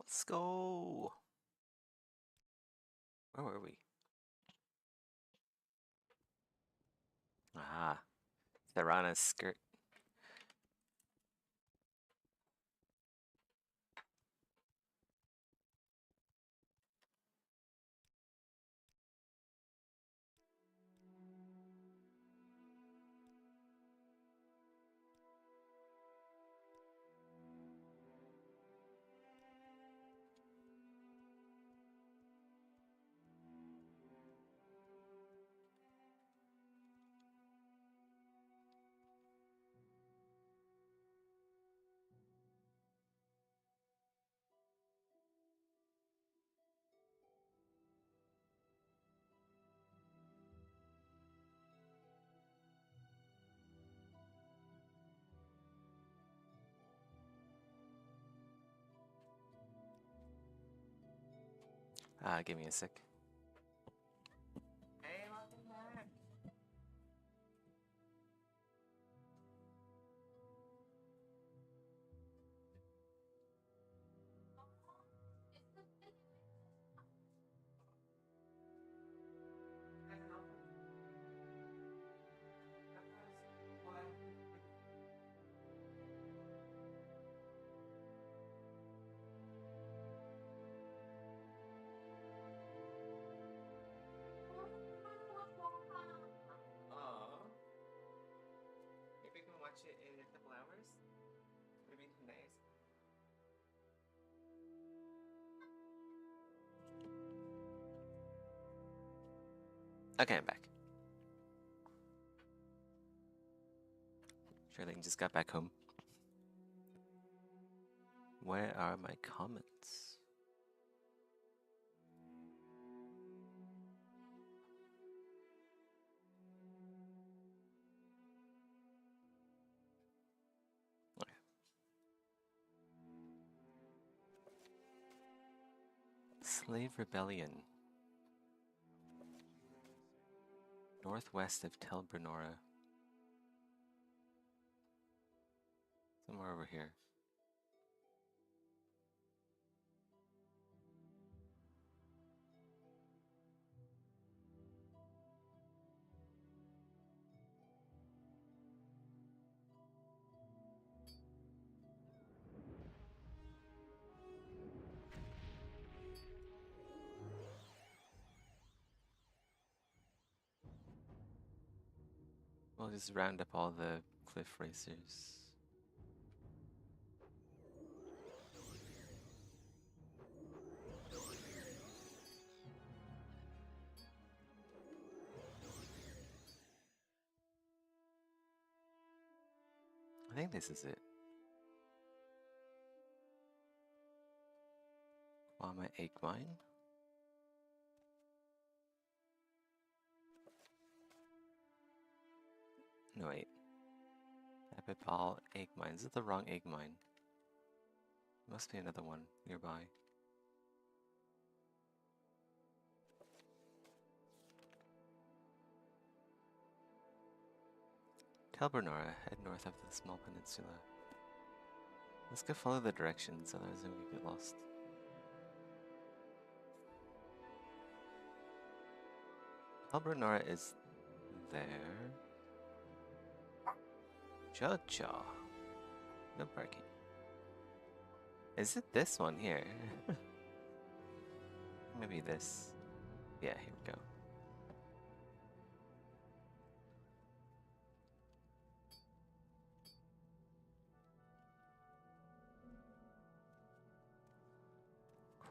Let's go. Where were we? Ah, Tharana's skirt. Ah, give me a sec. Hey, welcome back. Oh, maybe we can watch it in a couple hours. Maybe nice. Okay, I'm back. Charlene just got back home. Where are my comments? Okay. Slave Rebellion. Northwest of Tel Brenora. Somewhere over here. We'll just round up all the cliff racers. I think this is it. Mama Egg Mine. No, wait. Epipal Egg Mine. Is it the wrong egg mine? Must be another one nearby. Tel Brenora, head north of the small peninsula. Let's go follow the directions, otherwise we will get lost. Tel Brenora is there. Cha-cha. No parking. Is it this one here? Maybe this. Yeah, here we go.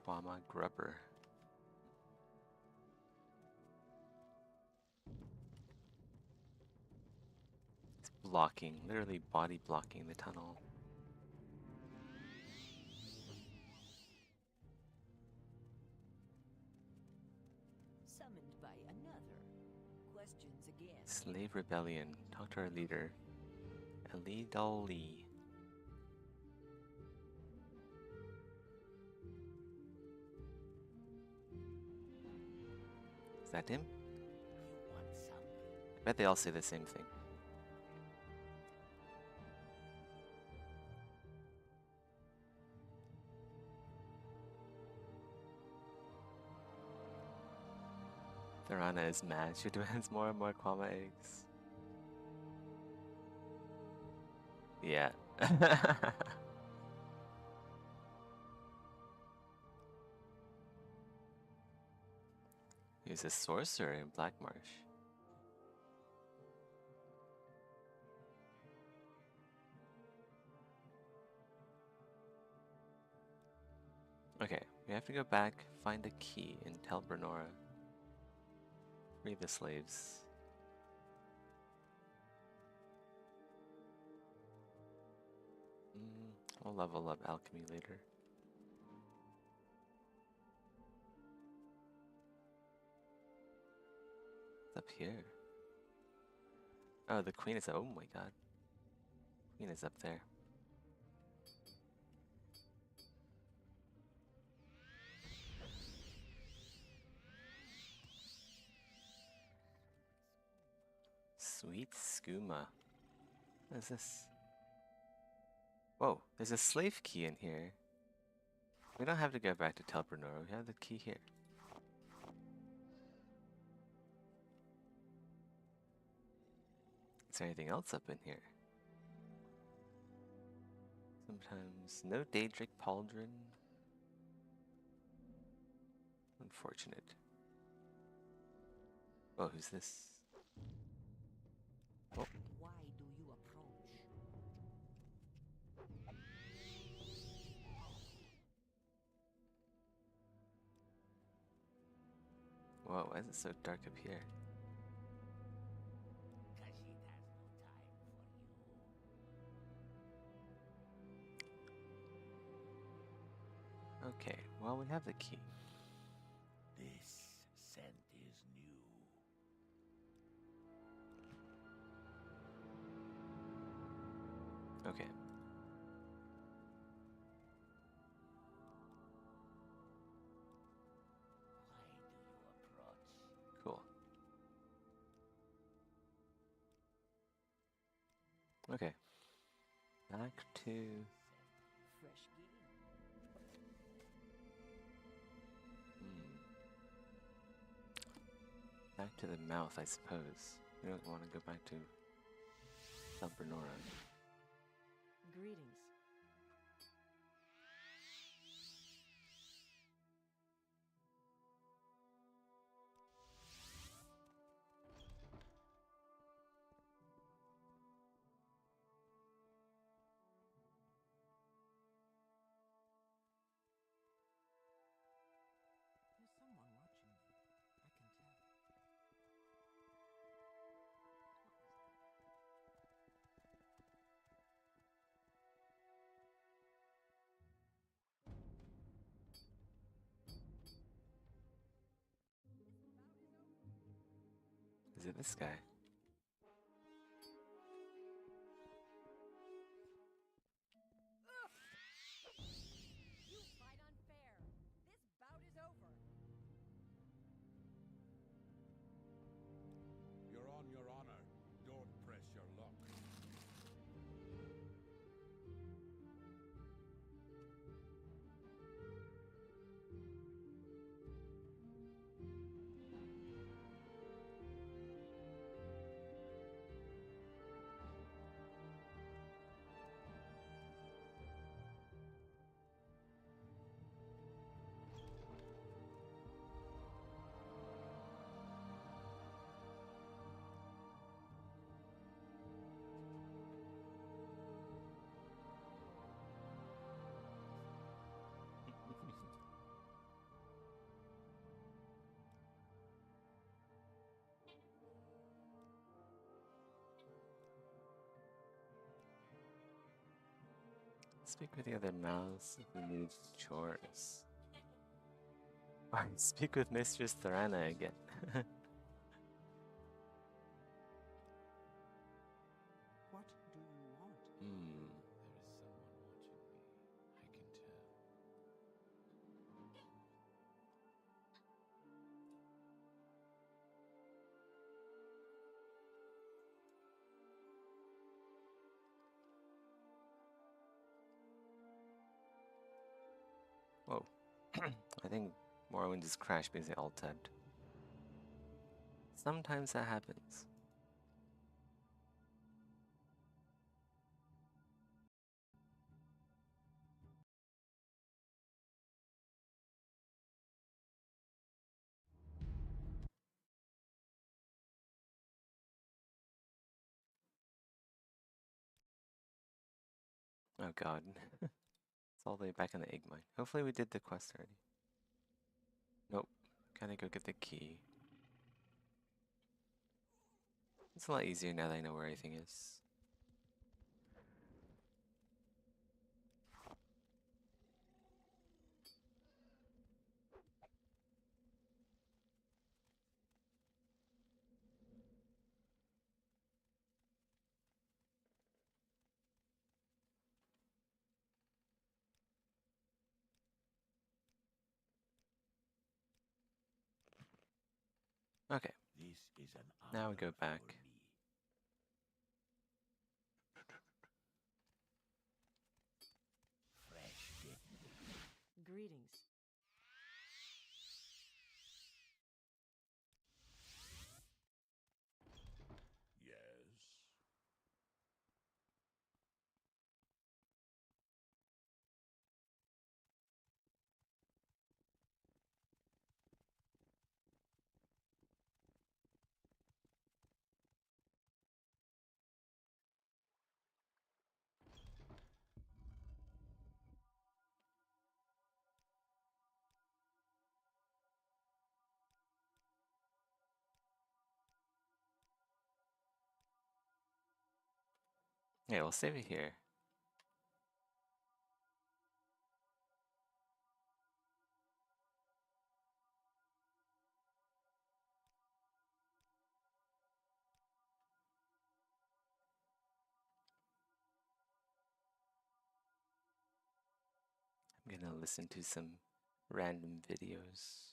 Kwama Grubber. It's blocking, literally body blocking the tunnel. Summoned by another. Questions again. Slave Rebellion. Talk to our leader. Ali Dolly. Is that him? You want some? I bet they all say the same thing. Thorana is mad. She demands more and more Kwama eggs. Yeah. He's a sorcerer in Black Marsh. Okay, we have to go back, find the key, and tell Bernora. Free the slaves. We'll level up alchemy later. What's up here? Oh, the queen is up. Oh my god. Queen is up there. Sweet skooma. What is this? Whoa, there's a slave key in here. We don't have to go back to Tel Bernora. We have the key here. Is there anything else up in here? Sometimes no Daedric Pauldron. Unfortunate. Oh, who's this? Oh. Why do you approach? Whoa, why is it so dark up here? Khajiit has no time for you. Okay, well, we have the key. This scent is new. Okay. Why do you approach? Cool. Okay. Back to... Fresh game. Back to the mouth, I suppose. We don't want to go back to Tel Bernora. Greetings. There's someone watching me. I can tell. Is it this guy? You fight unfair. This bout is over. You're on your honor. Don't press your luck. Speak with the other mouths if we need chores. Speak with Mistress Thorana again. What do you want? There is someone watching me. I can tell. Whoa. I think Morrowind just crashed because they all tabbed. Sometimes that happens. Oh god. It's all the way back in the egg mine. Hopefully we did the quest already. Nope. Gotta go get the key. It's a lot easier now that I know where everything is. Okay, This is an now we honor go back. for me. Fresh gift. Greetings. Yes. Yeah, we'll save it here. I'm gonna listen to some random videos.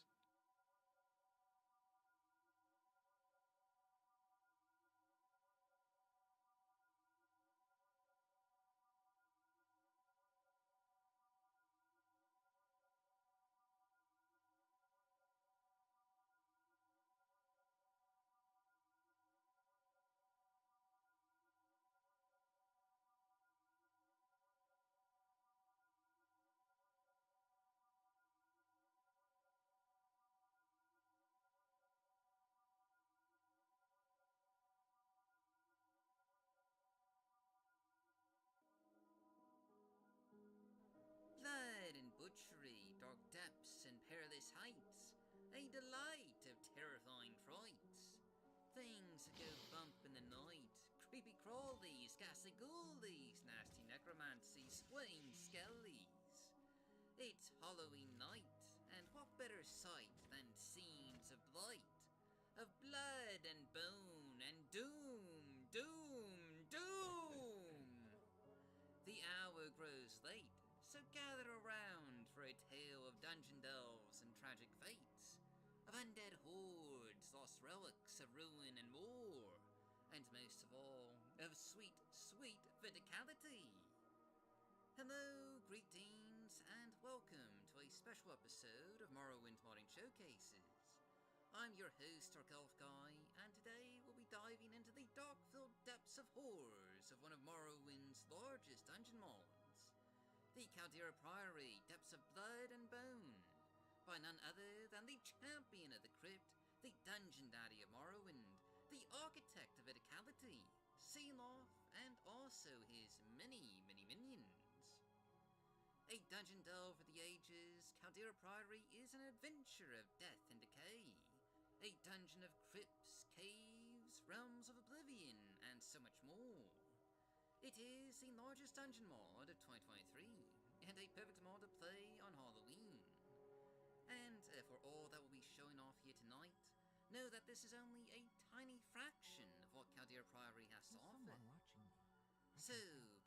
Blood and butchery, dark depths and perilous heights, a delight of terrifying frights. Things that go bump in the night, creepy crawlies, ghastly ghoulies, nasty necromancies, swaying skellies. It's Halloween night, and what better sight than scenes of blight, of blood and bone and doom, doom, doom! The hour grows late, so gather around for a tale of dungeon delves and tragic fates, of undead hordes, lost relics of ruin and more, and most of all, of sweet, sweet viticality. Hello, greetings, and welcome to a special episode of Morrowind Modding Showcases. I'm your host, Elf Guy, and today we'll be diving into the dark-filled depths of horrors of one of Morrowind's largest dungeon mods, the Caldera Priory Depths of Blood and Bone, by none other than the champion of the crypt, the Dungeon Daddy of Morrowind, the architect of Viticality, Sealoth, and also his many, many minions. A dungeon delve for the ages, Caldera Priory is an adventure of death and decay. A dungeon of crypts, caves, realms of oblivion, and so much more. It is the largest dungeon mod of 2023, and a perfect mod to play on Halloween. And for all that we'll be showing off here tonight, know that this is only a tiny fraction of what Caldera Priory has to There's offer. someone watching me. So,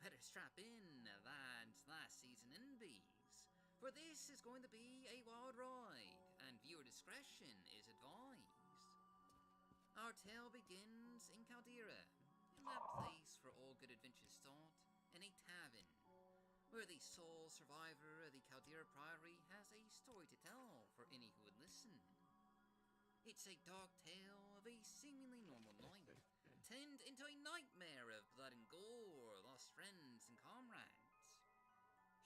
better strap in, lads, last season NBs, for this is going to be a wild ride, and viewer discretion is advised. Our tale begins in Caldera, in that place where all good adventures start, in a tavern, where the sole survivor of the Caldera Priory has a story to tell for any who would listen. It's a dark tale of a seemingly normal night turned into a nightmare of blood and gore, lost friends and comrades.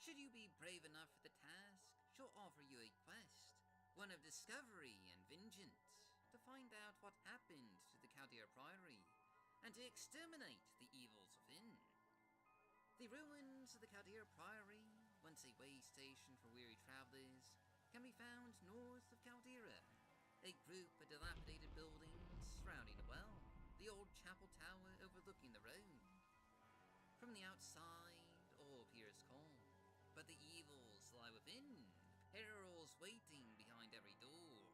Should you be brave enough for the task, she'll offer you a quest, one of discovery and vengeance, to find out what happened to the Chaldear Priory, and to exterminate the evils within. The ruins of the Chaldear Priory, once a way station for weary travelers, can be found north of Caldera, a group of dilapidated buildings surrounding a well, the old chapel tower overlooking the road. From the outside, all appears calm, but the evils lie within, perils waiting behind every door.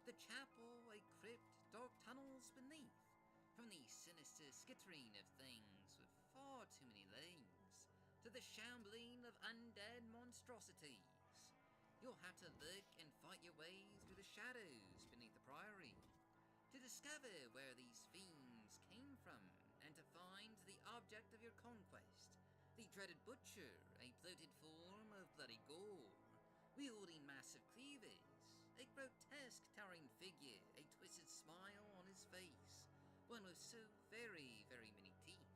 The chapel, a crypt, dark tunnels beneath, from the sinister skittering of things with far too many legs, to the shambling of undead monstrosities. You'll have to look and fight your way through the shadows beneath the priory, to discover where these fiends came from, and to find the object of your conquest, the dreaded butcher, a bloated form of bloody gore, wielding massive cleavers, a grotesque towering figure, a twisted smile on his face, one with so very, very many teeth.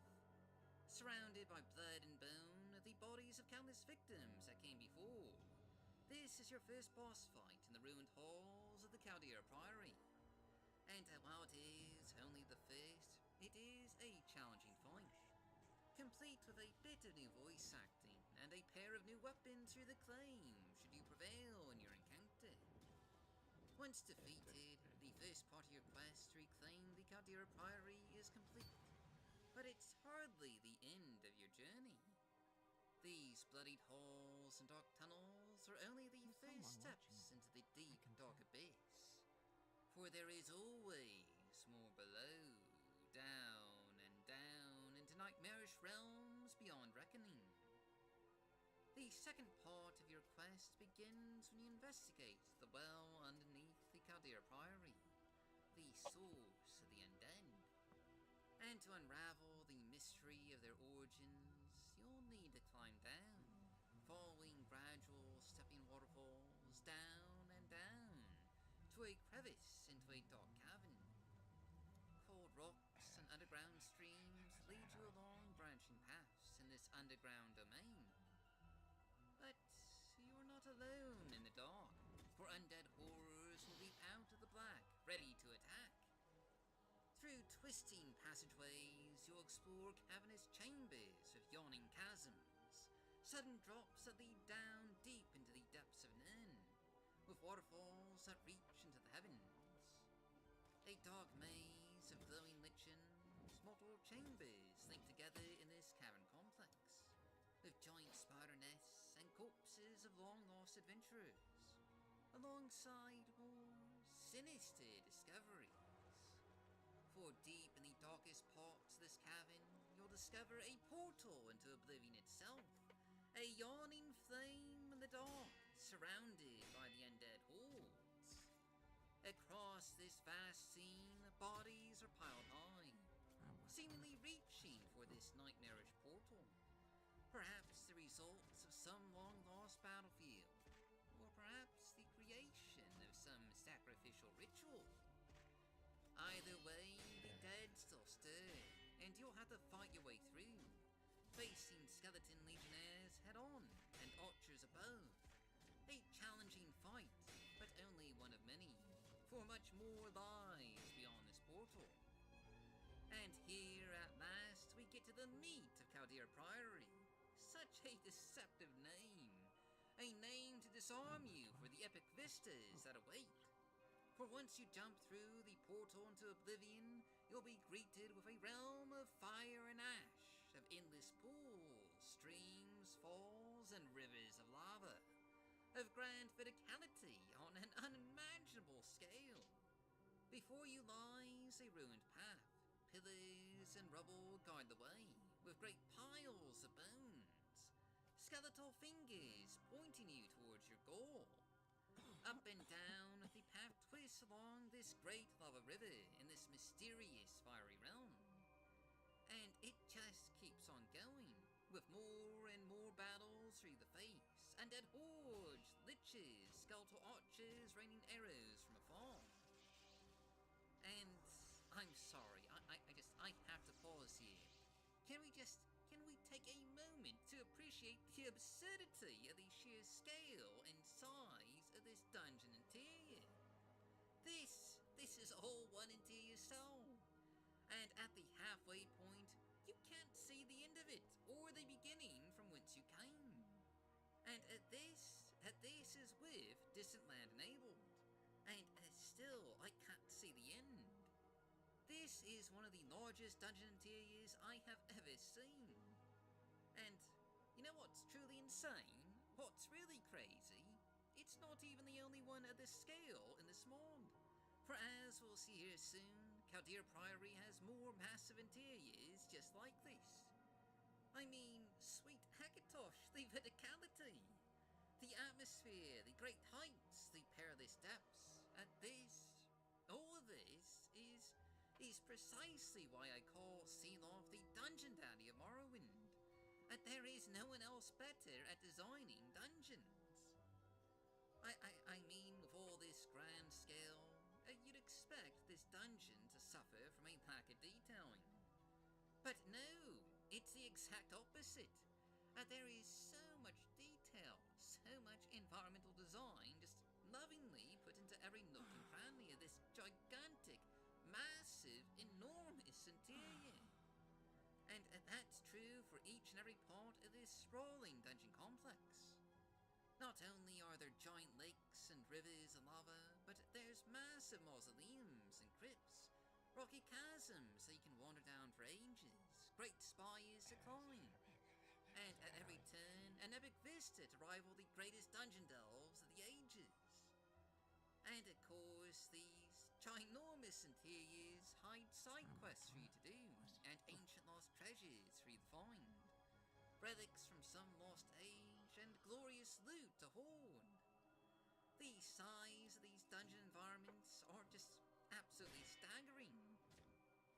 Surrounded by blood and bone, the bodies of countless victims that came before. This is your first boss fight in the ruined halls of the Chaldear Priory. And while it is only the first, it is a challenging fight, complete with a bit of new voice acting and a pair of new weapons to the claim should you prevail in your encounter. Once defeated, the first part of your quest to reclaim the Chaldear Priory is complete, but it's hardly the end of your journey. These bloodied halls and dark tunnels are only the first steps into the deep, dark abyss. For there is always more below, down and down into nightmarish realms beyond reckoning. The second part of your quest begins when you investigate the well underneath the Chaldear Priory, the source of the undead. And to unravel the mystery of their origins, you'll need to climb down, following gradual stepping waterfalls down and down, to a crevice into a dark cavern. Cold rocks and underground streams lead you along branching paths in this underground domain. But you're not alone in the dark, for undead horrors will leap out of the black, ready to attack. Through twisting passageways, you'll explore cavernous chambers with yawning chasms, sudden drops that lead down deep into the depths of an urn, with waterfalls that reach into the heavens. A dark maze of glowing lichens, multiple chambers linked together in this cavern complex, with giant spider nests and corpses of long-lost adventurers, alongside more sinister discoveries. For deep in the darkest parts of this cavern, you'll discover a portal into oblivion itself, a yawning flame in the dark, surrounded by the undead hordes. Across this vast scene, bodies are piled high, seemingly reaching for this nightmarish portal. Perhaps the results of some long-lost battlefield, or perhaps the creation of some sacrificial ritual. Either way, the dead still stir, and you'll have to fight your way through, facing skeleton legionnaires head-on and archers above. A challenging fight, but only one of many, for much more lies beyond this portal. And here at last we get to the meat of Chaldear Priory. Such a deceptive name. A name to disarm you for the epic vistas that await. For once you jump through the portal into oblivion, you'll be greeted with a realm of fire and ash, of endless pools, streams, falls, and rivers of lava, of grand verticality on an unimaginable scale. Before you lies a ruined path. Pillars and rubble guard the way, with great piles of bones, skeletal fingers pointing you towards your goal. Up and down, the path twists along this great lava river in this mysterious fiery realm. And it just keeps on going, with more and more battles through the face, undead hordes, liches, skeletal archers raining arrows from afar. And I'm sorry. I have to pause here. Can we take a moment to appreciate the absurdity of the sheer scale and size of this dungeon interior? This is all one interior soul. And at the halfway point, you can't see the end of it, or the beginning from whence you came. And at this is with distant land enabled. And still, I can't see the end. This is one of the largest dungeon interiors I have ever seen. And you know what's truly insane? What's really crazy? It's not even the only one of this scale in this mod. For as we'll see here soon, Chaldeer Priory has more massive interiors just like this. I mean, sweet Hakatosh, the verticality, the atmosphere, the great heights, the perilous depths. All of this is precisely why I call Sealoft the dungeon daddy of Morrowind. There is no one else better at designing dungeons. I mean, with all this grand scale, you'd expect this dungeon to suffer from a lack of detailing. But no, it's the exact opposite. There is so much detail, so much environmental design just lovingly put into every nook and cranny of this gigantic, massive, enormous interior. And that's true for each and every part of this sprawling dungeon complex. Not only are there giant lakes and rivers of lava, but there's massive mausoleums and crypts, rocky chasms that you can wander down for ages, great spires to climb, and at every turn, an epic vista to rival the greatest dungeon delves of the ages. And of course, these ginormous interiors hide side quests for you to do, and ancient lost treasures for you to find, relics from some lost age, and glorious loot to hoard. The size of these dungeon environments are just absolutely staggering.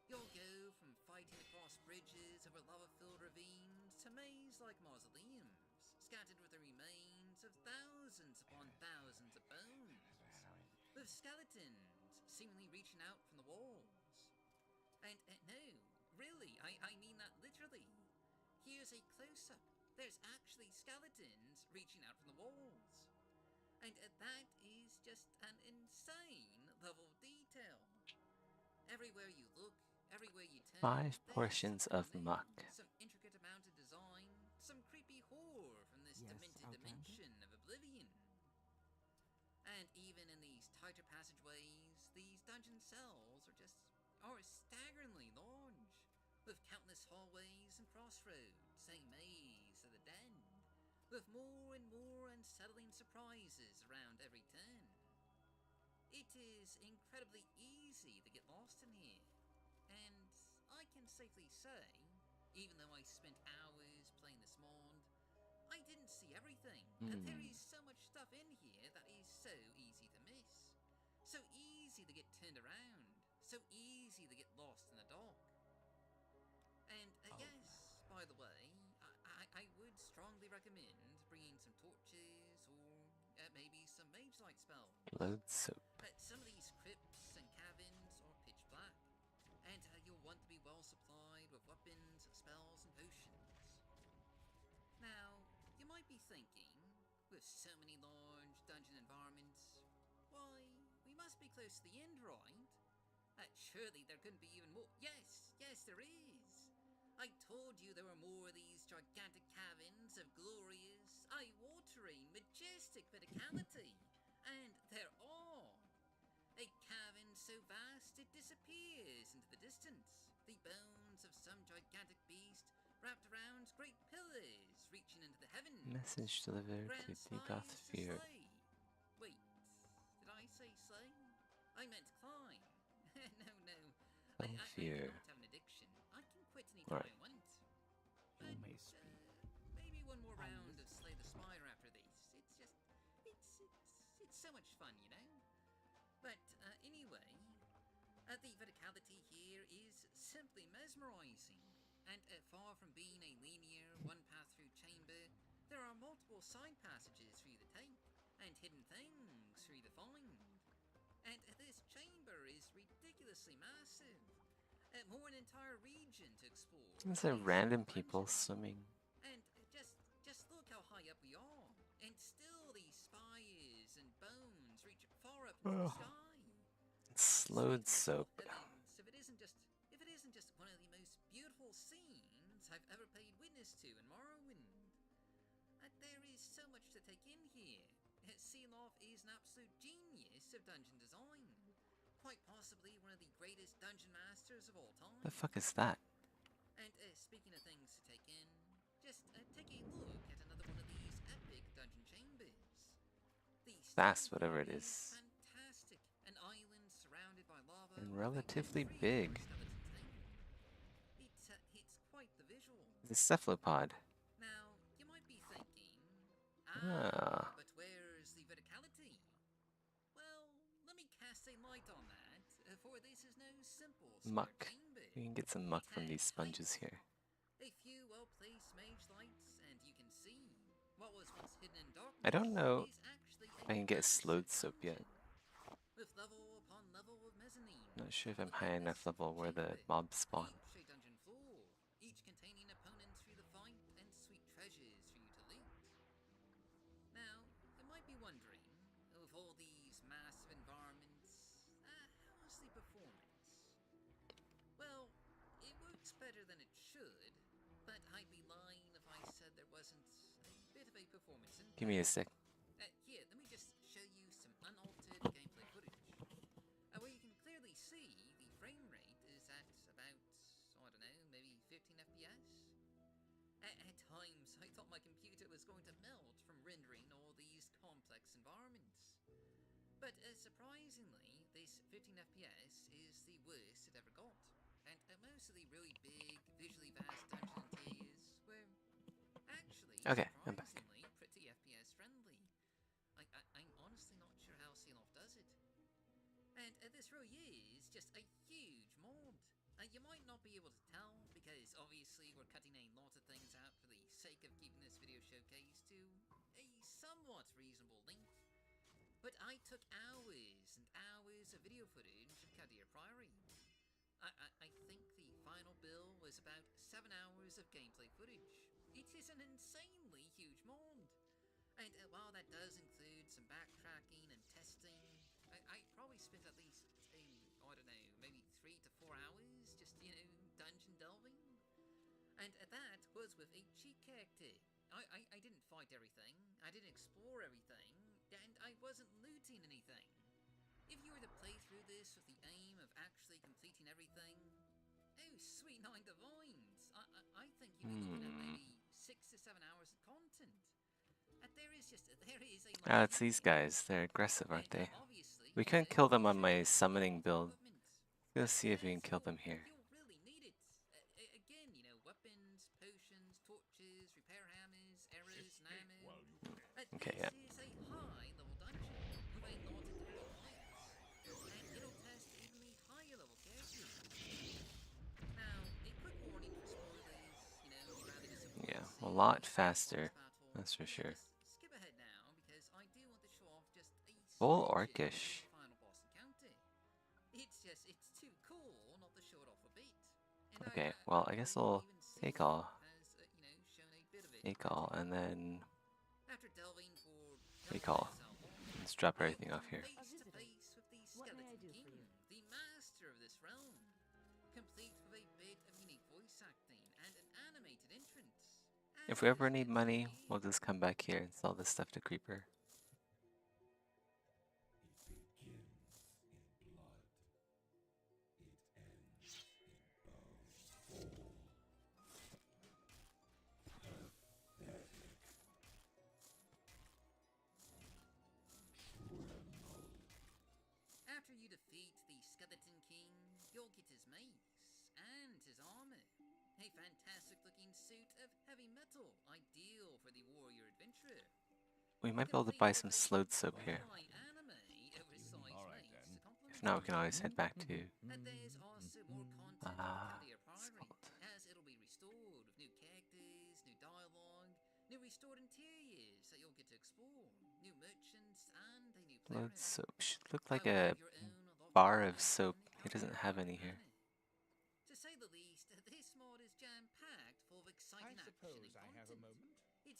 You'll go from fighting across bridges over lava-filled ravines to maze-like mausoleums, scattered with the remains of thousands upon thousands of bones, with skeletons seemingly reaching out from the walls. And no, really, I mean that literally. Here's a close-up. There's actually skeletons reaching out from the walls. And that is just an insane level of detail. Everywhere you look, everywhere you turn, 5 portions of muck. some intricate amount of design, some creepy horror from this demented dimension of oblivion. And even in these tighter passageways, these dungeon cells are staggeringly large, with countless hallways and crossroads, a maze of the dead, with more and more unsettling surprises around every turn. It is incredibly easy to get lost in here, and I can safely say, even though I spent hours playing this mod, I didn't see everything, and there is so much stuff in here that is so easy to miss, so easy to get turned around, so easy to get lost in the dark. And yes, by the way, I would strongly recommend bringing some torches or maybe some mage-light spells. Load soap. Some of these crypts and caverns are pitch black, and you'll want to be well supplied with weapons, spells, and potions. Now, you might be thinking, with so many large dungeon environments, why, we must be close to the end, right? Surely there couldn't be even more. Yes, there is. I told you there were more of these gigantic caverns of glorious, eye-watering, majestic verticality. And there are. A cavern so vast it disappears into the distance. The bones of some gigantic beast wrapped around great pillars reaching into the heavens. Message delivered to Degoth Fear. Wait, did I say slay? I meant climb. No. Oh, I fear. don't have an addiction. I can quit anytime Right. I want. You But, may speak. maybe one more round of Slay the Spire after this. It's so much fun, you know? But anyway, the verticality here is simply mesmerizing. And far from being a linear, one-path-through chamber, there are multiple side passages for you to take, and hidden things for you to find. And this chamber is ridiculously massive, More an entire region to explore. These are random people swimming. And just look how high up we are. And still these spires and bones reach far up into the sky. Slowed soap. Heavens, if it isn't just one of the most beautiful scenes I've ever paid witness to in Morrowind. There is so much to take in here. Sealoff is an absolute genius of dungeon design. Quite possibly one of the greatest dungeon masters of all time. The fuck is that? And speaking of things to take in, just take a look at another one of these epic dungeon chambers. Fast, whatever it is. Fantastic. An island surrounded by lava. And with a relatively free big. skeleton thing. It's quite the visual. The cephalopod. Now, you might be thinking, Ah. but where's the verticality? Well, let me cast a light on that, for this is no simple square Muck. chamber. We can get some muck from these sponges here. A few well-placed mage lights, and you can see what was once hidden in darkness. I don't know is actually if I can get slowed soap yet. with level upon level of mezzanine. Not sure if I'm high enough level where the mobs spawn. Each a dungeon floor, each containing opponents for you to fight and sweet treasures for you to loot. Now, you might be wondering, of all these massive environments, how's the performance? Well, it works better than it should, but I'd be lying if I said there wasn't a bit of a performance in Give me a sec. Here, let me just show you some unaltered gameplay footage. Where you can clearly see the frame rate is at about, I don't know, maybe 15 FPS. At times, I thought my computer was going to melt from rendering all these complex environments. But surprisingly, this 15 FPS is the worst it ever got. And most of the really big, visually vast dungeon interiors were actually Okay, I'm back. surprisingly pretty FPS friendly. I'm honestly not sure how Sealoff does it. And this really is just a huge mod. You might not be able to tell, because obviously we're cutting a lot of things out for the sake of keeping this video showcase to a somewhat reasonable length. But I took hours and hours of video footage of Kadir Priory. I think the final bill was about 7 hours of gameplay footage. It is an insanely huge mod. And while that does include some backtracking and testing, I probably spent at least I don't know, maybe 3 to 4 hours just, dungeon delving. And that was with a cheat character. I didn't fight everything, I didn't explore everything, and I wasn't looting anything. If you were to play through this with the aim of actually completing everything, oh sweet nine divines, I think you'd be looking at maybe 6 to 7 hours of content. There is a Ah, it's these guys. They're aggressive, aren't they? We couldn't kill them on my summoning build. Let's see if we can kill them here. You'll really need it. Again, weapons, potions, torches, repair hammers, arrows, and hammers. Okay, yeah. This is a high-level dungeon with a lot of difficult fights, and it'll test even the higher-level characters. Now, a quick warning for spoilers. Rather disappointing. Yeah, a lot faster. That's for sure. Skip ahead now, because I do want to show off just a Full smidgen orcish. of the final boss encounter. It's too cool not to show it off a bit. And Okay, well, I guess I'll even take Sealoff all. has, shown a bit of it. Take all, and then After delving for take all. Let's drop everything off here. face to face with the What may I Skeleton do for King, you? the master of this realm, complete with a bit of unique voice acting and an animated entrance. If we ever need money, we'll just come back here and sell this stuff to Creeper. It begins in blood. It ends in bone. After you defeat the Skeleton King, you'll get his mace and his armor. A fantastic looking suit of heavy metal, ideal for the warrior adventurer. We might be able to buy some slowed soap here. Alright then. If not, we can always head back to... And there's also more content Ah, for Kadir it's Priory, called- as it'll be restored with new characters, new dialogue, new restored interiors that you'll get to explore, new merchants, and a new player. Slowed soap. Should look like a bar of soap. He doesn't have any here.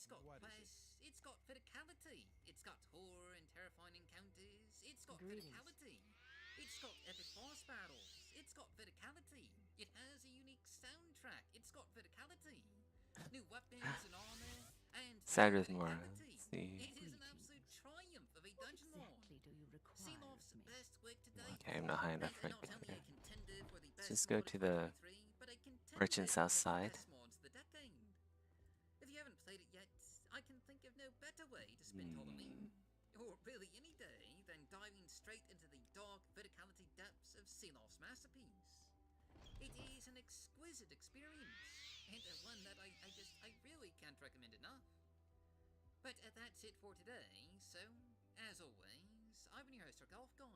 got quest, it's got verticality, it's got horror and terrifying encounters, it's got Greetings. verticality. It's got epic boss battles, it's got verticality. It has a unique soundtrack, it's got verticality. New weapons and armor, and Side new with more. verticality. Let's see. It is an absolute triumph of a dungeon lord. Exactly do you require Sealoft's of me? best work to date. Okay, I'm not high enough And right not only there. a contender for the Let's best just go mod to of the 2023, but a contender merchant's for one of the outside. best mods of the decade. If you haven't played it yet, I can think of no better way to spend Halloween, or really any day, than diving straight into the dark verticality depths of Sealoft's masterpiece. It is an exquisite experience, and one that I really can't recommend enough. But that's it for today, so, as always, I've been your host, our Golf Guy.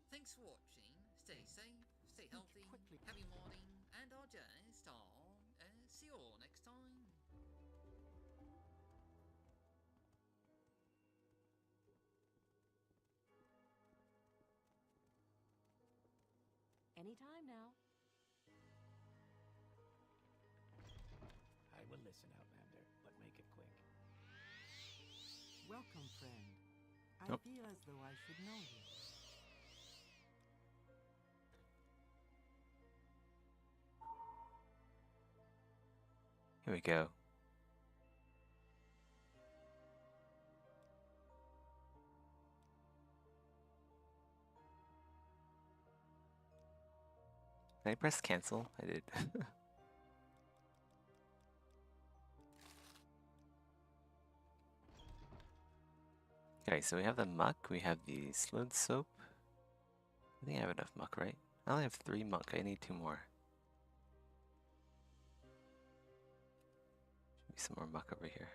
Thanks for watching, stay safe, stay healthy, happy modding, and I'll see you all next time. Anytime now. I will listen, Outlander, but make it quick. Welcome, friend. I Nope. feel as though I should know you. Here we go. Did I press cancel? I did. Okay, so we have the muck, we have the slowed soap. I think I have enough muck, right? I only have 3 muck, I need 2 more. Should be some more muck over here.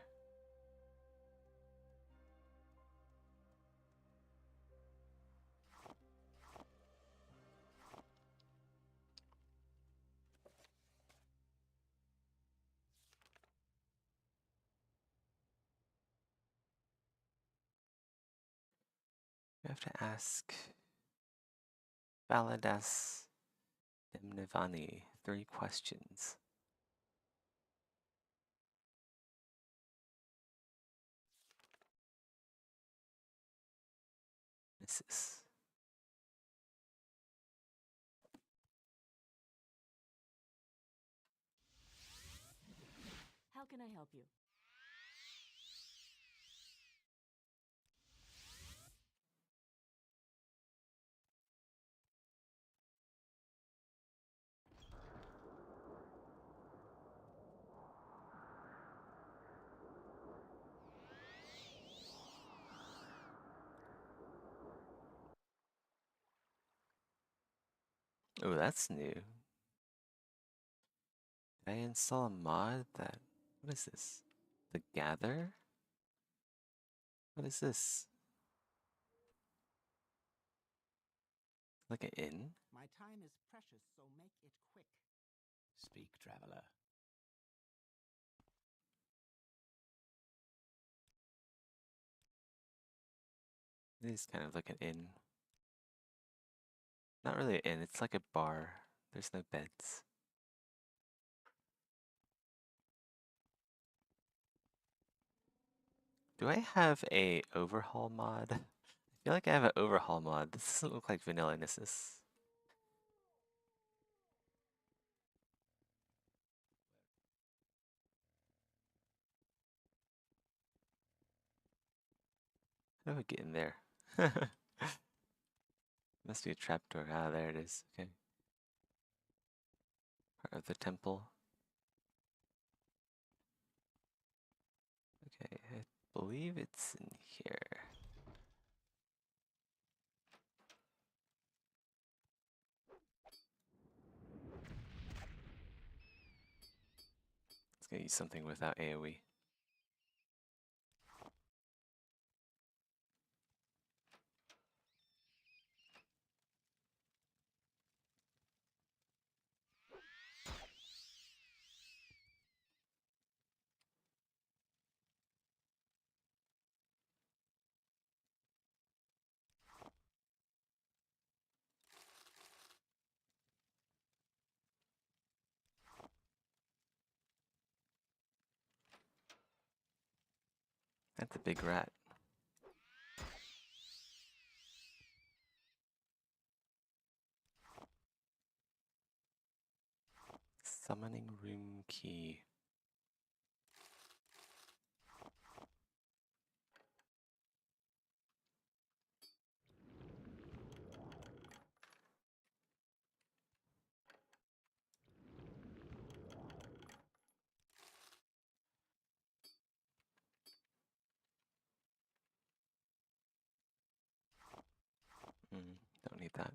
We have to ask Valadas Demnevani 3 questions. What is this? How can I help you? Oh, that's new. Did I install a mod that... What is this? The Gather? What is this? Like an inn? My time is precious, so make it quick. Speak, traveler. It is kind of like an inn. Not really an inn, it's like a bar. There's no beds. Do I have a overhaul mod? I feel like I have an overhaul mod. This doesn't look like vanilla Nissus. How do I get in there? Must be a trapdoor. Ah, there it is. Okay. Part of the temple. Okay, I believe it's in here. Let's go use something without AoE. That's a big rat. Summoning room key. Don't need that.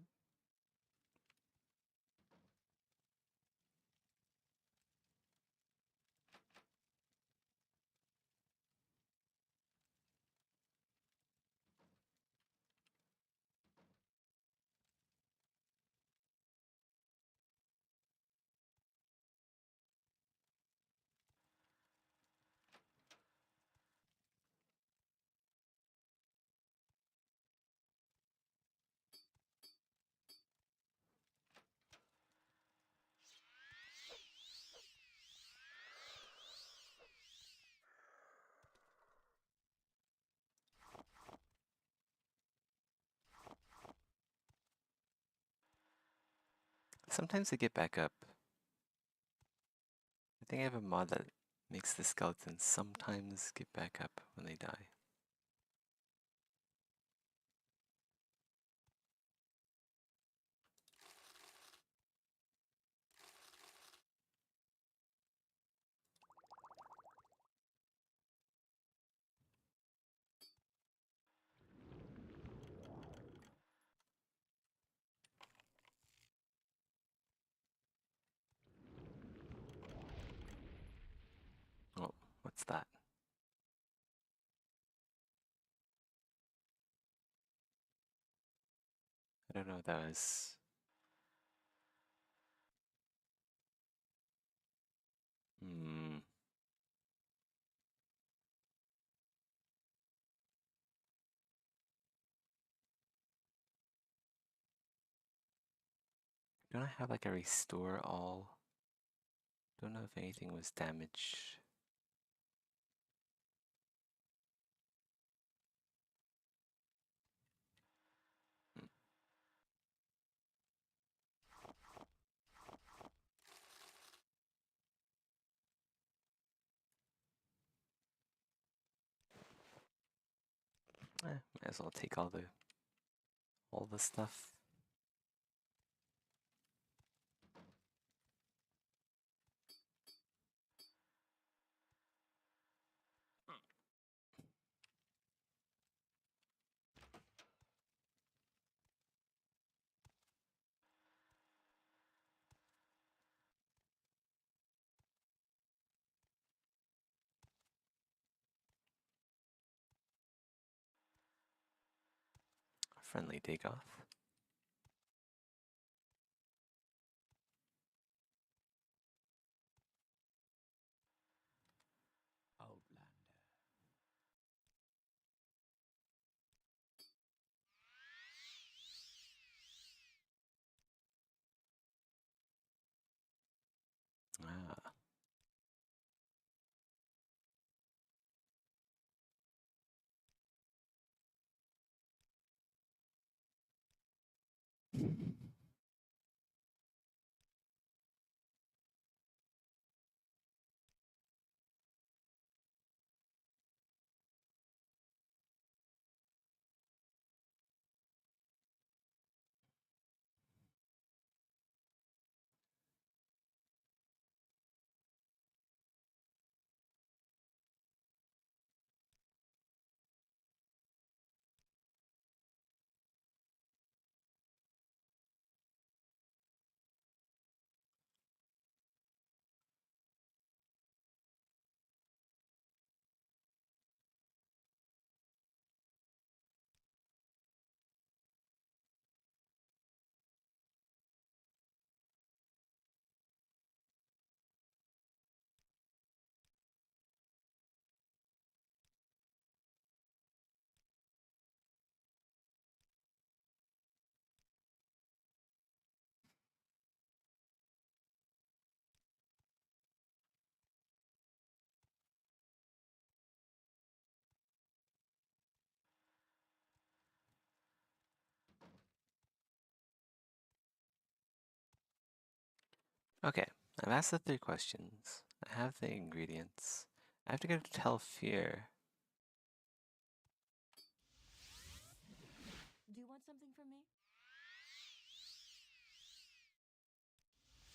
Sometimes they get back up. I think I have a mod that makes the skeletons sometimes get back up when they die. Oh, what's that? I don't know what that was. Hmm. Don't I have like a restore all? Don't know if anything was damaged. Hmm. Might as well take all the stuff. Friendly takeoff. Outlander. Ah. Okay, I've asked the 3 questions. I have the ingredients. I have to go to Telfir. Do you want something from me?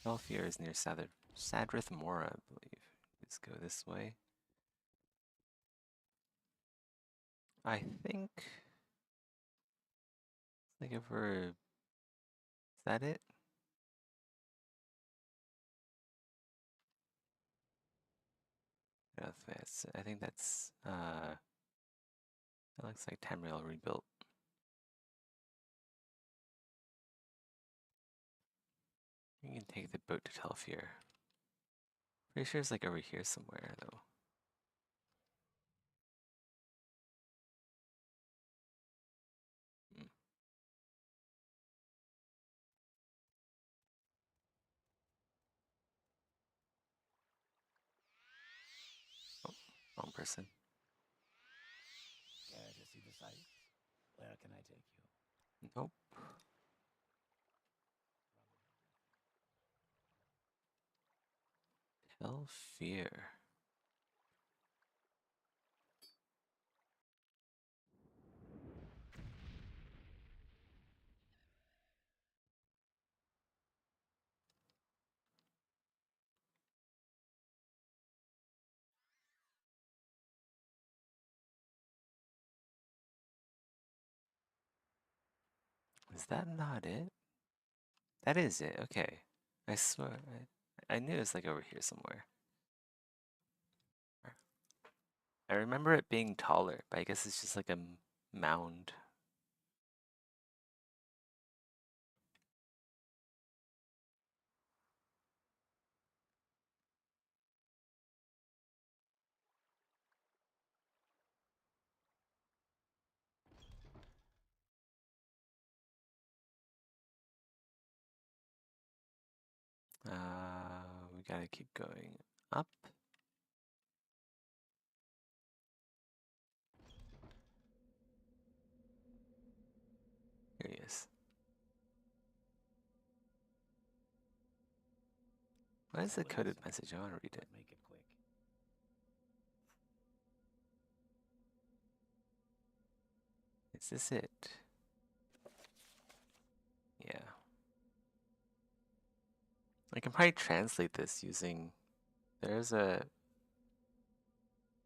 Telfir is near Sadrith Mora, I believe. Let's go this way. I think if we're... Is that it? I think that's that looks like Tamriel rebuilt. You can take the boat to Telfir. Pretty sure it's like over here somewhere though. Hmm. Oh, wrong person. Care to see the sights? Where can I take you? Nope. Telfir. Is that not it? That is it. Okay. I swear. I knew it was like over here somewhere. I remember it being taller, but I guess it's just like a mound. We gotta keep going up. Here he is. What is the coded message? I want to read it. Make it quick. Is this it? Yeah. I can probably translate this using... There's a...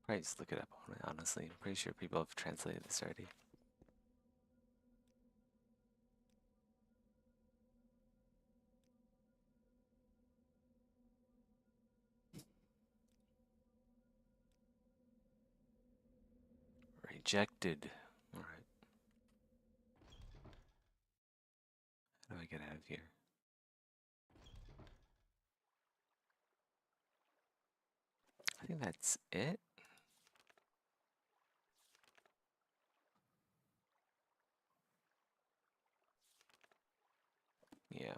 Probably just look it up, honestly. I'm pretty sure people have translated this already. Rejected. Alright. How do I get out of here? I think that's it. Yeah.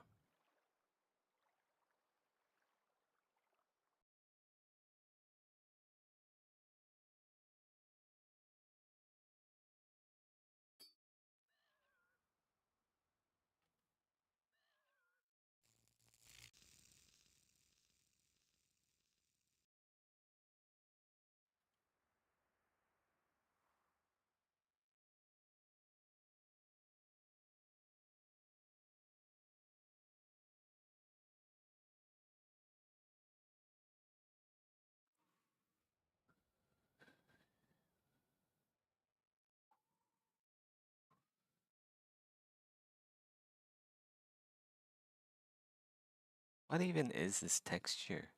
What even is this texture?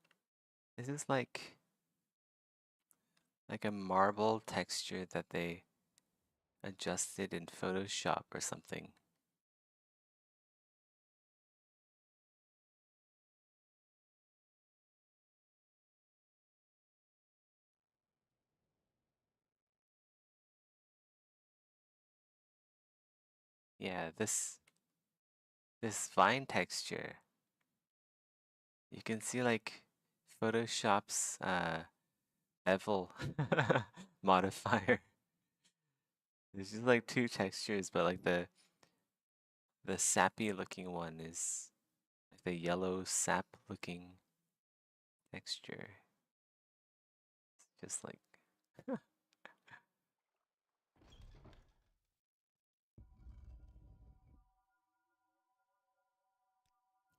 Is this like a marble texture that they adjusted in Photoshop or something? Yeah, this vine texture. You can see like Photoshop's bevel modifier. There's just like 2 textures, but like the sappy looking one is, I the yellow sap looking texture. It's just like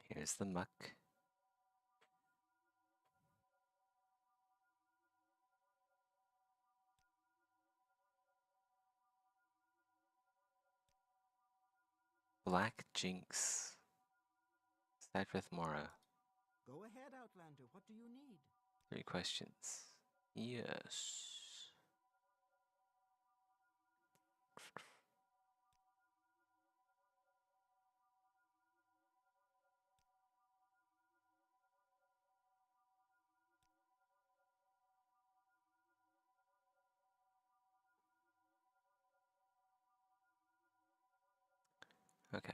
here's the muck. Black Jinx. Start with Mora. Go ahead, Outlander. What do you need? 3 questions. Yes. Okay.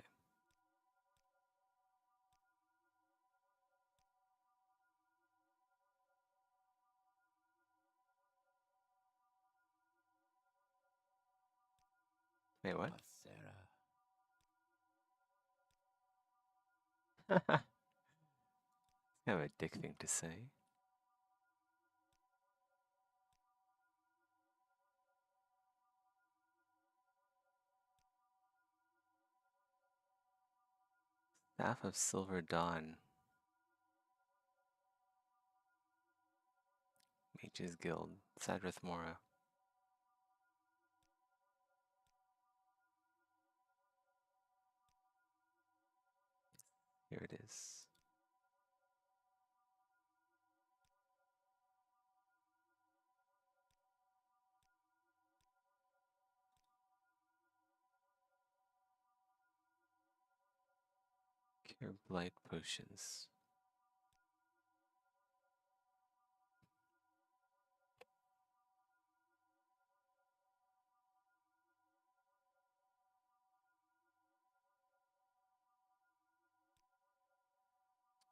Wait, what? But Sarah. Kind of a dick thing to say. Staff of Silver Dawn. Mages Guild. Sadrith Mora. Here it is. Cure Blight Potions.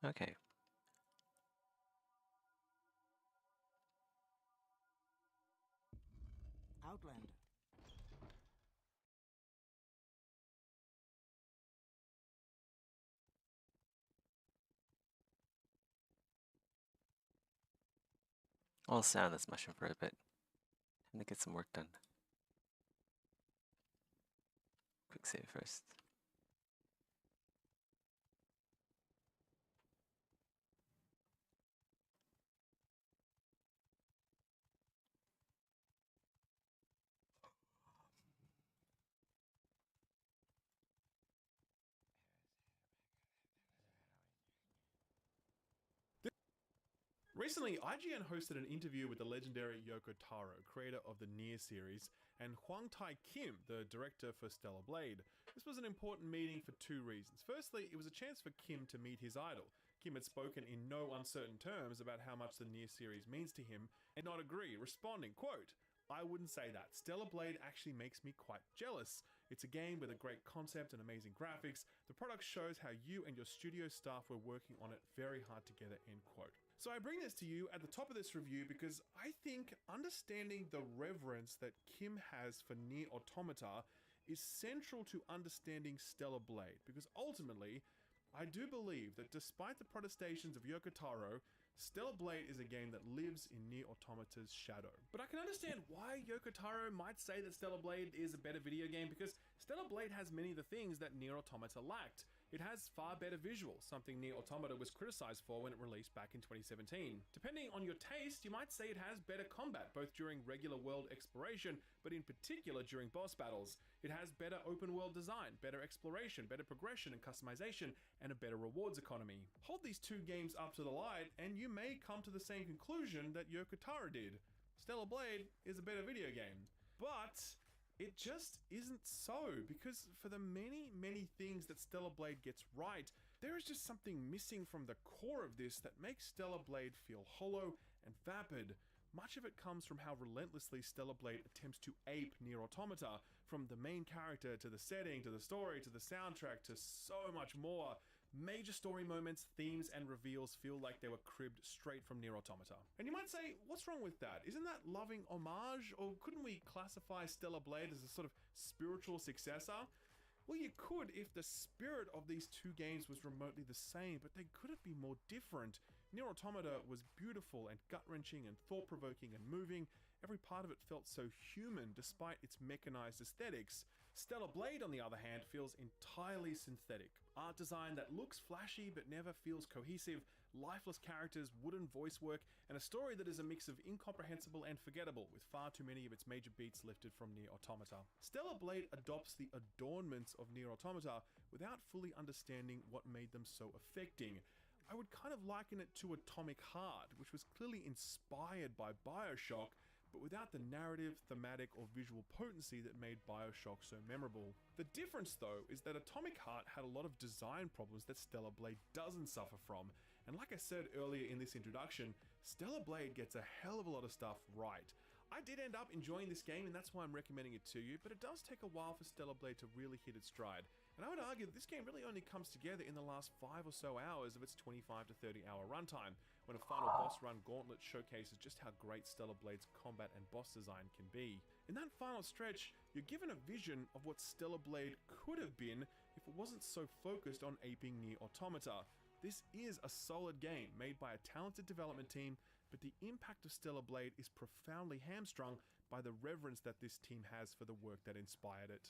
Okay. Outlander. I'll sit on this mushroom for a bit. Time to get some work done. Quick save first. Recently, IGN hosted an interview with the legendary Yoko Taro, creator of the Nier series, and Hwang Tai Kim, the director for Stellar Blade. This was an important meeting for 2 reasons. Firstly, it was a chance for Kim to meet his idol. Kim had spoken in no uncertain terms about how much the Nier series means to him, and not agree, responding, quote, "I wouldn't say that. Stellar Blade actually makes me quite jealous. It's a game with a great concept and amazing graphics. The product shows how you and your studio staff were working on it very hard together," end quote. So I bring this to you at the top of this review because I think understanding the reverence that Kim has for Nier Automata is central to understanding Stellar Blade, because ultimately, I do believe that despite the protestations of Yoko Taro, Stellar Blade is a game that lives in Nier Automata's shadow. But I can understand why Yoko Taro might say that Stellar Blade is a better video game, because Stellar Blade has many of the things that Nier Automata lacked. It has far better visuals, something Nier Automata was criticized for when it released back in 2017. Depending on your taste, you might say it has better combat, both during regular world exploration, but in particular during boss battles. It has better open world design, better exploration, better progression and customization, and a better rewards economy. Hold these 2 games up to the light, and you may come to the same conclusion that Yoko Taro did. Stellar Blade is a better video game. But it just isn't so, because for the many things that Stellar Blade gets right, there is just something missing from the core of this that makes Stellar Blade feel hollow and vapid. Much of it comes from how relentlessly Stellar Blade attempts to ape Nier Automata, from the main character to the setting, to the story, to the soundtrack, to so much more. Major story moments, themes, and reveals feel like they were cribbed straight from Nier Automata. And you might say, what's wrong with that? Isn't that loving homage? Or couldn't we classify Stellar Blade as a sort of spiritual successor? Well, you could if the spirit of these two games was remotely the same, but they couldn't be more different. Nier Automata was beautiful and gut-wrenching and thought-provoking and moving. Every part of it felt so human despite its mechanized aesthetics. Stellar Blade, on the other hand, feels entirely synthetic. Art design that looks flashy but never feels cohesive, lifeless characters, wooden voice work, and a story that is a mix of incomprehensible and forgettable, with far too many of its major beats lifted from Nier Automata. Stellar Blade adopts the adornments of Nier Automata without fully understanding what made them so affecting. I would kind of liken it to Atomic Heart, which was clearly inspired by Bioshock, but without the narrative, thematic, or visual potency that made Bioshock so memorable. The difference, though, is that Atomic Heart had a lot of design problems that Stellar Blade doesn't suffer from, and like I said earlier in this introduction, Stellar Blade gets a hell of a lot of stuff right. I did end up enjoying this game, and that's why I'm recommending it to you, but it does take a while for Stellar Blade to really hit its stride. And I would argue that this game really only comes together in the last 5 or so hours of its 25 to 30 hour runtime, when a final boss run gauntlet showcases just how great Stellar Blade's combat and boss design can be. In that final stretch, you're given a vision of what Stellar Blade could have been if it wasn't so focused on aping Nier Automata. This is a solid game made by a talented development team, but the impact of Stellar Blade is profoundly hamstrung by the reverence that this team has for the work that inspired it.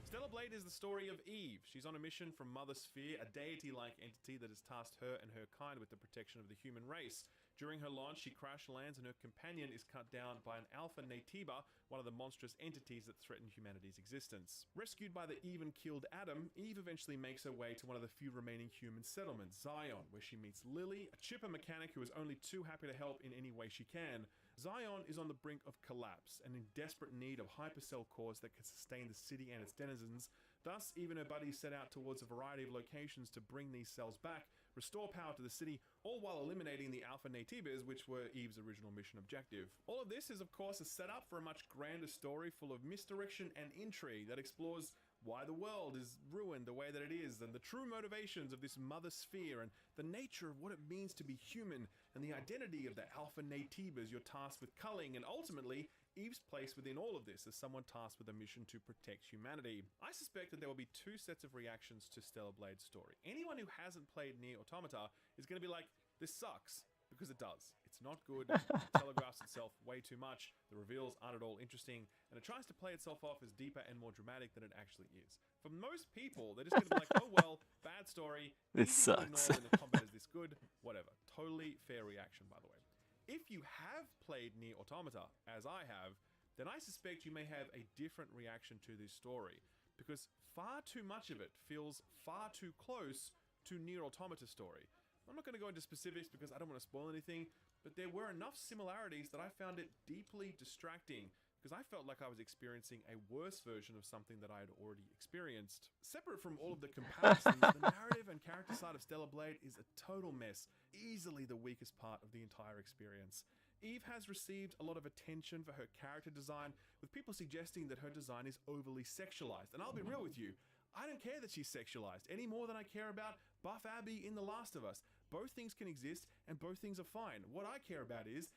Stellar Blade is the story of Eve. She's on a mission from Mother Sphere, a deity-like entity that has tasked her and her kind with the protection of the human race. During her launch, she crash lands and her companion is cut down by an Alpha Natiba, one of the monstrous entities that threaten humanity's existence. Rescued by the even-keeled Adam, Eve eventually makes her way to one of the few remaining human settlements, Zion, where she meets Lily, a chipper mechanic who is only too happy to help in any way she can. Zion is on the brink of collapse and in desperate need of hypercell cores that can sustain the city and its denizens. Thus, Eve and her buddies set out towards a variety of locations to bring these cells back, restore power to the city, all while eliminating the Alpha Natibas, which were Eve's original mission objective. All of this is, of course, a setup for a much grander story full of misdirection and intrigue that explores why the world is ruined the way that it is, and the true motivations of this Mother Sphere, and the nature of what it means to be human, and the identity of the Alpha Natibas you're tasked with culling, and ultimately, Eve's place within all of this as someone tasked with a mission to protect humanity. I suspect that there will be two sets of reactions to Stellar Blade's story. Anyone who hasn't played Nier Automata is going to be like, this sucks, because it does. It's not good, it telegraphs itself way too much, the reveals aren't at all interesting, and it tries to play itself off as deeper and more dramatic than it actually is. For most people, they're just going to be like, oh well, bad story, This easy to sucks. ignore when the combat is this good, whatever. Totally fair reaction, by the way. If you have played Nier Automata, as I have, then I suspect you may have a different reaction to this story, because far too much of it feels far too close to Nier Automata's story. I'm not going to go into specifics because I don't want to spoil anything, but there were enough similarities that I found it deeply distracting, because I felt like I was experiencing a worse version of something that I had already experienced. Separate from all of the comparisons, the narrative and character side of Stellar Blade is a total mess, easily the weakest part of the entire experience. Eve has received a lot of attention for her character design, with people suggesting that her design is overly sexualized, and I'll be real with you, I don't care that she's sexualized any more than I care about Buff Abby in The Last of Us. Both things can exist, and both things are fine. What I care about is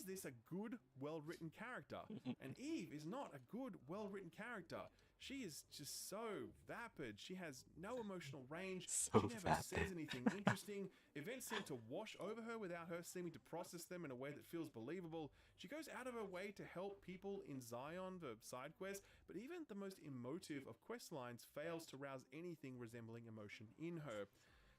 this a good, well-written character? And Eve is not a good, well-written character. She is just so vapid. She has no emotional range. So she never vapid. says anything interesting. Events seem to wash over her without her seeming to process them in a way that feels believable. She goes out of her way to help people in Zion for side quests, but even the most emotive of quest lines fails to rouse anything resembling emotion in her.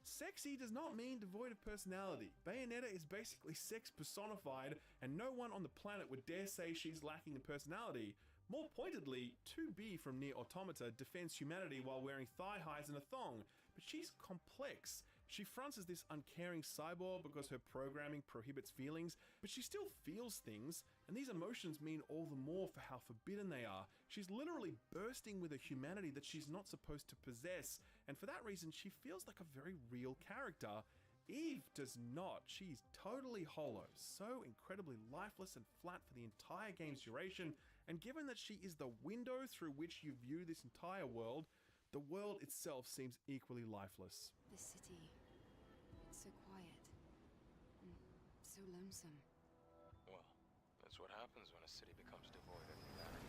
Sexy does not mean devoid of personality. Bayonetta is basically sex personified, and no one on the planet would dare say she's lacking in personality. More pointedly, 2B from Nier Automata defends humanity while wearing thigh highs and a thong, but she's complex. She fronts as this uncaring cyborg because her programming prohibits feelings, but she still feels things, and these emotions mean all the more for how forbidden they are. She's literally bursting with a humanity that she's not supposed to possess, and for that reason she feels like a very real character. Eve does not. She's totally hollow, so incredibly lifeless and flat for the entire game's duration, and given that she is the window through which you view this entire world, the world itself seems equally lifeless. This city, it's so quiet and so lonesome. Well, that's what happens when a city becomes devoid of humanity.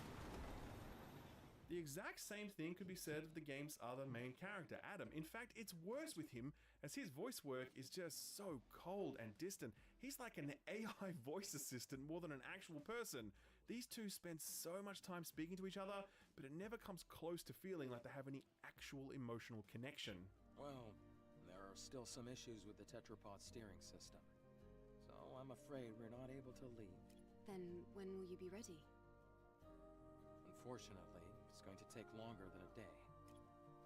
The exact same thing could be said of the game's other main character, Adam. In fact, it's worse with him, as his voice work is just so cold and distant. He's like an AI voice assistant more than an actual person. These two spend so much time speaking to each other, but it never comes close to feeling like they have any actual emotional connection. Well, there are still some issues with the tetrapod steering system, so I'm afraid we're not able to leave. Then when will you be ready? Unfortunately, it's going to take longer than a day.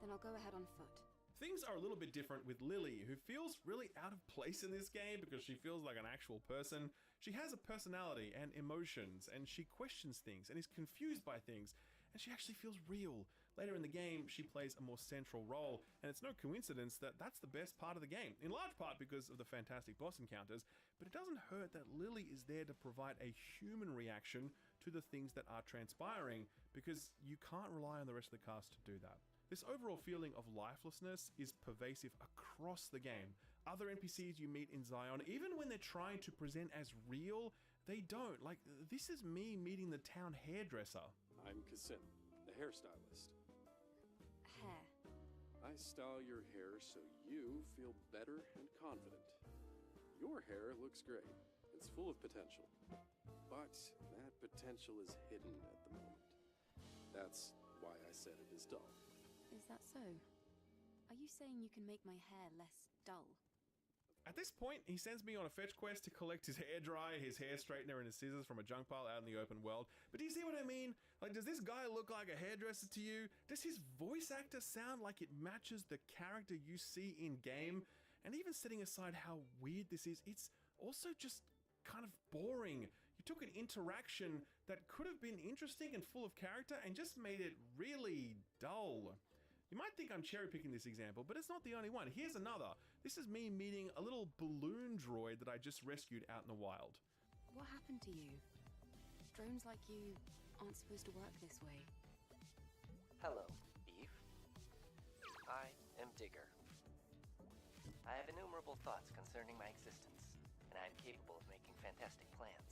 Then I'll go ahead on foot. Things are a little bit different with Lily, who feels really out of place in this game because she feels like an actual person. She has a personality and emotions, and she questions things and is confused by things, and she actually feels real. Later in the game, she plays a more central role, and it's no coincidence that that's the best part of the game, in large part because of the fantastic boss encounters, but it doesn't hurt that Lily is there to provide a human reaction to the things that are transpiring, because you can't rely on the rest of the cast to do that. This overall feeling of lifelessness is pervasive across the game. Other NPCs you meet in Zion, even when they're trying to present as real, they don't. Like, this is me meeting the town hairdresser. I'm Kasim, the hairstylist. Hair. I style your hair so you feel better and confident. Your hair looks great. It's full of potential. But that potential is hidden at the moment. That's why I said it is dull. Is that so? Are you saying you can make my hair less dull? At this point, he sends me on a fetch quest to collect his hairdryer, his hair straightener, and his scissors from a junk pile out in the open world. But do you see what I mean? Like, does this guy look like a hairdresser to you? Does his voice actor sound like it matches the character you see in game? And even setting aside how weird this is, it's also just kind of boring. You took an interaction that could have been interesting and full of character and just made it really dull. You might think I'm cherry picking this example, but it's not the only one. Here's another. This is me meeting a little balloon droid that I just rescued out in the wild. What happened to you? Drones like you aren't supposed to work this way. Hello, Eve. I am Digger. I have innumerable thoughts concerning my existence, and I am capable of making fantastic plans.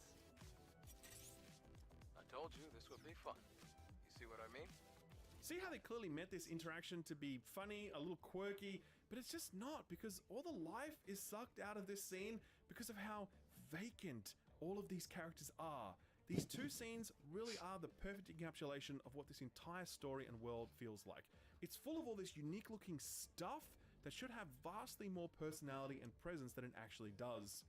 I told you this would be fun. You see what I mean? See how they clearly meant this interaction to be funny, a little quirky, but it's just not, because all the life is sucked out of this scene because of how vacant all of these characters are. These two scenes really are the perfect encapsulation of what this entire story and world feels like. It's full of all this unique looking stuff that should have vastly more personality and presence than it actually does.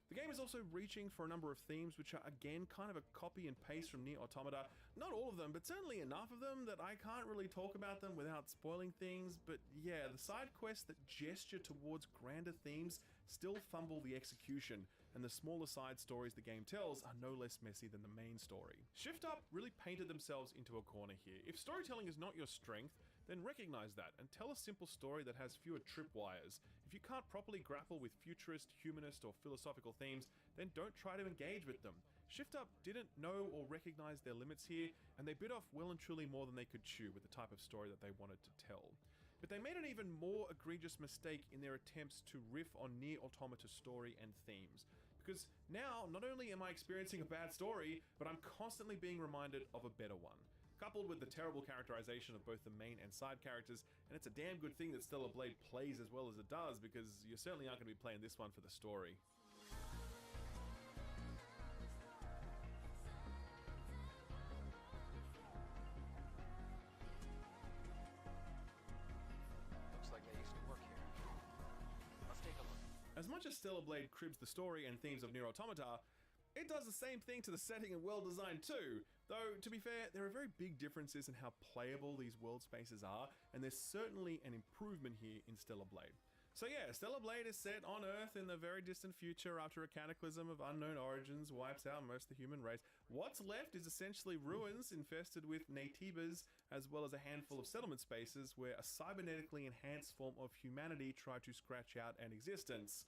The game is also reaching for a number of themes which are again kind of a copy and paste from Nier Automata. Not all of them, but certainly enough of them that I can't really talk about them without spoiling things. But yeah, the side quests that gesture towards grander themes still fumble the execution, and the smaller side stories the game tells are no less messy than the main story. Shift Up really painted themselves into a corner here. If storytelling is not your strength, then recognize that and tell a simple story that has fewer tripwires. If you can't properly grapple with futurist, humanist, or philosophical themes, then don't try to engage with them. Shift Up didn't know or recognize their limits here, and they bit off well and truly more than they could chew with the type of story that they wanted to tell. But they made an even more egregious mistake in their attempts to riff on Nier Automata's story and themes. Because now, not only am I experiencing a bad story, but I'm constantly being reminded of a better one. Coupled with the terrible characterization of both the main and side characters, and it's a damn good thing that Stellar Blade plays as well as it does, because you certainly aren't going to be playing this one for the story. Looks like they used to work here. Let's take a look. As much as Stellar Blade cribs the story and themes of Nier Automata, it does the same thing to the setting and world design too. Though, to be fair, there are very big differences in how playable these world spaces are, and there's certainly an improvement here in Stellar Blade. So yeah, Stellar Blade is set on Earth in the very distant future after a cataclysm of unknown origins wipes out most of the human race. What's left is essentially ruins infested with Naytibas, as well as a handful of settlement spaces where a cybernetically enhanced form of humanity try to scratch out an existence.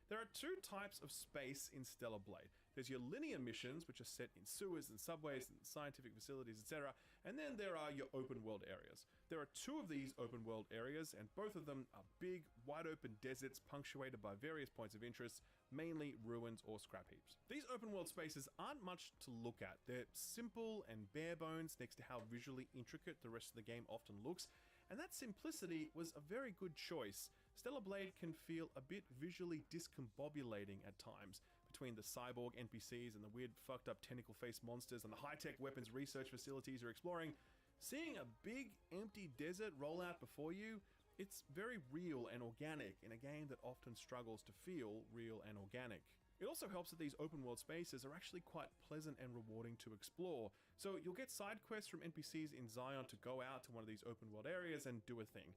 There are two types of space in Stellar Blade. There's your linear missions, which are set in sewers and subways and scientific facilities, etc. And then there are your open world areas. There are 2 of these open world areas, and both of them are big, wide open deserts punctuated by various points of interest, mainly ruins or scrap heaps. These open world spaces aren't much to look at. They're simple and bare bones next to how visually intricate the rest of the game often looks, and that simplicity was a very good choice. Stellar Blade can feel a bit visually discombobulating at times, between the cyborg NPCs and the weird fucked up tentacle-faced monsters and the high-tech weapons research facilities you're exploring. Seeing a big empty desert roll out before you, it's very real and organic in a game that often struggles to feel real and organic. It also helps that these open world spaces are actually quite pleasant and rewarding to explore. So you'll get side quests from NPCs in Zion to go out to one of these open world areas and do a thing.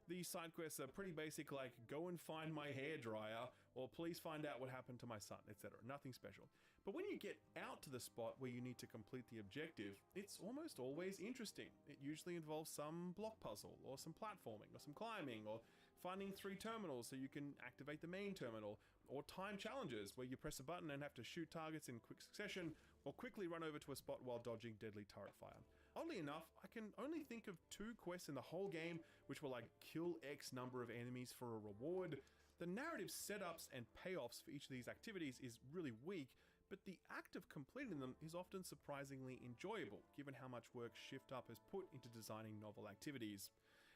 These side quests are pretty basic, like go and find my hairdryer, or please find out what happened to my son, etc. Nothing special. But when you get out to the spot where you need to complete the objective, it's almost always interesting. It usually involves some block puzzle, or some platforming, or some climbing, or finding 3 terminals so you can activate the main terminal, or time challenges where you press a button and have to shoot targets in quick succession, or quickly run over to a spot while dodging deadly turret fire. Oddly enough, I can only think of 2 quests in the whole game which were like kill X number of enemies for a reward. The narrative setups and payoffs for each of these activities is really weak, but the act of completing them is often surprisingly enjoyable, given how much work Shift Up has put into designing novel activities.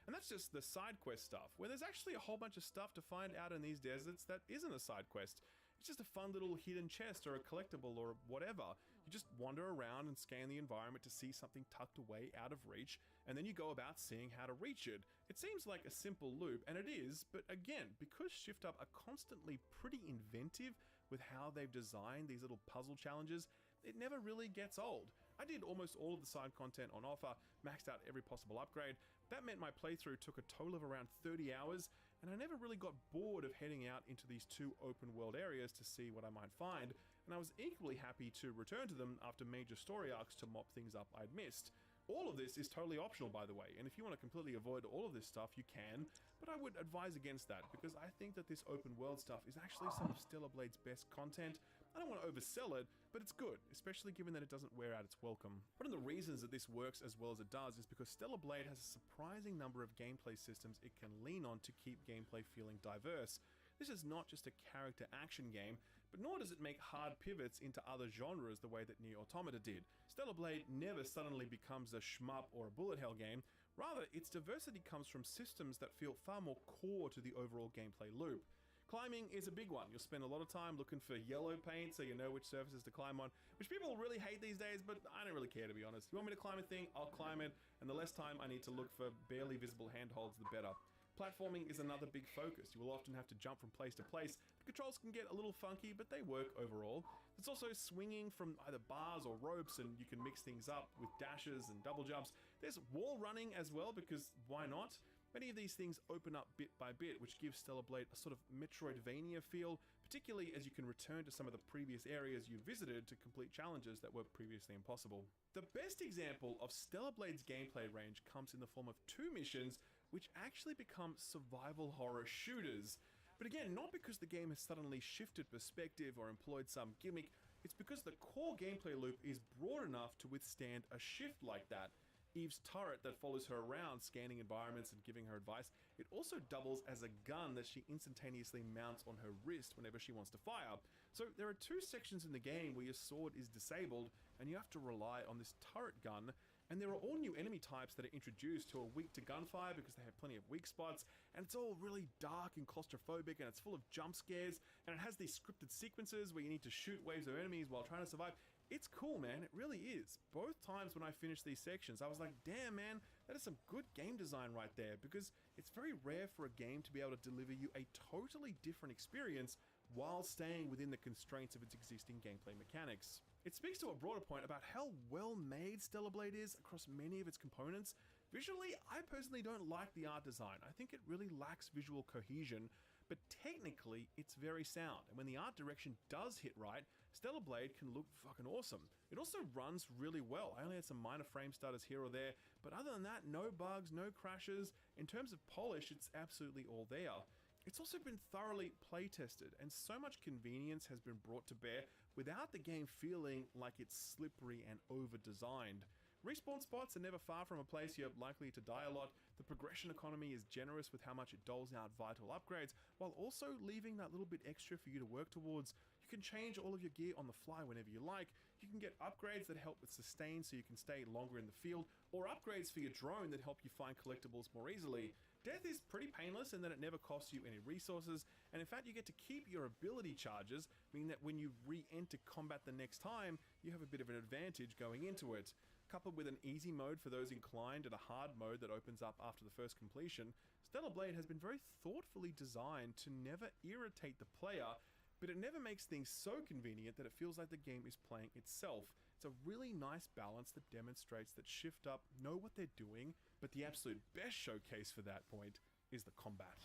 And that's just the side quest stuff, where there's actually a whole bunch of stuff to find out in these deserts that isn't a side quest. It's just a fun little hidden chest or a collectible or whatever. You just wander around and scan the environment to see something tucked away out of reach, and then you go about seeing how to reach it. It seems like a simple loop, and it is, but again, because Shift Up are constantly pretty inventive with how they've designed these little puzzle challenges, it never really gets old. I did almost all of the side content on offer, maxed out every possible upgrade. That meant my playthrough took a total of around 30 hours, and I never really got bored of heading out into these 2 open world areas to see what I might find, and I was equally happy to return to them after major story arcs to mop things up I'd missed. All of this is totally optional, by the way, and if you want to completely avoid all of this stuff, you can, but I would advise against that, because I think that this open world stuff is actually some of Stellar Blade's best content. I don't want to oversell it, but it's good, especially given that it doesn't wear out its welcome. One of the reasons that this works as well as it does is because Stellar Blade has a surprising number of gameplay systems it can lean on to keep gameplay feeling diverse. This is not just a character action game, but nor does it make hard pivots into other genres the way that Nier Automata did. Stellar Blade never suddenly becomes a shmup or a bullet hell game, rather its diversity comes from systems that feel far more core to the overall gameplay loop. Climbing is a big one. You'll spend a lot of time looking for yellow paint so you know which surfaces to climb on, which people really hate these days, but I don't really care, to be honest. You want me to climb a thing, I'll climb it, and the less time I need to look for barely visible handholds, the better. Platforming is another big focus. You will often have to jump from place to place. The controls can get a little funky, but they work overall. There's also swinging from either bars or ropes, and you can mix things up with dashes and double jumps. There's wall running as well, because why not? Many of these things open up bit by bit, which gives Stellar Blade a sort of Metroidvania feel, particularly as you can return to some of the previous areas you visited to complete challenges that were previously impossible. The best example of Stellar Blade's gameplay range comes in the form of 2 missions which actually become survival horror shooters. But again, not because the game has suddenly shifted perspective or employed some gimmick, it's because the core gameplay loop is broad enough to withstand a shift like that. Eve's turret that follows her around, scanning environments and giving her advice, it also doubles as a gun that she instantaneously mounts on her wrist whenever she wants to fire. So there are 2 sections in the game where your sword is disabled and you have to rely on this turret gun, and there are all new enemy types that are introduced who are weak to gunfire because they have plenty of weak spots, and it's all really dark and claustrophobic, and it's full of jump scares, and it has these scripted sequences where you need to shoot waves of enemies while trying to survive. It's cool, man. It really is. Both times when I finished these sections, I was like, damn, man, that is some good game design right there, because it's very rare for a game to be able to deliver you a totally different experience while staying within the constraints of its existing gameplay mechanics. It speaks to a broader point about how well made Stellar Blade is across many of its components. Visually, I personally don't like the art design. I think it really lacks visual cohesion, but technically, it's very sound, and when the art direction does hit right, Stellar Blade can look fucking awesome. It also runs really well. I only had some minor frame stutters here or there, but other than that, no bugs, no crashes. In terms of polish, it's absolutely all there. It's also been thoroughly play-tested, and so much convenience has been brought to bear without the game feeling like it's slippery and over-designed. Respawn spots are never far from a place you're likely to die a lot. The progression economy is generous with how much it doles out vital upgrades, while also leaving that little bit extra for you to work towards. You can change all of your gear on the fly whenever you like. You can get upgrades that help with sustain so you can stay longer in the field, or upgrades for your drone that help you find collectibles more easily. Death is pretty painless in that it never costs you any resources, and in fact you get to keep your ability charges, meaning that when you re-enter combat the next time, you have a bit of an advantage going into it. Coupled with an easy mode for those inclined and a hard mode that opens up after the first completion, Stellar Blade has been very thoughtfully designed to never irritate the player, but it never makes things so convenient that it feels like the game is playing itself. It's a really nice balance that demonstrates that Shift Up know what they're doing, but the absolute best showcase for that point is the combat.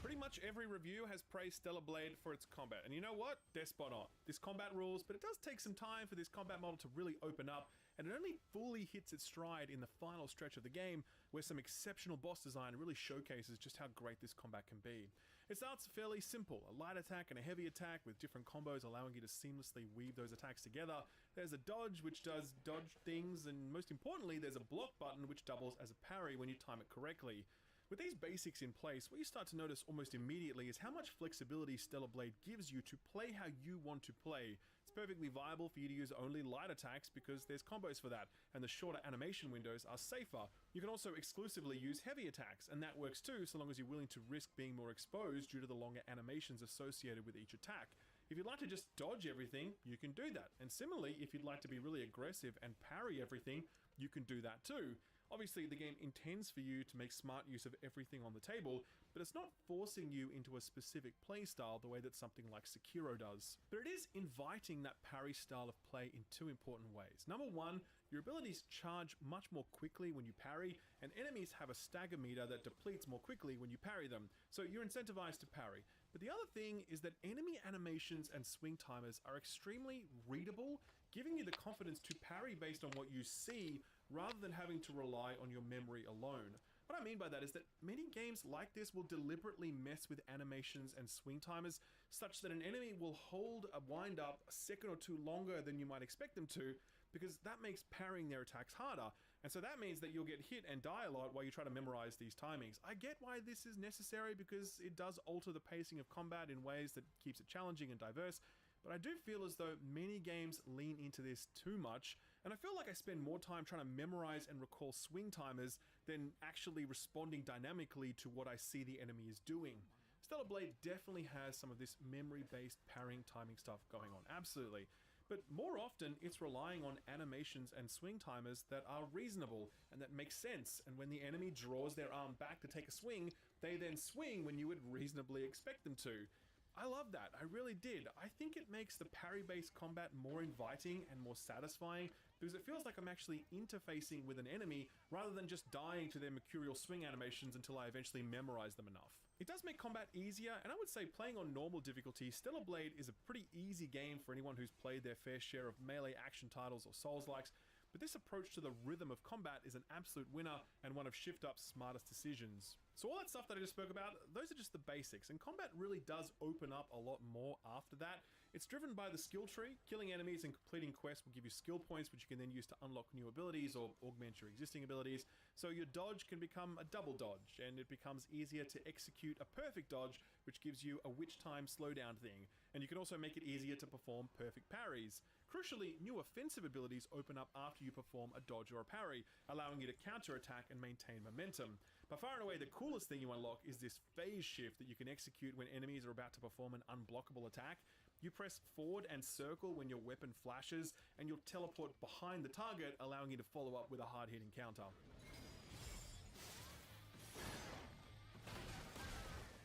Pretty much every review has praised Stellar Blade for its combat, and you know what? They're spot on. This combat rules, but it does take some time for this combat model to really open up, and it only fully hits its stride in the final stretch of the game, where some exceptional boss design really showcases just how great this combat can be. It starts fairly simple, a light attack and a heavy attack with different combos allowing you to seamlessly weave those attacks together. There's a dodge, which does dodge things, and most importantly, there's a block button which doubles as a parry when you time it correctly. With these basics in place, what you start to notice almost immediately is how much flexibility Stellar Blade gives you to play how you want to play. It's perfectly viable for you to use only light attacks because there's combos for that, and the shorter animation windows are safer. You can also exclusively use heavy attacks, and that works too so long as you're willing to risk being more exposed due to the longer animations associated with each attack. If you'd like to just dodge everything, you can do that. And similarly, if you'd like to be really aggressive and parry everything, you can do that too. Obviously, the game intends for you to make smart use of everything on the table, but it's not forcing you into a specific playstyle the way that something like Sekiro does. But it is inviting that parry style of play in two important ways. Number one, your abilities charge much more quickly when you parry, and enemies have a stagger meter that depletes more quickly when you parry them, so you're incentivized to parry. But the other thing is that enemy animations and swing timers are extremely readable, giving you the confidence to parry based on what you see rather than having to rely on your memory alone. What I mean by that is that many games like this will deliberately mess with animations and swing timers such that an enemy will hold a wind up a second or two longer than you might expect them to, because that makes parrying their attacks harder. And so that means that you'll get hit and die a lot while you try to memorize these timings. I get why this is necessary because it does alter the pacing of combat in ways that keeps it challenging and diverse, but I do feel as though many games lean into this too much, and I feel like I spend more time trying to memorize and recall swing timers than actually responding dynamically to what I see the enemy is doing. Stellar Blade definitely has some of this memory-based parrying timing stuff going on, absolutely. But more often, it's relying on animations and swing timers that are reasonable and that make sense, and when the enemy draws their arm back to take a swing, they then swing when you would reasonably expect them to. I love that, I really did. I think it makes the parry-based combat more inviting and more satisfying because it feels like I'm actually interfacing with an enemy rather than just dying to their mercurial swing animations until I eventually memorize them enough. It does make combat easier, and I would say playing on normal difficulty, Stellar Blade is a pretty easy game for anyone who's played their fair share of melee action titles or Souls-likes, but this approach to the rhythm of combat is an absolute winner and one of Shift Up's smartest decisions. So all that stuff that I just spoke about, those are just the basics, and combat really does open up a lot more after that. It's driven by the skill tree. Killing enemies and completing quests will give you skill points which you can then use to unlock new abilities or augment your existing abilities. So your dodge can become a double dodge, and it becomes easier to execute a perfect dodge, which gives you a witch time slowdown thing. And you can also make it easier to perform perfect parries. Crucially, new offensive abilities open up after you perform a dodge or a parry, allowing you to counterattack and maintain momentum. By far and away, the coolest thing you unlock is this phase shift that you can execute when enemies are about to perform an unblockable attack. You press forward and circle when your weapon flashes, and you'll teleport behind the target, allowing you to follow up with a hard-hitting counter.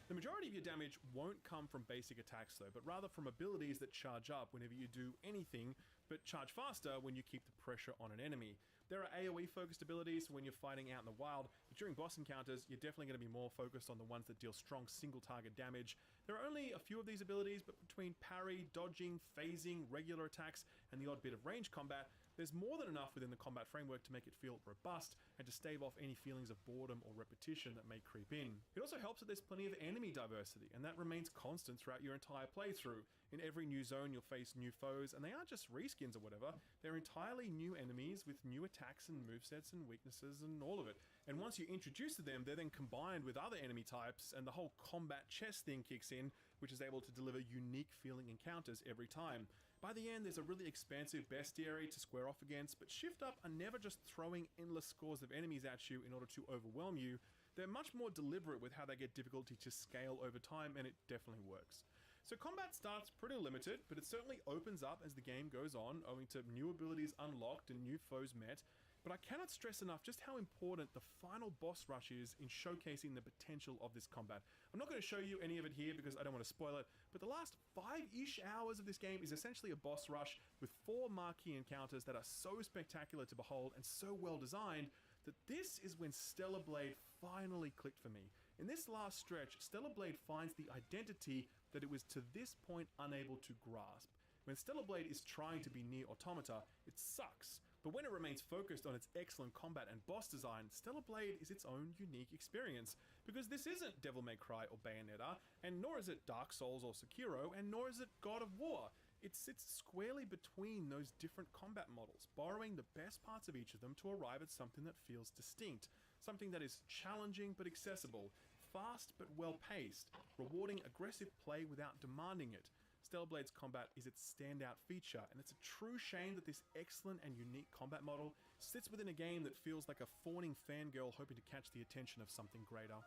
The majority of your damage won't come from basic attacks though, but rather from abilities that charge up whenever you do anything but charge faster when you keep the pressure on an enemy. There are AoE focused abilities when you're fighting out in the wild, but during boss encounters, you're definitely going to be more focused on the ones that deal strong single target damage. There are only a few of these abilities, but between parry, dodging, phasing, regular attacks, and the odd bit of range combat, there's more than enough within the combat framework to make it feel robust and to stave off any feelings of boredom or repetition that may creep in. It also helps that there's plenty of enemy diversity, and that remains constant throughout your entire playthrough. In every new zone, you'll face new foes, and they aren't just reskins or whatever, they're entirely new enemies with new attacks and movesets and weaknesses and all of it. And once you're introduced to them, they're then combined with other enemy types, and the whole combat chess thing kicks in, which is able to deliver unique feeling encounters every time. By the end, there's a really expansive bestiary to square off against, but Shift Up are never just throwing endless scores of enemies at you in order to overwhelm you. They're much more deliberate with how they get difficulty to scale over time, and it definitely works. So combat starts pretty limited, but it certainly opens up as the game goes on, owing to new abilities unlocked and new foes met. But I cannot stress enough just how important the final boss rush is in showcasing the potential of this combat. I'm not going to show you any of it here because I don't want to spoil it, but the last 5-ish hours of this game is essentially a boss rush with 4 marquee encounters that are so spectacular to behold and so well designed that this is when Stellar Blade finally clicked for me. In this last stretch, Stellar Blade finds the identity that it was to this point unable to grasp. When Stellar Blade is trying to be Nier Automata, it sucks. But when it remains focused on its excellent combat and boss design, Stellar Blade is its own unique experience. Because this isn't Devil May Cry or Bayonetta, and nor is it Dark Souls or Sekiro, and nor is it God of War. It sits squarely between those different combat models, borrowing the best parts of each of them to arrive at something that feels distinct. Something that is challenging but accessible, fast but well paced, rewarding aggressive play without demanding it. Stellar Blade's combat is its standout feature, and it's a true shame that this excellent and unique combat model sits within a game that feels like a fawning fangirl hoping to catch the attention of something greater.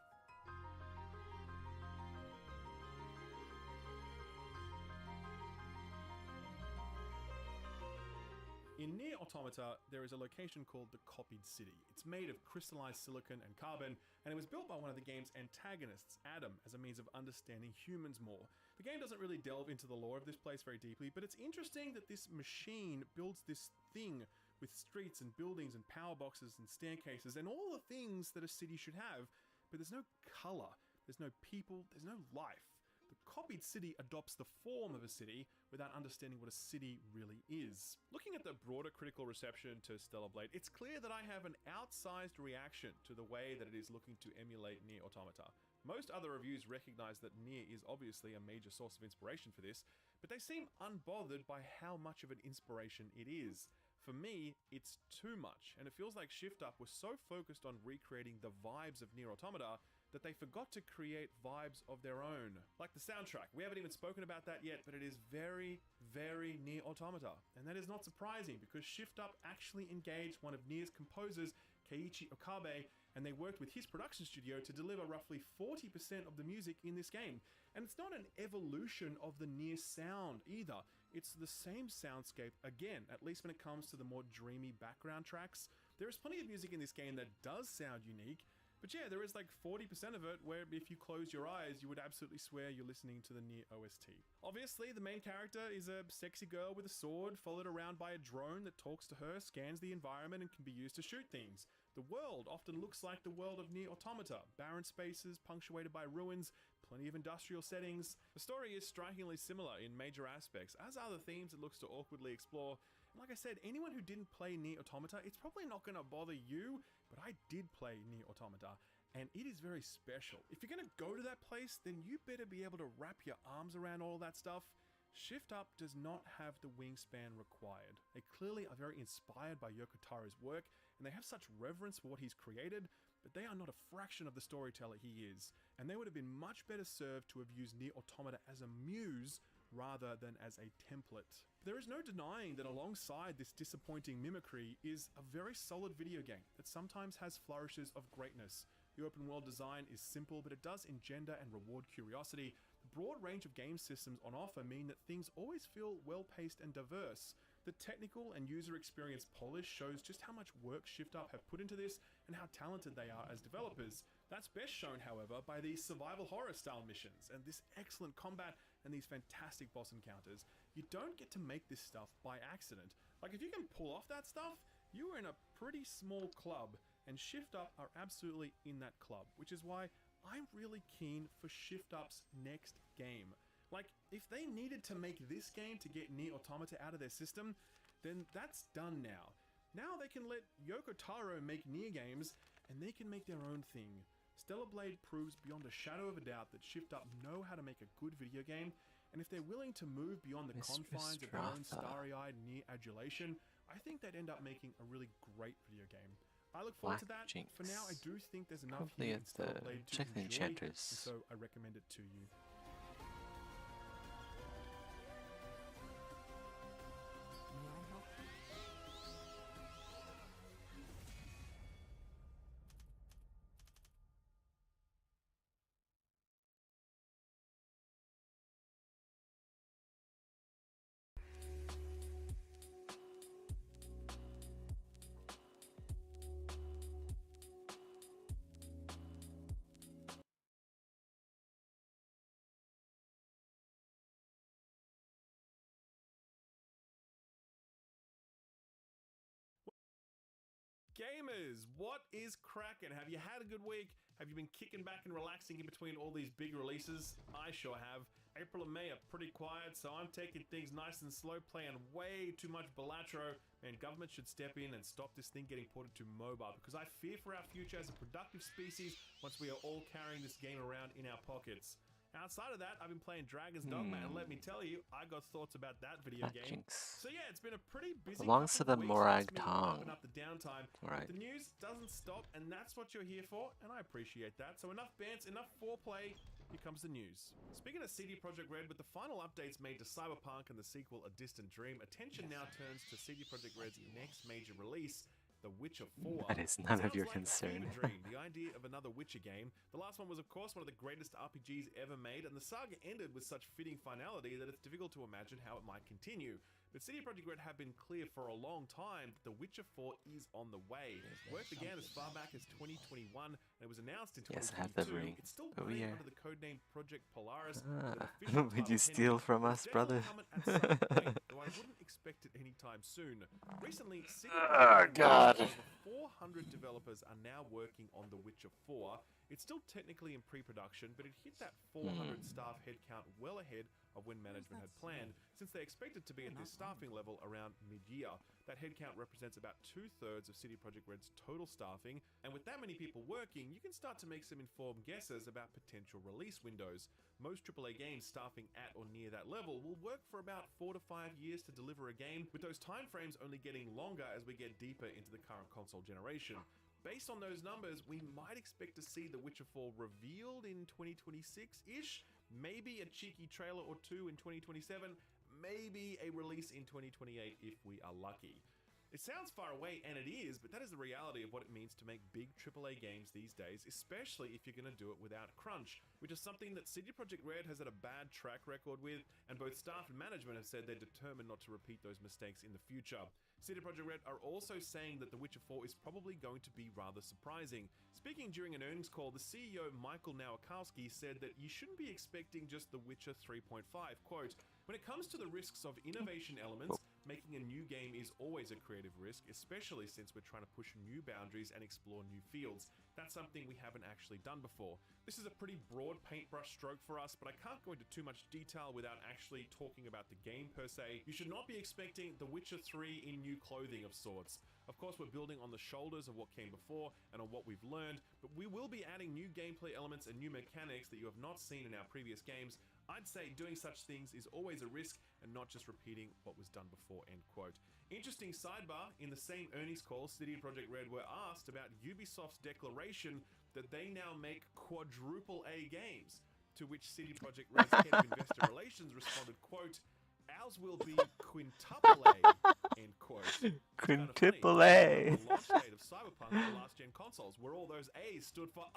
In Nier Automata, there is a location called the Copied City. It's made of crystallized silicon and carbon, and it was built by one of the game's antagonists, Adam, as a means of understanding humans more. The game doesn't really delve into the lore of this place very deeply, but it's interesting that this machine builds this thing with streets and buildings and power boxes and staircases and all the things that a city should have, but there's no color, there's no people, there's no life. The Copied City adopts the form of a city without understanding what a city really is. Looking at the broader critical reception to Stellar Blade, it's clear that I have an outsized reaction to the way that it is looking to emulate Nier Automata. Most other reviews recognize that Nier is obviously a major source of inspiration for this, but they seem unbothered by how much of an inspiration it is. For me, it's too much, and it feels like Shift Up was so focused on recreating the vibes of Nier Automata that they forgot to create vibes of their own. Like the soundtrack, we haven't even spoken about that yet, but it is very, very Nier Automata. And that is not surprising, because Shift Up actually engaged one of Nier's composers, Keiichi Okabe, and they worked with his production studio to deliver roughly 40% of the music in this game. And it's not an evolution of the Nier sound either. It's the same soundscape again, at least when it comes to the more dreamy background tracks. There is plenty of music in this game that does sound unique, but yeah, there is like 40% of it where if you close your eyes, you would absolutely swear you're listening to the Nier OST. Obviously, the main character is a sexy girl with a sword, followed around by a drone that talks to her, scans the environment, and can be used to shoot things. The world often looks like the world of Nier Automata, barren spaces punctuated by ruins, plenty of industrial settings. The story is strikingly similar in major aspects, as are the themes it looks to awkwardly explore. And like I said, anyone who didn't play Nier Automata, it's probably not going to bother you, but I did play Nier Automata, and it is very special. If you're going to go to that place, then you better be able to wrap your arms around all that stuff. Shift Up does not have the wingspan required. They clearly are very inspired by Yoko Taro's work, and they have such reverence for what he's created, but they are not a fraction of the storyteller he is, and they would have been much better served to have used Nier Automata as a muse rather than as a template. There is no denying that alongside this disappointing mimicry is a very solid video game that sometimes has flourishes of greatness. The open world design is simple, but it does engender and reward curiosity. The broad range of game systems on offer mean that things always feel well-paced and diverse. The technical and user experience polish shows just how much work Shift Up have put into this and how talented they are as developers. That's best shown, however, by these survival horror style missions and this excellent combat and these fantastic boss encounters. You don't get to make this stuff by accident. Like, if you can pull off that stuff, you are in a pretty small club, and Shift Up are absolutely in that club, which is why I'm really keen for Shift Up's next game. Like, if they needed to make this game to get Nier Automata out of their system, then that's done now. Now they can let Yoko Taro make Nier games, and they can make their own thing. Stellar Blade proves beyond a shadow of a doubt that Shift Up know how to make a good video game, and if they're willing to move beyond the confines of their own starry-eyed Nier adulation, I think they'd end up making a really great video game. I look forward to that. For now, I do think there's enough here in Stellar Blade to enjoy, and so I recommend it to you. Gamers, what is cracking? Have you had a good week? Have you been kicking back and relaxing in between all these big releases? I sure have. April and May are pretty quiet, so I'm taking things nice and slow, playing way too much Balatro. Man, government should step in and stop this thing getting ported to mobile, because I fear for our future as a productive species once we are all carrying this game around in our pockets. Outside of that, I've been playing Dragon's Dogma, and let me tell you, I got thoughts about that video game. So yeah, it's been a pretty busy belongs to the Morag Tong. Up the downtime. Right. The news doesn't stop, and that's what you're here for, and I appreciate that. So enough bants, enough foreplay. Here comes the news. Speaking of CD Projekt Red, with the final updates made to Cyberpunk and the sequel A Distant Dream, attention now turns to CD Projekt Red's next major release, The Witcher 4. That is none of your concern. Dream, the idea of another Witcher game. The last one was, of course, one of the greatest RPGs ever made, and the saga ended with such fitting finality that it's difficult to imagine how it might continue. But CD Projekt Red have been clear for a long time that The Witcher 4 is on the way. Work began as far back as 2021, and it was announced in 2022. Yes, I have the ring. It's still running under the codename Project Polaris. Would you steal from us, brother? Though I wouldn't expect it anytime soon. Recently, CD God. Over 400 developers are now working on The Witcher 4. It's still technically in pre-production, but it hit that 400 staff headcount well ahead of when management had planned, since they expected to be at this staffing level around mid-year. That headcount represents about 2/3 of CD Projekt Red's total staffing, and with that many people working, you can start to make some informed guesses about potential release windows. Most AAA games staffing at or near that level will work for about 4 to 5 years to deliver a game, with those timeframes only getting longer as we get deeper into the current console generation. Based on those numbers, we might expect to see The Witcher 4 revealed in 2026-ish, maybe a cheeky trailer or two in 2027, maybe a release in 2028 if we are lucky. It sounds far away, and it is, but that is the reality of what it means to make big AAA games these days, especially if you're going to do it without crunch, which is something that CD Projekt Red has had a bad track record with, and both staff and management have said they're determined not to repeat those mistakes in the future. CD Projekt Red are also saying that The Witcher 4 is probably going to be rather surprising. Speaking during an earnings call, the CEO Michael Nowakowski said that you shouldn't be expecting just The Witcher 3.5. Quote, "When it comes to the risks of innovation elements, making a new game is always a creative risk, especially since we're trying to push new boundaries and explore new fields. That's something we haven't actually done before. This is a pretty broad paintbrush stroke for us, but I can't go into too much detail without actually talking about the game per se. You should not be expecting The Witcher 3 in new clothing of sorts. Of course, we're building on the shoulders of what came before and on what we've learned, but we will be adding new gameplay elements and new mechanics that you have not seen in our previous games. I'd say doing such things is always a risk and not just repeating what was done before," end quote. Interesting sidebar, in the same earnings call, CD Projekt Red were asked about Ubisoft's declaration that they now make quadruple A games, to which CD Projekt Red's head of investor relations responded, quote, "Ours will be quintuple A," end quote. Quintuple A. The launch date of Cyberpunk on last-gen consoles, where all those A's stood for,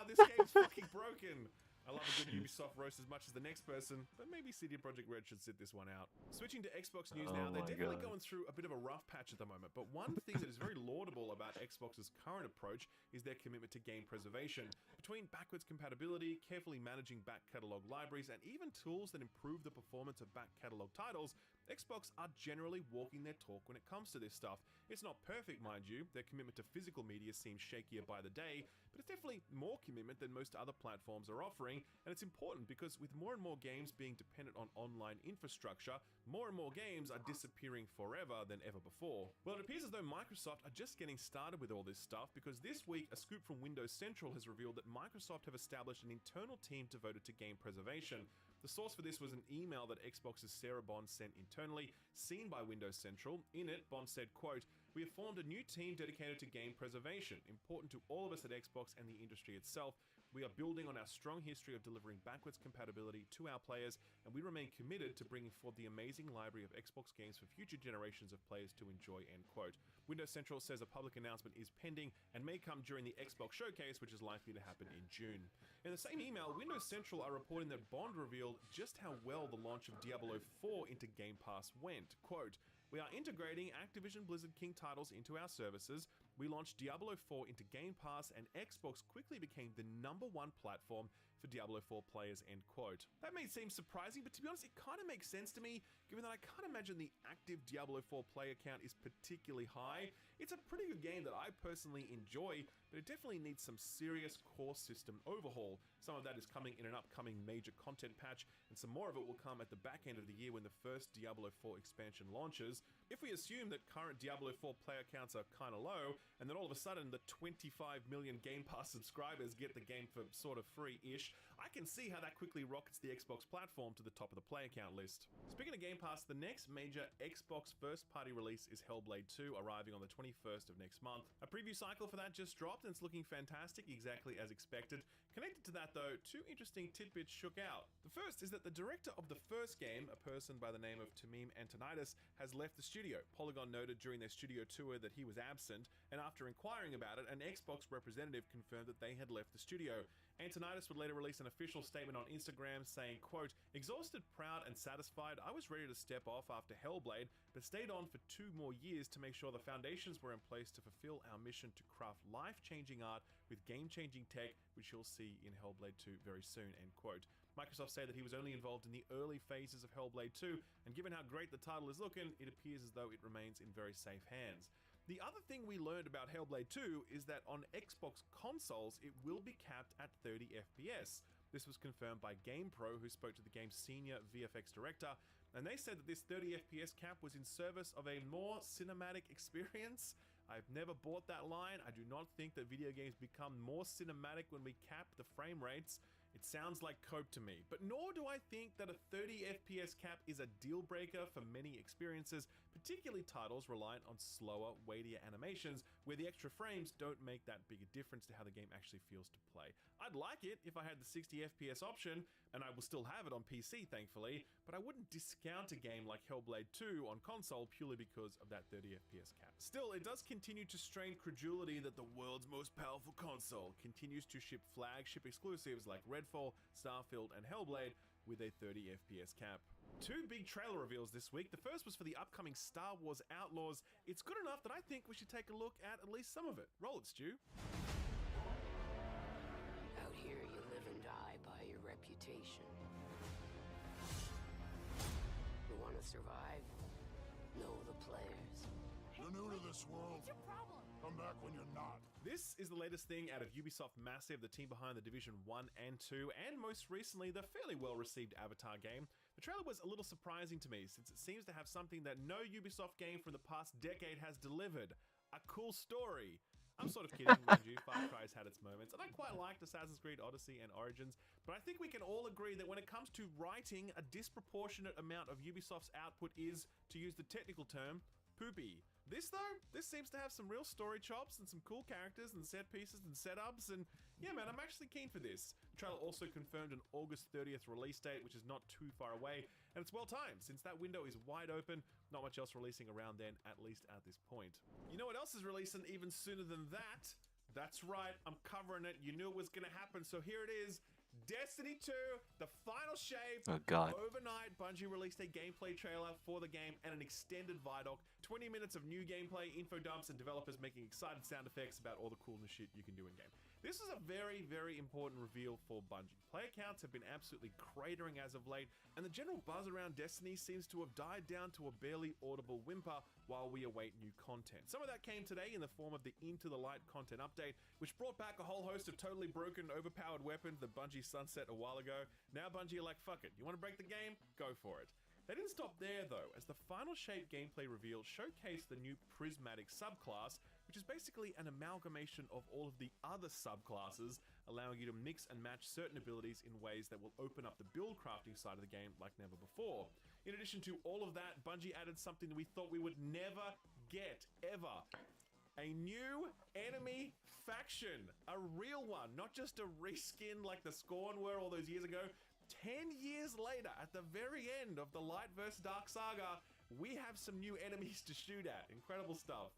this game's fucking broken. I love a good Ubisoft roast as much as the next person, but maybe CD Projekt Red should sit this one out. Switching to Xbox news now, they're definitely going through a bit of a rough patch at the moment, but one thing that is very laudable about Xbox's current approach is their commitment to game preservation. Between backwards compatibility, carefully managing back catalog libraries, and even tools that improve the performance of back catalog titles, Xbox are generally walking their talk when it comes to this stuff. It's not perfect, mind you. Their commitment to physical media seems shakier by the day, but it's definitely more commitment than most other platforms are offering, and it's important because with more and more games being dependent on online infrastructure, more and more games are disappearing forever than ever before. Well, it appears as though Microsoft are just getting started with all this stuff, because this week a scoop from Windows Central has revealed that Microsoft have established an internal team devoted to game preservation. The source for this was an email that Xbox's Sarah Bond sent internally, seen by Windows Central. In it, Bond said, quote, "We have formed a new team dedicated to game preservation, important to all of us at Xbox and the industry itself. We are building on our strong history of delivering backwards compatibility to our players, and we remain committed to bringing forth the amazing library of Xbox games for future generations of players to enjoy," end quote. Windows Central says a public announcement is pending and may come during the Xbox Showcase, which is likely to happen in June. In the same email, Windows Central are reporting that Bond revealed just how well the launch of Diablo 4 into Game Pass went. Quote, "We are integrating Activision Blizzard King titles into our services. We launched Diablo 4 into Game Pass, and Xbox quickly became the #1 platform for Diablo 4 players," end quote. That may seem surprising, but to be honest, it kind of makes sense to me, given that I can't imagine the active Diablo 4 player count is particularly high. It's a pretty good game that I personally enjoy, but it definitely needs some serious core system overhaul. Some of that is coming in an upcoming major content patch, and some more of it will come at the back end of the year when the first Diablo 4 expansion launches. If we assume that current Diablo 4 player counts are kinda low, and then all of a sudden the 25 million Game Pass subscribers get the game for sort of free-ish, I can see how that quickly rockets the Xbox platform to the top of the player count list. Speaking of Game Pass, the next major Xbox first-party release is Hellblade 2, arriving on the 21st of next month. A preview cycle for that just dropped, and it's looking fantastic, exactly as expected. Connected to that though, two interesting tidbits shook out. The first is that the director of the first game, a person by the name of Tamim Antonitis, has left the studio. Polygon noted during their studio tour that he was absent, and after inquiring about it, an Xbox representative confirmed that they had left the studio. Antonitis would later release an official statement on Instagram saying, quote, "Exhausted, proud, and satisfied, I was ready to step off after Hellblade, but stayed on for 2 more years to make sure the foundations were in place to fulfill our mission to craft life-changing art with game-changing tech, which you'll see in Hellblade 2 very soon," end quote. Microsoft say that he was only involved in the early phases of Hellblade 2, and given how great the title is looking, it appears as though it remains in very safe hands. The other thing we learned about Hellblade 2 is that on Xbox consoles, it will be capped at 30 FPS. This was confirmed by GamePro, who spoke to the game's senior VFX director, and they said that this 30 FPS cap was in service of a more cinematic experience. I've never bought that line. I do not think that video games become more cinematic when we cap the frame rates. It sounds like cope to me, but nor do I think that a 30 FPS cap is a deal breaker for many experiences, particularly titles reliant on slower, weightier animations, where the extra frames don't make that big a difference to how the game actually feels to play. I'd like it if I had the 60 FPS option, and I will still have it on PC thankfully, but I wouldn't discount a game like Hellblade 2 on console purely because of that 30 FPS cap. Still, it does continue to strain credulity that the world's most powerful console continues to ship flagship exclusives like Redfall, Starfield, and Hellblade with a 30 FPS cap. Two big trailer reveals this week. The first was for the upcoming Star Wars Outlaws. It's good enough that I think we should take a look at least some of it. Roll it, Stu. Out here, you live and die by your reputation. You want to survive? Know the players. You're new to this world. What's your problem? Come back when you're not. This is the latest thing out of Ubisoft Massive, the team behind the Division 1 and 2, and most recently, the fairly well-received Avatar game. The trailer was a little surprising to me, since it seems to have something that no Ubisoft game from the past decade has delivered. A cool story. I'm sort of kidding, mind you, Far Cry's had its moments, and I quite liked Assassin's Creed Odyssey and Origins, but I think we can all agree that when it comes to writing, a disproportionate amount of Ubisoft's output is, to use the technical term, poopy. This though, this seems to have some real story chops and some cool characters and set pieces and setups, and yeah man, I'm actually keen for this. The trailer also confirmed an August 30th release date, which is not too far away, and it's well timed since that window is wide open, not much else releasing around then, at least at this point. You know what else is releasing even sooner than that? That's right, I'm covering it, you knew it was gonna happen, so here it is. Destiny 2, the final shape. Oh god. Overnight, Bungie released a gameplay trailer for the game and an extended Vidoc. 20 minutes of new gameplay, info dumps, and developers making excited sound effects about all the coolness shit you can do in game. This is a very, very important reveal for Bungie. Player counts have been absolutely cratering as of late, and the general buzz around Destiny seems to have died down to a barely audible whimper while we await new content. Some of that came today in the form of the Into the Light content update, which brought back a whole host of totally broken, overpowered weapons that Bungie sunset a while ago. Now Bungie are like, fuck it, you want to break the game? Go for it. They didn't stop there though, as the final shape gameplay reveal showcased the new prismatic subclass, which is basically an amalgamation of all of the other subclasses, allowing you to mix and match certain abilities in ways that will open up the build crafting side of the game like never before. In addition to all of that, Bungie added something that we thought we would never get, ever. A new enemy faction, a real one, not just a reskin like the Scorn were all those years ago. 10 years later, at the very end of the Light vs. Dark saga, we have some new enemies to shoot at. Incredible stuff.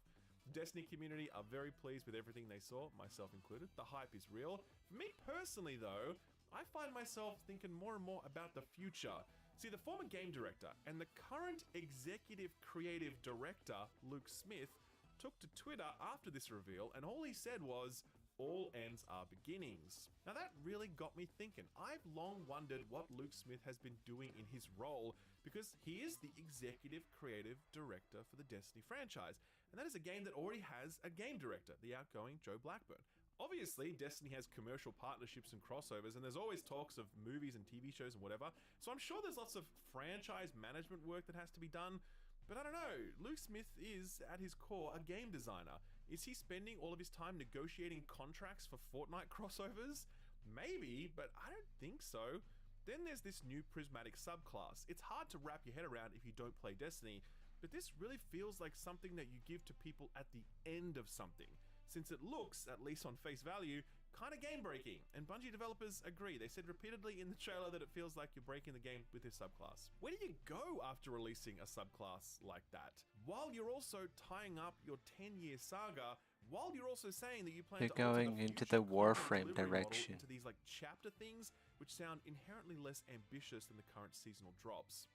Destiny community are very pleased with everything they saw, myself included. The hype is real. For me personally though, I find myself thinking more and more about the future. See, the former game director and the current executive creative director, Luke Smith, took to Twitter after this reveal, and all he said was, "All ends are beginnings." Now that really got me thinking. I've long wondered what Luke Smith has been doing in his role, because he is the executive creative director for the Destiny franchise, and that is a game that already has a game director, the outgoing Joe Blackburn. Obviously, Destiny has commercial partnerships and crossovers, and there's always talks of movies and TV shows and whatever, so I'm sure there's lots of franchise management work that has to be done. But I don't know, Luke Smith is, at his core, a game designer. Is he spending all of his time negotiating contracts for Fortnite crossovers? Maybe, but I don't think so. Then there's this new prismatic subclass. It's hard to wrap your head around if you don't play Destiny, but this really feels like something that you give to people at the end of something, since it looks, at least on face value, kind of game-breaking, and Bungie developers agree. They said repeatedly in the trailer that it feels like you're breaking the game with this subclass. Where do you go after releasing a subclass like that? While you're also tying up your 10-year saga, while you're also saying that you plan You're to alter going into future the content Warframe delivery model direction. into these like chapter things, which sound inherently less ambitious than the current seasonal drops.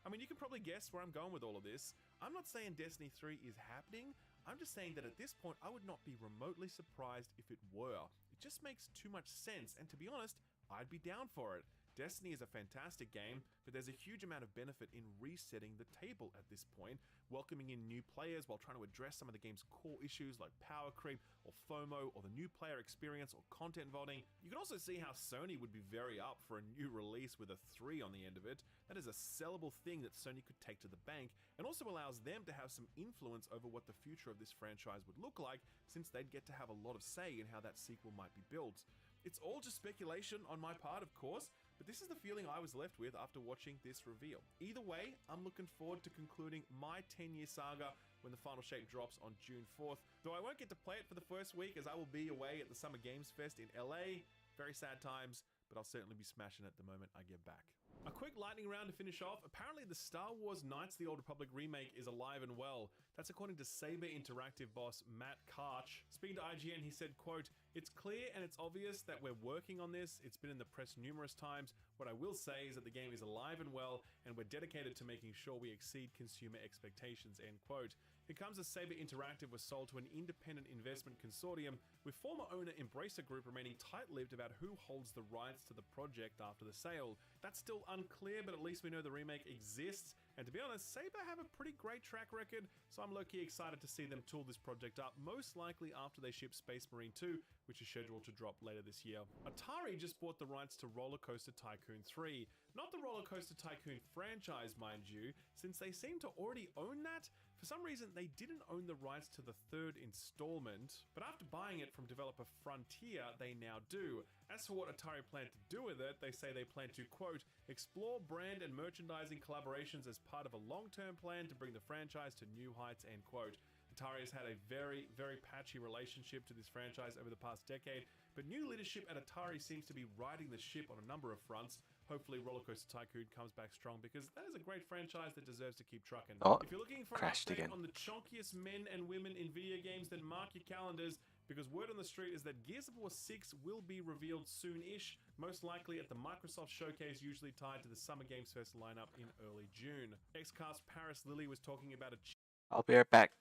I mean, you can probably guess where I'm going with all of this. I'm not saying Destiny 3 is happening. I'm just saying that at this point, I would not be remotely surprised if it were. It just makes too much sense, and to be honest, I'd be down for it. Destiny is a fantastic game, but there's a huge amount of benefit in resetting the table at this point, welcoming in new players while trying to address some of the game's core issues like power creep or FOMO or the new player experience or content voting. You can also see how Sony would be very up for a new release with a 3 on the end of it. That is a sellable thing that Sony could take to the bank, and also allows them to have some influence over what the future of this franchise would look like, since they'd get to have a lot of say in how that sequel might be built. It's all just speculation on my part, of course, but this is the feeling I was left with after watching this reveal. Either way, I'm looking forward to concluding my 10-year saga when the final shape drops on June 4th, though I won't get to play it for the first week as I will be away at the Summer Games Fest in LA. Very sad times, but I'll certainly be smashing it the moment I get back. A quick lightning round to finish off. Apparently the Star Wars Knights of the Old Republic remake is alive and well. That's according to Saber Interactive boss Matt Karch. Speaking to IGN, he said, quote, "It's clear and it's obvious that we're working on this. It's been in the press numerous times. What I will say is that the game is alive and well, and we're dedicated to making sure we exceed consumer expectations," end quote. It comes as Saber Interactive was sold to an independent investment consortium, with former owner Embracer Group remaining tight-lipped about who holds the rights to the project after the sale. That's still unclear, but at least we know the remake exists, and to be honest, Saber have a pretty great track record, so I'm low-key excited to see them tool this project up, most likely after they ship Space Marine 2, which is scheduled to drop later this year. Atari just bought the rights to Roller Coaster Tycoon 3. Not the Roller Coaster Tycoon franchise, mind you, since they seem to already own that. For some reason, they didn't own the rights to the third installment, but after buying it from developer Frontier, they now do. As for what Atari plan to do with it, they say they plan to, quote, "explore brand and merchandising collaborations as part of a long-term plan to bring the franchise to new heights," end quote. Atari has had a very, very patchy relationship to this franchise over the past decade, but new leadership at Atari seems to be riding the ship on a number of fronts. Hopefully Roller Coaster Tycoon comes back strong, because that is a great franchise that deserves to keep trucking. Oh, if you're looking for an crashed update again. on the chonkiest men and women in video games, then mark your calendars, because word on the street is that Gears of War 6 will be revealed soon-ish, most likely at the Microsoft Showcase usually tied to the Summer Games Fest lineup in early June. Xcast Paris Lilly was talking about a I'll be right back.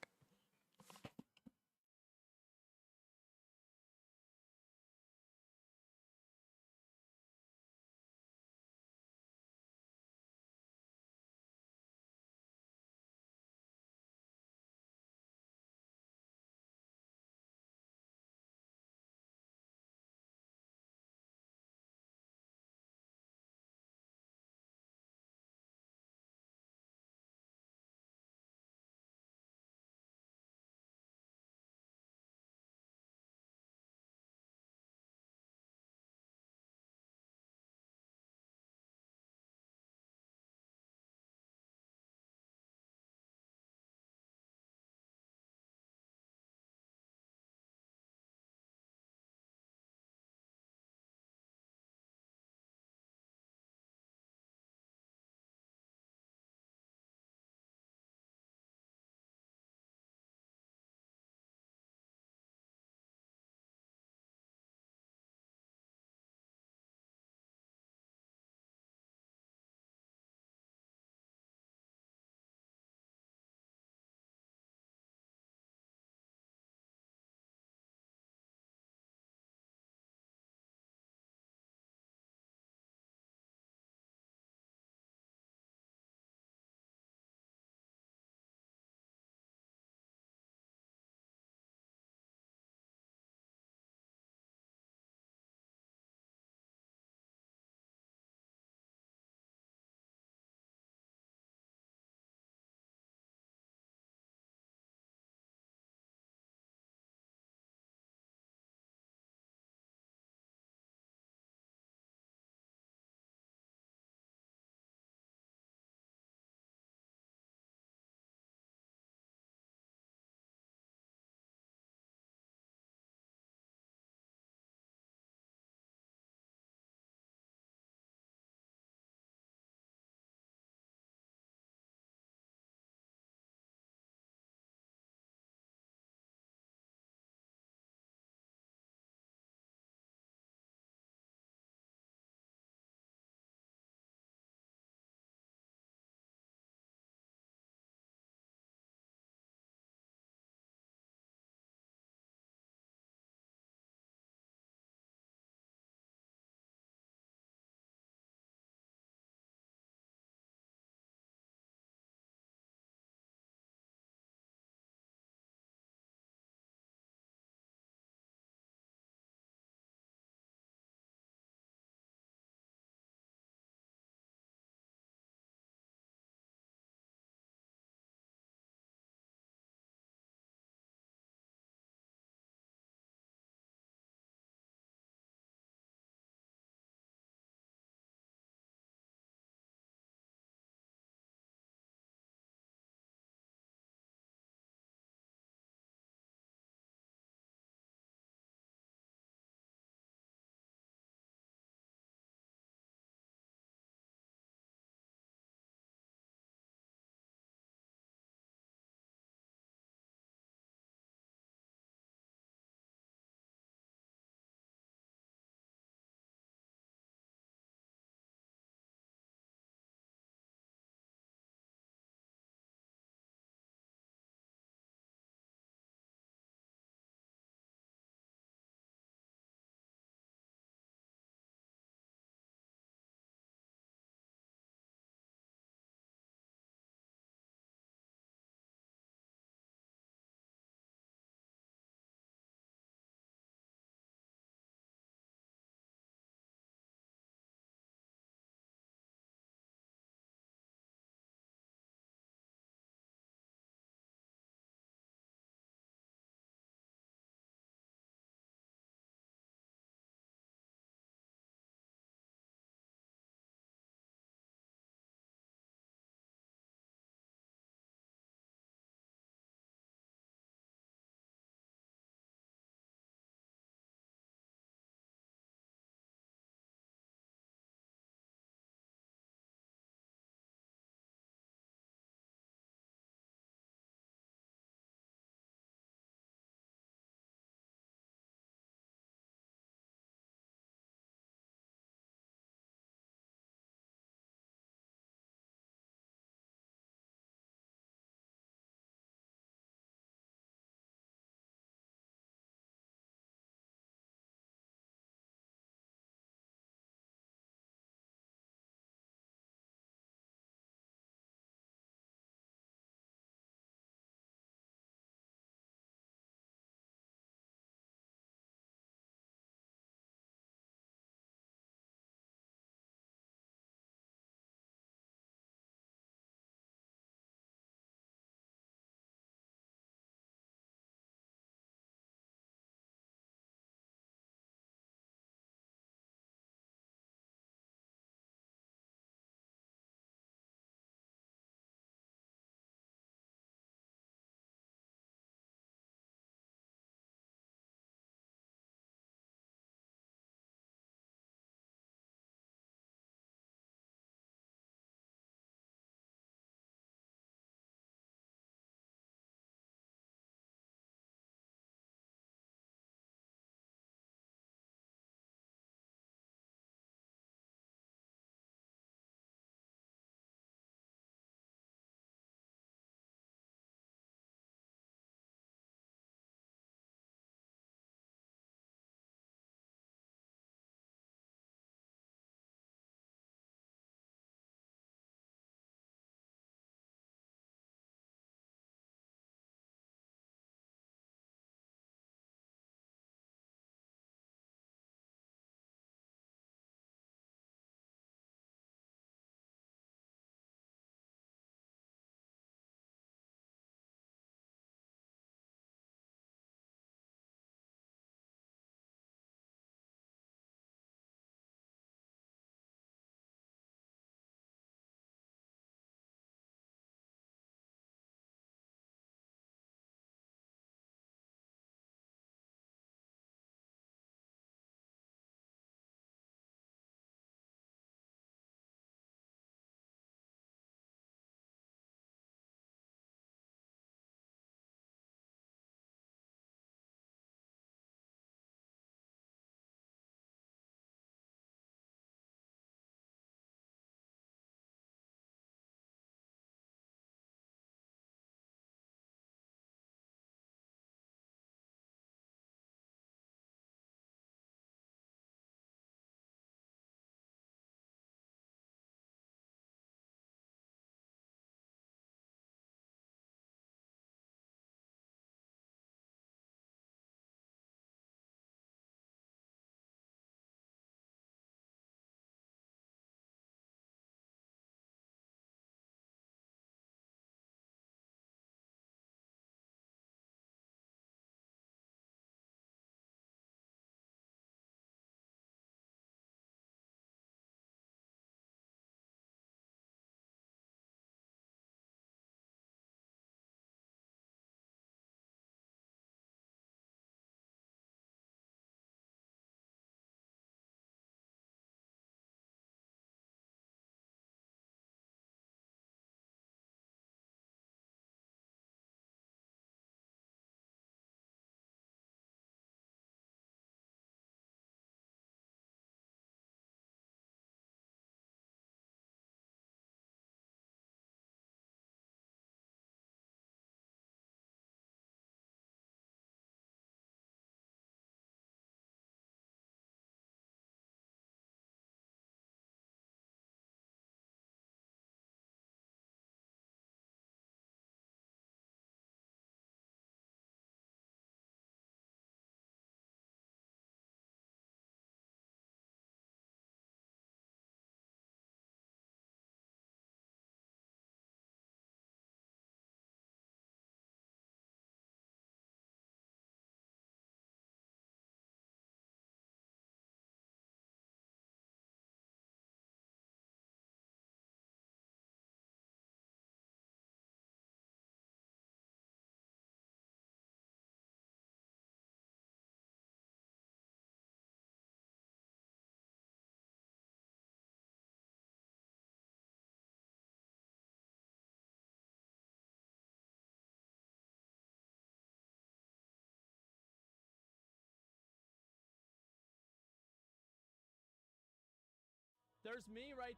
There's me right.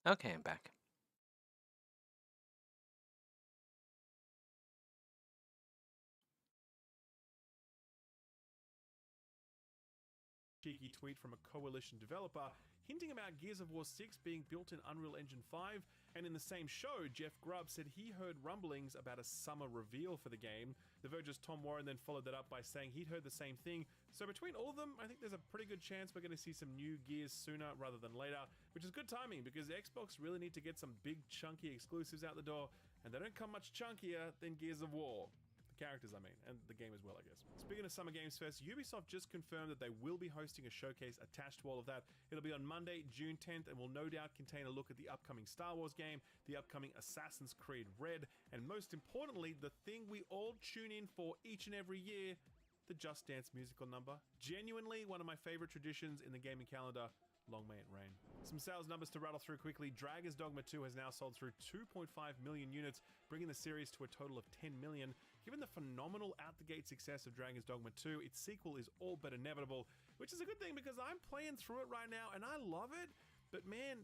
Okay, I'm back. Cheeky tweet from a Coalition developer hinting about Gears of War 6 being built in Unreal Engine 5, and in the same show, Jeff Grubb said he heard rumblings about a summer reveal for the game. The Verge's Tom Warren then followed that up by saying he'd heard the same thing. So between all of them, I think there's a pretty good chance we're going to see some new Gears sooner rather than later, which is good timing because Xbox really need to get some big chunky exclusives out the door, and they don't come much chunkier than Gears of War. Characters, I mean, and the game as well, I guess. Speaking of Summer Games Fest, Ubisoft just confirmed that they will be hosting a showcase attached to all of that. It'll be on Monday, June 10th, and will no doubt contain a look at the upcoming Star Wars game, the upcoming Assassin's Creed Red, and most importantly, the thing we all tune in for each and every year, the Just Dance musical number. Genuinely one of my favorite traditions in the gaming calendar. Long may it rain. Some sales numbers to rattle through quickly. Dragon's Dogma 2 has now sold through 2.5 million units, bringing the series to a total of 10 million. Given the phenomenal out-the-gate success of Dragon's Dogma 2, its sequel is all but inevitable, which is a good thing because I'm playing through it right now and I love it. But man,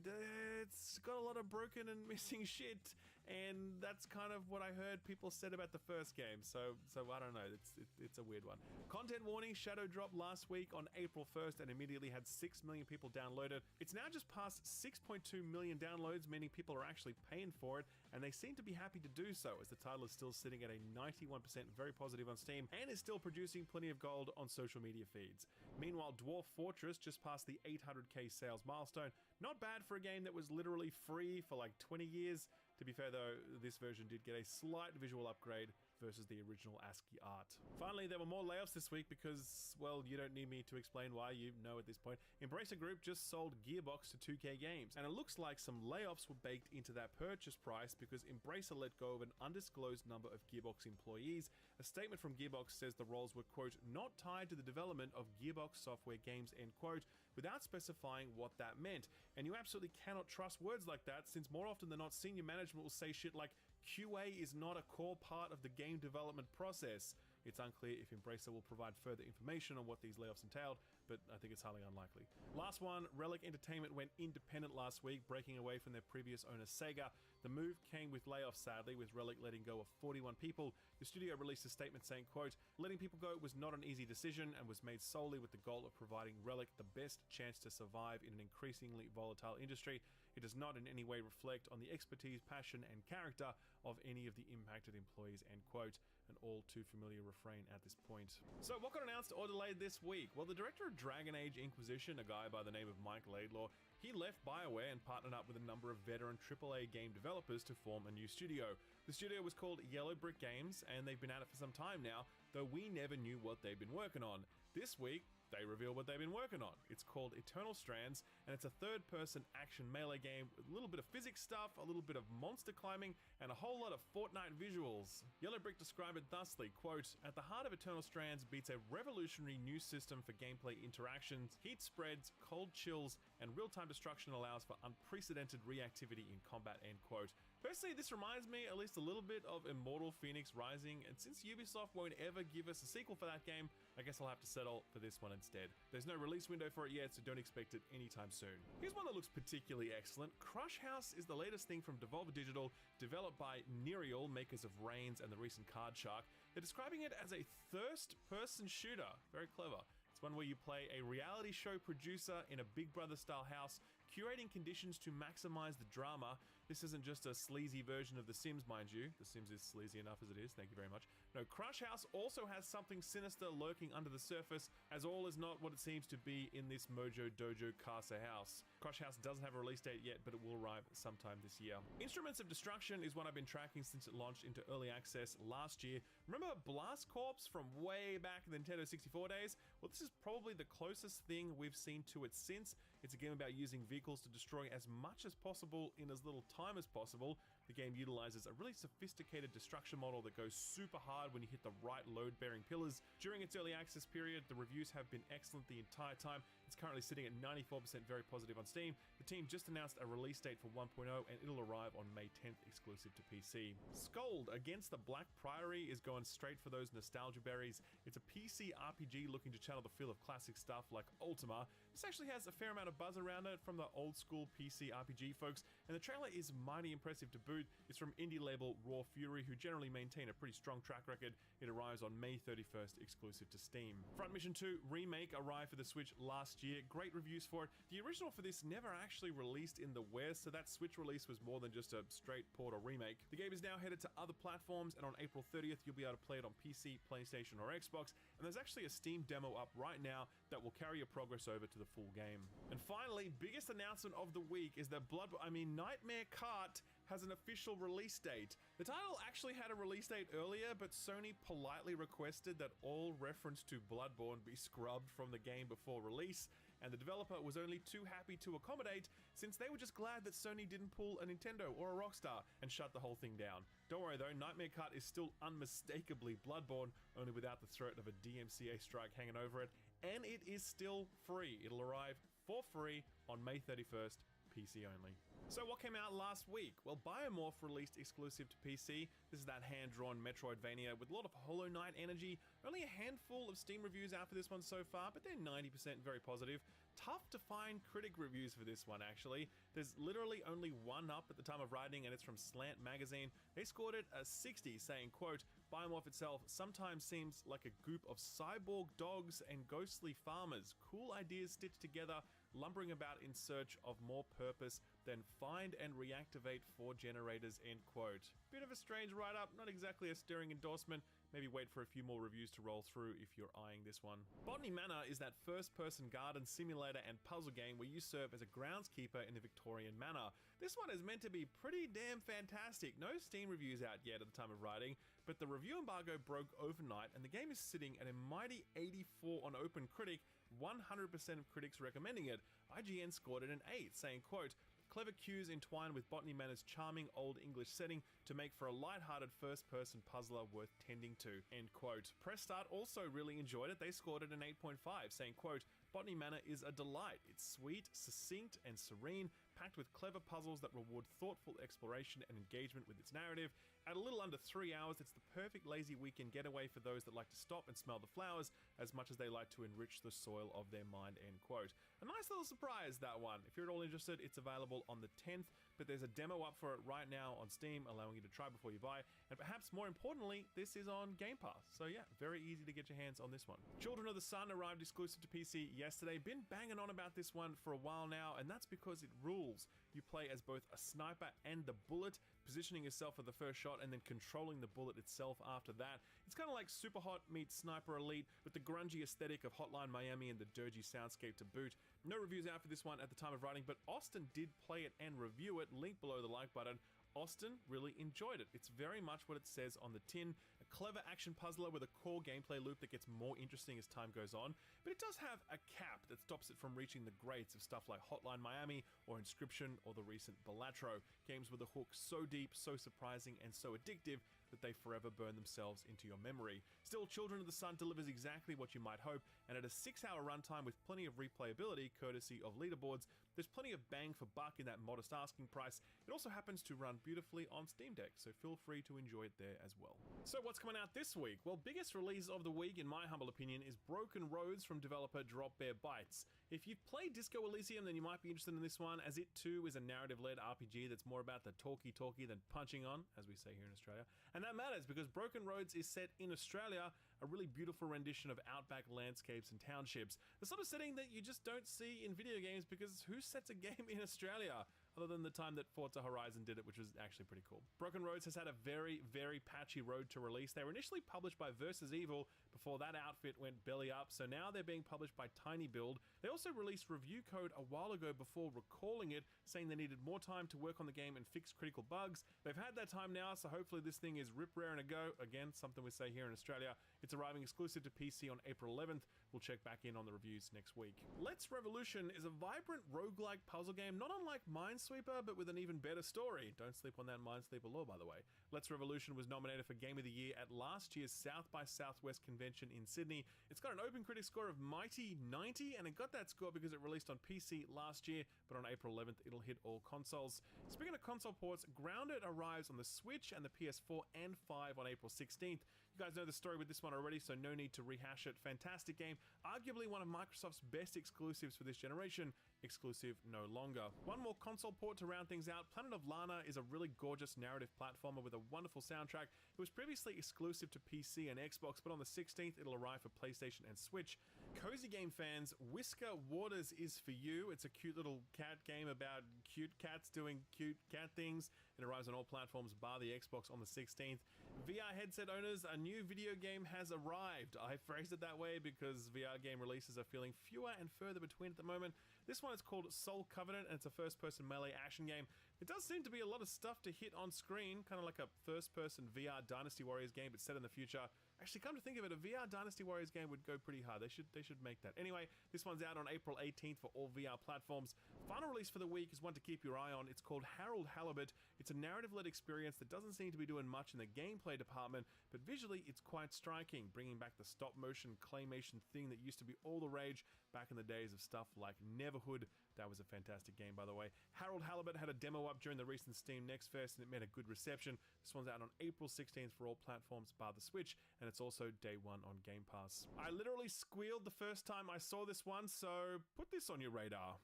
it's got a lot of broken and missing shit, and that's kind of what I heard people said about the first game. So I don't know. It's a weird one. Content warning: Shadow dropped last week on April 1st and immediately had 6 million people download it. It's now just past 6.2 million downloads, meaning people are actually paying for it, and they seem to be happy to do so, as the title is still sitting at a 91% very positive on Steam and is still producing plenty of gold on social media feeds. Meanwhile, Dwarf Fortress just passed the 800k sales milestone. Not bad for a game that was literally free for like 20 years. To be fair though, this version did get a slight visual upgrade versus the original ASCII art. Finally, there were more layoffs this week because, well, you don't need me to explain why, you know at this point. Embracer Group just sold Gearbox to 2K Games, and it looks like some layoffs were baked into that purchase price because Embracer let go of an undisclosed number of Gearbox employees. A statement from Gearbox says the roles were, quote, not tied to the development of Gearbox software games, end quote, without specifying what that meant. And you absolutely cannot trust words like that, since more often than not, senior management will say shit like, QA is not a core part of the game development process. It's unclear if Embracer will provide further information on what these layoffs entailed, but I think it's highly unlikely. Last one, Relic Entertainment went independent last week, breaking away from their previous owner Sega. The move came with layoffs, sadly, with Relic letting go of 41 people. The studio released a statement saying, quote, letting people go was not an easy decision and was made solely with the goal of providing Relic the best chance to survive in an increasingly volatile industry. It does not in any way reflect on the expertise, passion, and character of any of the impacted employees, end quote. An all too familiar refrain at this point. So what got announced or delayed this week? Well, the director of Dragon Age Inquisition, a guy by the name of Mike Laidlaw, he left BioWare and partnered up with a number of veteran AAA game developers to form a new studio. The studio was called Yellow Brick Games, and they've been at it for some time now, though we never knew what they've been working on. This week, they reveal what they've been working on. It's called Eternal Strands, and it's a third-person action melee game with a little bit of physics stuff, a little bit of monster climbing, and a whole lot of Fortnite visuals. Yellow Brick described it thusly, quote, at the heart of Eternal Strands beats a revolutionary new system for gameplay interactions. Heat spreads, cold chills, and real-time destruction allows for unprecedented reactivity in combat, end quote. Personally, this reminds me at least a little bit of Immortal Phoenix Rising, and since Ubisoft won't ever give us a sequel for that game, I guess I'll have to settle for this one instead. There's no release window for it yet, so don't expect it anytime soon. Here's one that looks particularly excellent. Crush House is the latest thing from Devolver Digital, developed by Nereal, makers of Reigns and the recent Card Shark. They're describing it as a first-person shooter. Very clever. It's one where you play a reality show producer in a Big Brother-style house, curating conditions to maximize the drama. This isn't just a sleazy version of The Sims, mind you. The Sims is sleazy enough as it is, thank you very much. No, Crush House also has something sinister lurking under the surface, as all is not what it seems to be in this Mojo Dojo Casa house. Crush House doesn't have a release date yet, but it will arrive sometime this year. Instruments of Destruction is one I've been tracking since it launched into early access last year. Remember Blast Corps from way back in the Nintendo 64 days? Well, this is probably the closest thing we've seen to it since. It's a game about using vehicles to destroy as much as possible in as little time as possible. The game utilizes a really sophisticated destruction model that goes super hard when you hit the right load-bearing pillars. During its early access period, the reviews have been excellent the entire time. It's currently sitting at 94% very positive on Steam. The team just announced a release date for 1.0 and it'll arrive on May 10th exclusive to PC. Scold Against the Black Priory is going straight for those nostalgia berries. It's a PC RPG looking to channel the feel of classic stuff like Ultima. This actually has a fair amount of buzz around it from the old school PC RPG folks, and the trailer is mighty impressive to boot. It's from indie label Raw Fury, who generally maintain a pretty strong track record. It arrives on May 31st exclusive to Steam. Front Mission 2 Remake arrived for the Switch last year. Great reviews for it. The original for this never actually released in the West, so that Switch release was more than just a straight port or remake. The game is now headed to other platforms, and on April 30th you'll be able to play it on PC, PlayStation, or Xbox, and there's actually a Steam demo up right now that will carry your progress over to the full game. And finally, biggest announcement of the week is that Nightmare Cart has an official release date. The title actually had a release date earlier, but Sony politely requested that all reference to Bloodborne be scrubbed from the game before release, and the developer was only too happy to accommodate, since they were just glad that Sony didn't pull a Nintendo or a Rockstar and shut the whole thing down. Don't worry though, Nightmare Cart is still unmistakably Bloodborne, only without the threat of a DMCA strike hanging over it, and it is still free. It'll arrive for free on May 31st, PC only. So what came out last week? Well, Biomorph released exclusive to PC. This is that hand-drawn Metroidvania with a lot of Hollow Knight energy. Only a handful of Steam reviews out for this one so far, but they're 90% very positive. Tough to find critic reviews for this one, actually. There's literally only one up at the time of writing, and it's from Slant Magazine. They scored it a 60, saying, quote, Biomorph itself sometimes seems like a group of cyborg dogs and ghostly farmers. Cool ideas stitched together, lumbering about in search of more purpose than find and reactivate 4 generators, end quote. Bit of a strange write-up, not exactly a stirring endorsement. Maybe wait for a few more reviews to roll through if you're eyeing this one. Botany Manor is that first-person garden simulator and puzzle game where you serve as a groundskeeper in the Victorian manor. This one is meant to be pretty damn fantastic. No Steam reviews out yet at the time of writing, but the review embargo broke overnight and the game is sitting at a mighty 84 on OpenCritic, 100% of critics recommending it. IGN scored it an 8, saying, quote, clever cues entwined with Botany Manor's charming Old English setting to make for a light-hearted first-person puzzler worth tending to, end quote. Press Start also really enjoyed it. They scored it an 8.5, saying, quote, Botany Manor is a delight. It's sweet, succinct, and serene, packed with clever puzzles that reward thoughtful exploration and engagement with its narrative. At a little under 3 hours, it's the perfect lazy weekend getaway for those that like to stop and smell the flowers as much as they like to enrich the soil of their mind, end quote. A nice little surprise, that one. If you're at all interested, it's available on the 10th, but there's a demo up for it right now on Steam, allowing you to try before you buy, and perhaps more importantly, this is on Game Pass. So yeah, very easy to get your hands on this one. Children of the Sun arrived exclusive to PC yesterday. Been banging on about this one for a while now, and that's because it rules. You play as both a sniper and the bullet, positioning yourself for the first shot and then controlling the bullet itself after that. It's kind of like Superhot meets Sniper Elite with the grungy aesthetic of Hotline Miami and the dirgy soundscape to boot. No reviews out for this one at the time of writing, but Austin did play it and review it. Link below the like button. Austin really enjoyed it. It's very much what it says on the tin. A clever action puzzler with a core gameplay loop that gets more interesting as time goes on, but it does have a cap that stops it from reaching the greats of stuff like Hotline Miami or Inscription or the recent Balatro, games with a hook so deep, so surprising, and so addictive that they forever burn themselves into your memory. Still, Children of the Sun delivers exactly what you might hope, and at a 6-hour runtime with plenty of replayability courtesy of leaderboards, there's plenty of bang for buck in that modest asking price. It also happens to run beautifully on Steam Deck, so feel free to enjoy it there as well. So what's coming out this week? Well, biggest release of the week, in my humble opinion, is Broken Roads from developer Drop Bear Bytes. If you've played Disco Elysium, then you might be interested in this one, as it too is a narrative-led RPG that's more about the talkie-talkie than punching on, as we say here in Australia. And that matters because Broken Roads is set in Australia, a really beautiful rendition of outback landscapes and townships. The sort of setting that you just don't see in video games, because who sets a game in Australia? Other than the time that Forza Horizon did it, which was actually pretty cool. Broken Roads has had a very, very patchy road to release. They were initially published by Versus Evil before that outfit went belly up, so now they're being published by Tiny Build. They also released review code a while ago before recalling it, saying they needed more time to work on the game and fix critical bugs. They've had that time now, so hopefully this thing is rip-raring to go. Again, something we say here in Australia. It's arriving exclusive to PC on April 11th. we'll check back in on the reviews next week. Let's Revolution is a vibrant roguelike puzzle game, not unlike Minesweeper, but with an even better story. Don't sleep on that Minesweeper lore, by the way. Let's Revolution was nominated for Game of the Year at last year's South by Southwest convention in Sydney. It's got an Open Critic score of mighty 90, and it got that score because it released on PC last year, but on April 11th, it'll hit all consoles. Speaking of console ports, Grounded arrives on the Switch and the PS4 and 5 on April 16th. You guys know the story with this one already, so no need to rehash it. Fantastic game, arguably one of Microsoft's best exclusives for this generation. Exclusive no longer. One more console port to round things out. Planet of Lana is a really gorgeous narrative platformer with a wonderful soundtrack. It was previously exclusive to PC and Xbox, but on the 16th it'll arrive for PlayStation and Switch. Cozy game fans, Whisker Waters is for you. It's a cute little cat game about cute cats doing cute cat things. It arrives on all platforms bar the Xbox on the 16th. VR headset owners, a new video game has arrived. I phrased it that way because VR game releases are feeling fewer and further between at the moment. This one is called Soul Covenant, and it's a first-person melee action game. It does seem to be a lot of stuff to hit on screen, kind of like a first-person VR Dynasty Warriors game, but set in the future. Actually, come to think of it, a VR Dynasty Warriors game would go pretty hard. They should make that. Anyway, this one's out on April 18th for all VR platforms. Final release for the week is one to keep your eye on. It's called Harold Halibut. It's a narrative-led experience that doesn't seem to be doing much in the gameplay department, but visually it's quite striking, bringing back the stop-motion claymation thing that used to be all the rage back in the days of stuff like Neverhood. That was a fantastic game, by the way. Harold Halibut had a demo up during the recent Steam Next Fest, and it made a good reception. This one's out on April 16th for all platforms bar the Switch, and it's also day one on Game Pass. I literally squealed the first time I saw this one, so put this on your radar.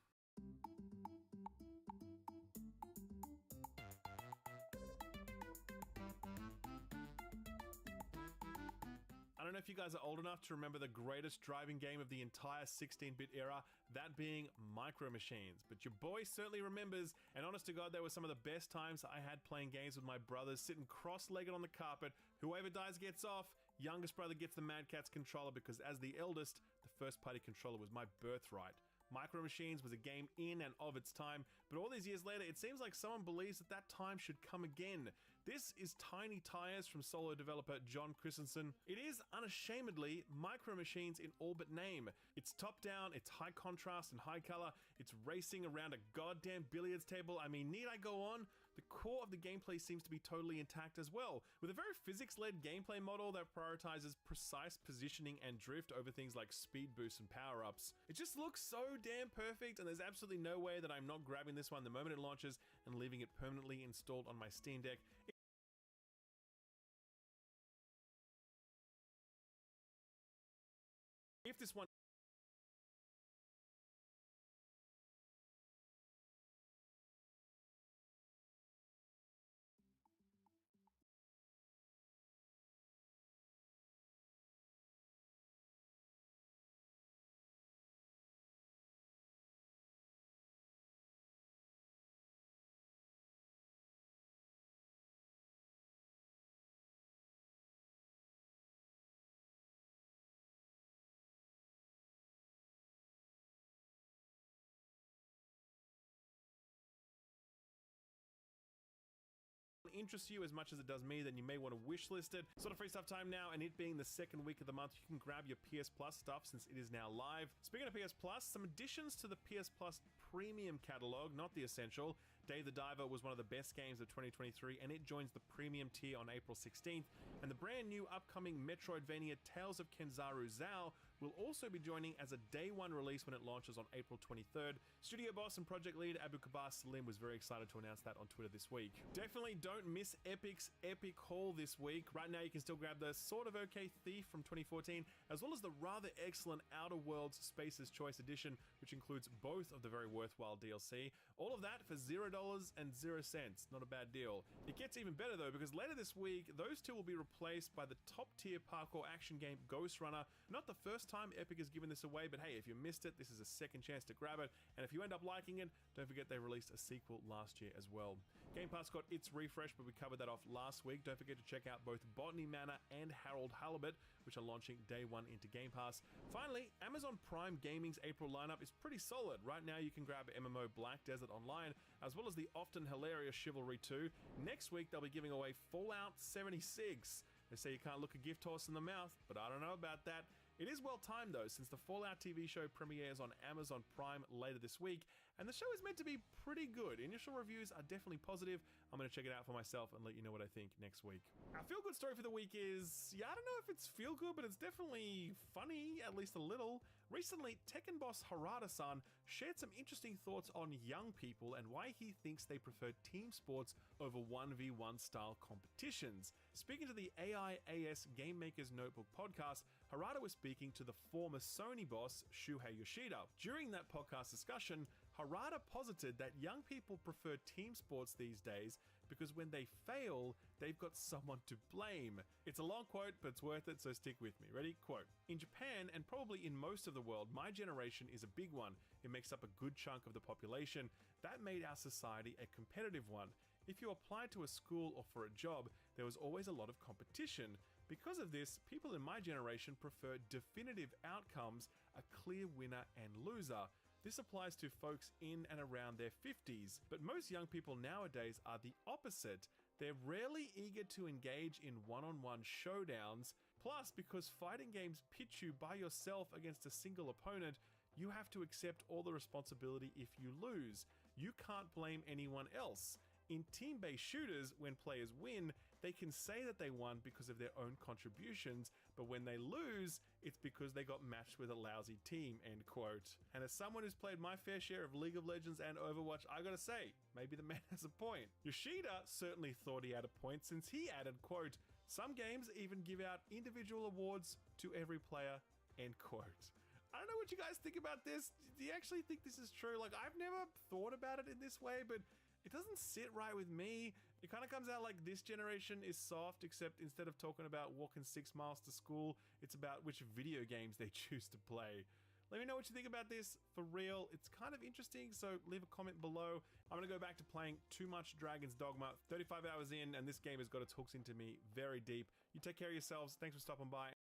I don't know if you guys are old enough to remember the greatest driving game of the entire 16-bit era, that being Micro Machines, but your boy certainly remembers, and honest to God, they were some of the best times I had playing games with my brothers, sitting cross-legged on the carpet. Whoever dies gets off, youngest brother gets the Mad Catz controller, because as the eldest, the first-party controller was my birthright. Micro Machines was a game in and of its time, but all these years later, it seems like someone believes that that time should come again. This is Tiny Tires from solo developer John Christensen. It is unashamedly Micro Machines in all but name. It's top-down, it's high contrast and high color, it's racing around a goddamn billiards table. I mean, need I go on? The core of the gameplay seems to be totally intact as well, with a very physics-led gameplay model that prioritizes precise positioning and drift over things like speed boosts and power-ups. It just looks so damn perfect, and there's absolutely no way that I'm not grabbing this one the moment it launches and leaving it permanently installed on my Steam Deck. If this one interests you as much as it does me, then you may want to wishlist it. Sort of free stuff time now, and it being the second week of the month, you can grab your PS Plus stuff since it is now live. Speaking of PS Plus, some additions to the PS Plus premium catalog, not the essential. Dave the Diver was one of the best games of 2023, and it joins the premium tier on April 16th. And the brand new upcoming Metroidvania Tales of Kenzaru Zao will also be joining as a day one release when it launches on April 23rd. Studio boss and project lead Abu Kabir Salim was very excited to announce that on Twitter this week. Definitely don't miss Epic's epic haul this week. Right now you can still grab the sort of okay Thief from 2014, as well as the rather excellent Outer Worlds Space's Choice Edition, which includes both of the very worthwhile DLC. All of that for $0 and 0 cents. Not a bad deal. It gets even better though, because later this week, those two will be replaced by the top tier parkour action game Ghost Runner. Not the first time Epic has given this away, but hey, if you missed it, this is a second chance to grab it. And if you end up liking it, don't forget they released a sequel last year as well. Game Pass got its refresh, but we covered that off last week. Don't forget to check out both Botany Manor and Harold Halibut, which are launching day one into Game Pass. Finally, Amazon Prime Gaming's April lineup is pretty solid. Right now you can grab MMO Black Desert Online, as well as the often hilarious Chivalry 2. Next week they'll be giving away Fallout 76. They say you can't look a gift horse in the mouth, but I don't know about that. It is well timed though, since the Fallout TV show premieres on Amazon Prime later this week, and the show is meant to be pretty good. Initial reviews are definitely positive. I'm going to check it out for myself and let you know what I think next week. Our feel-good story for the week is, I don't know if it's feel-good, but it's definitely funny, at least a little. Recently, Tekken boss Harada-san shared some interesting thoughts on young people and why he thinks they prefer team sports over 1v1 style competitions. Speaking to the AIAS Game Maker's Notebook podcast, Harada was speaking to the former Sony boss, Shuhei Yoshida. During that podcast discussion, Harada posited that young people prefer team sports these days because when they fail, they've got someone to blame. It's a long quote, but it's worth it, so stick with me. Ready? Quote, "In Japan, and probably in most of the world, my generation is a big one. It makes up a good chunk of the population. That made our society a competitive one. If you applied to a school or for a job, there was always a lot of competition. Because of this, people in my generation prefer definitive outcomes, a clear winner and loser. This applies to folks in and around their 50s, but most young people nowadays are the opposite. They're rarely eager to engage in one-on-one showdowns. Plus, because fighting games pitch you by yourself against a single opponent, you have to accept all the responsibility if you lose. You can't blame anyone else. In team-based shooters, when players win, they can say that they won because of their own contributions, but when they lose, it's because they got matched with a lousy team," end quote. And as someone who's played my fair share of League of Legends and Overwatch, I gotta say, maybe the man has a point. Yoshida certainly thought he had a point, since he added, quote, "Some games even give out individual awards to every player," end quote. I don't know what you guys think about this. Do you actually think this is true? Like, I've never thought about it in this way, but it doesn't sit right with me. It kind of comes out like this generation is soft, except instead of talking about walking 6 miles to school, it's about which video games they choose to play. Let me know what you think about this. For real, it's kind of interesting, so leave a comment below. I'm going to go back to playing Too Much Dragon's Dogma. 35 hours in, and this game has got its hooks into me very deep. You take care of yourselves. Thanks for stopping by.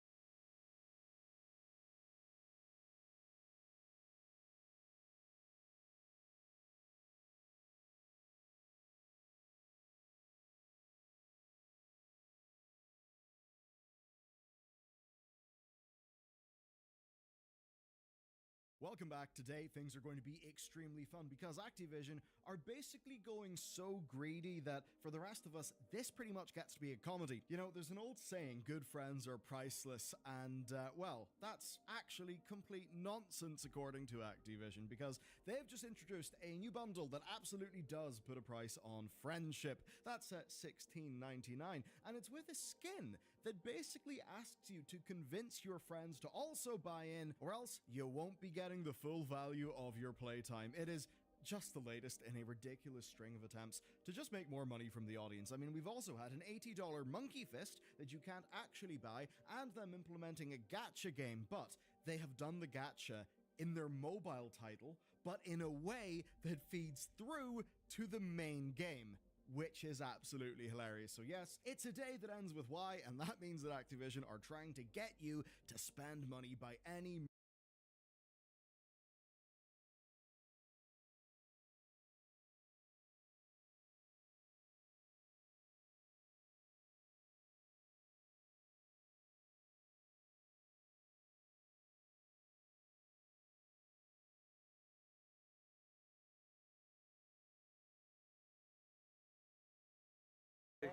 Welcome back. Today, things are going to be extremely fun because Activision are basically going so greedy that for the rest of us, this pretty much gets to be a comedy. You know, there's an old saying, good friends are priceless, and well, that's actually complete nonsense according to Activision, because they've just introduced a new bundle that absolutely does put a price on friendship. That's at $16.99, and it's with a skin that basically asks you to convince your friends to also buy in, or else you won't be getting the full value of your playtime. It is just the latest in a ridiculous string of attempts to just make more money from the audience. I mean, we've also had an $80 Monkey Fist that you can't actually buy, and them implementing a gacha game, but they have done the gacha in their mobile title, but in a way that feeds through to the main game, which is absolutely hilarious. So yes, it's a day that ends with Y, and that means that Activision are trying to get you to spend money by any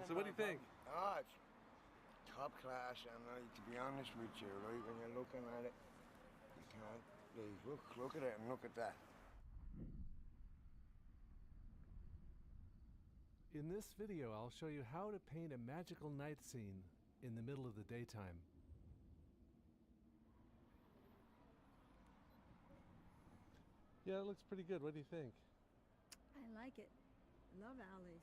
So what do you think? Oh, it's top class, and to be honest with you, right, when you're looking at it, you can't look at it and look at that. In this video, I'll show you how to paint a magical night scene in the middle of the daytime. Yeah, it looks pretty good. What do you think? I like it. Love alleys.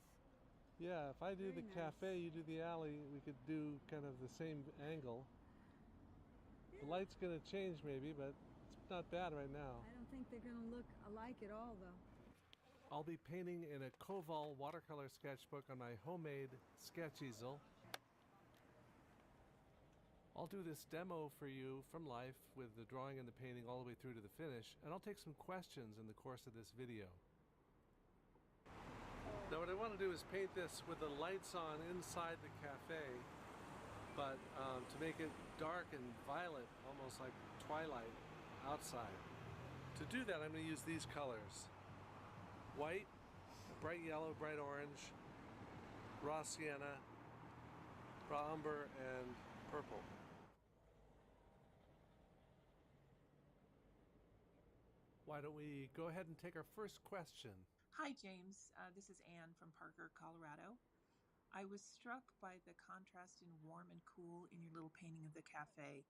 Yeah, if I do Very the nice. cafe, you do the alley, we could do kind of the same angle. The light's going to change maybe, but it's not bad right now. I don't think they're going to look alike at all, though. I'll be painting in a Koval watercolor sketchbook on my homemade sketch easel. I'll do this demo for you from life with the drawing and the painting all the way through to the finish, and I'll take some questions in the course of this video. Now what I want to do is paint this with the lights on inside the cafe. but to make it dark and violet, almost like twilight outside. To do that, I'm going to use these colors. White, bright yellow, bright orange, raw sienna, raw umber, and purple. Why don't we go ahead and take our first question? Hi, James. This is Anne from Parker, Colorado. I was struck by the contrast in warm and cool in your little painting of the cafe.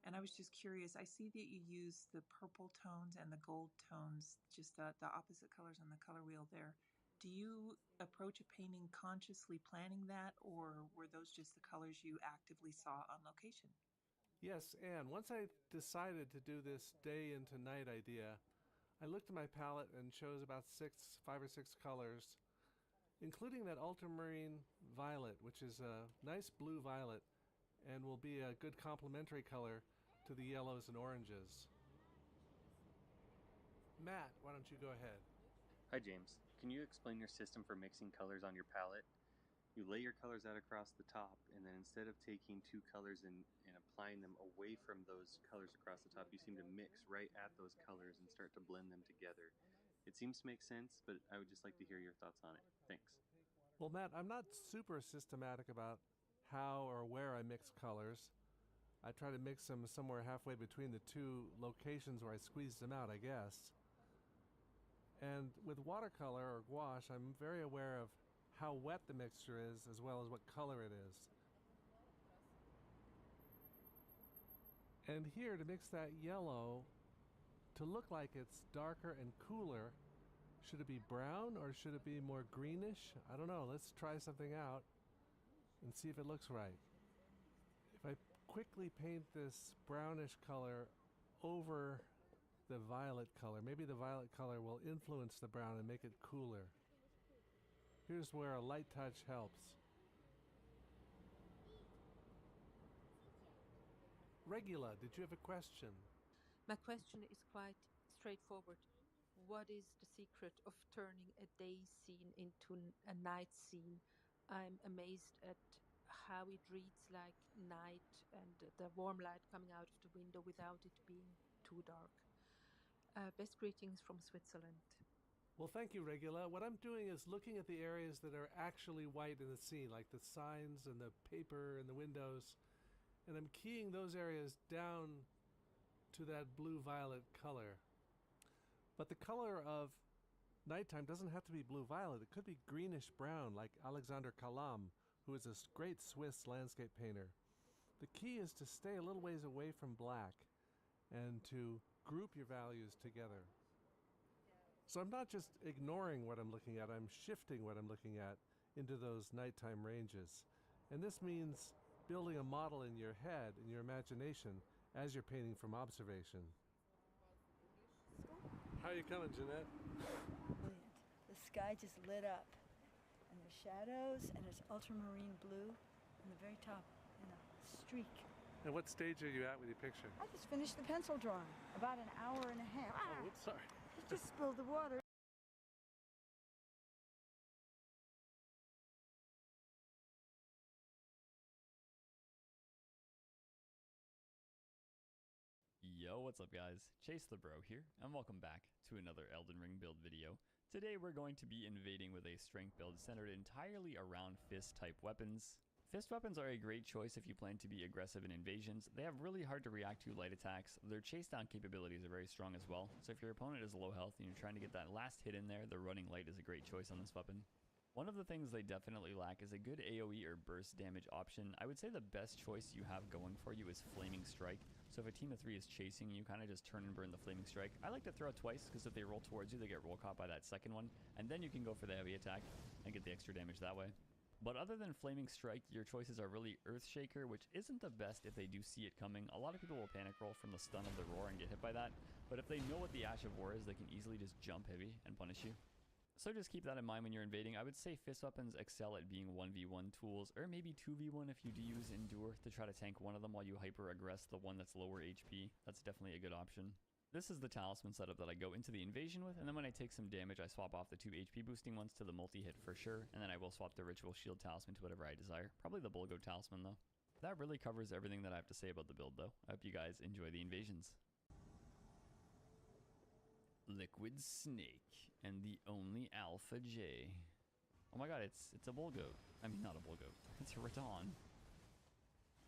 And I was just curious. I see that you use the purple tones and the gold tones, just the opposite colors on the color wheel there. Do you approach a painting consciously planning that, or were those just the colors you actively saw on location? Yes, Anne. Once I decided to do this day into night idea, I looked at my palette and chose about 5 or 6 colors, including that ultramarine violet, which is a nice blue violet and will be a good complementary color to the yellows and oranges. Matt, why don't you go ahead? Hi James, can you explain your system for mixing colors on your palette? You lay your colors out across the top, and then instead of taking 2 colors and applying them away from those colors across the top, you seem to mix right at those colors and start to blend them together. It seems to make sense, but I would just like to hear your thoughts on it. Thanks. Well, Matt, I'm not super systematic about how or where I mix colors. I try to mix them somewhere halfway between the 2 locations where I squeeze them out, I guess. And with watercolor or gouache, I'm very aware of how wet the mixture is as well as what color it is. And here, to mix that yellow to look like it's darker and cooler, should it be brown or should it be more greenish? I don't know. Let's try something out and see if it looks right. If I quickly paint this brownish color over the violet color, maybe the violet color will influence the brown and make it cooler. Here's where a light touch helps. Regula, did you have a question? My question is quite straightforward. What is the secret of turning a day scene into a night scene? I'm amazed at how it reads like night and the warm light coming out of the window without it being too dark. Best greetings from Switzerland. Well, thank you, Regula. What I'm doing is looking at the areas that are actually white in the scene, like the signs and the paper and the windows, and I'm keying those areas down to that blue-violet color. But the color of nighttime doesn't have to be blue-violet. It could be greenish-brown, like Alexander Kalam, who is a great Swiss landscape painter. The key is to stay a little ways away from black and to group your values together. So I'm not just ignoring what I'm looking at, I'm shifting what I'm looking at into those nighttime ranges. And this means building a model in your head, in your imagination, as you're painting from observation. How are you coming, Jeanette? Brilliant. The sky just lit up. And there's shadows, and there's ultramarine blue in the very top, in a streak. And what stage are you at with your picture? I just finished the pencil drawing, about an hour and a half. Oh, oops, sorry. You just spilled the water. Yo, what's up guys? Chase the Bro here, and welcome back to another Elden Ring build video. Today we're going to be invading with a strength build centered entirely around fist-type weapons. Fist weapons are a great choice if you plan to be aggressive in invasions. They have really hard to react to light attacks. Their chase down capabilities are very strong as well, so if your opponent is low health and you're trying to get that last hit in there, the running light is a great choice on this weapon. One of the things they definitely lack is a good AoE or burst damage option. I would say the best choice you have going for you is Flaming Strike. So if a team of 3 is chasing you, kind of just turn and burn the Flaming Strike. I like to throw it twice, because if they roll towards you, they get roll caught by that second one, and then you can go for the heavy attack and get the extra damage that way. But other than Flaming Strike, your choices are really Earthshaker, which isn't the best if they do see it coming. A lot of people will panic roll from the stun of the roar and get hit by that, but if they know what the Ash of War is, they can easily just jump heavy and punish you. So just keep that in mind when you're invading. I would say fist weapons excel at being 1v1 tools, or maybe 2v1 if you do use Endure to try to tank one of them while you hyper-aggress the one that's lower HP. That's definitely a good option. This is the talisman setup that I go into the invasion with, and then when I take some damage, I swap off the 2 HP boosting ones to the multi-hit for sure, and then I will swap the ritual shield talisman to whatever I desire. Probably the Bulgo talisman though. That really covers everything that I have to say about the build, though. I hope you guys enjoy the invasions. Liquid Snake and the only Alpha J. Oh my god, it's a bull goat. I mean, not a bull goat. It's a Radon.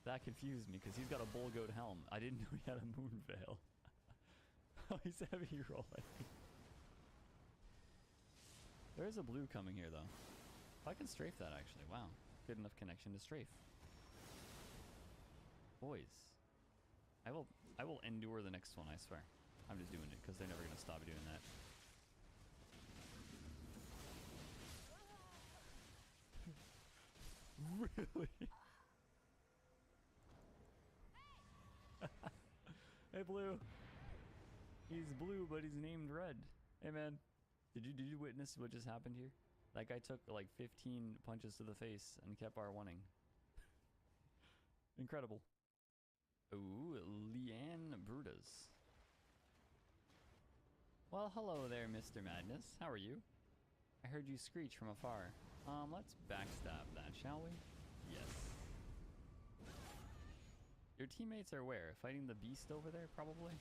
That confused me because he's got a bull goat helm. I didn't know he had a moon veil. Oh, he's heavy rolling. There is a blue coming here, though. I can strafe that, actually. Wow. Good enough connection to strafe. Boys. I will endure the next one, I swear. I'm just doing it because they're never going to stop doing that. Really? Hey, Blue. He's blue, but he's named Red. Hey, man. Did you witness what just happened here? That guy took like 15 punches to the face and kept R1ing. Incredible. Ooh, Leanne Brutus. Well, hello there, Mr. Madness. How are you? I heard you screech from afar. Let's backstab that, shall we? Yes. Your teammates are where? Fighting the beast over there, probably?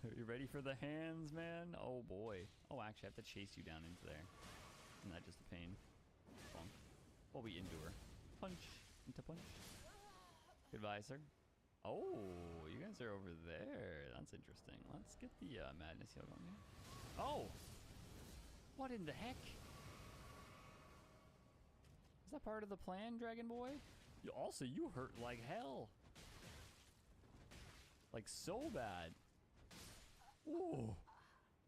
Are you ready for the hands, man? Oh, boy. Oh, actually, I have to chase you down into there. Isn't that just a pain? Bonk. While we endure. Punch. Into punch. Goodbye, sir. Oh, you guys are over there. That's interesting. Let's get the madness heal on here. Oh! What in the heck? Is that part of the plan, Dragon Boy? Also, you hurt like hell. Like, so bad. Ooh.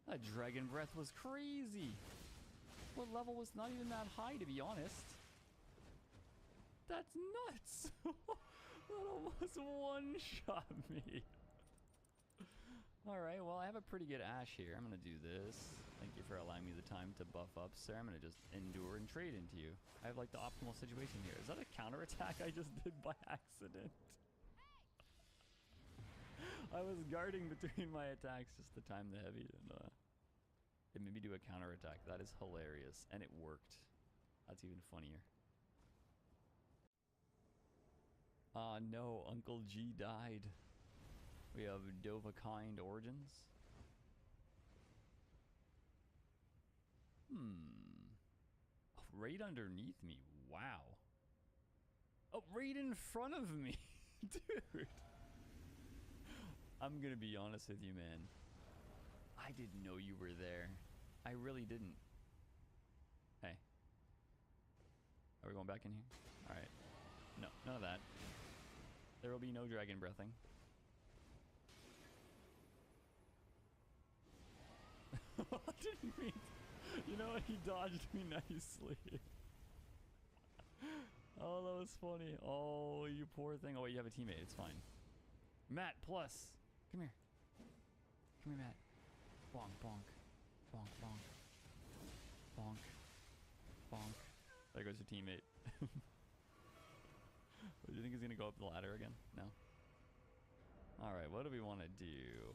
That dragon breath was crazy. What level was not even that high, to be honest? That's nuts. That almost one-shot me. Alright, well, I have a pretty good Ash here. I'm going to do this. Thank you for allowing me the time to buff up, sir. I'm going to just endure and trade into you. I have, like, the optimal situation here. Is that a counterattack I just did by accident? I was guarding between my attacks just to time the heavy and it made me do a counterattack. That is hilarious. And it worked. That's even funnier. No, Uncle G died. We have Dovahkind Origins. Right underneath me. Wow. Oh, right in front of me. Dude. I'm gonna be honest with you, man. I didn't know you were there. I really didn't. Hey. Are we going back in here? Alright. No, none of that. There will be no dragon breathing. I didn't mean to. You know what? He dodged me nicely. Oh, that was funny. Oh, you poor thing. Oh, wait, you have a teammate. It's fine. Matt, plus. Come here. Come here, Matt. Bonk, bonk. Bonk, bonk. Bonk. Bonk. There goes your teammate. Do you think he's going to go up the ladder again? No. Alright, what do we want to do?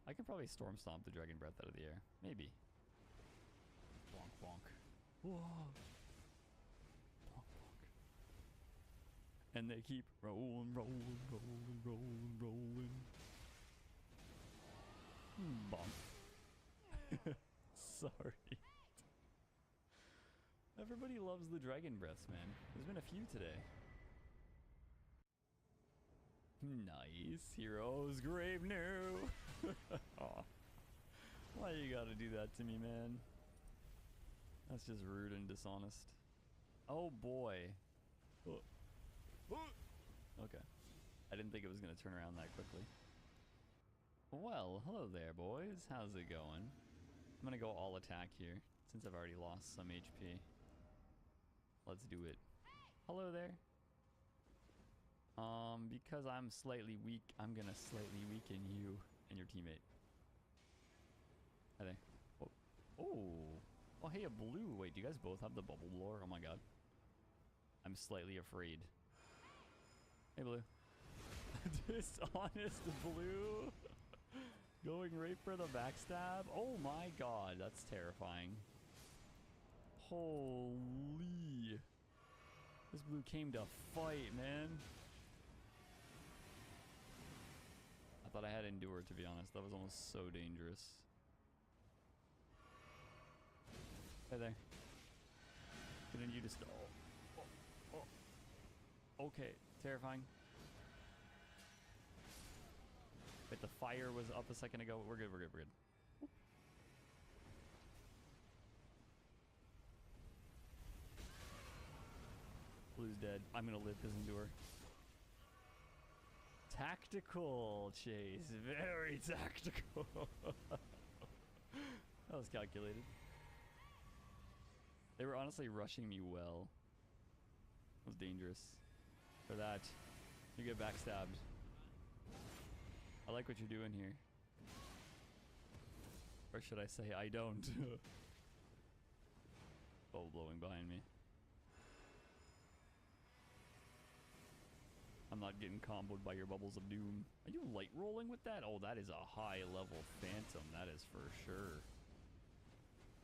I can probably storm stomp the dragon breath out of the air. Maybe. Bonk, bonk. Whoa. Bonk, bonk. And they keep rolling, rolling, rolling, rolling, rolling. Bonk. Sorry. Everybody loves the dragon breaths, man. There's been a few today. Nice. Hero's grave new. Aw. Why you gotta do that to me, man? That's just rude and dishonest. Oh boy. Okay. I didn't think it was gonna turn around that quickly. Well, hello there, boys. How's it going? I'm gonna go all attack here, since I've already lost some HP. Let's do it. Hello there. Because I'm slightly weak, I'm gonna slightly weaken you and your teammate. Hi there. Oh. Oh. Oh, hey, a blue. Wait, do you guys both have the bubble blower? Oh my god. I'm slightly afraid. Hey, blue. Dishonest blue. Going right for the backstab. Oh my god, that's terrifying. Holy. This blue came to fight, man. I thought I had endure, to be honest. That was almost so dangerous. Hey there. Couldn't you just... Oh. Okay, terrifying. Wait, the fire was up a second ago. We're good, we're good, we're good. Blue's dead. I'm gonna live this endure. Tactical chase. Very tactical. That was calculated. They were honestly rushing me well. It was dangerous. For that, you get backstabbed. I like what you're doing here. Or should I say, I don't. Bubble blowing behind me. I'm not getting comboed by your bubbles of doom. Are you light rolling with that? Oh, that is a high level phantom. That is for sure.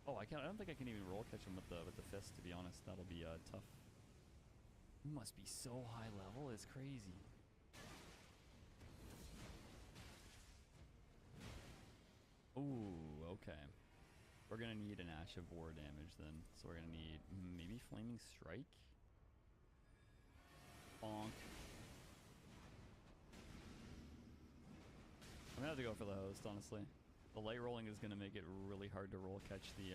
Oh, I don't think I can even roll catch him with the fist, to be honest. That'll be tough. You must be so high level, it's crazy. Ooh, okay. We're gonna need an Ash of War damage then. So we're gonna need maybe Flaming Strike? Bonk. I'm gonna have to go for the host, honestly. The light rolling is gonna make it really hard to roll catch the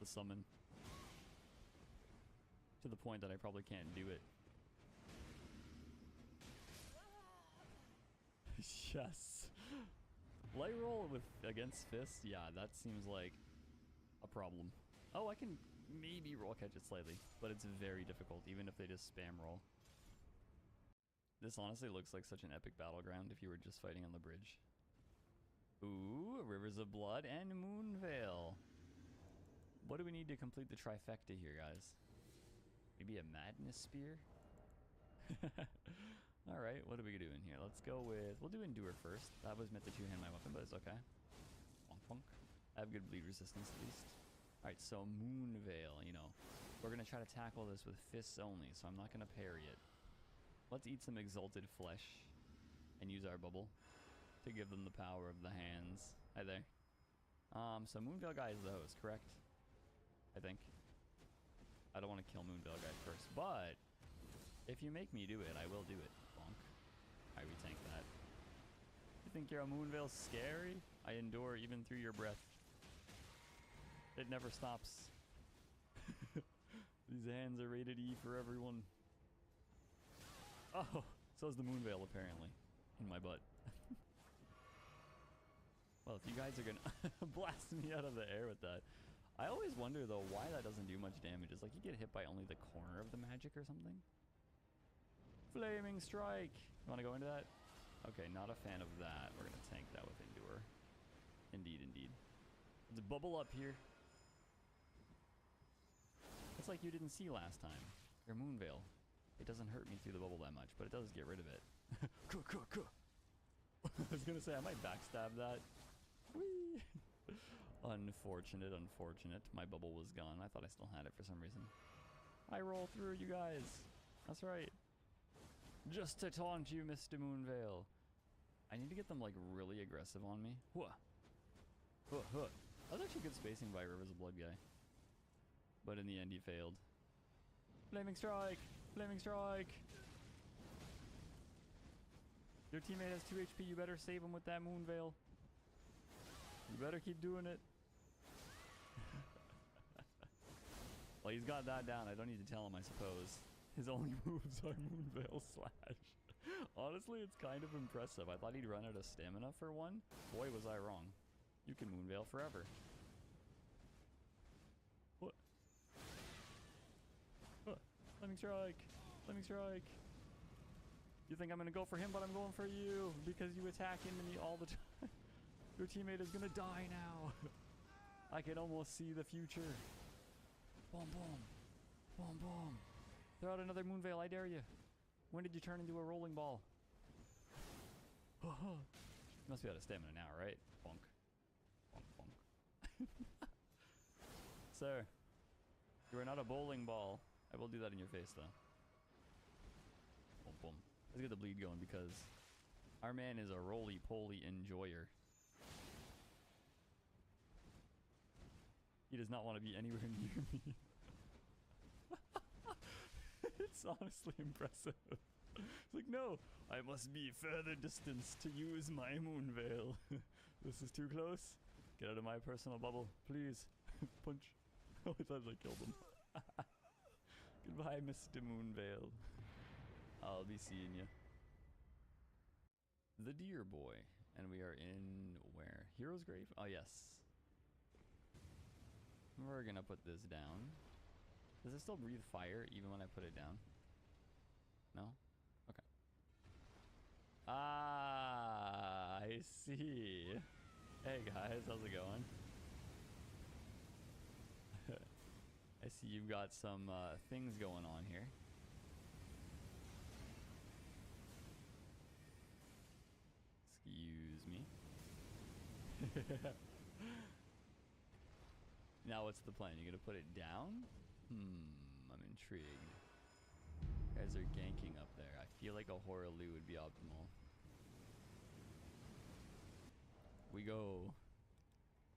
summon. To the point that I probably can't do it. Yes. Light roll with against fists? Yeah, that seems like a problem. Oh, I can maybe roll catch it slightly, but it's very difficult, even if they just spam roll. This honestly looks like such an epic battleground if you were just fighting on the bridge. Ooh, Rivers of Blood and Moonveil. What do we need to complete the trifecta here, guys? Maybe a Madness Spear? Alright, what are we doing here? Let's go with... We'll do Endure first. That was meant to two-hand my weapon, but it's okay. Bonk, bonk. I have good bleed resistance at least. Alright, so Moonveil, you know. We're going to try to tackle this with fists only, so I'm not going to parry it. Let's eat some exalted flesh and use our bubble to give them the power of the hands. Hi there. So Moonveil guy is the host, correct? I think. I don't want to kill Moonveil guy first, but if you make me do it, I will do it. Bonk. I retank that. You think your Moonveil scary? I endure even through your breath. It never stops. These hands are rated E for everyone. Oh, so is the Moonveil apparently. In my butt. Well, if you guys are gonna blast me out of the air with that. I always wonder though why that doesn't do much damage. It's like you get hit by only the corner of the magic or something. Flaming Strike! You wanna go into that? Okay, not a fan of that. We're gonna tank that with Endure. Indeed, indeed. Let's bubble up here. It's like you didn't see last time. Your Moonveil. It doesn't hurt me through the bubble that much, but it does get rid of it. I was gonna say, I might backstab that. Whee! Unfortunate, unfortunate. My bubble was gone. I thought I still had it for some reason. I roll through, you guys. That's right. Just to taunt you, Mr. Moonveil. I need to get them, like, really aggressive on me. Huh. Huh, huh. That was actually good spacing by Rivers of Blood guy. But in the end, he failed. Flaming Strike! Flaming Strike! Your teammate has 2 HP. You better save him with that Moonveil. You better keep doing it. Well, he's got that down. I don't need to tell him, I suppose. His only moves are Moonveil Slash. Honestly, it's kind of impressive. I thought he'd run out of stamina for one. Boy, was I wrong. You can Moonveil forever. What? Flaming Strike! Flaming Strike! You think I'm gonna go for him, but I'm going for you because you attack into me all the time. Your teammate is gonna die now. I can almost see the future. Boom, boom. Boom, boom. Throw out another Moonveil, I dare you. When did you turn into a rolling ball? You must be out of stamina now, right? Bonk. Bonk, bonk. Sir, you are not a bowling ball. I will do that in your face, though. Let's get the bleed going because our man is a roly-poly enjoyer. He does not want to be anywhere near me. It's honestly impressive. It's like, no, I must be further distance to use my moon veil. This is too close. Get out of my personal bubble, please. Punch. Oh, I thought I killed him. Goodbye, Mr. Moonveil. I'll be seeing you. The Deer Boy. And we are in where? Hero's Grave? Oh, yes. We're gonna put this down. Does it still breathe fire even when I put it down? No? Okay. Ah, I see. Hey guys, how's it going? I see you've got some things going on here. Excuse me. Now what's the plan? You gonna put it down? I'm intrigued. You guys are ganking up there. I feel like a Horaloo would be optimal. We go.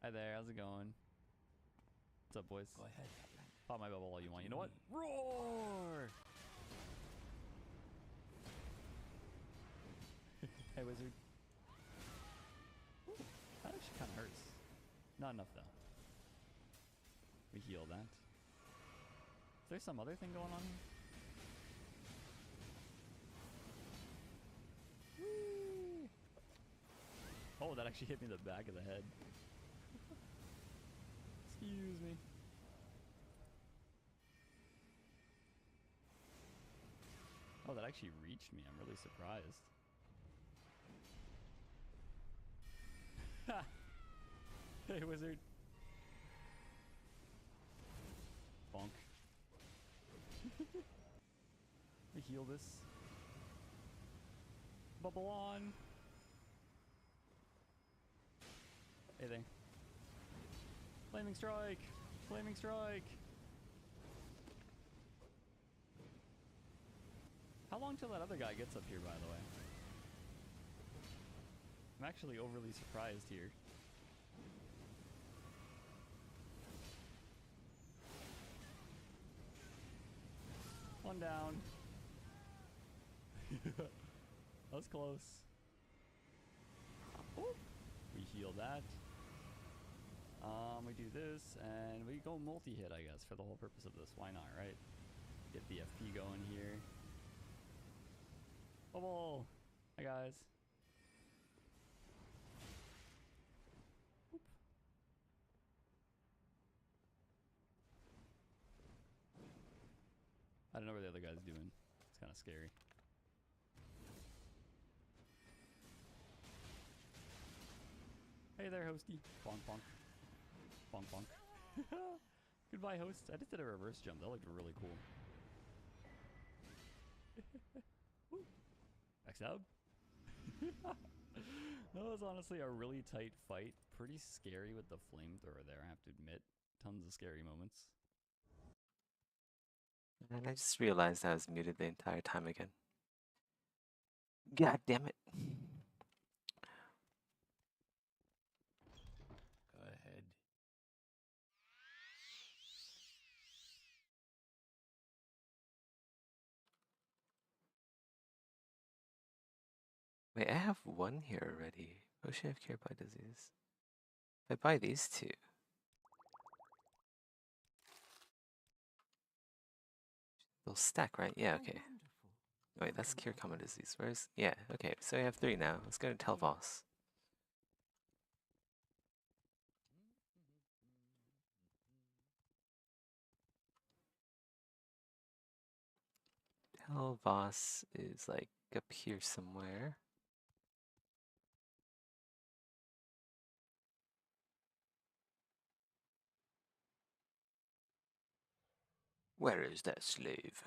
Hi there, how's it going? What's up, boys? Go ahead. Pop my bubble all you want. You know what? Roar! Hey, wizard. Ooh, that actually kind of hurts. Not enough, though. We heal that. Is there some other thing going on here? Whee! Oh, that actually hit me in the back of the head. Excuse me. Oh, that actually reached me. I'm really surprised. Ha! Hey, wizard. Bonk. We heal this. Bubble on. Hey there. Flaming strike! Flaming strike! How long till that other guy gets up here, by the way? I'm actually overly surprised here. One down. That was close. Ooh. We heal that. We do this, and we go multi-hit, I guess, for the whole purpose of this. Why not, right? Get the FP going here. Bubble! Hi, guys. Oop. I don't know what the other guy's doing. It's kind of scary. Hey there, hosty. Bonk, bonk. Bonk, bonk. Goodbye, host. I just did a reverse jump. That looked really cool. X out. That was honestly a really tight fight. Pretty scary with the flamethrower there, I have to admit. Tons of scary moments. And I just realized I was muted the entire time again. God damn it. Go ahead. Wait, I have one here already. Oh, should I have cured by disease? If I buy these two. They'll stack, right? Yeah, okay. Wait, that's cure common disease. Where's... Yeah, okay. So we have 3 now. Let's go to Telvos. Telvos is like up here somewhere. Where is that slave?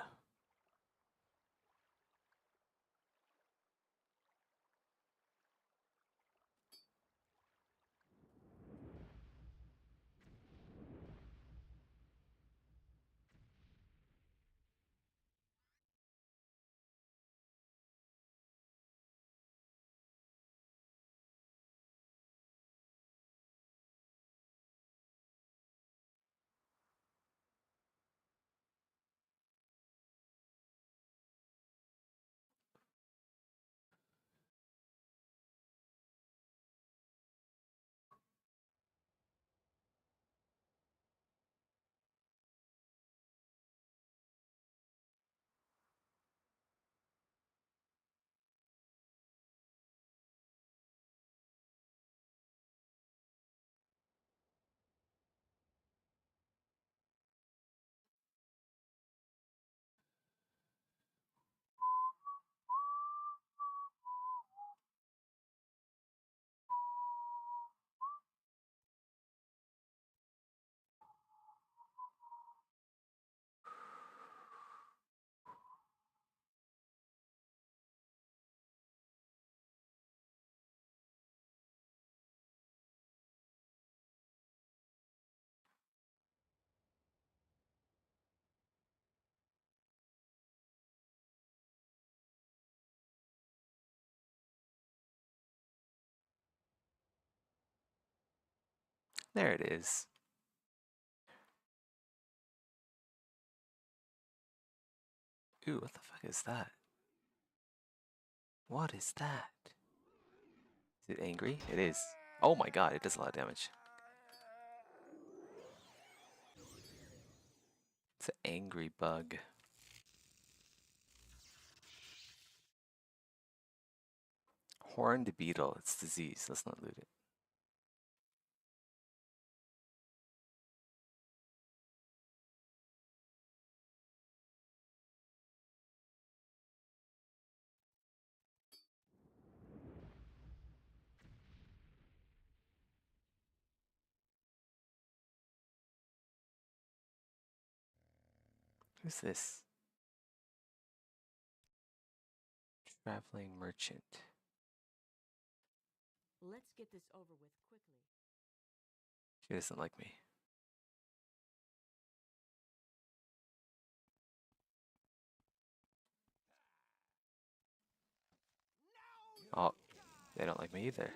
There it is. Ooh, what the fuck is that? What is that? Is it angry? It is. Oh my god, it does a lot of damage. It's an angry bug. Horned beetle. It's disease. Let's not loot it. Who's this? Traveling merchant. Let's get this over with quickly. She doesn't like me. Oh, they don't like me either.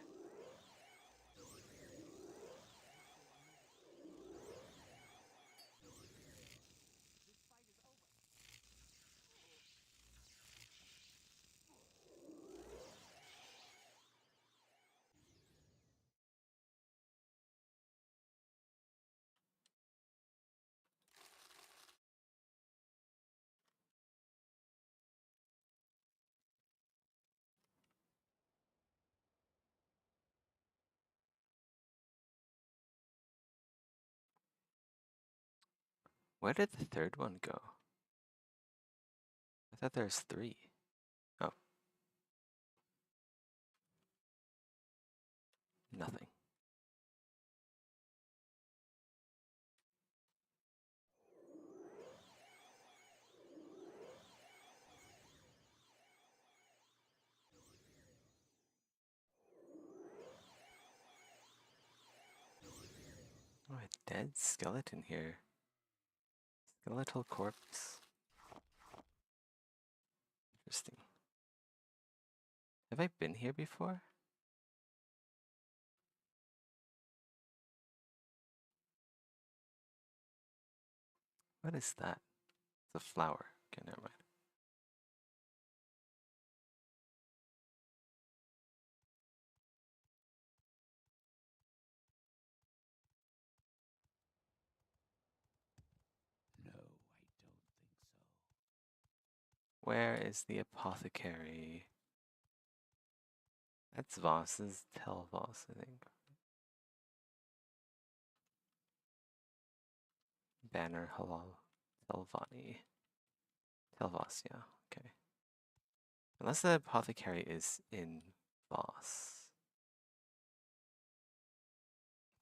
Where did the third one go? I thought there was 3. Oh. Nothing. Oh, a dead skeleton here. Skeletal corpse. Interesting. Have I been here before? What is that? It's a flower. Okay, never mind. No, I don't think so. Where is the apothecary? That's Voss's. Tell Voss, I think. Banner Halal. Telvani. Tell Voss, yeah. Okay. Unless the apothecary is in Voss.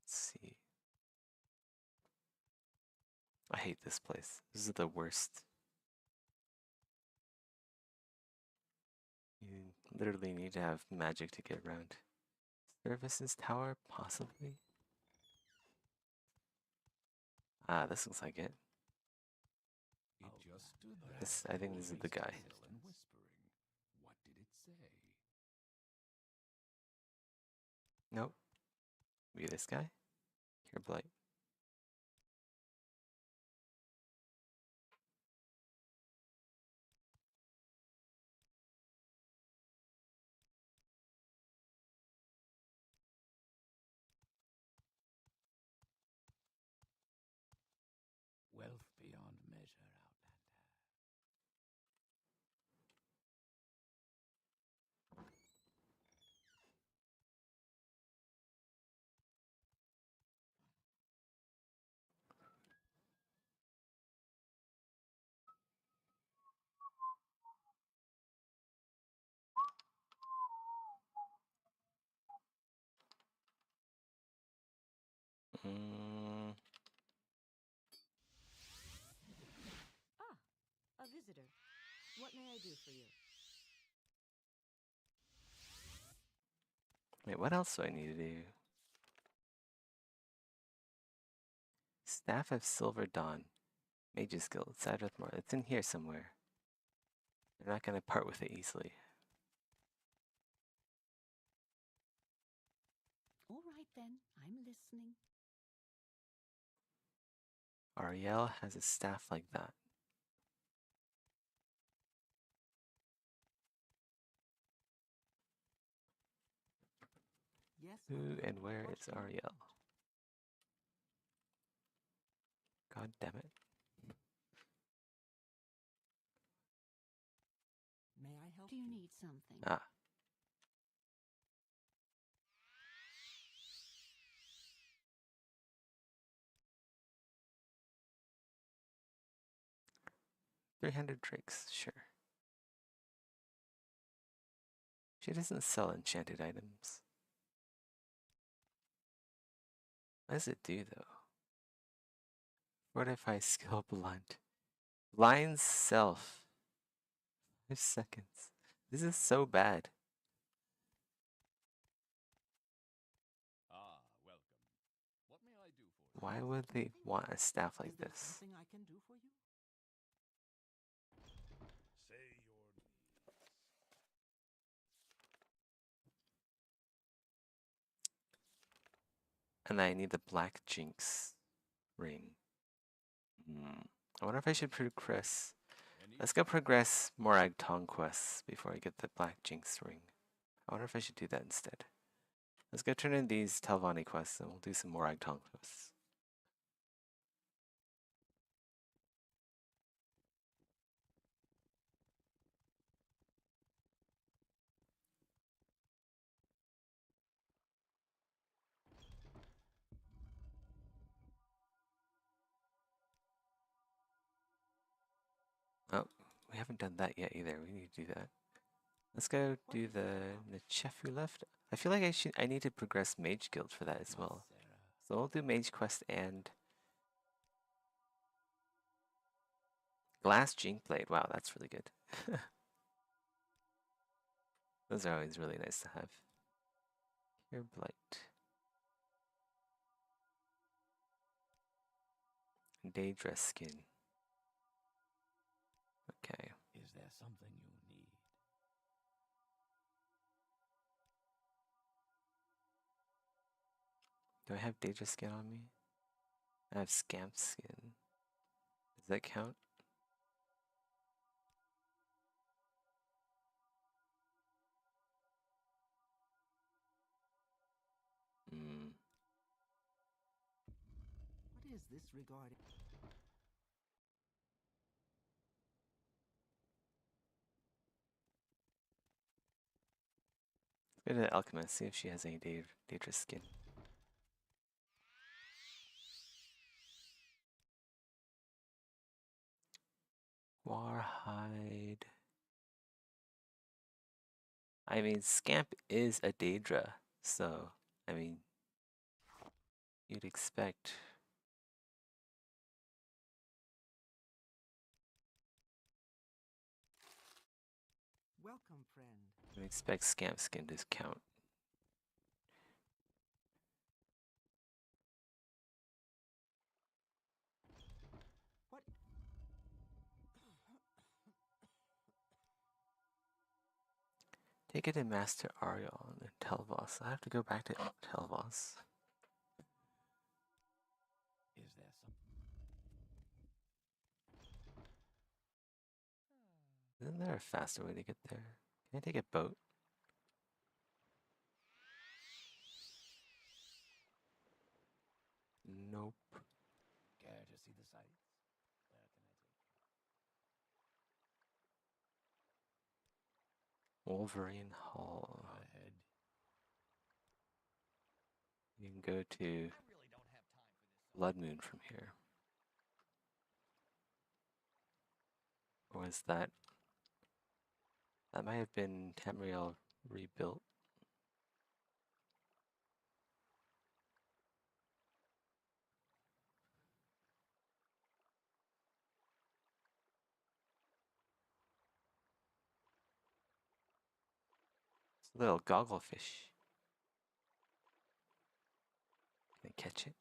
Let's see. I hate this place. This is the worst. You literally need to have magic to get around. Services tower, possibly? Ah, this looks like it. It just stood there. This, I think this is the guy. Still and whispering. What did it say? Nope. Maybe this guy? Here, Blight. Wealth beyond measure, Mm, Ah, a visitor. What may I do for you? wait, what else do I need to do? Staff of Silver Dawn. Mage's Guild. Side with more. It's in here somewhere. They're not going to part with it easily. All right then, I'm listening. Ariel has a staff like that. Yes. Who and where is Ariel? God damn it. May I help Do you need something? Ah. $300 drakes, sure. She doesn't sell enchanted items. What does it do though? Fortify skill blunt. Blind self. 5 seconds. This is so bad. Ah, welcome. What may I do for you? Why would they want a staff like Is there this? something I can do for you? Say your needs. And I need the Black Jinx ring. I wonder if I should progress. Let's go progress Morag Tong quests before I get the Black Jinx ring. I wonder if I should do that instead. Let's go turn in these Telvanni quests and we'll do some Morag Tong quests. Oh, we haven't done that yet either. We need to do that. Let's go do the Nechefu left. I feel like I need to progress Mage Guild for that as well. So we'll do Mage Quest and Glass Jink Blade. Wow, that's really good. Those are always really nice to have. Here, Blight. Daedra skin. Okay. Is there something you need? Do I have Daedra skin on me? I have Scamp skin. Does that count? What is this regarding? Go to Alchemist, see if she has any Daedra skin. Warhide. I mean, Scamp is a Daedra, so, I mean, you'd expect. Welcome, friend. You'd expect Scamp skin to count. What? Take it to Master Ariel and Telvos. I have to go back to Telvos. Is there some? Isn't there a faster way to get there? Can I take a boat? Nope. Care to see the sights? Where can I take you? Wolverine Hall. Go ahead. You can go to Blood Moon from here. Or was that? That might have been Tamriel rebuilt. It's a little gogglefish. Can I catch it?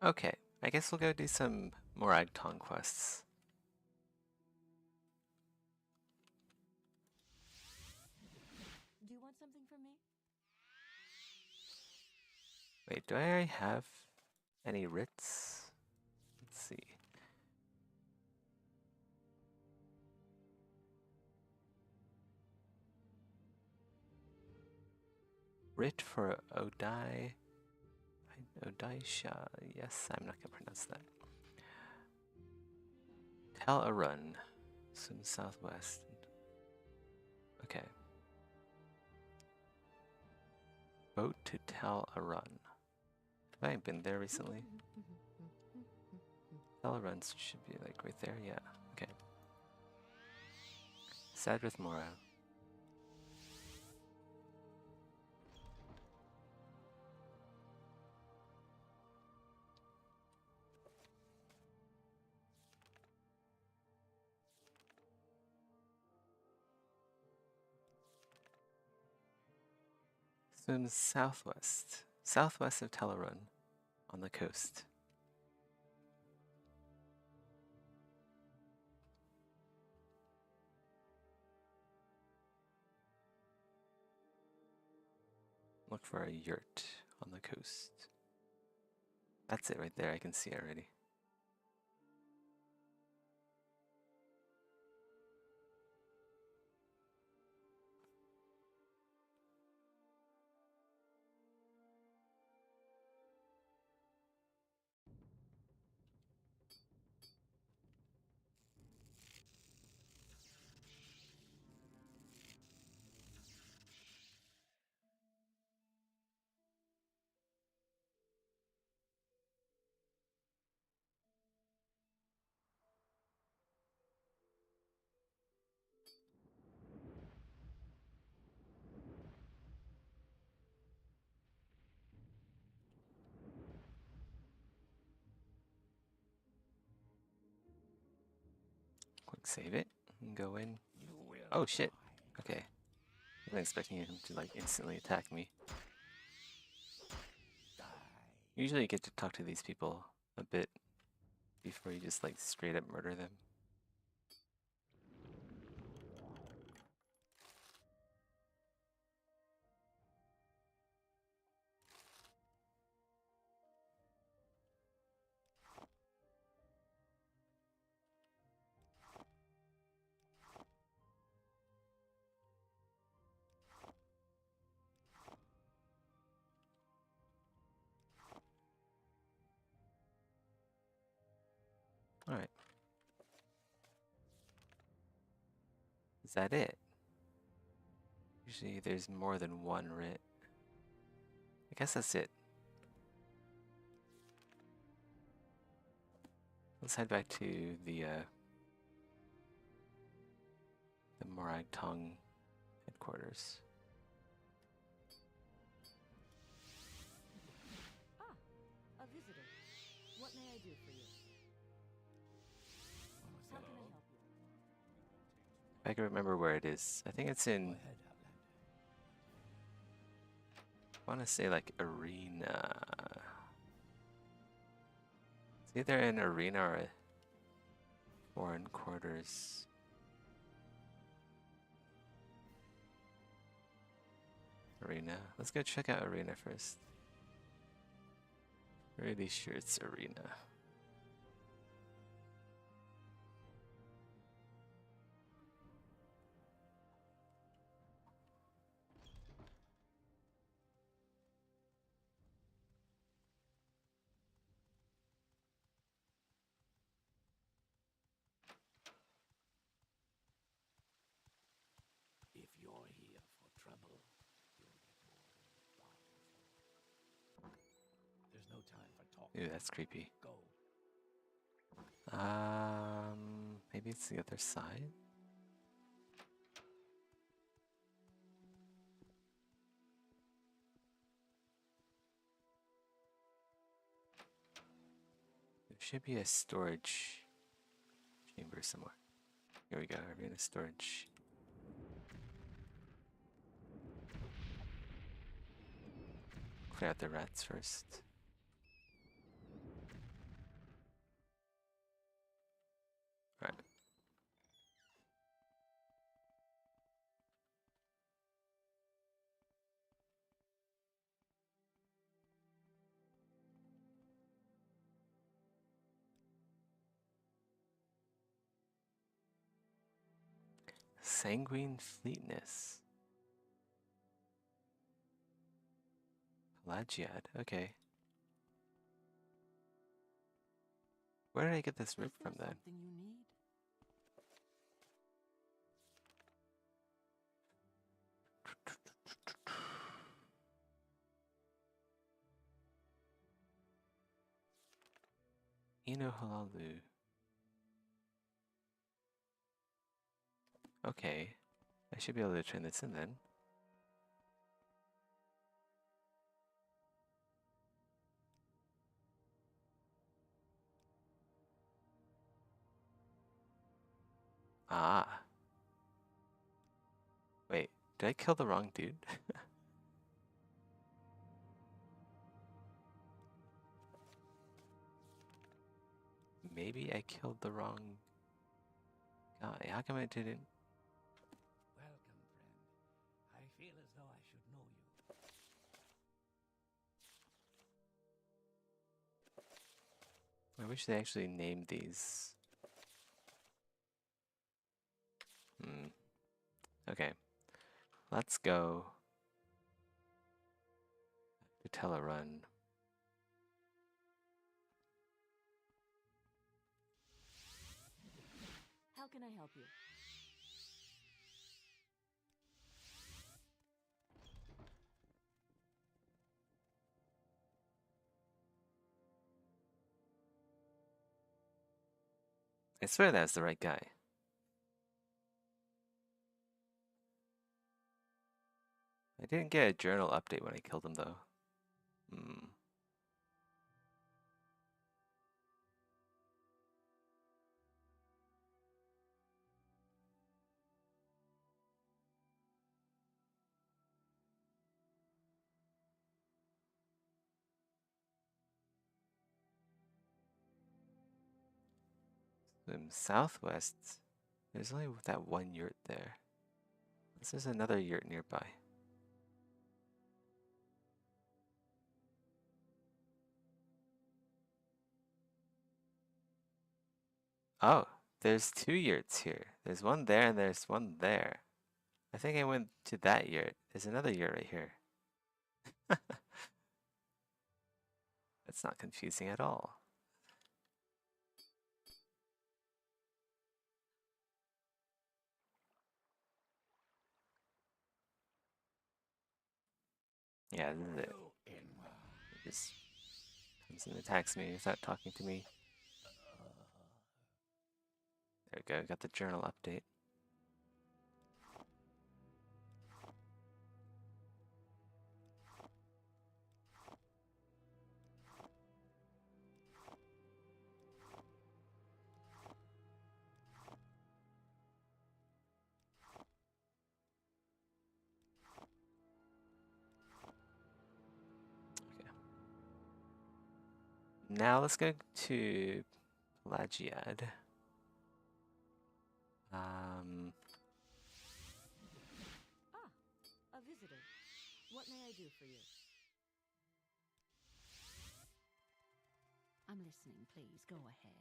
Okay, I guess we'll go do some more Agtong quests. Do you want something from me? Wait, do I already have any writs? Let's see. Writ for Odai. Odaisha. Yes, I'm not gonna pronounce that. Tel Arun. Some southwest. Okay. Boat to Tel Arun. Have I been there recently? Tel Arun should be like right there, yeah. Okay. Sad with Morrow. Swims southwest. Southwest of Tel Arun. On the coast. Look for a yurt on the coast. That's it right there, I can see it already. Quick save it and go in. Oh shit. Okay. I wasn't expecting him to like instantly attack me. Usually you get to talk to these people a bit before you just like straight up murder them. Alright. Is that it? Usually there's more than one writ. I guess that's it. Let's head back to the Morag Tong headquarters. Ah, a visitor. What may I do for you? How can I help you? If I can remember where it is. I think it's in... I want to say like Arena. It's either in Arena or Foreign Quarters. Arena. Let's go check out Arena first. Really sure it's Arena. If you're here for trouble, you'll get more powerful. There's no time for talking. Ew, that's creepy. Go. Maybe it's the other side? There should be a storage chamber somewhere. Here we go, Arena storage. Clear out the rats first. Sanguine fleetness. Pelagiad, okay. Where did I get this root from then? Something you need? Inohalalu. Okay. I should be able to turn this in then. Ah. Wait, did I kill the wrong dude? Maybe I killed the wrong guy. How come I didn't? Welcome, friend. I feel as though I should know you. I wish they actually named these. Okay. Let's go to Telerun. How can I help you? I swear that's the right guy. I didn't get a journal update when I killed him though. Southwest, there's only that one yurt there. This is another yurt nearby. Oh, there's two yurts here. There's one there and there's one there. I think I went to that yurt. There's another yurt right here. That's not confusing at all. Yeah, this is it. It just comes and attacks me without talking to me. There we go, got the journal update. Now let's go to Pelagiad. Ah, a visitor. What may I do for you? I'm listening. Please, go ahead.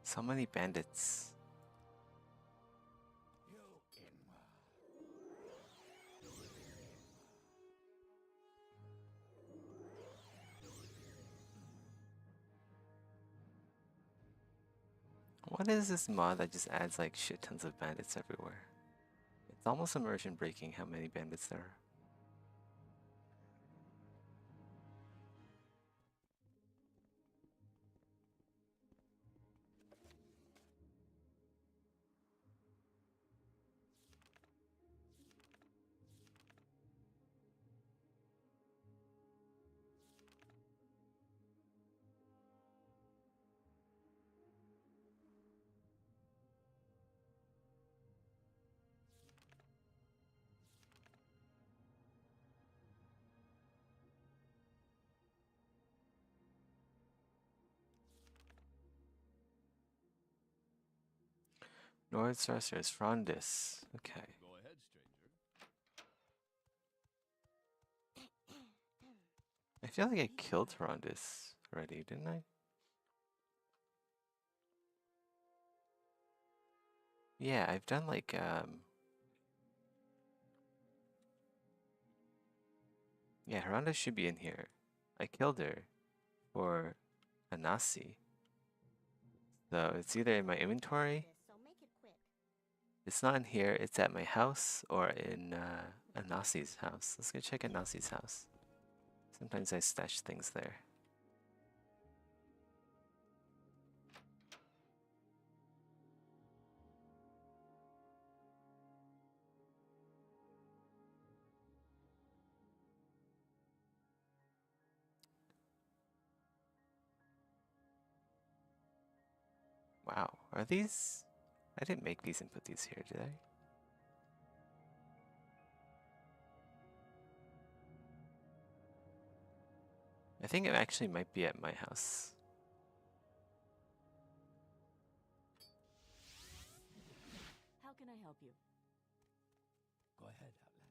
So many bandits. What is this mod that just adds like shit tons of bandits everywhere? It's almost immersion breaking how many bandits there are. Nord Sorceress Frondis. Okay. Go ahead, stranger. I feel like I killed Frondis already, didn't I? Yeah, I've done like yeah, Rhonda should be in here. I killed her for a Nasi. So it's either in my inventory. It's not in here, it's at my house or in Anasi's house. Let's go check Anasi's house. Sometimes I stash things there. Wow, are these? I didn't make these and put these here, did I? I think it actually might be at my house. How can I help you? Go ahead, Outlander.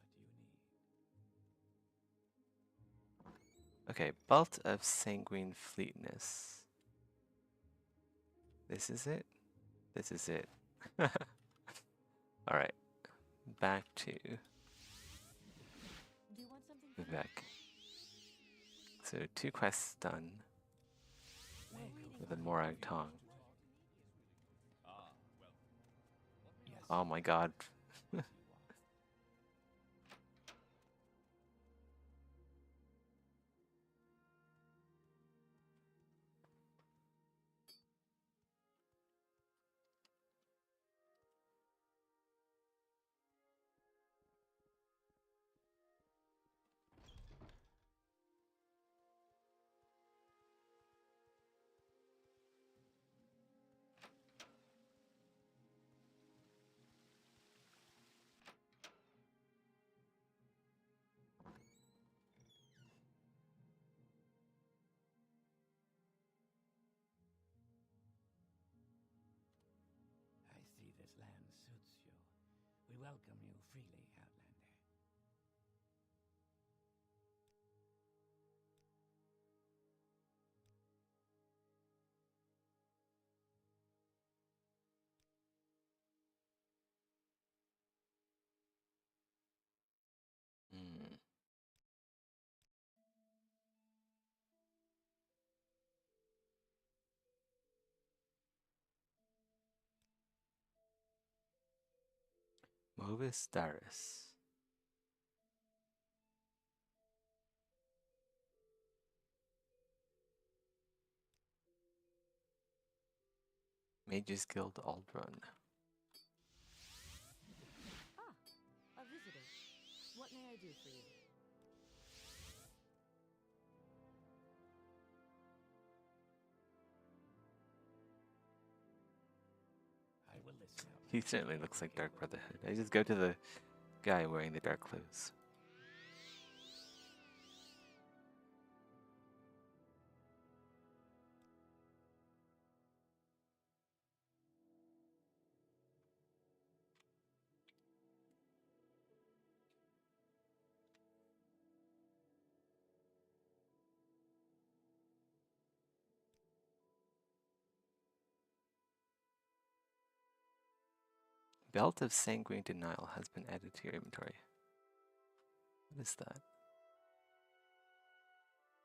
What do you need? Okay, Belt of Sanguine Fleetness. This is it? This is it. Alright, back to Vivek. So 2 quests done with the Morag Tong. Oh my god. I see this land suits you. We welcome you freely, Outlander. Mm. Movis Darius. Mages Guild Aldrun. Ah, a visitor. What may I do for you? I will listen. He certainly looks like Dark Brotherhood. I just go to the guy wearing the dark clothes. Belt of Sanguine Denial has been added to your inventory. What is that?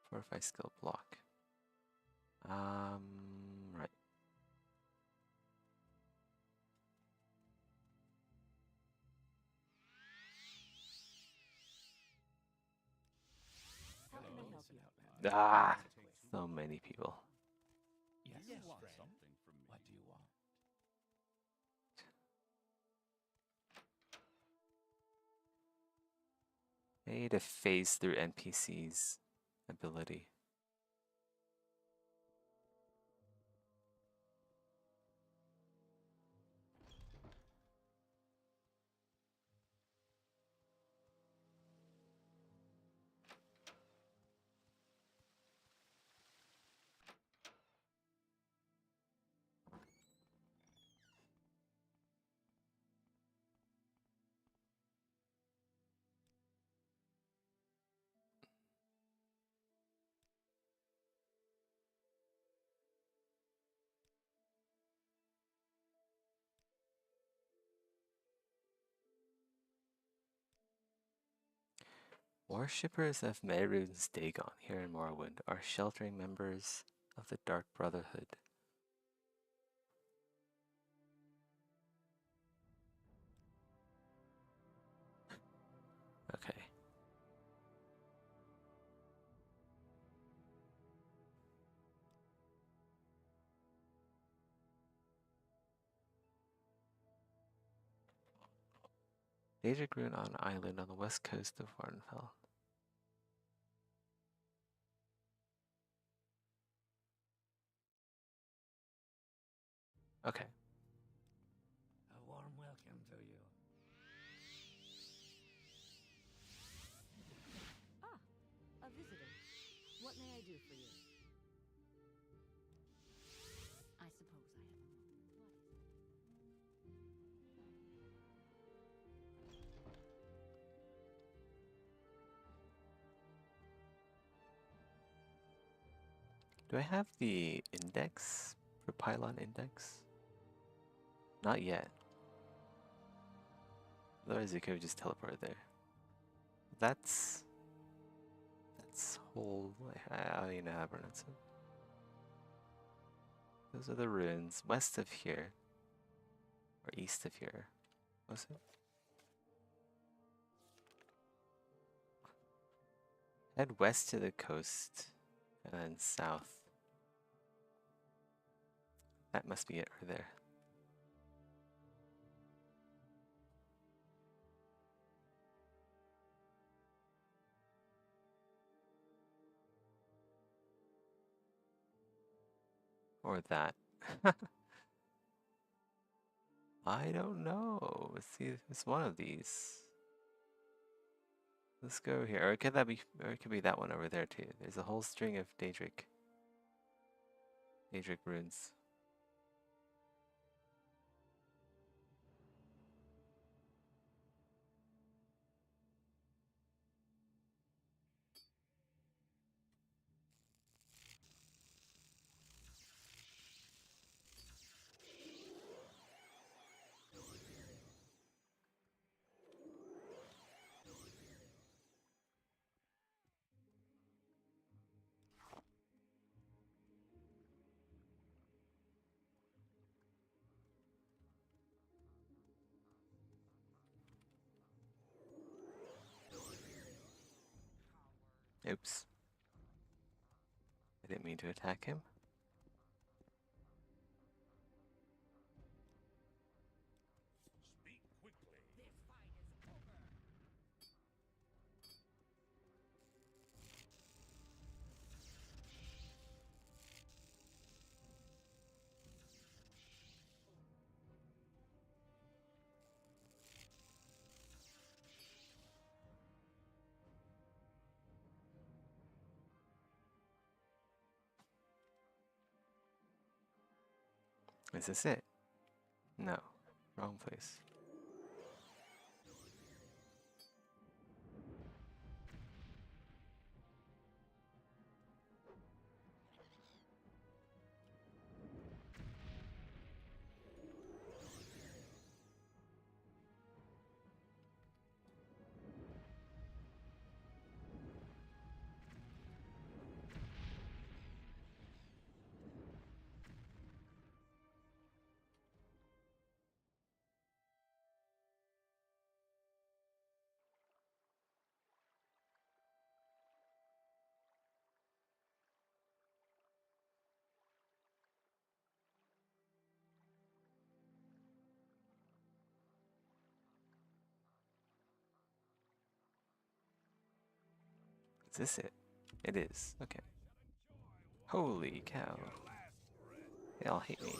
Fortify skill block. Right. help you. Ah, so many people. Yes, Yes, you want friend. something from me. What do you want? I need to phase through NPCs ability. Worshippers of Mehrunes Dagon here in Morrowind are sheltering members of the Dark Brotherhood. Okay. Daedric Rune on an island on the west coast of Varnfell. Okay. A warm welcome to you. Ah, a visitor. What may I do for you? I suppose I have a moment. What is it? Do I have the index for pylon index? Not yet. Otherwise, you could have just teleported there. That's whole. I don't even know how to pronounce it. Those are the ruins west of here, or east of here. Was it? Head west to the coast, and then south. That must be it right there. Or that. I don't know. Let's see if it's one of these. Let's go here. Or could that be? Or it could be that one over there too. There's a whole string of Daedric runes. Oops. I didn't mean to attack him. Speak quickly. This fight is over. Is this it? No. Wrong place. this it? It is. Okay. Holy cow. They all hate me.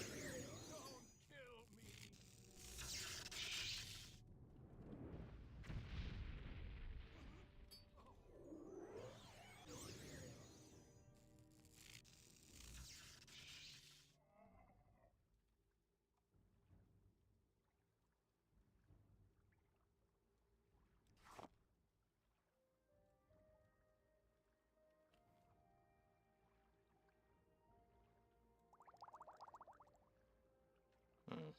Hmm.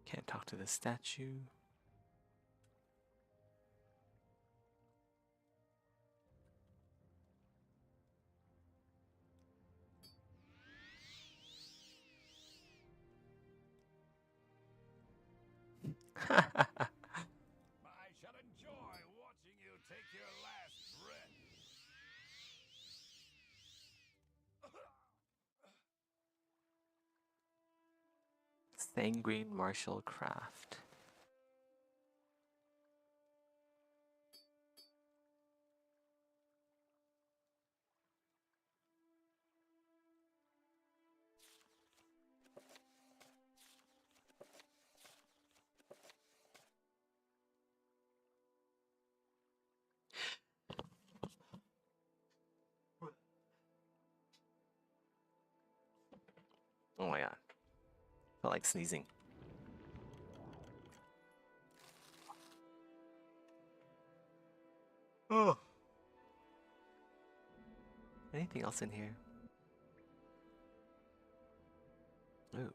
Can't talk to the statue. I shall enjoy watching you take your last breath. Sanguine martial craft. Oh my god. Felt like sneezing. Oh. Anything else in here? Ooh.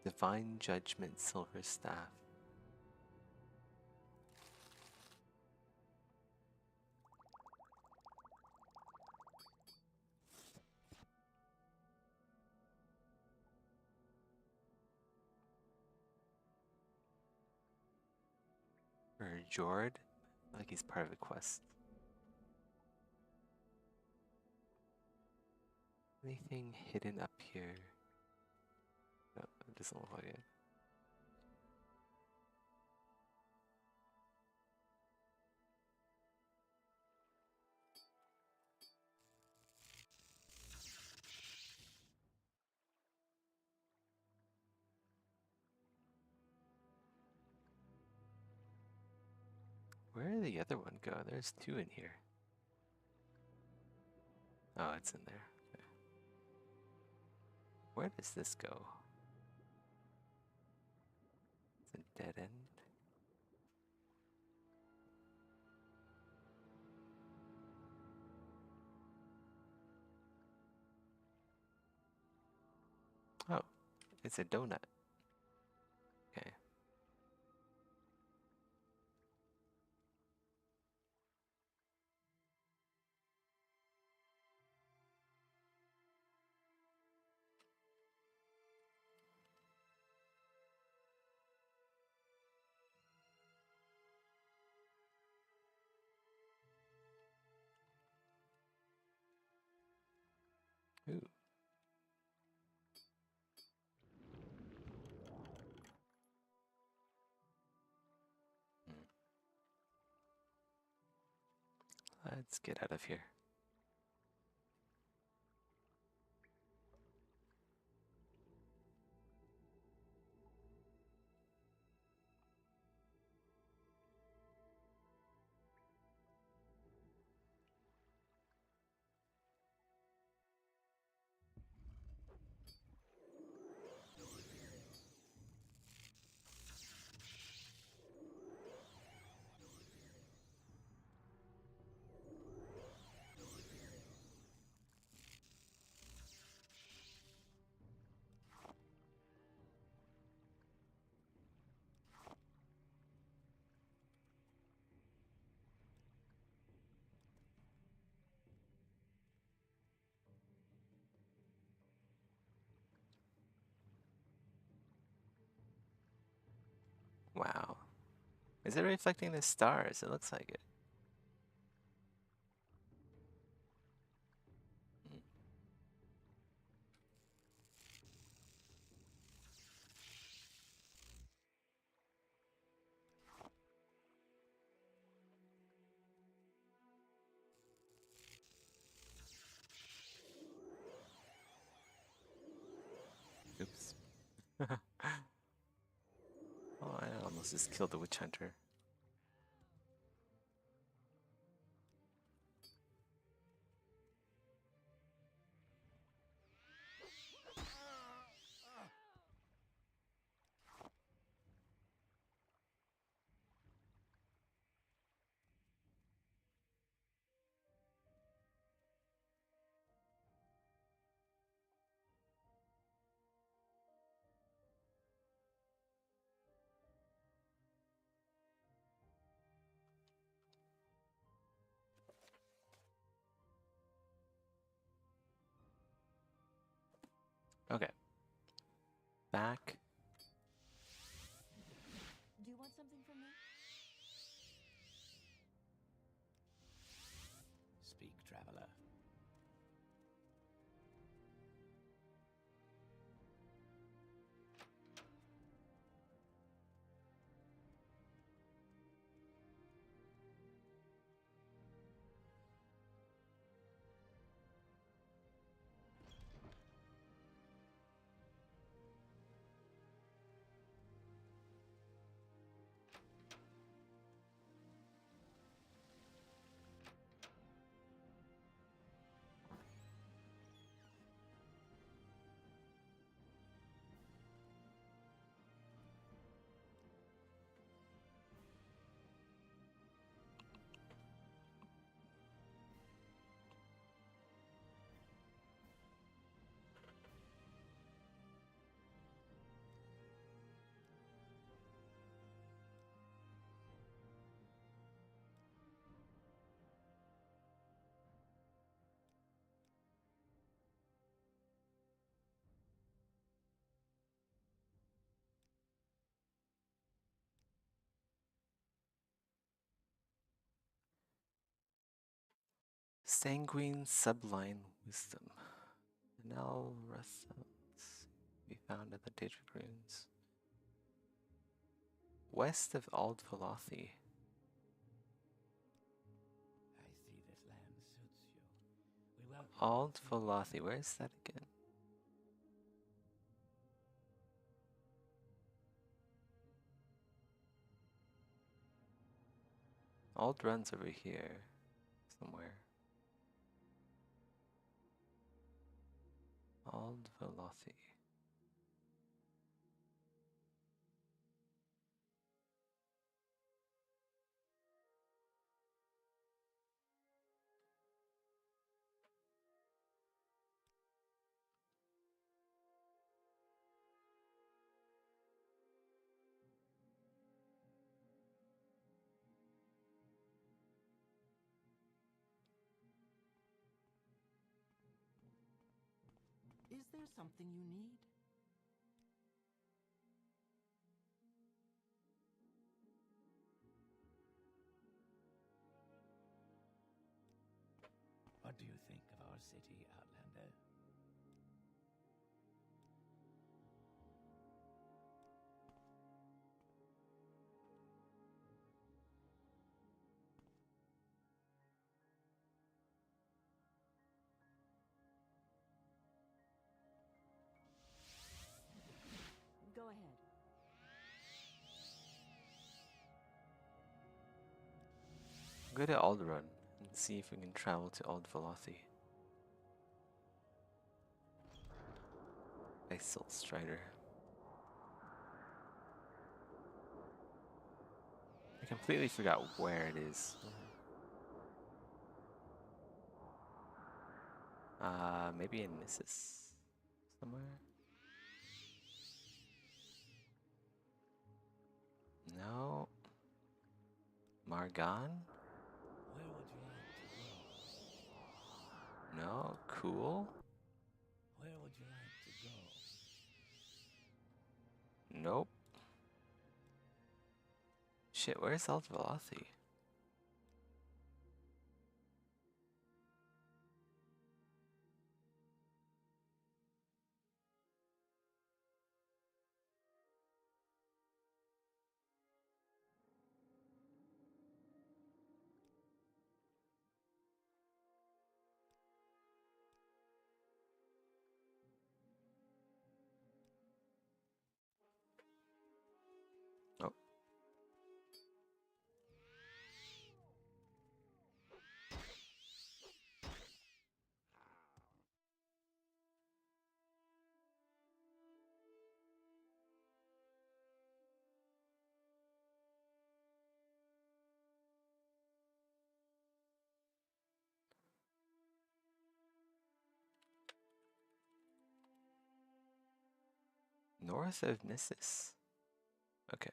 Divine Judgment Silver Staff. Or Jord? Like he's part of a quest. Anything hidden up here? No, it doesn't look like it. Where did the other one go? There's two in here. Oh, it's in there. Okay. Where does this go? It's a dead end. Oh, it's a donut. Okay. Ooh. Let's get out of here. Wow. Is it reflecting the stars? It looks like it. Oh, I almost just killed the witch hunter. Okay. Back. Do you want something from me? Speak, traveler. Sanguine Sublime Wisdom. Nell Russell's be found at the Daedric Ruins. West of Ald Velothi. I see this land suits you. We welcome Ald Velothi, where is that again? Ald runs over here somewhere. Ald Velothi. Is there something you need? What do you think of our city, Outlander? Go ahead. Go to Alderun and see if we can travel to Ald Velothi. Isol Strider. I completely forgot where it is. Maybe in Nissus somewhere? No. Margan? Where would you like to go? No. Cool? Where would you like to go? Nope. Shit, where's Ald Velothi? Forest of Nissus. Okay.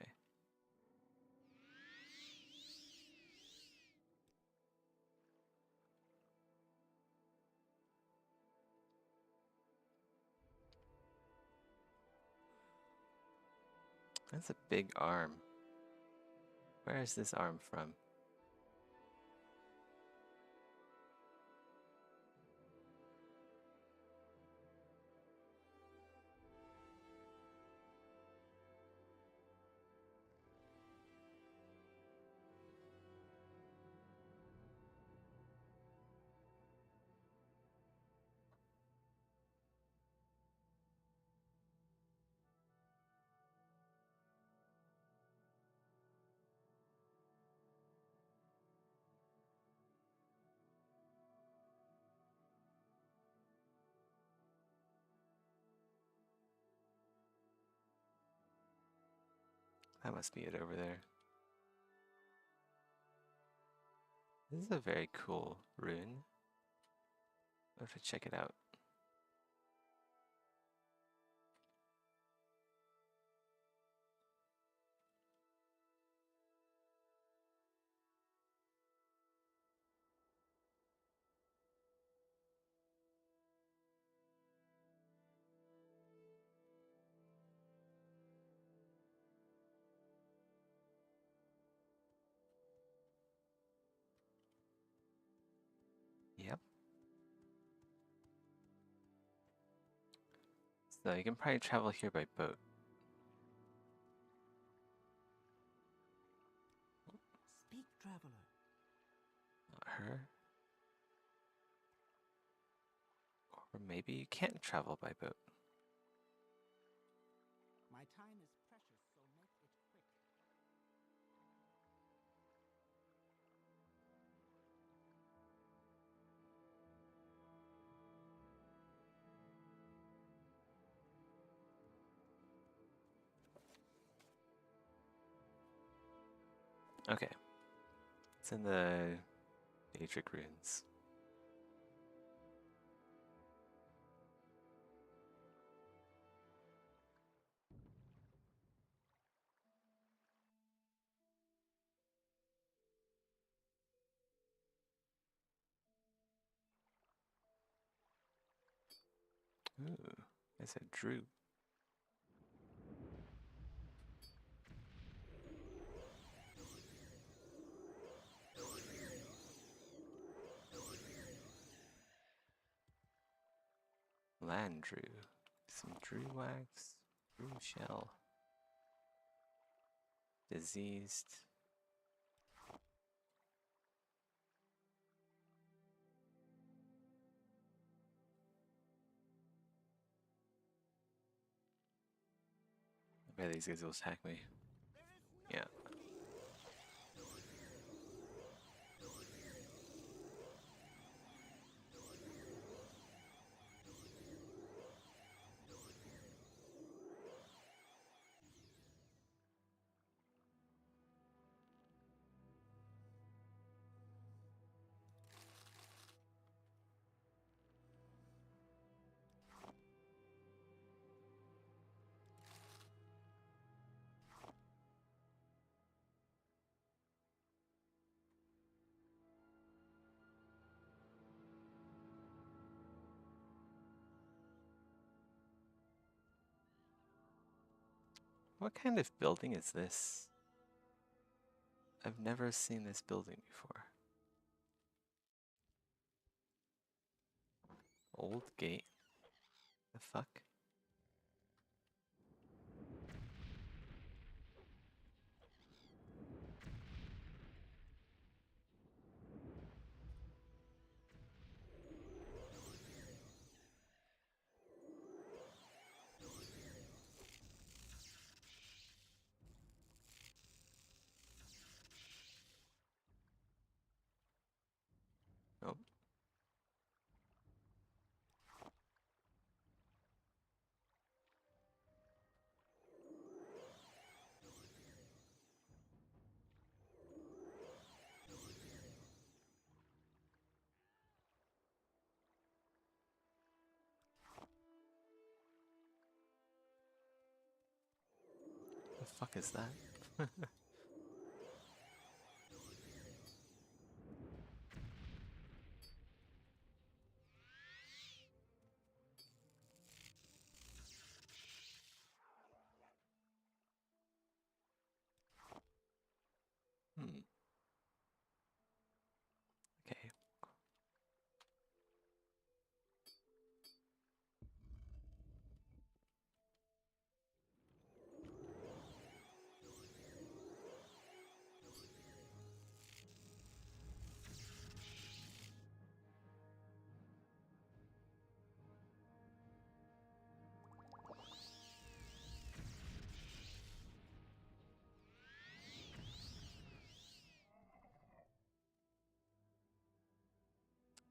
That's a big arm. Where is this arm from? That must be it over there. This is a very cool rune. I'll have to check it out. Yep. So you can probably travel here by boat. Speak, traveler. Not her. Or maybe you can't travel by boat. My time is precious, so make it quick. Okay. It's in the Daedric runes. Ooh, it's a Drew. Land Drew. Some Drew wax. Drew shell. Diseased. I bet these guys will attack me. Yeah. What kind of building is this? I've never seen this building before. Old gate? The fuck? Nope. fuck is that? Hmm. Okay.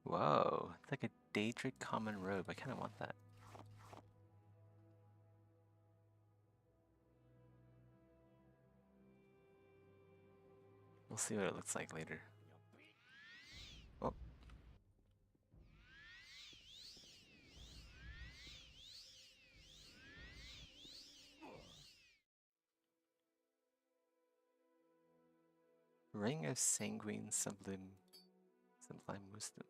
Whoa, it's like a Daedric common robe. I kind of want that. We'll see what it looks like later. Oh. Ring of Sanguine Sublime Wisdom.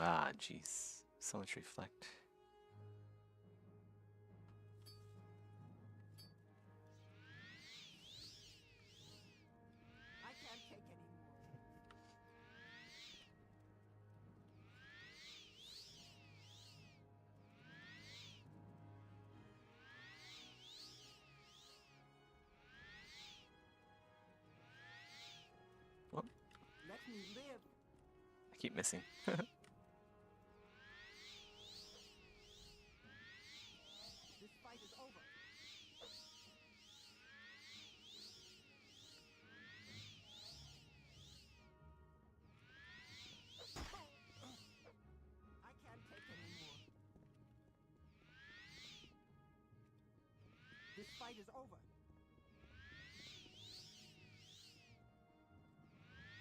Ah, jeez. So much reflect. I can't take any more. Whoop. Let me live. I keep missing. This fight is over. I can't take any more. This fight is over.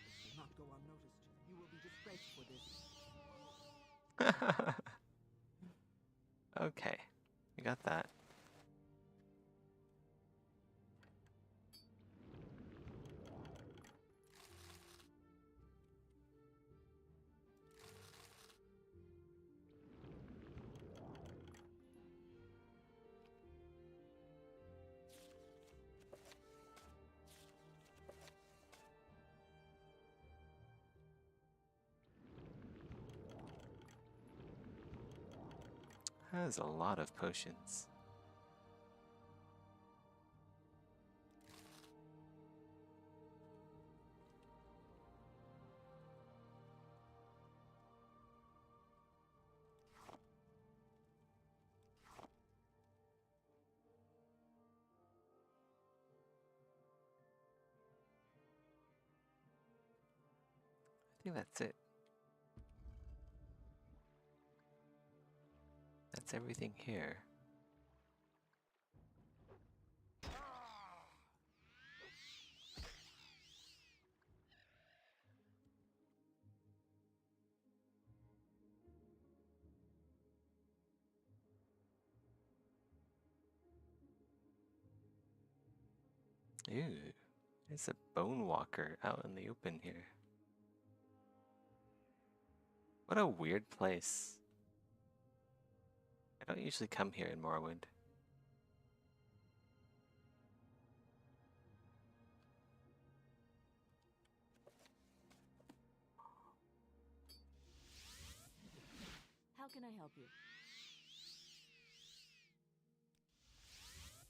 This will not go unnoticed. You will be disgraced for this. Okay, we got that. Has a lot of potions. I think that's it. That's everything here. Ew, it's a bone walker out in the open here. What a weird place. I don't usually come here in Morrowind. How can I help you?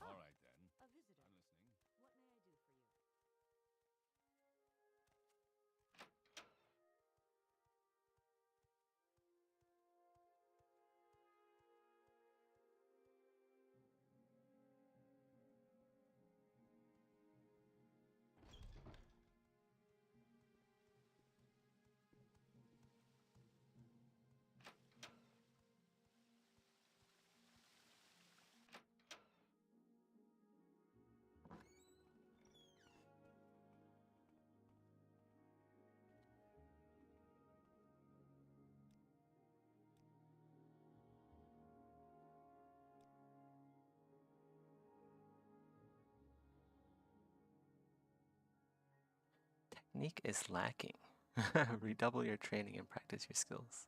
All right then. A visitor. I'm listening. What may I do for you? Technique is lacking. Redouble your training and practice your skills.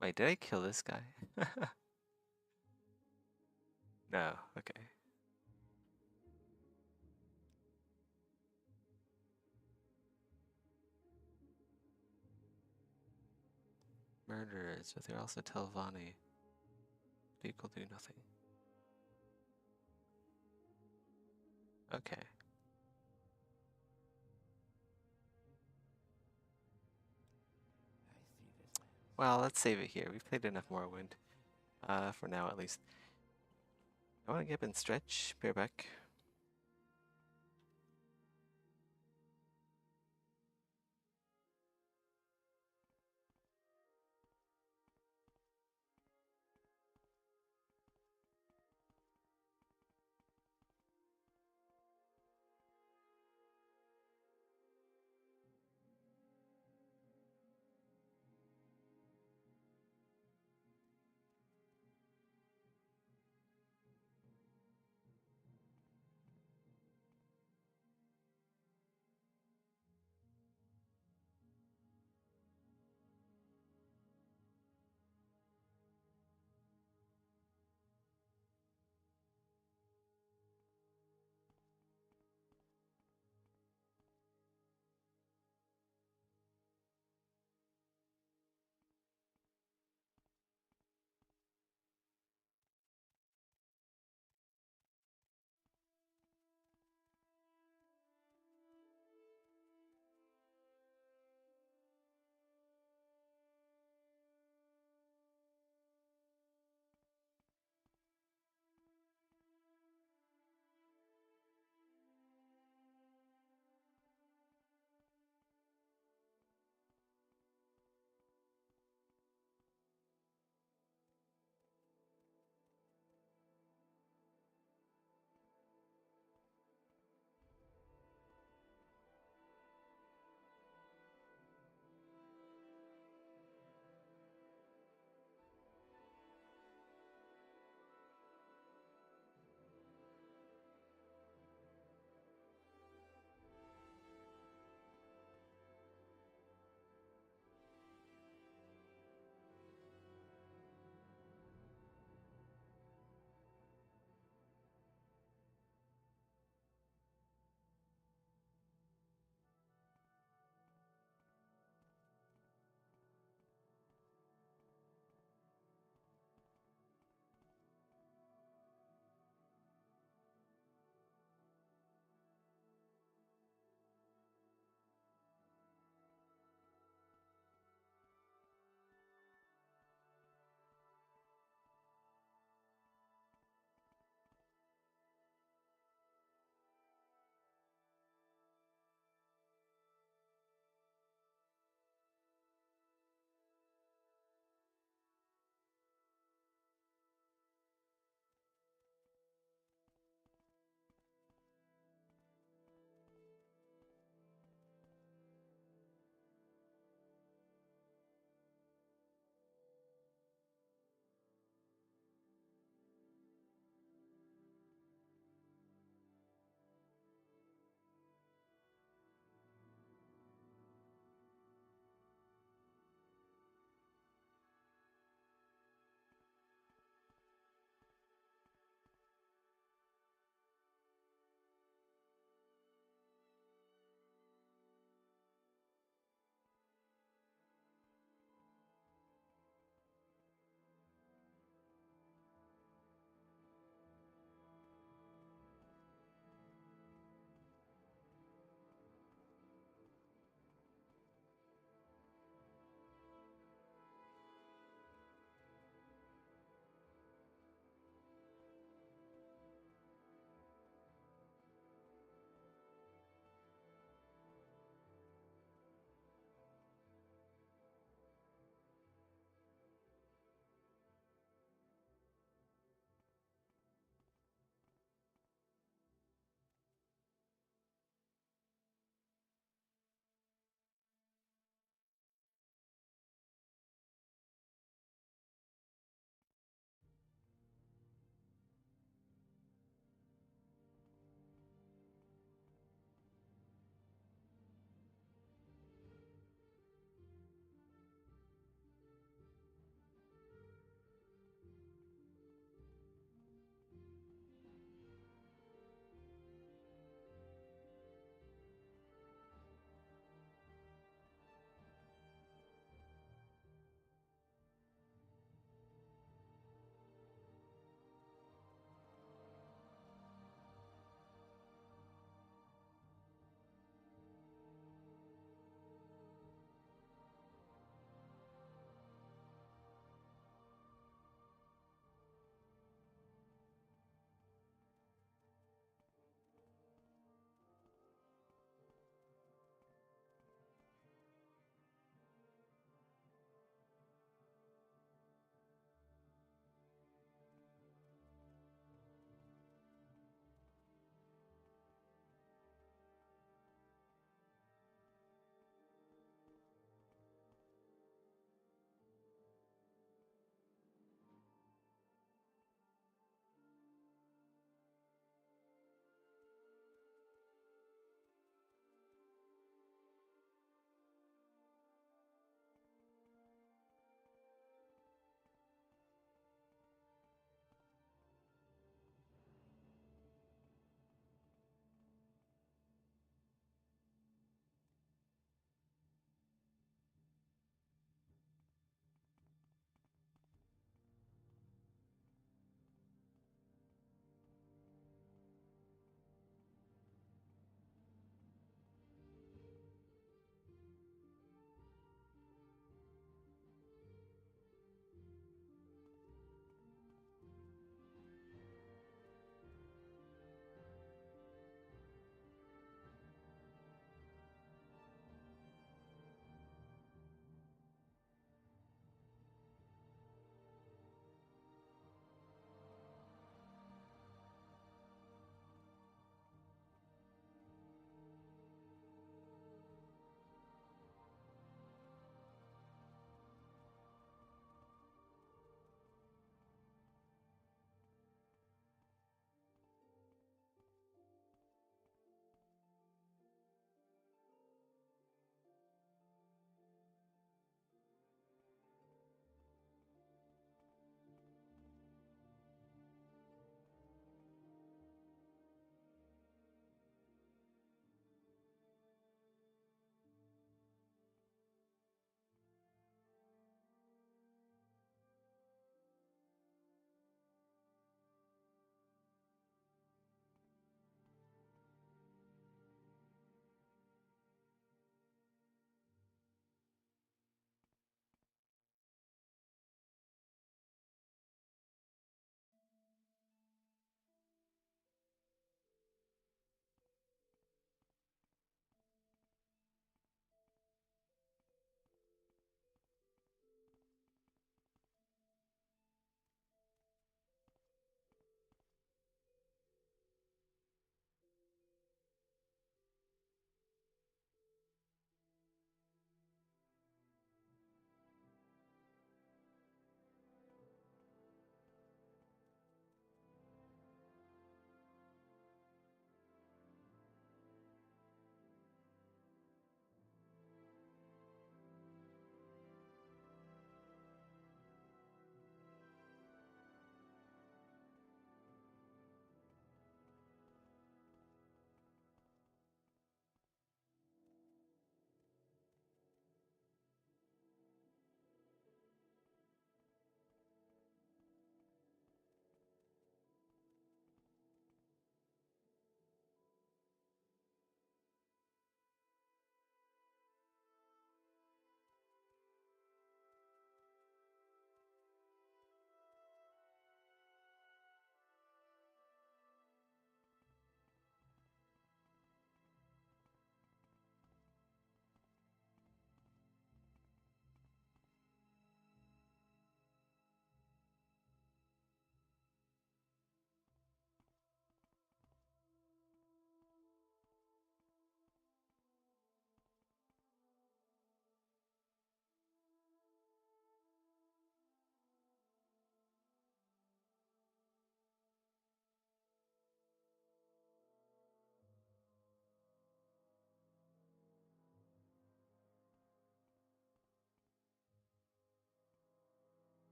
Wait, did I kill this guy? No, okay. Murderers, but they also tell Vani. Equal do nothing. Okay. Well, let's save it here. We've played enough Morrowind. For now at least. I want to get up and stretch. Bareback.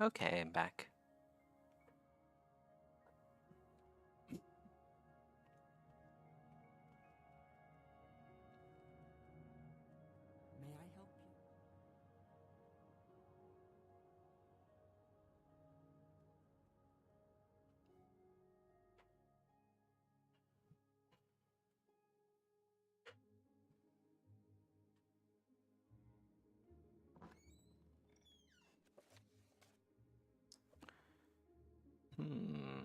Okay, I'm back. May I help you? Hmm.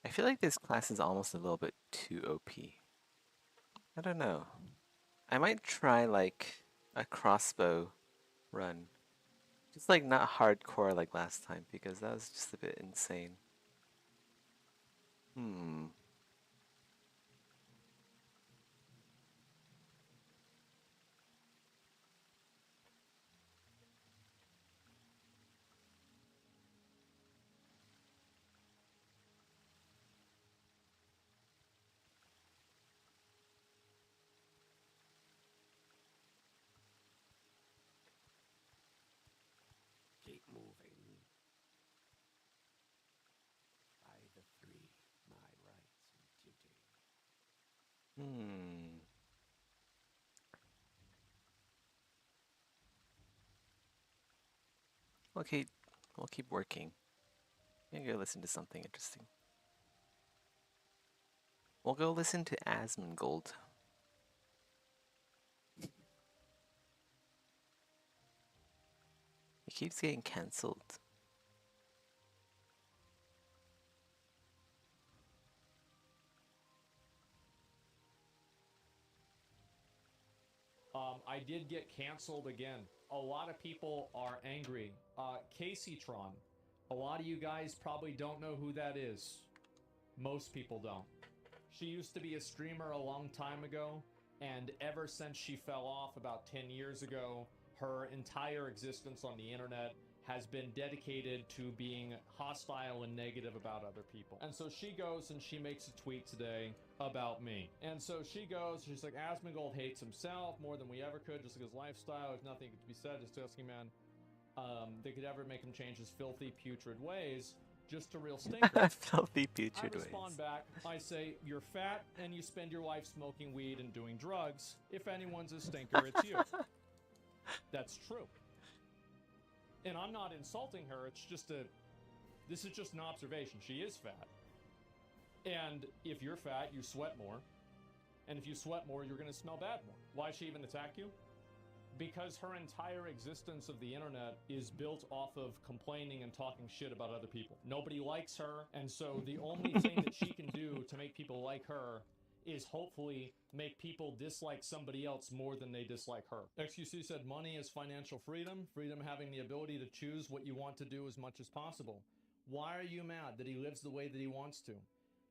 I feel like this class is almost a little bit too OP. I don't know. I might try like a crossbow run. Just like not hardcore like last time because that was just a bit insane. Hmm. Keep moving. By the three, my rights and duty. Hmm. Okay, we'll keep working. Maybe go listen to something interesting. We'll go listen to Asmongold. It keeps getting cancelled. I did get canceled again. A lot of people are angry. Caseytron. A lot of you guys probably don't know who that is. Most people don't. She used to be a streamer a long time ago, and ever since she fell off about 10 years ago, her entire existence on the internet has been dedicated to being hostile and negative about other people. And so she goes and she makes a tweet today about me. And so she goes, she's like, Asmongold hates himself more than we ever could, just like his lifestyle. There's nothing to be said. Just asking, man, they could ever make him change his filthy, putrid ways. Just a real stinker. Filthy putrid I respond ways. back. I say, you're fat and you spend your life smoking weed and doing drugs. If anyone's a stinker, it's you. That's true. And I'm not insulting her. It's just this is just an observation. She is fat. And if you're fat, you sweat more. And if you sweat more, you're going to smell bad more. Why'd she even attack you? Because her entire existence of the internet is built off of complaining and talking shit about other people. Nobody likes her, and so the only thing that she can do to make people like her is hopefully make people dislike somebody else more than they dislike her. XQC said money is financial freedom, freedom having the ability to choose what you want to do as much as possible. Why are you mad that he lives the way that he wants to?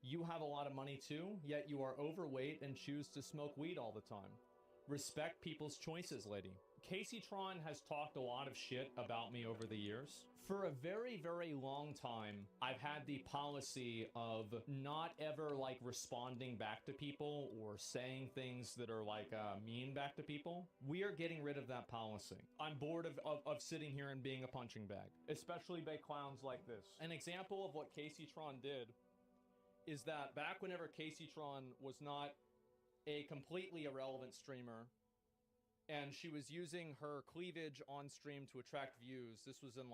You have a lot of money too, yet you are overweight and choose to smoke weed all the time. Respect people's choices, lady. Caseytron has talked a lot of shit about me over the years. For a very, very long time, I've had the policy of not ever like responding back to people or saying things that are like mean back to people. We are getting rid of that policy. I'm bored of sitting here and being a punching bag, especially by clowns like this. An example of what Caseytron did is that back whenever Caseytron was not a completely irrelevant streamer, and she was using her cleavage on stream to attract views. This was in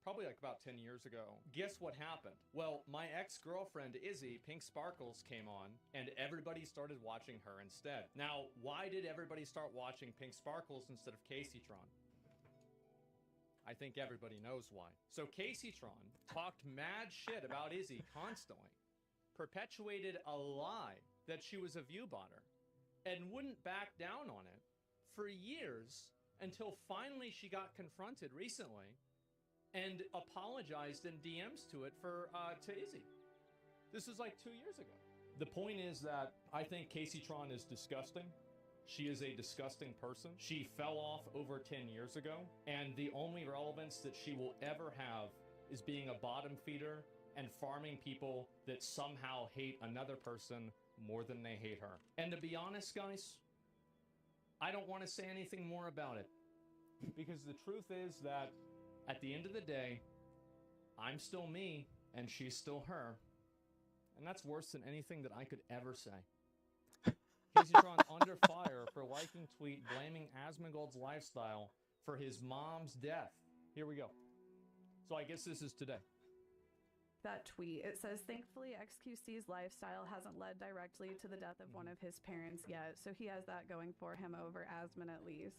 probably about 10 years ago. Guess what happened? Well, my ex-girlfriend Izzy, Pink Sparkles, came on, and everybody started watching her instead. Now, why did everybody start watching Pink Sparkles instead of Caseytron? I think everybody knows why. So Caseytron talked mad shit about Izzy constantly, perpetuated a lie that she was a view botter, and wouldn't back down on it for years until finally she got confronted recently and apologized in DMs to it to Izzy. This is like 2 years ago. The point is that I think Casey Tron is disgusting. She is a disgusting person. She fell off over 10 years ago, and the only relevance that she will ever have is being a bottom feeder and farming people that somehow hate another person more than they hate her. And to be honest, guys, I don't want to say anything more about it, because the truth is that at the end of the day, I'm still me and she's still her. And that's worse than anything that I could ever say. Casey Tron under fire for liking tweet blaming Asmongold's lifestyle for his mom's death. Here we go. So I guess this is today. That tweet, it says, thankfully XQC's lifestyle hasn't led directly to the death of one of his parents yet, so he has that going for him over Asmon at least.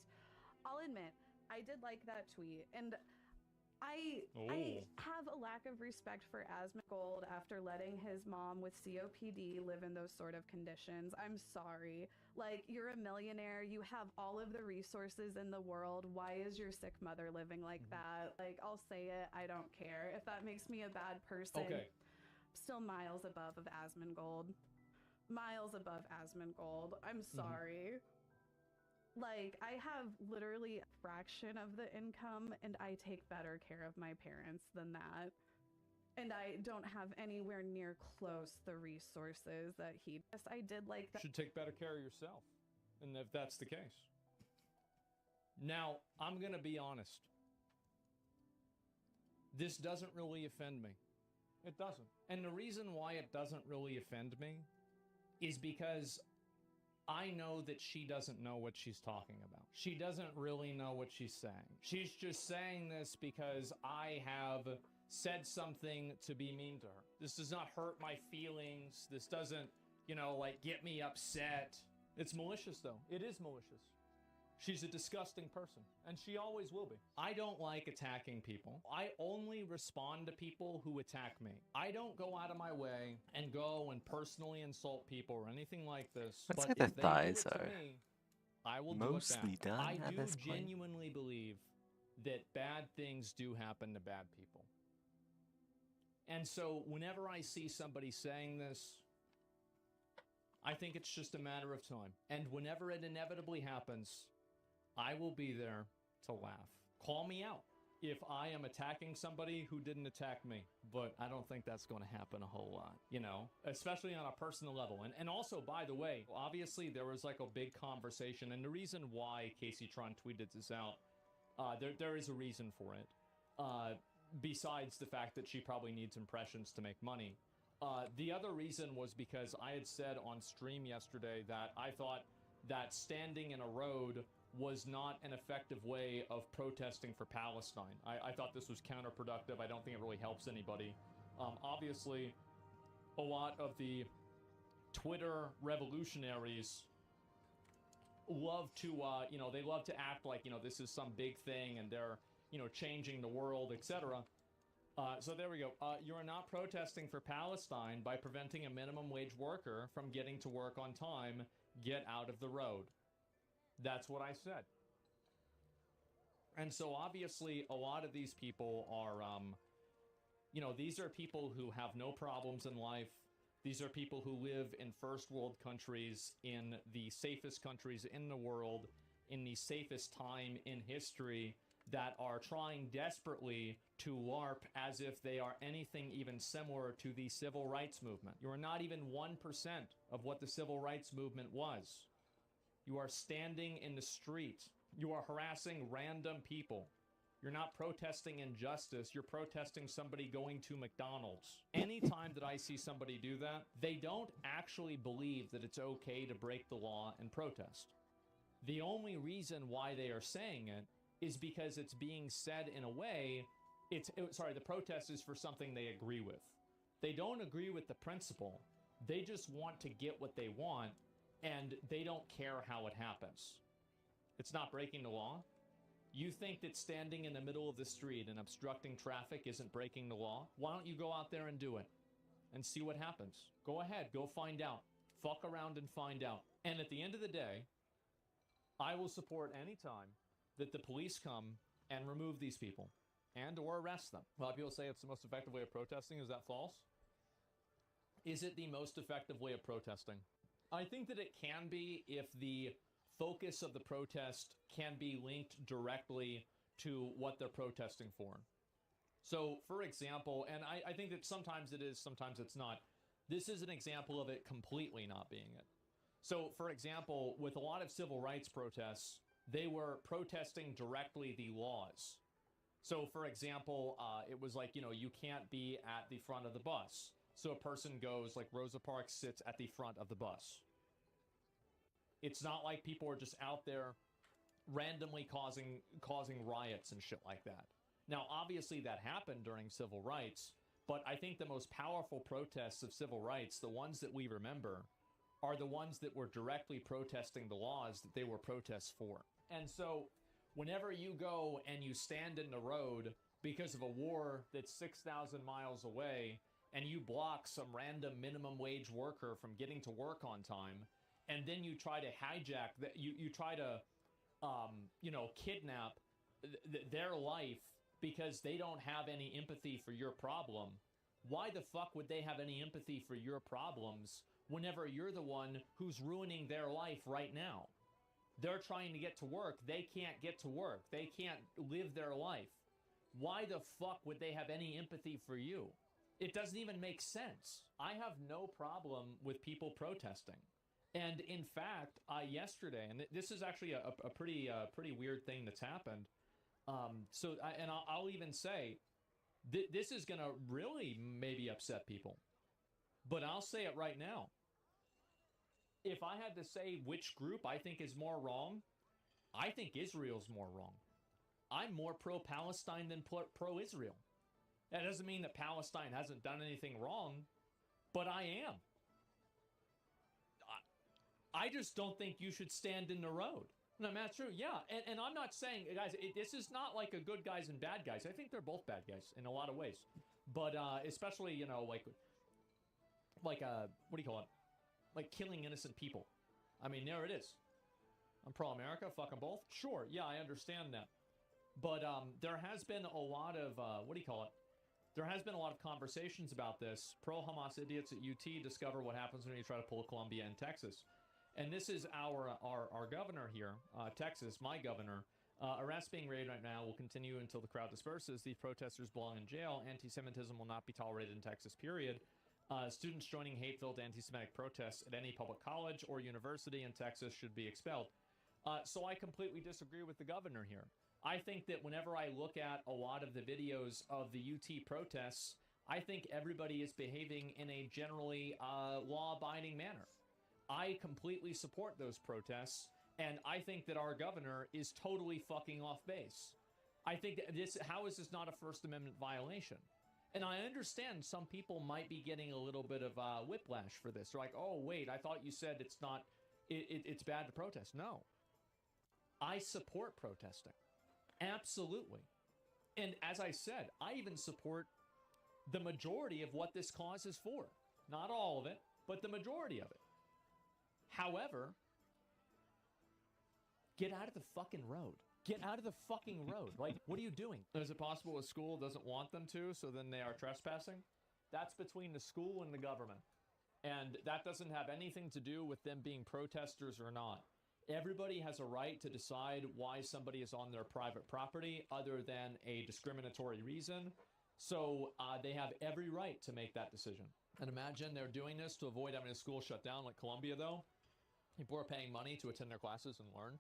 I'll admit, I did like that tweet, and I have a lack of respect for Asmongold after letting his mom with COPD live in those sort of conditions. I'm sorry. Like, you're a millionaire, you have all of the resources in the world. Why is your sick mother living like that? Like, I'll say it, I don't care. If that makes me a bad person, Okay. Still miles above of Asmongold. Miles above Asmongold. I'm sorry. Like, I have literally a fraction of the income, and I take better care of my parents than that. And I don't have anywhere near close the resources that he does. I did like that. Should take better care of yourself. And if that's the case. Now, I'm going to be honest. This doesn't really offend me. It doesn't. And the reason why it doesn't really offend me is because I know that she doesn't know what she's talking about. She doesn't really know what she's saying. She's just saying this because I have said something to be mean to her. This does not hurt my feelings. This doesn't, like, get me upset. It's malicious, though. It is malicious. She's a disgusting person, and she always will be. I don't like attacking people. I only respond to people who attack me. I don't go out of my way and go and personally insult people or anything like this. Let's but say if the they do thighs it to are me, I will mostly do it back. done I at do this point. genuinely believe that bad things do happen to bad people. And so whenever I see somebody saying this, I think it's just a matter of time. And whenever it inevitably happens, I will be there to laugh. Call me out if I am attacking somebody who didn't attack me. But I don't think that's going to happen a whole lot, especially on a personal level. And also, by the way, obviously there was like a big conversation. And the reason why Casey Tron tweeted this out, there is a reason for it. Besides the fact that she probably needs impressions to make money. The other reason was because I had said on stream yesterday that I thought that standing in a road was not an effective way of protesting for Palestine. I thought this was counterproductive. I don't think it really helps anybody. Obviously, a lot of the Twitter revolutionaries love to, they love to act like, this is some big thing and they're, changing the world, etc. So there we go. You're not protesting for Palestine by preventing a minimum wage worker from getting to work on time. Get out of the road. That's what I said. And so obviously a lot of these people are, these are people who have no problems in life. These are people who live in first world countries, in the safest countries in the world, in the safest time in history, that are trying desperately to LARP as if they are anything even similar to the civil rights movement. You are not even 1% of what the civil rights movement was. You are standing in the street. You are harassing random people. You're not protesting injustice. You're protesting somebody going to McDonald's. Anytime that I see somebody do that, they don't actually believe that it's okay to break the law and protest. The only reason why they are saying it is because it's being said in a way, the protest is for something they agree with. They don't agree with the principle. They just want to get what they want, and they don't care how it happens. It's not breaking the law. You think that standing in the middle of the street and obstructing traffic isn't breaking the law? Why don't you go out there and do it and see what happens? Go ahead, go find out. Fuck around and find out. And at the end of the day, I will support any time that the police come and remove these people and or arrest them. A lot of people say it's the most effective way of protesting. Is that false? Is it the most effective way of protesting? I think that it can be if the focus of the protest can be linked directly to what they're protesting for. So, for example, and I think that sometimes it is, sometimes it's not. This is an example of it completely not being it. So, for example, with a lot of civil rights protests, they were protesting directly the laws. So, for example, it was like, you can't be at the front of the bus. So a person goes, like Rosa Parks sits at the front of the bus. It's not like people are just out there randomly causing riots and shit like that. Now, obviously that happened during civil rights, but I think the most powerful protests of civil rights, the ones that we remember, are the ones that were directly protesting the laws that they were protests for. And so whenever you go and you stand in the road because of a war that's 6,000 miles away, and you block some random minimum wage worker from getting to work on time, and then you try to hijack that, you try to kidnap their life because they don't have any empathy for your problem. Why the fuck would they have any empathy for your problems whenever you're the one who's ruining their life right now? They're trying to get to work. They can't get to work. They can't live their life. Why the fuck would they have any empathy for you? It doesn't even make sense. I have no problem with people protesting. And in fact, yesterday, and this is actually a pretty weird thing that's happened. I'll even say, this is going to really maybe upset people. But I'll say it right now. If I had to say which group I think is more wrong, I think Israel's more wrong. I'm more pro-Palestine than pro-Israel. That doesn't mean that Palestine hasn't done anything wrong, but I am. I just don't think you should stand in the road. No, that's true. Yeah, and I'm not saying, guys, this is not like a good guys and bad guys. I think they're both bad guys in a lot of ways. But especially, like what do you call it? Like killing innocent people. I mean, there it is. I'm pro-America, fuck them both. Sure, yeah, I understand that. But there has been a lot of, there has been a lot of conversations about this. Pro-Hamas idiots at UT discover what happens when you try to pull Colombia and Texas. And this is our governor here, Texas, my governor. Arrests being raided right now will continue until the crowd disperses. These protesters belong in jail. Anti-Semitism will not be tolerated in Texas, period. Students joining hate-filled anti-Semitic protests at any public college or university in Texas should be expelled. So I completely disagree with the governor here. I think that whenever I look at a lot of the videos of the UT protests, I think everybody is behaving in a generally law-abiding manner. I completely support those protests, and I think that our governor is totally fucking off base. I think that how is this not a First Amendment violation? And I understand some people might be getting a little bit of whiplash for this. They're like, oh, wait, I thought you said it's not, it's bad to protest. No. I support protesting. Absolutely. And as I said, I even support the majority of what this cause is for. Not all of it, but the majority of it. However, get out of the fucking road. Get out of the fucking road. Like, what are you doing? Is it possible a school doesn't want them to, so then they are trespassing? That's between the school and the government. And that doesn't have anything to do with them being protesters or not. Everybody has a right to decide why somebody is on their private property other than a discriminatory reason. So they have every right to make that decision. And imagine they're doing this to avoid having a school shut down like Columbia, though. People are paying money to attend their classes and learn.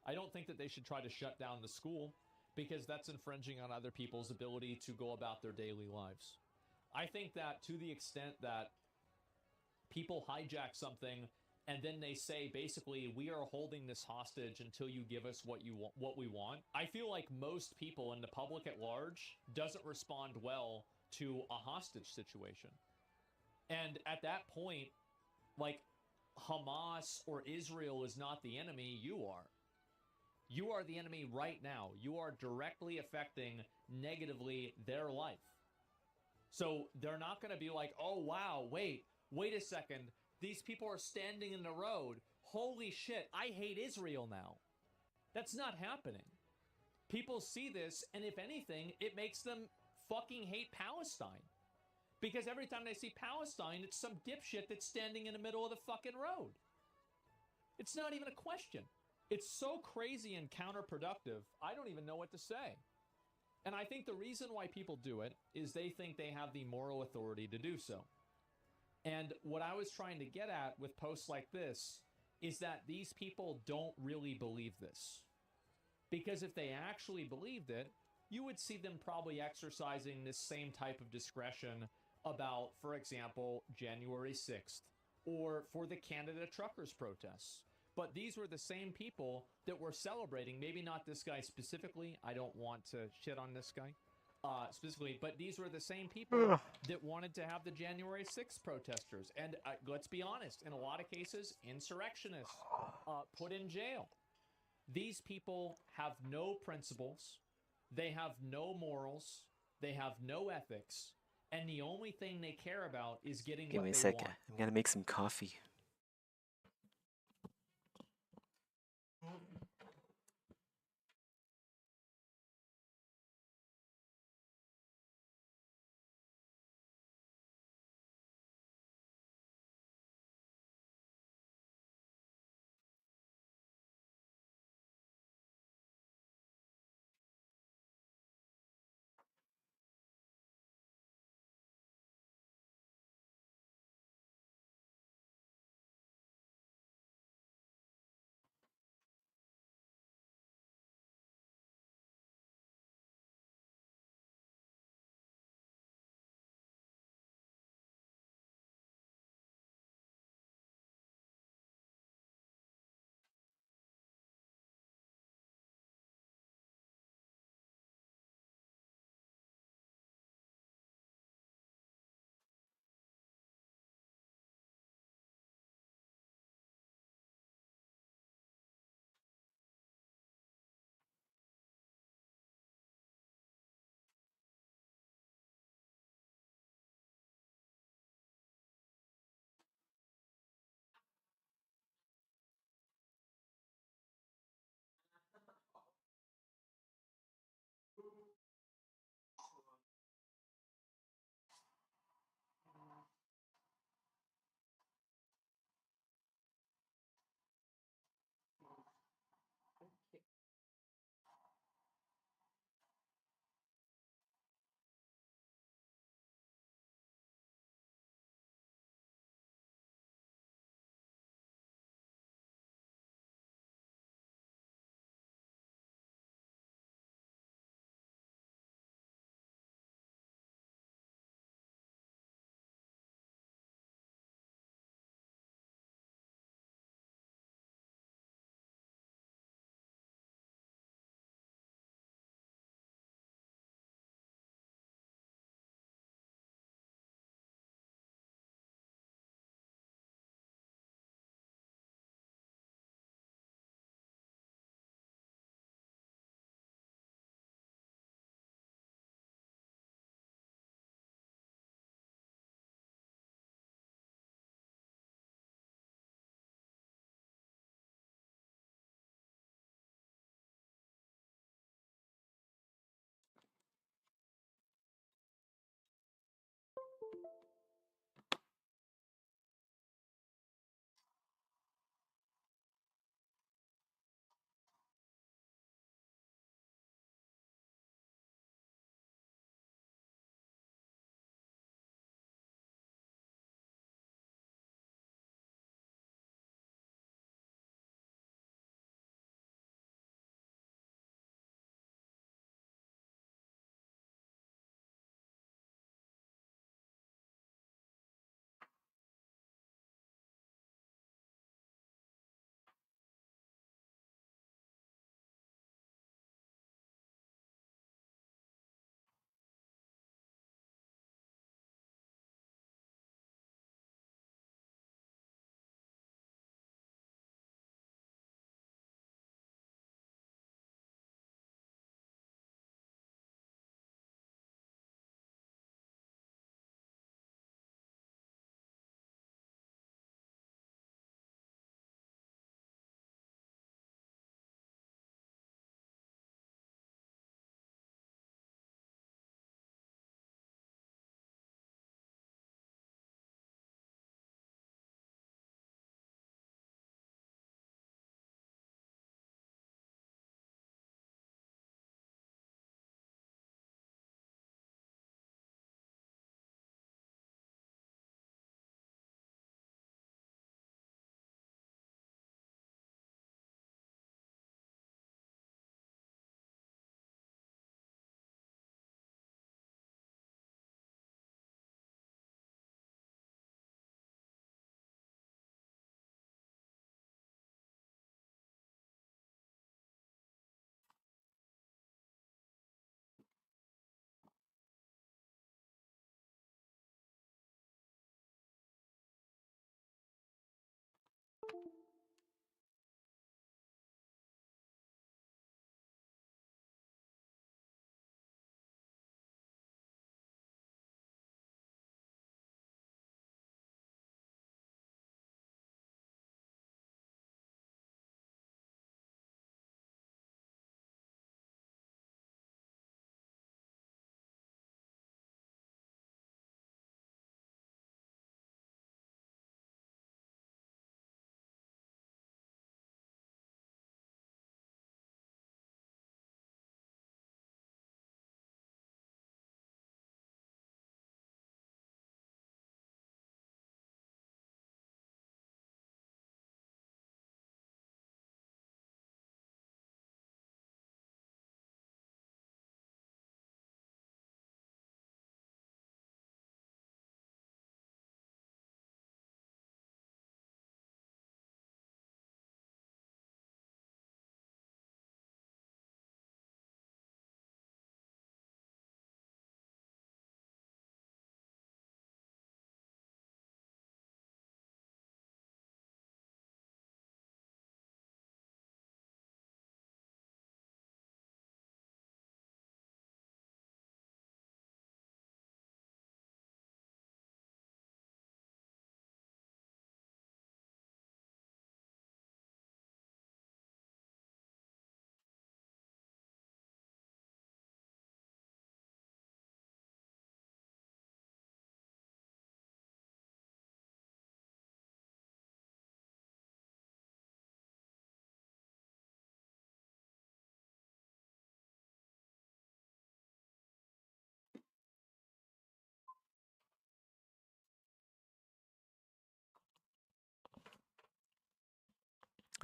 I don't think that they should try to shut down the school because that's infringing on other people's ability to go about their daily lives. I think that to the extent that people hijack something and then they say, basically, we are holding this hostage until you give us what we want. I feel like most people in the public at large doesn't respond well to a hostage situation. And at that point, like, Hamas or Israel is not the enemy, you are. You are the enemy right now. You are directly affecting negatively their life. So they're not going to be like, oh, wow, wait a second. These people are standing in the road. Holy shit, I hate Israel now. That's not happening. People see this, and if anything, it makes them fucking hate Palestine. Because every time they see Palestine, it's some dipshit that's standing in the middle of the fucking road. It's not even a question. It's so crazy and counterproductive, I don't even know what to say. And I think the reason why people do it is they think they have the moral authority to do so. And what I was trying to get at with posts like this is that these people don't really believe this. Because if they actually believed it, you would see them probably exercising this same type of discretion about, for example, January 6th, or for the Canada truckers protests. But these were the same people that were celebrating, maybe not this guy specifically, I don't want to shit on this guy specifically, but these were the same people that wanted to have the January 6th protesters. And let's be honest, in a lot of cases, insurrectionists put in jail. These people have no principles, they have no morals, they have no ethics, and the only thing they care about is getting Give what me a they second. want. I'm gonna make some coffee.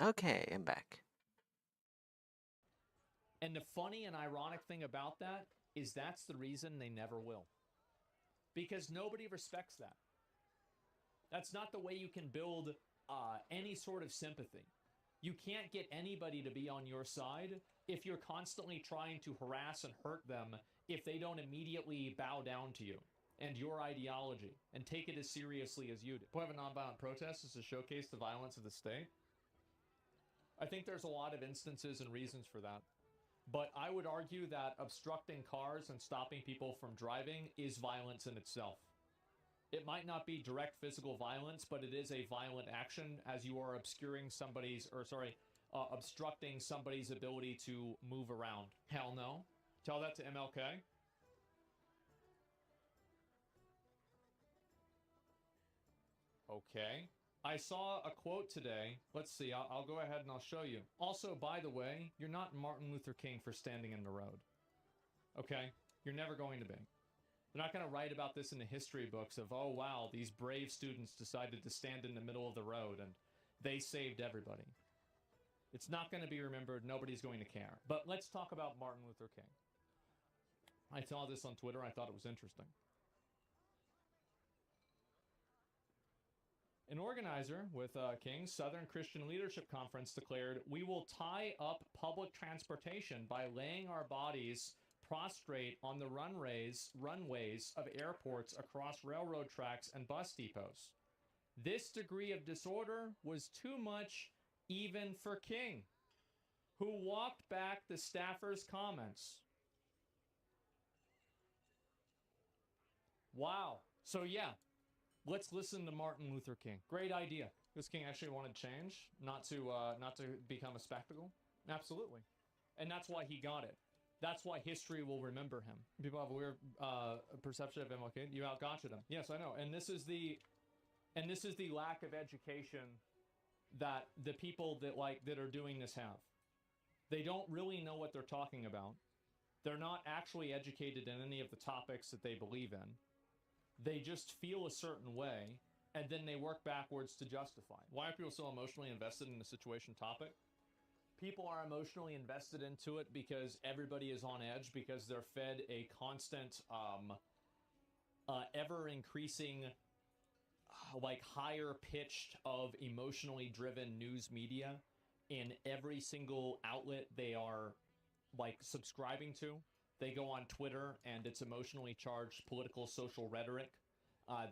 Okay, I'm back. And the funny and ironic thing about that is that's the reason they never will. Because nobody respects that. That's not the way you can build any sort of sympathy. You can't get anybody to be on your side if you're constantly trying to harass and hurt them if they don't immediately bow down to you and your ideology and take it as seriously as you do. The point of a nonviolent protest is to showcase the violence of the state. I think there's a lot of instances and reasons for that. But I would argue that obstructing cars and stopping people from driving is violence in itself. It might not be direct physical violence, but it is a violent action as you are obscuring somebody's, obstructing somebody's ability to move around. Hell no. Tell that to MLK. Okay. I saw a quote today. Let's see. I'll go ahead and I'll show you. Also, by the way, you're not Martin Luther King for standing in the road. Okay? You're never going to be. They're not going to write about this in the history books of, oh, wow, these brave students decided to stand in the middle of the road and they saved everybody. It's not going to be remembered. Nobody's going to care. But let's talk about Martin Luther King. I saw this on Twitter. I thought it was interesting. An organizer with King's Southern Christian Leadership Conference declared, "We will tie up public transportation by laying our bodies prostrate on the runways of airports across railroad tracks and bus depots. This degree of disorder was too much even for King, who walked back the staffer's comments." Wow. So yeah, let's listen to Martin Luther King. Great idea. This King actually wanted change, not to become a spectacle. Absolutely. And that's why he got it. That's why history will remember him. People have a weird perception of him. Okay, you outgotched him. Yes, I know. And this is the lack of education that the people that are doing this have. They don't really know what they're talking about. They're not actually educated in any of the topics that they believe in. They just feel a certain way, and then they work backwards to justify. Why are people so emotionally invested in the situation topic? People are emotionally invested into it because everybody is on edge, because they're fed a constant, ever-increasing, higher pitched of emotionally driven news media in every single outlet they are, subscribing to. They go on Twitter, and it's emotionally charged political social rhetoric.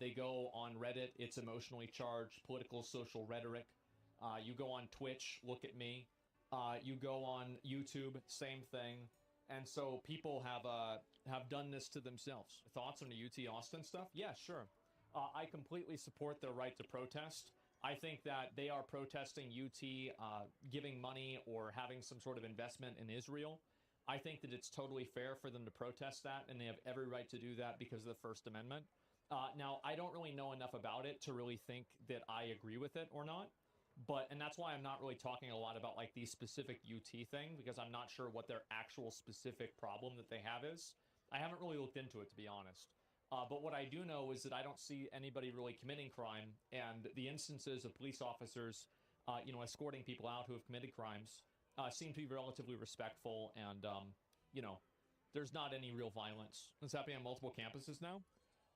They go on Reddit, it's emotionally charged political social rhetoric. You go on Twitch, look at me. You go on YouTube, same thing. And so people have done this to themselves. Thoughts on the UT Austin stuff? Yeah, sure. I completely support their right to protest. I think that they are protesting UT giving money or having some sort of investment in Israel. I think that it's totally fair for them to protest that, and they have every right to do that because of the First Amendment. Now, I don't really know enough about it to really think that I agree with it or not. And that's why I'm not really talking a lot about the specific UT thing, because I'm not sure what their actual specific problem that they have is. I haven't really looked into it, to be honest. But what I do know is that I don't see anybody really committing crime, and the instances of police officers, escorting people out who have committed crimes seem to be relatively respectful, and, there's not any real violence. It's happening on multiple campuses now?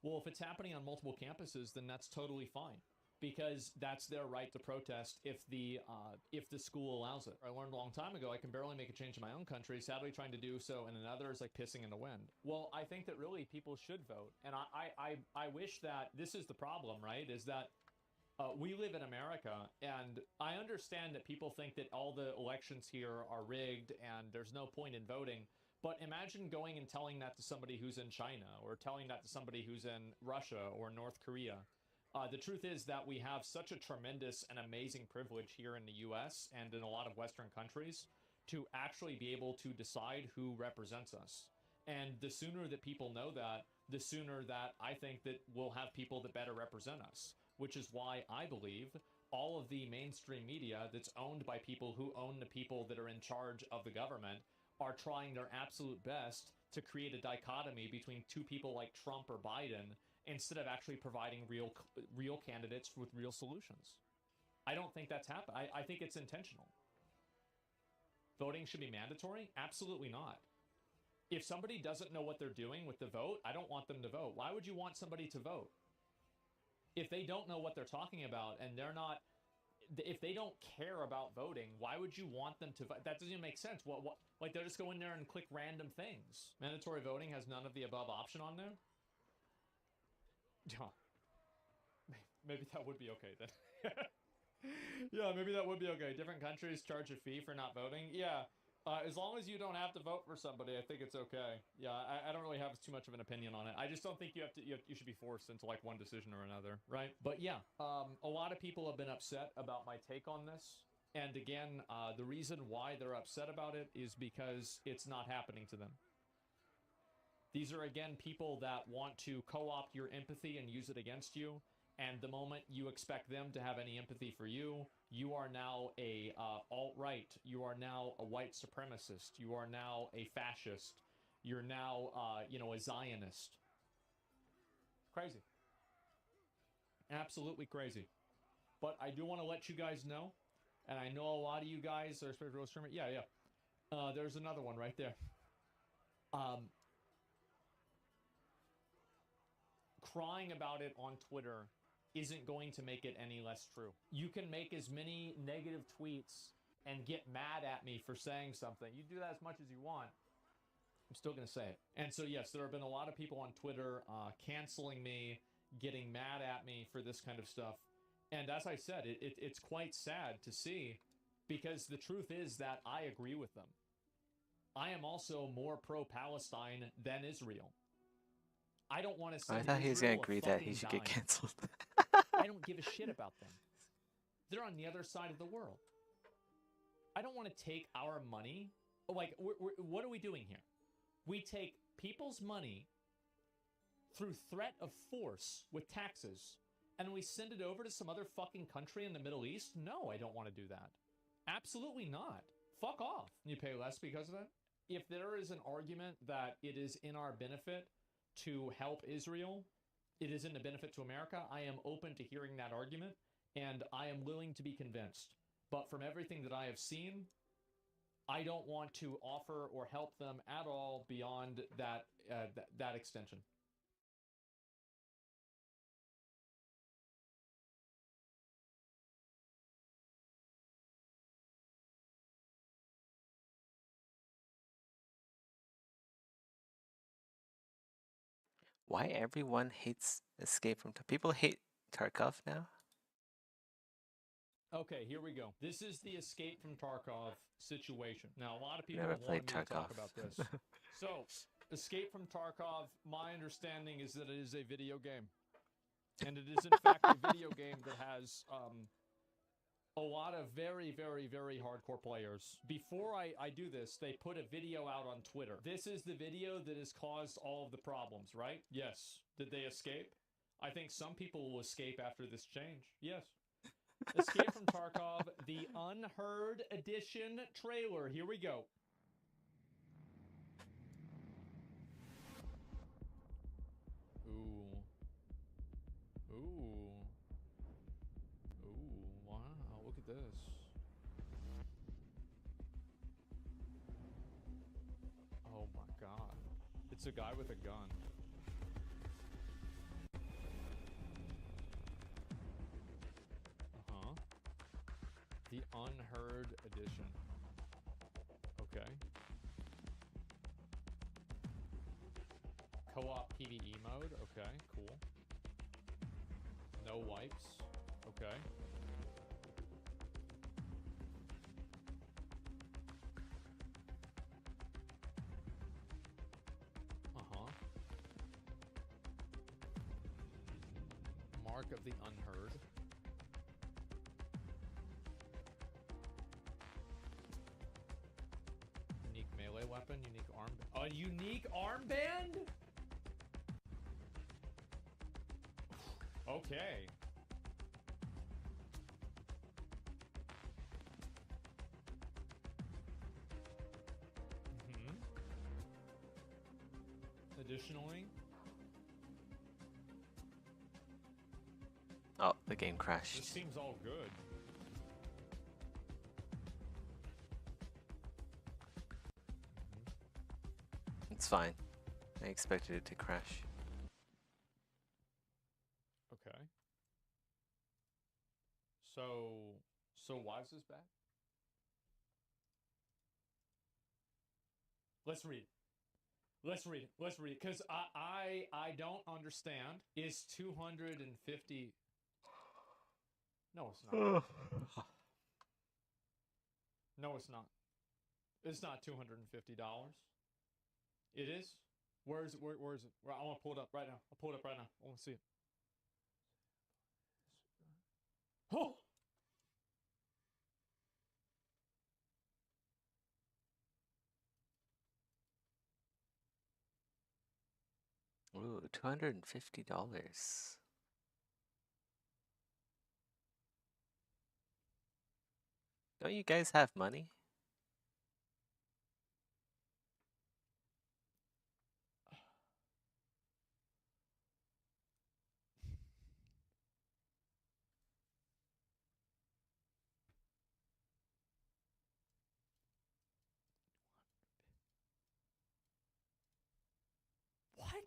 Well, if it's happening on multiple campuses, then that's totally fine, because that's their right to protest if the school allows it. I learned a long time ago I can barely make a change in my own country. Sadly, trying to do so in another is like pissing in the wind. Well, I think that really people should vote, and I wish that this is the problem, right? Is that we live in America, and I understand that people think that all the elections here are rigged and there's no point in voting. But imagine going and telling that to somebody who's in China, or telling that to somebody who's in Russia or North Korea. The truth is that we have such a tremendous and amazing privilege here in the US and in a lot of Western countries to actually be able to decide who represents us. And the sooner that people know that, the sooner that I think that we'll have people that better represent us, which is why I believe all of the mainstream media that's owned by people who own the people that are in charge of the government are trying their absolute best to create a dichotomy between two people like Trump or Biden instead of actually providing real candidates with real solutions. I don't think that's happened. I think it's intentional. Voting should be mandatory? Absolutely not. If somebody doesn't know what they're doing with the vote, I don't want them to vote. Why would you want somebody to vote? If they don't know what they're talking about and they're not, if they don't care about voting, why would you want them to vote? That doesn't even make sense. What, like they'll just go in there and click random things. Mandatory voting has none of the above option on there? Yeah. Maybe that would be okay then. Yeah, maybe that would be okay. Different countries charge a fee for not voting. Yeah, as long as you don't have to vote for somebody, I think it's okay. Yeah, I don't really have too much of an opinion on it. I just don't think you should be forced into like one decision or another, right? But yeah, a lot of people have been upset about my take on this. And again, the reason why they're upset about it is because it's not happening to them. These are, again, people that want to co-opt your empathy and use it against you. And the moment you expect them to have any empathy for you, you are now a alt-right. You are now a white supremacist. You are now a fascist. You're now, a Zionist. Crazy. Absolutely crazy. But I do want to let you guys know, and I know a lot of you guys are especially roast streaming. Yeah. There's another one right there. Crying about it on Twitter isn't going to make it any less true. You can make as many negative tweets and get mad at me for saying something. You do that as much as you want. I'm still going to say it. And so, yes, there have been a lot of people on Twitter canceling me, getting mad at me for this kind of stuff. And as I said, it's quite sad to see, because the truth is that I agree with them. I am also more pro-Palestine than Israel. I don't want to see. I thought he was going to agree that he should get canceled. I don't give a shit about them. They're on the other side of the world. I don't want to take our money. Like, what are we doing here? We take people's money through threat of force with taxes, and we send it over to some other fucking country in the Middle East? No, I don't want to do that. Absolutely not. Fuck off. You pay less because of that? If there is an argument that it is in our benefit to help Israel, it is in the benefit to America, I am open to hearing that argument, and I am willing to be convinced. But from everything that I have seen, I don't want to offer or help them at all beyond that extension. Why everyone hates Escape from Tarkov? People hate Tarkov now? Okay, here we go. This is the Escape from Tarkov situation. Now, a lot of people Never have wanted played me to talk Tarkov. about this. So, Escape from Tarkov, my understanding is that it is a video game. And it is, in fact, a video game that has a lot of very, very, very hardcore players. Before I do this, they put a video out on Twitter. This is the video that has caused all of the problems, right? Yes. Did they escape? I think some people will escape after this change. Yes. Escape from Tarkov, the Unheard Edition trailer. Here we go. Ooh. Ooh. Ooh, wow, look at this. Oh my god. It's a guy with a gun. Uh-huh. The Unheard Edition. Okay. Co-op PvE mode. Okay, cool. No wipes. Okay. Uh-huh. Mark of the Unheard. Unique melee weapon, unique armband. A unique armband? Okay. Additionally, Oh, the game crashed. this seems all good. fine. I expected it to crash. Okay. So why is this bad? Let's read. Let's read it. Let's read it. Because I don't understand. Is 250... No, it's not. No, it's not. It's not $250. It is? Where is it? Where is it? I want to pull it up right now. I'll pull it up right now. I want to see it. Oh! Ooh, $250. Don't you guys have money? What?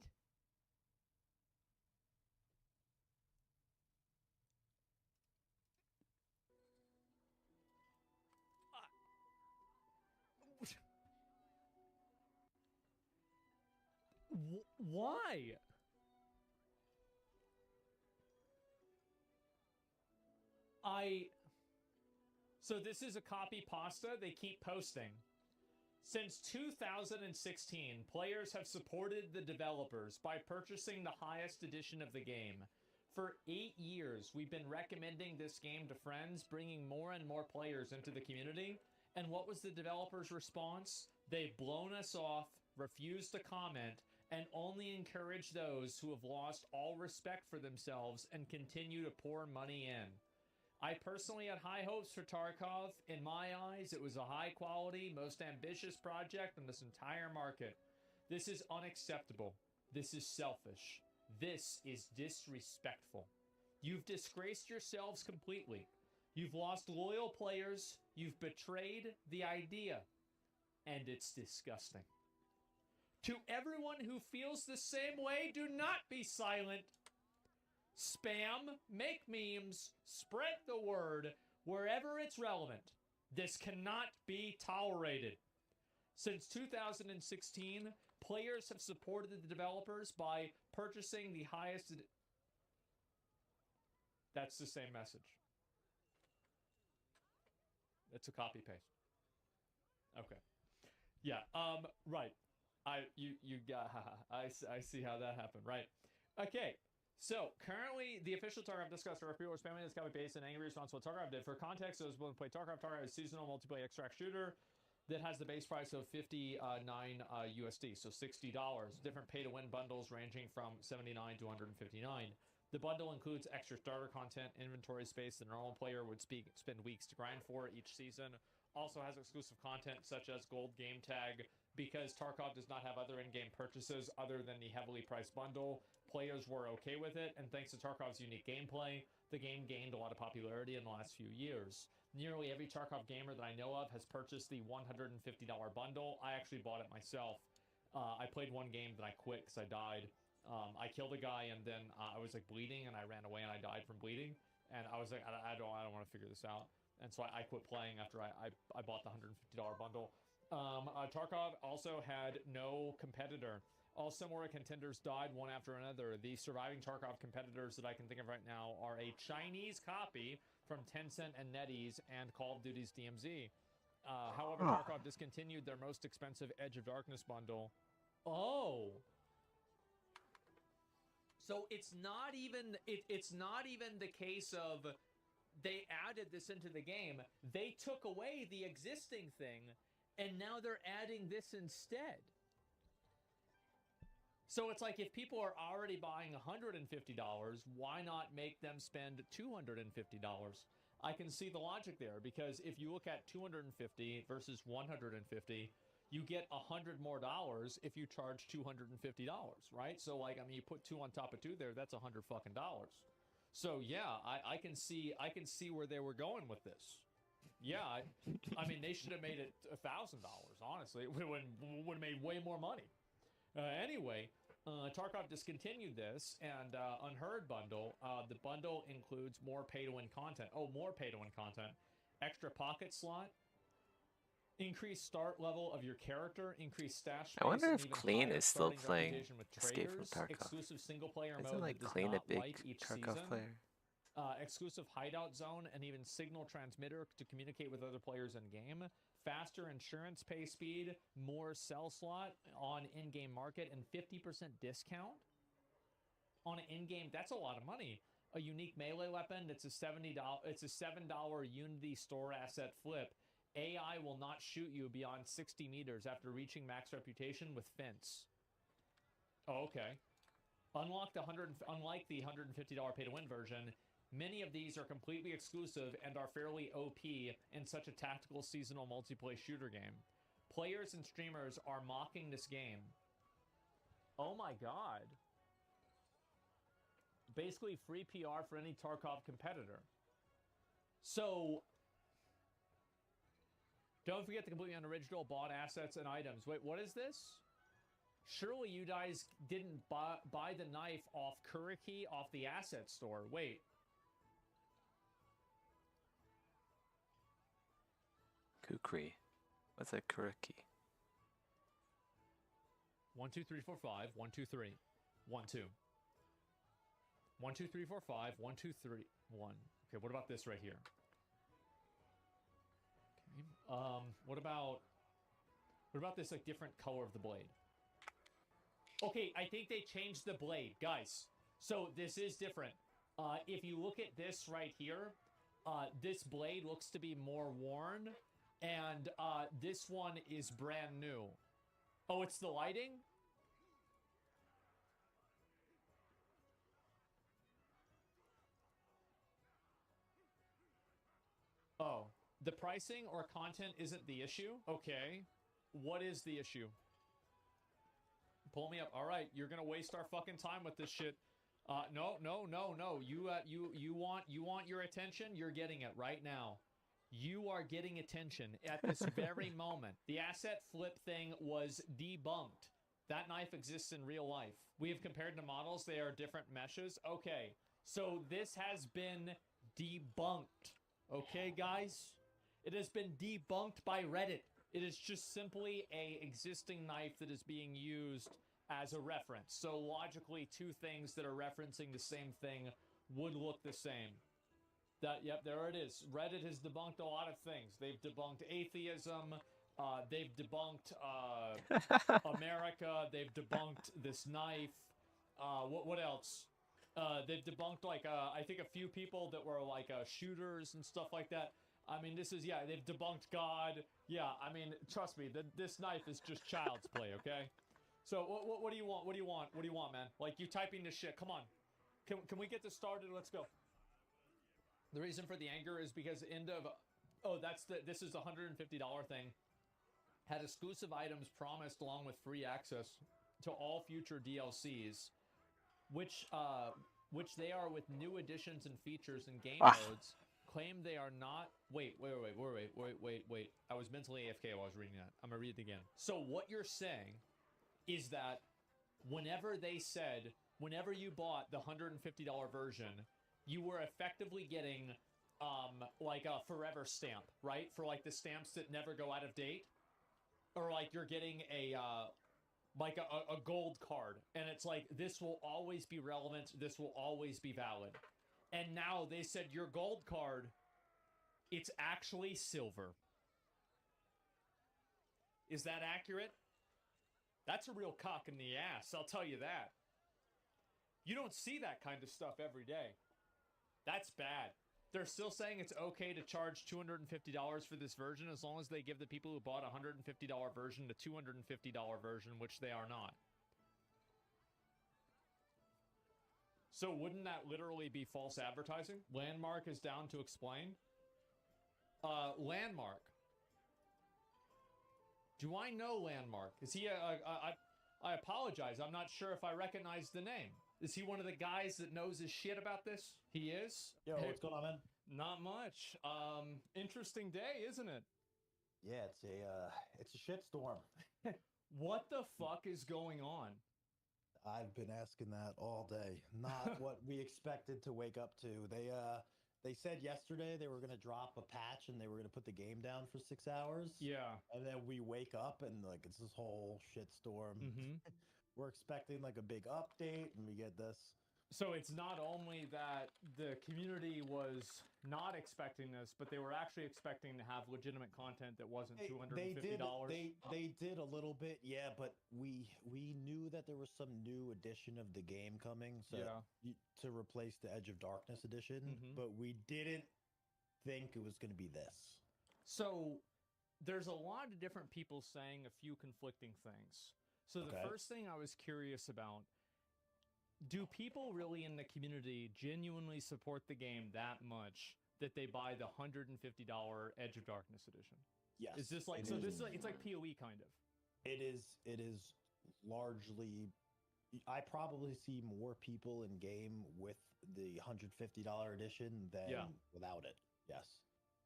Why? So this is a copy pasta they keep posting. Since 2016, players have supported the developers by purchasing the highest edition of the game. For 8 years, we've been recommending this game to friends, bringing more and more players into the community. And what was the developers' response? They've blown us off, refused to comment, and only encourage those who have lost all respect for themselves and continue to pour money in. I personally had high hopes for Tarkov. In my eyes, it was a high quality, most ambitious project in this entire market. This is unacceptable. This is selfish. This is disrespectful. You've disgraced yourselves completely. You've lost loyal players. You've betrayed the idea. And it's disgusting. To everyone who feels the same way, do not be silent. Spam, make memes, spread the word wherever it's relevant. This cannot be tolerated. Since 2016, players have supported the developers by purchasing the highest... That's the same message. It's a copy paste. Okay. Yeah, right. You got... I see how that happened, right. Okay. So, currently, the official Tarkov discussed are people are spamming this copy paste and angry response to what Tarkov did. For context, those willing to play Tarkov is a seasonal multiplayer extract shooter that has the base price of $59 USD, so $60. Different pay-to-win bundles ranging from $79 to $159. The bundle includes extra starter content, inventory space that a normal player would spend weeks to grind for each season. Also has exclusive content such as gold game tag. Because Tarkov does not have other in-game purchases other than the heavily priced bundle, players were okay with it, and thanks to Tarkov's unique gameplay, the game gained a lot of popularity in the last few years. Nearly every Tarkov gamer that I know of has purchased the $150 bundle. I actually bought it myself. I played one game, then I quit because I died. I killed a guy, and then I was like bleeding, and I ran away, and I died from bleeding. And I was like, I don't want to figure this out. And so I quit playing after I bought the $150 bundle. Tarkov also had no competitor. All similar contenders died one after another. The surviving Tarkov competitors that I can think of right now are a Chinese copy from Tencent and NetEase and Call of Duty's DMZ. However, Tarkov discontinued their most expensive Edge of Darkness bundle. Oh! So it's not even the case of they added this into the game. They took away the existing thing, and now they're adding this instead. So it's like if people are already buying $150, why not make them spend $250? I can see the logic there, because if you look at $250 versus $150, you get $100 more if you charge $250, right? So like, I mean, you put 2 on top of 2 there, that's $100 fucking dollars. So yeah, I can see where they were going with this. Yeah, I mean, they should have made it $1,000. Honestly, it would have made way more money. Anyway, Tarkov discontinued this, and Unheard bundle. The bundle includes more pay-to-win content. Oh, more pay-to-win content. Extra pocket slot. Increased start level of your character. Increased stash space. I wonder and if even Clean higher is still starting playing reputation with Escape from traders. Tarkov. Exclusive single-player Isn't mode like that does Clean a not big wipe each Tarkov season. player? Exclusive hideout zone and even signal transmitter to communicate with other players in game. Faster insurance pay speed, more sell slot on in-game market, and 50% discount on an in-game. That's a lot of money. A unique melee weapon. It's a $70. It's a $7 Unity store asset flip. AI will not shoot you beyond 60 meters after reaching max reputation with fence. Oh, okay. Unlike the $150 pay-to-win version, many of these are completely exclusive and are fairly OP in such a tactical seasonal multiplayer shooter game. Players and streamers are mocking this game. Oh my god. Basically free PR for any Tarkov competitor. So, don't forget the completely unoriginal bought assets and items. Wait, what is this? Surely you guys didn't buy the knife off Kuriki off the asset store. Wait. Kukri. What's a Kuriki? 1, 2, 3, 4, 5. 1, 2, 3. 1, 2. 1, 2, 3, 4, 5. 1, 2, 3. 1. Okay, what about this right here? Okay. What about this like different color of the blade? Okay, I think they changed the blade, guys. So this is different. If you look at this right here, this blade looks to be more worn, and this one is brand new. Oh, it's the lighting? Oh, the pricing or content isn't the issue? Okay. What is the issue? Pull me up. All right, you're gonna waste our fucking time with this shit. No. You want your attention? You're getting it right now. You are getting attention at this very moment. The asset flip thing was debunked. That knife exists in real life. We have compared to models. They are different meshes. Okay, so this has been debunked. Okay, guys? It has been debunked by Reddit. It is just simply a existing knife that is being used as a reference. So logically, two things that are referencing the same thing would look the same. Yep, there it is. Reddit has debunked a lot of things. They've debunked atheism. They've debunked America. They've debunked this knife. What else? They've debunked like I think a few people that were like shooters and stuff like that. I mean, this is, yeah, they've debunked God. Yeah, I mean, trust me, this knife is just child's play, okay? So what do you want? What do you want? What do you want, man? Like, you typing this shit. Come on. Can we get this started? Let's go. The reason for the anger is because this is the $150 thing. Had exclusive items promised along with free access to all future DLCs, which they are with new additions and features and game modes. Claim they are not. Wait. I was mentally AFK while I was reading that. I'm gonna read it again. So what you're saying is that whenever you bought the $150 version, you were effectively getting like a forever stamp, right? For like the stamps that never go out of date, or like you're getting a gold card, and it's like, this will always be relevant, this will always be valid. And now they said your gold card, it's actually silver. Is that accurate? That's a real cock in the ass, I'll tell you that. You don't see that kind of stuff every day. That's bad. They're still saying it's okay to charge $250 for this version as long as they give the people who bought a $150 version the $250 version, which they are not. So wouldn't that literally be false advertising? Landmark is down to explain. Landmark. Do I know Landmark? Is he I apologize. I'm not sure if I recognize the name. Is he one of the guys that knows his shit about this? He is? Yo, what's going on, man? Not much. Interesting day, isn't it? Yeah, it's a shitstorm. What the fuck is going on? I've been asking that all day. Not what we expected to wake up to. They said yesterday they were going to drop a patch and they were going to put the game down for 6 hours. Yeah. And then we wake up and like it's this whole shitstorm. We're expecting like a big update and we get this. So it's not only that the community was not expecting this, but they were actually expecting to have legitimate content that wasn't $250. They did a little bit, yeah, but we knew that there was some new edition of the game coming, so to replace the Edge of Darkness edition, but we didn't think it was going to be this. So there's a lot of different people saying a few conflicting things. So the first thing I was curious about, do people really in the community genuinely support the game that much that they buy the $150 Edge of Darkness edition? Yes. Is this like, so this is like, it's like PoE kind of. It is largely, I probably see more people in game with the $150 edition than without it. Yes.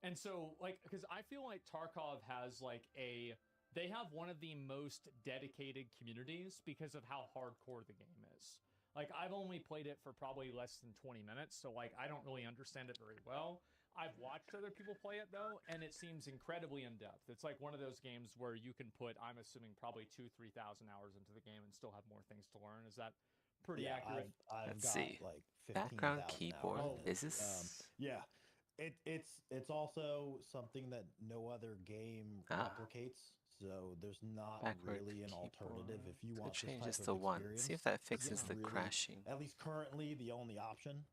And so like, because I feel like Tarkov has like they have one of the most dedicated communities because of how hardcore the game is. Like, I've only played it for probably less than 20 minutes, so, like, I don't really understand it very well. I've watched other people play it, though, and it seems incredibly in-depth. It's like one of those games where you can put, I'm assuming, probably 2,000-3,000 hours into the game and still have more things to learn. Is that pretty accurate? Let's see. Like Background 15,000 keyboard. hours. Is this? Yeah. It's also something that no other game replicates. So there's not really an alternative if you want change this this type to of 1. experience. See if that fixes It's the really, crashing. At least currently, the only option.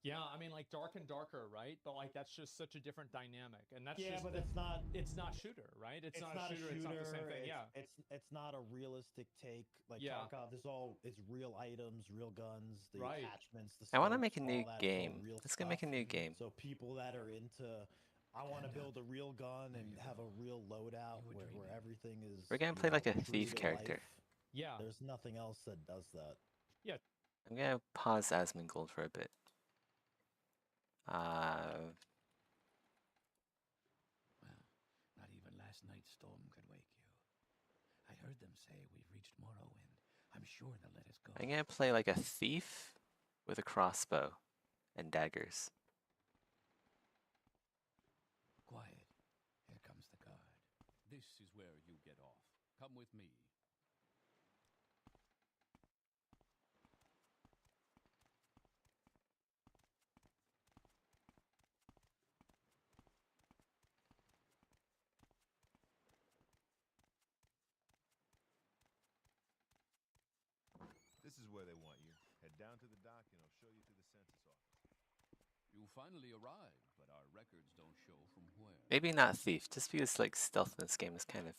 Yeah, I mean, like Dark and Darker, right? But like that's just such a different dynamic, and that's but it's not shooter, right? It's not a shooter. It's not the same thing. It's not a realistic take like Tarkov. It's real items, real guns, the attachments. The I want to scopes, make a new all that, game. real Let's go make a new game. So people that are into, I want to build a real gun and have a real loadout where everything is. We're gonna play like a thief true to character. life. Yeah. There's nothing else that does that. Yeah. I'm gonna pause Asmongold for a bit. Well, not even last night's storm could wake you. I heard them say we've reached Morrowind. I'm sure they'll let us go. I'm gonna play like a thief with a crossbow and daggers. Quiet. Here comes the guard. This is where you get off. Come with me. This is where they want you. Head down to the dock and I'll show you to the census office. You finally arrived, but our records don't show from where. Maybe not thief, just because like stealth in this game is kind of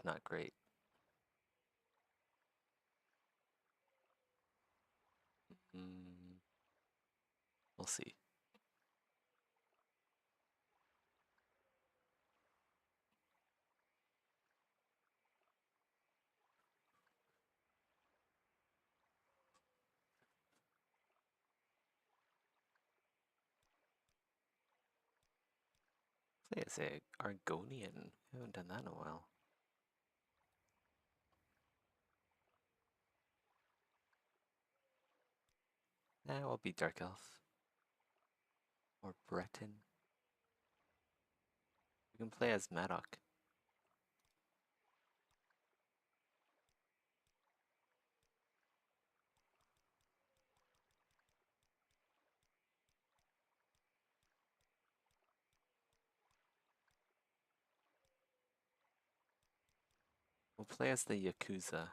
not great. We'll see. It's a Argonian. I haven't done that in a while. I'll be Dark Elf. Or Breton. We can play as Madoc. We'll play as the Yakuza.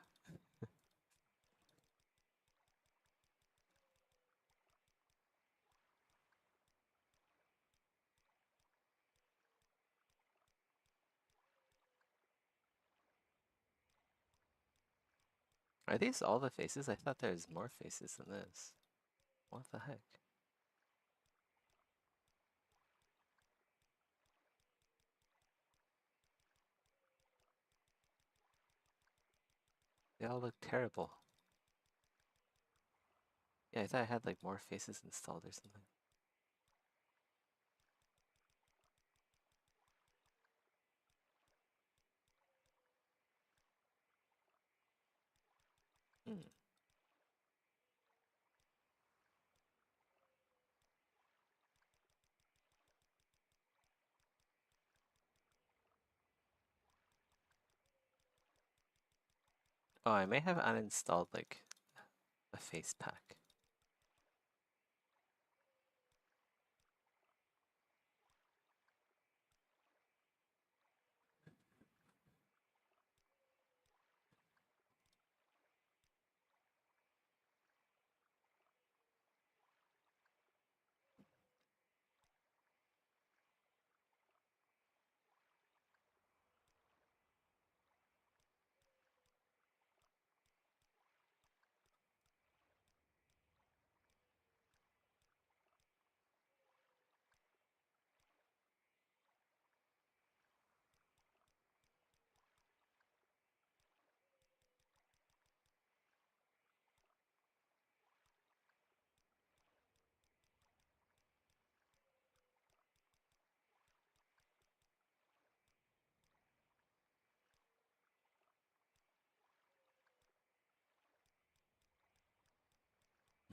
Are these all the faces? I thought there was more faces than this. What the heck? They all look terrible. Yeah, I thought I had like more faces installed or something. Oh, I may have uninstalled like a face pack.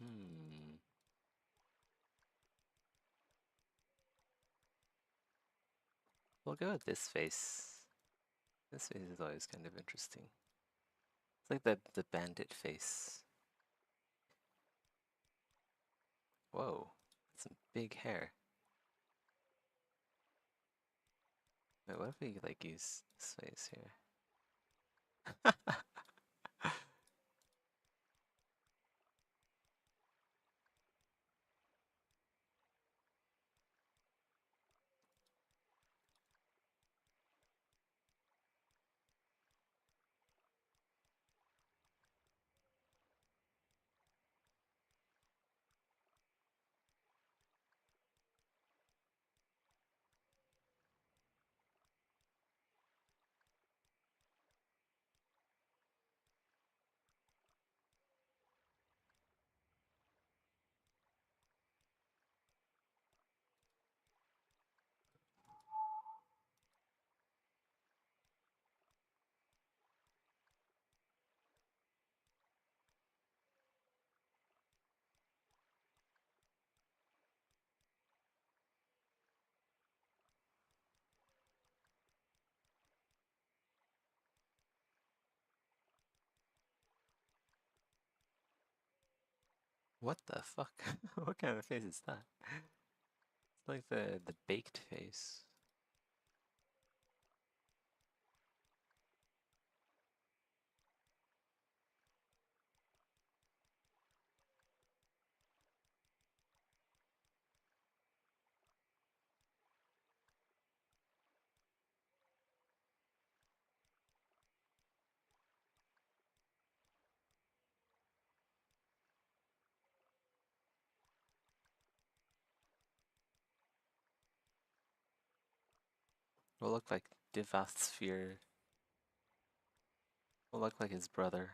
Hmm. We'll go with this face. This face is always kind of interesting. It's like the bandit face. Whoa, that's some big hair. Wait, what if we like use this face here? What the fuck? What kind of face is that? It's like the baked face. Will look like Sphere. Will look like his brother.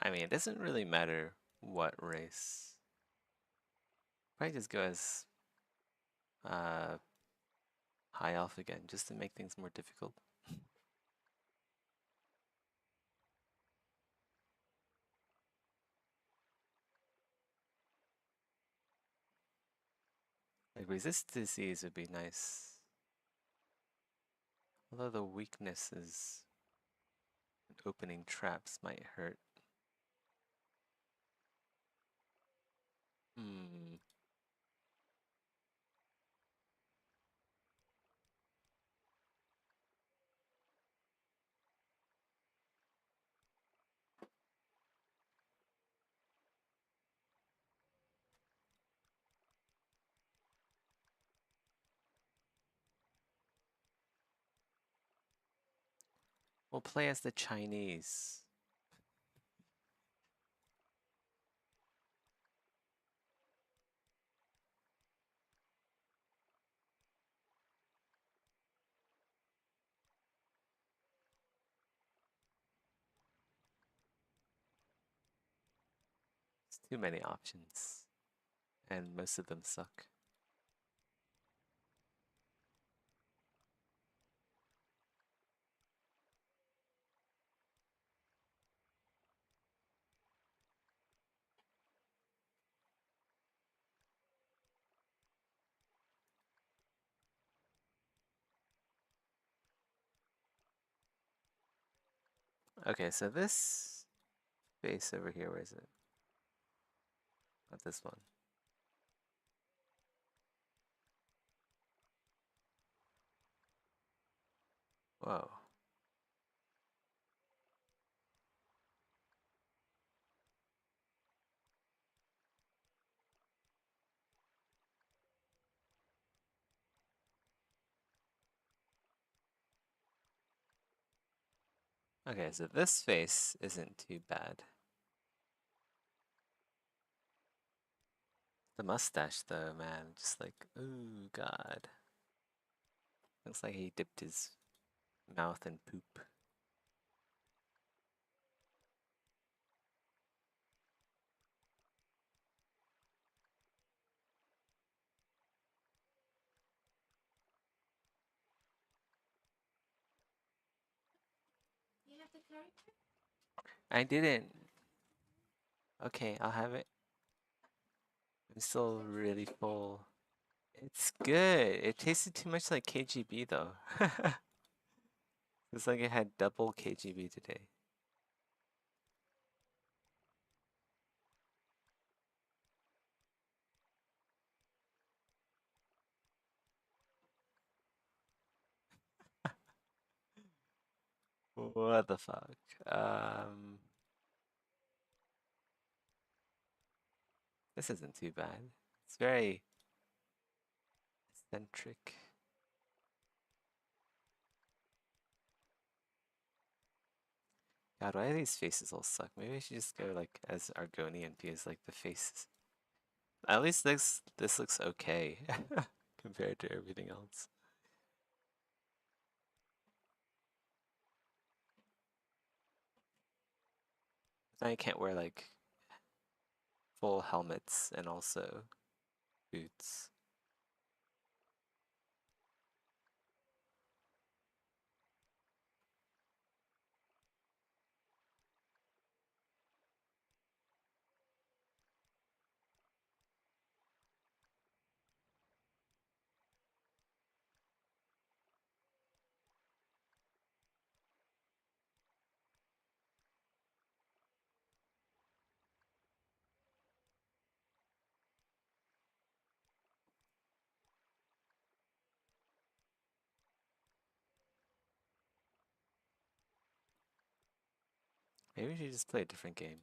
I mean, it doesn't really matter what race. Probably just go as high elf again, just to make things more difficult. Like resist disease would be nice. Although the weaknesses and opening traps might hurt. Hmm. We'll play as the Chinese. It's too many options, and most of them suck. Okay, so this face over here, where is it? Not this one. Whoa. Okay, so this face isn't too bad. The mustache, though, man, just like, ooh, God. Looks like he dipped his mouth in poop. You have the character? I didn't. Okay, I'll have it. I'm still really full. It's good. It tasted too much like KGB, though. It's like it had double KGB today. What the fuck? This isn't too bad. It's very eccentric. God, why do these faces all suck? Maybe I should just go like as Argonian because like the faces. At least this looks okay compared to everything else. I can't wear like full helmets and also boots. Maybe we should just play a different game.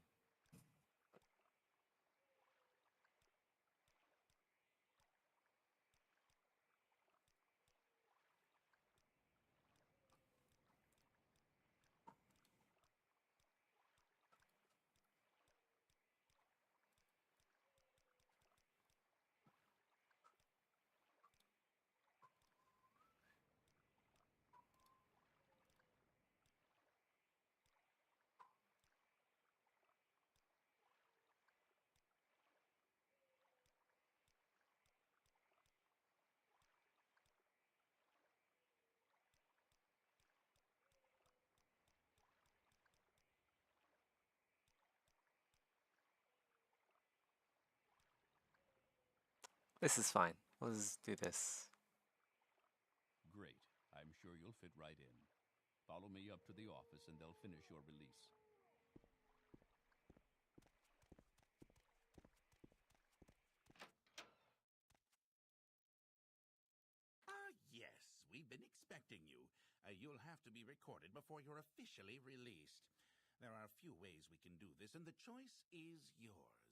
This is fine. Let's do this. Great. I'm sure you'll fit right in. Follow me up to the office and they'll finish your release. Ah, yes. We've been expecting you. You'll have to be recorded before you're officially released. There are a few ways we can do this, and the choice is yours.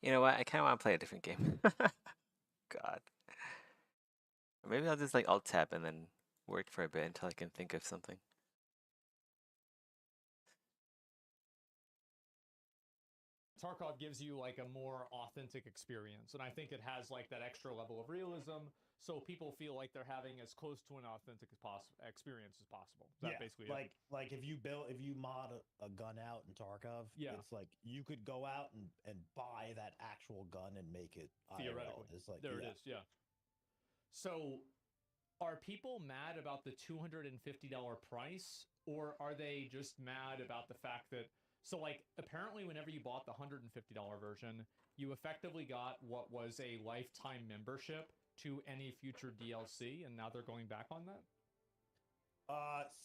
You know what? I kind of want to play a different game. God. Or maybe I'll just like alt tab and then work for a bit until I can think of something. Tarkov gives you like a more authentic experience, and I think it has like that extra level of realism, so people feel like they're having as close to an authentic as experience as possible. That basically like if you mod a gun out in Tarkov, it's like you could go out and buy that actual gun and make it theoretically. IRL. It's like There it is, yeah. So, are people mad about the $250 price, or are they just mad about the fact that? So, like, apparently whenever you bought the $150 version, you effectively got what was a lifetime membership to any future DLC, and now they're going back on that?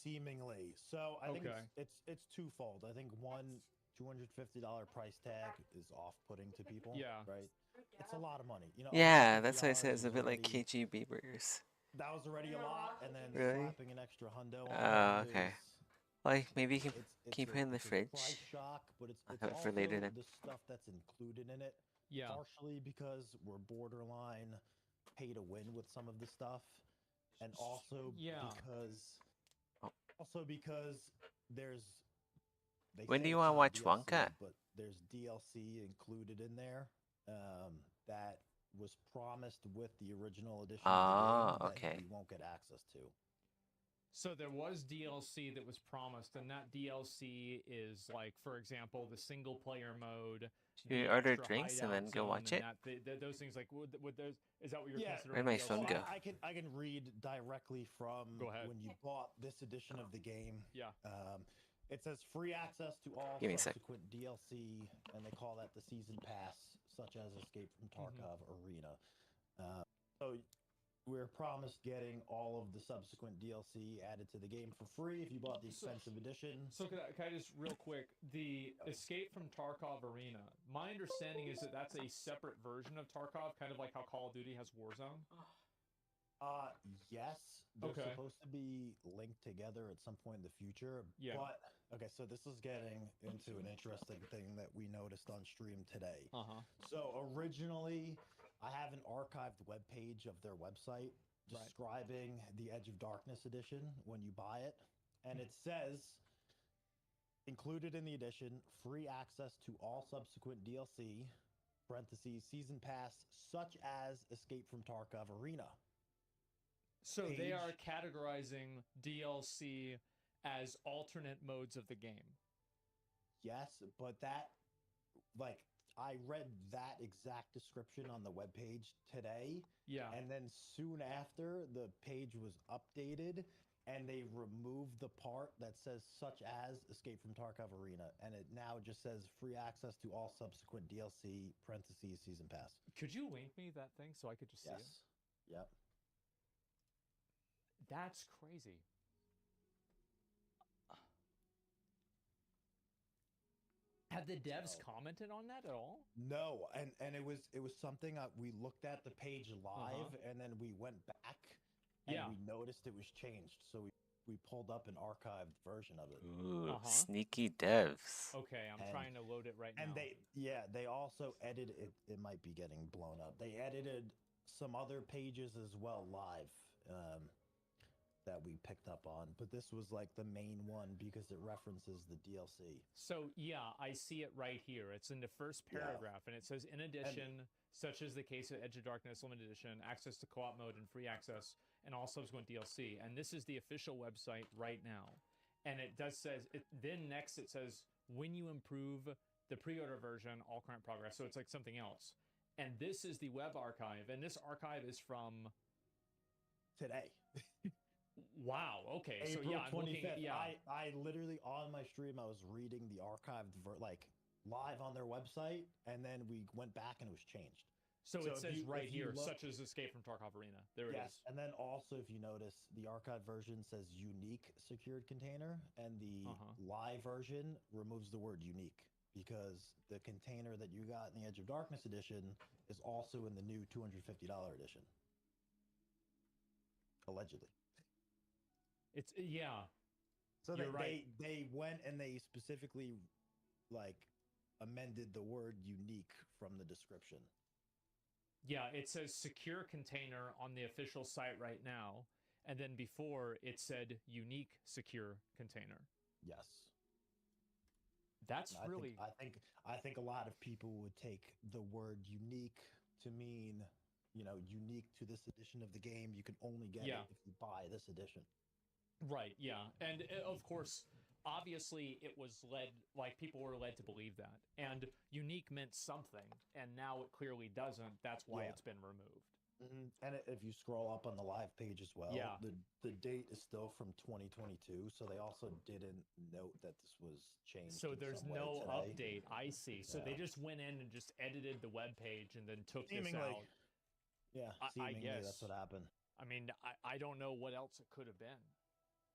Seemingly. So I think it's twofold. I think one, $250 price tag is off-putting to people. Yeah. Right? It's a lot of money. You know. Yeah, that's why I said it's a bit like KGB burgers. That was already a lot, and then Really? slapping an extra hundo on Oh, it okay. Like maybe you can put it in the fridge. Price shock, but it's have it for also later then. the stuff that's included in it. Yeah. Partially because we're borderline pay to win with some of the stuff, and also because there's. When do say you it's want to not watch DLC, Wonka? But there's DLC included in there that was promised with the original edition of the game that we won't get access to. So there was DLC that was promised, and that DLC is like, for example, the single player mode. You order drinks and then go watch it. Those things like would those is that what you're considering? Where'd my phone go? I can read directly from when you bought this edition of the game. Yeah. It says free access to all Give me a sec. subsequent DLC, and they call that the season pass, such as Escape from Tarkov Arena. So we're promised getting all of the subsequent DLC added to the game for free if you bought the expensive edition. So can I just real quick, the Escape from Tarkov Arena, my understanding is that that's a separate version of Tarkov, kind of like how Call of Duty has Warzone? Yes. They're supposed to be linked together at some point in the future. Yeah. But, okay, so this is getting into an interesting thing that we noticed on stream today. So originally, I have an archived webpage of their website describing the Edge of Darkness edition when you buy it. And it says, included in the edition, free access to all subsequent DLC, parentheses, season pass, such as Escape from Tarkov Arena. So they are categorizing DLC as alternate modes of the game. Yes, but that, like, I read that exact description on the webpage today. Yeah. And then soon after, the page was updated, and they removed the part that says such as Escape from Tarkov Arena. And it now just says free access to all subsequent DLC, parentheses, season pass. Could you link me that thing so I could just see it? Yep. That's crazy. Have the devs commented on that at all? No, and it was something we looked at the page live, and then we went back, and we noticed it was changed. So we pulled up an archived version of it. Ooh, sneaky devs. Okay, I'm trying to load it right now. And they also edited it. It might be getting blown up. They edited some other pages as well live. That we picked up on, but this was like the main one because it references the DLC. So yeah, I see it right here. It's in the first paragraph, and it says, in addition, such as the case of Edge of Darkness Limited Edition, access to co-op mode and free access, and all subsequent DLC. And this is the official website right now. And it does says, then next it says, when you improve the pre-order version, all current progress. So it's like something else. And this is the web archive, and this archive is from today. Wow. Okay. April so yeah, I'm 25th. looking. Yeah. I literally on my stream I was reading the archived live on their website, and then we went back and it was changed. So it says right here, such as Escape from Tarkov Arena. There it is. And then also, if you notice, the archived version says unique secured container, and the live version removes the word unique because the container that you got in the Edge of Darkness edition is also in the new $250 edition. Allegedly. It's So You're right. they went and they specifically amended the word unique from the description. Yeah, it says secure container on the official site right now. And then before it said unique secure container. Yes. That's really... I think a lot of people would take the word unique to mean, you know, unique to this edition of the game. You can only get it if you buy this edition. Right, yeah. And of course, obviously it was led, like people were led to believe that. And unique meant something, and now it clearly doesn't. That's why it's been removed. Mm-hmm. And if you scroll up on the live page as well, the date is still from 2022, so they also didn't note that this was changed. So there's no update. I see. So they just went in and just edited the web page and then took this out. Yeah, I guess that's what happened. I mean, I don't know what else it could have been.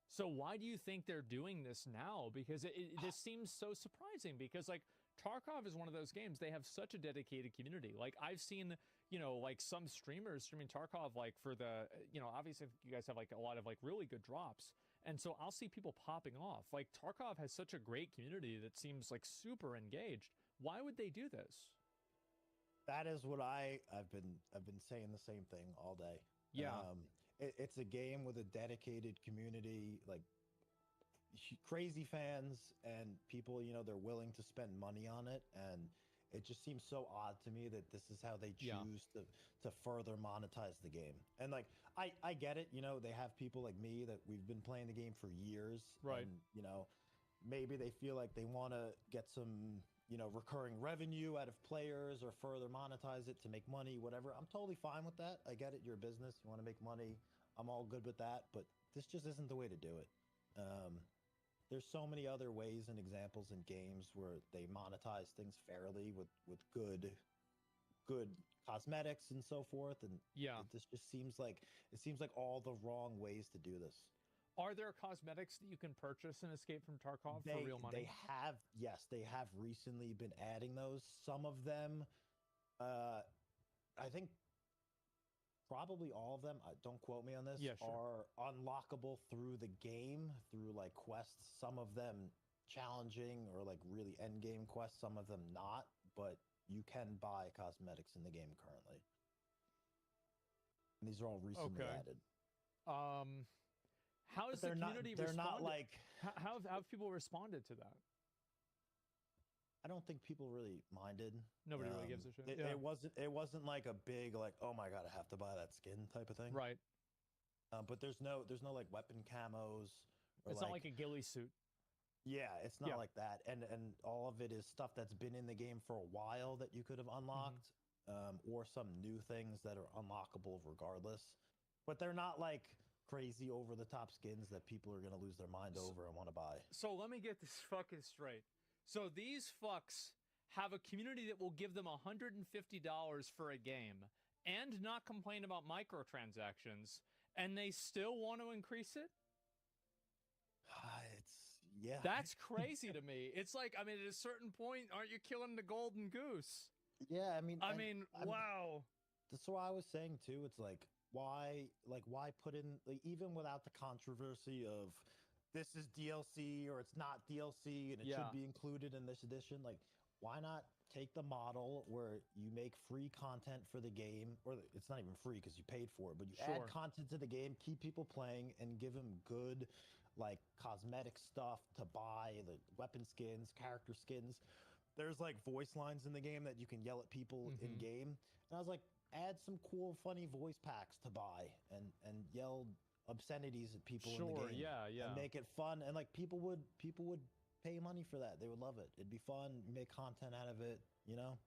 So why do you think they're doing this now? Because this seems so surprising, because like Tarkov is one of those games, they have such a dedicated community. Like I've seen, you know, like some streamers streaming Tarkov, like for the, you know, obviously you guys have like a lot of like really good drops. And so I'll see people popping off. Like Tarkov has such a great community that seems like super engaged. Why would they do this? That is what I've been saying the same thing all day. Yeah. It's a game with a dedicated community, like crazy fans and people, you know, they're willing to spend money on it. And it just seems so odd to me that this is how they choose to further monetize the game. And like, I get it, you know, they have people like me that we've been playing the game for years. Right. And, you know, maybe they feel like they want to get some, you know, recurring revenue out of players or further monetize it to make money, whatever. I'm totally fine with that. I get it. You're a business. You want to make money. I'm all good with that. But this just isn't the way to do it. There's so many other ways and examples in games where they monetize things fairly with good cosmetics and so forth. And this just seems like all the wrong ways to do this. Are there cosmetics that you can purchase in Escape from Tarkov for real money? They have recently been adding those. Some of them, I think probably all of them, don't quote me on this, are unlockable through the game, through like quests. Some of them challenging or like really end game quests, some of them not, but you can buy cosmetics in the game currently. And these are all recently added. How has the community responded? They're not like... How have people responded to that? I don't think people really minded. Nobody really gives a shit. It wasn't like a big like, oh my god, I have to buy that skin type of thing. Right. But there's no like weapon camos. It's not like a ghillie suit. Yeah, it's not like that. And all of it is stuff that's been in the game for a while that you could have unlocked, or some new things that are unlockable regardless. But they're not like crazy over the top skins that people are going to lose their mind over and want to buy. So let me get this fucking straight. So these fucks have a community that will give them $150 for a game and not complain about microtransactions, and they still want to increase it? That's crazy to me. It's like, I mean, at a certain point, aren't you killing the golden goose? Yeah, I mean, wow. That's what I was saying too. It's like, why put in, like, even without the controversy of this is DLC or it's not DLC and it should be included in this edition, like, why not take the model where you make free content for the game, or it's not even free because you paid for it, but you add content to the game, keep people playing, and give them good, like, cosmetic stuff to buy, the weapon skins, character skins. There's like voice lines in the game that you can yell at people in game, and I was like, add some cool, funny voice packs to buy and yell obscenities at people in the game. And make it fun, and like people would pay money for that. They would love it. It'd be fun. Make content out of it, you know?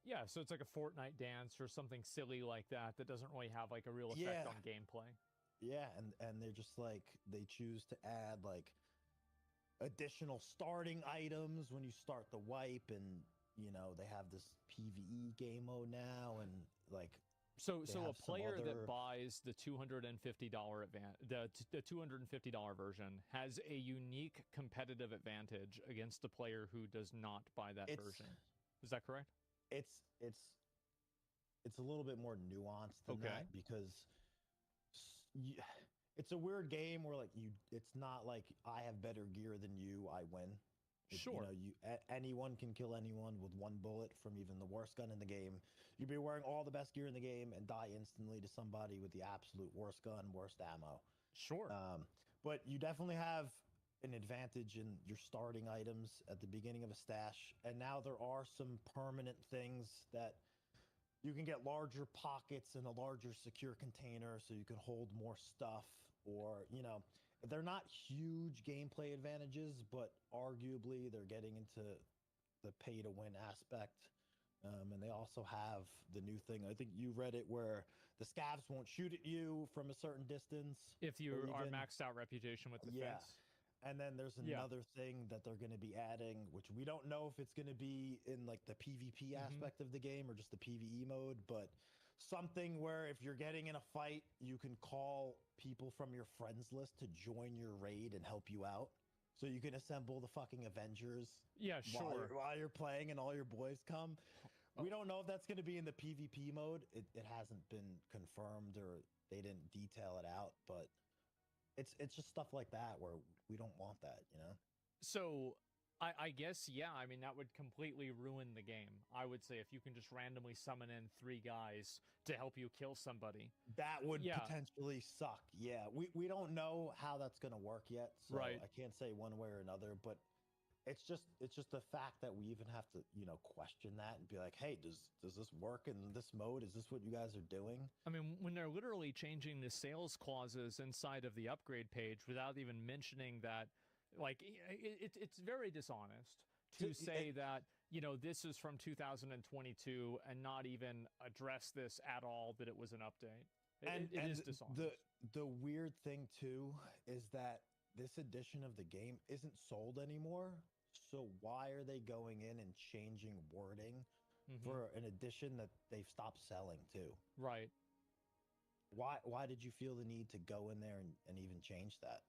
Yeah, so it's like a Fortnite dance or something silly like that doesn't really have like a real effect on gameplay. Yeah, and they're just like, they choose to add like additional starting items when you start the wipe, and you know, they have this PvE game mode now, and like, so a player that buys the $250 the $250 version has a unique competitive advantage against the player who does not buy that version. Is that correct? It's a little bit more nuanced than that, because it's a weird game where like it's not like I have better gear than you, I win. You know, anyone can kill anyone with one bullet from even the worst gun in the game. You'd be wearing all the best gear in the game and die instantly to somebody with the absolute worst gun, worst ammo. Sure. But you definitely have an advantage in your starting items at the beginning of a stash. And now there are some permanent things that you can get larger pockets in a larger secure container so you can hold more stuff, or, you know, they're not huge gameplay advantages, but arguably they're getting into the pay to win aspect. And they also have the new thing. I think you read it where the scavs won't shoot at you from a certain distance. If you are maxed out reputation with defense. And then there's another thing that they're going to be adding, which we don't know if it's going to be in like the PvP aspect of the game or just the PvE mode, but something where if you're getting in a fight, you can call people from your friends list to join your raid and help you out. So you can assemble the fucking Avengers. Yeah, sure. While you're playing and all your boys come. We don't know if that's going to be in the PvP mode. It hasn't been confirmed, or they didn't detail it out, but it's just stuff like that where we don't want that, you know? So I guess, yeah, I mean, that would completely ruin the game. I would say if you can just randomly summon in 3 guys to help you kill somebody. That would potentially suck. Yeah, we don't know how that's going to work yet, so I can't say one way or another, but it's just the fact that we even have to, you know, question that and be like, hey, does this work in this mode? Is this what you guys are doing? I mean, when they're literally changing the sales clauses inside of the upgrade page without even mentioning that, like, it's very dishonest to say that, you know, this is from 2022 and not even address this at all, that it was an update. It is dishonest. The weird thing, too, is that this edition of the game isn't sold anymore. So why are they going in and changing wording for an edition that they've stopped selling too? Right. Why did you feel the need to go in there and even change that?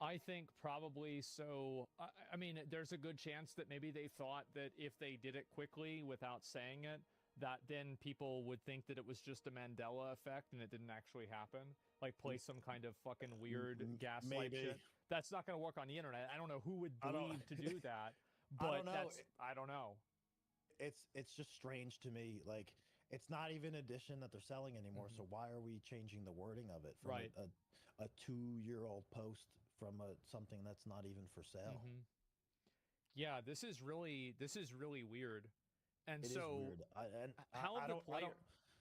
I think probably so. I mean, there's a good chance that maybe they thought that if they did it quickly without saying it, that then people would think that it was just a Mandela effect and it didn't actually happen. Like play some kind of fucking weird gaslight shit. That's not going to work on the internet. I don't know who would believe to do that, but I don't know. It's just strange to me. Like, it's not even an edition that they're selling anymore. So why are we changing the wording of it from a 2-year-old post from something that's not even for sale? Yeah, this is really weird. And it so is weird. how the player...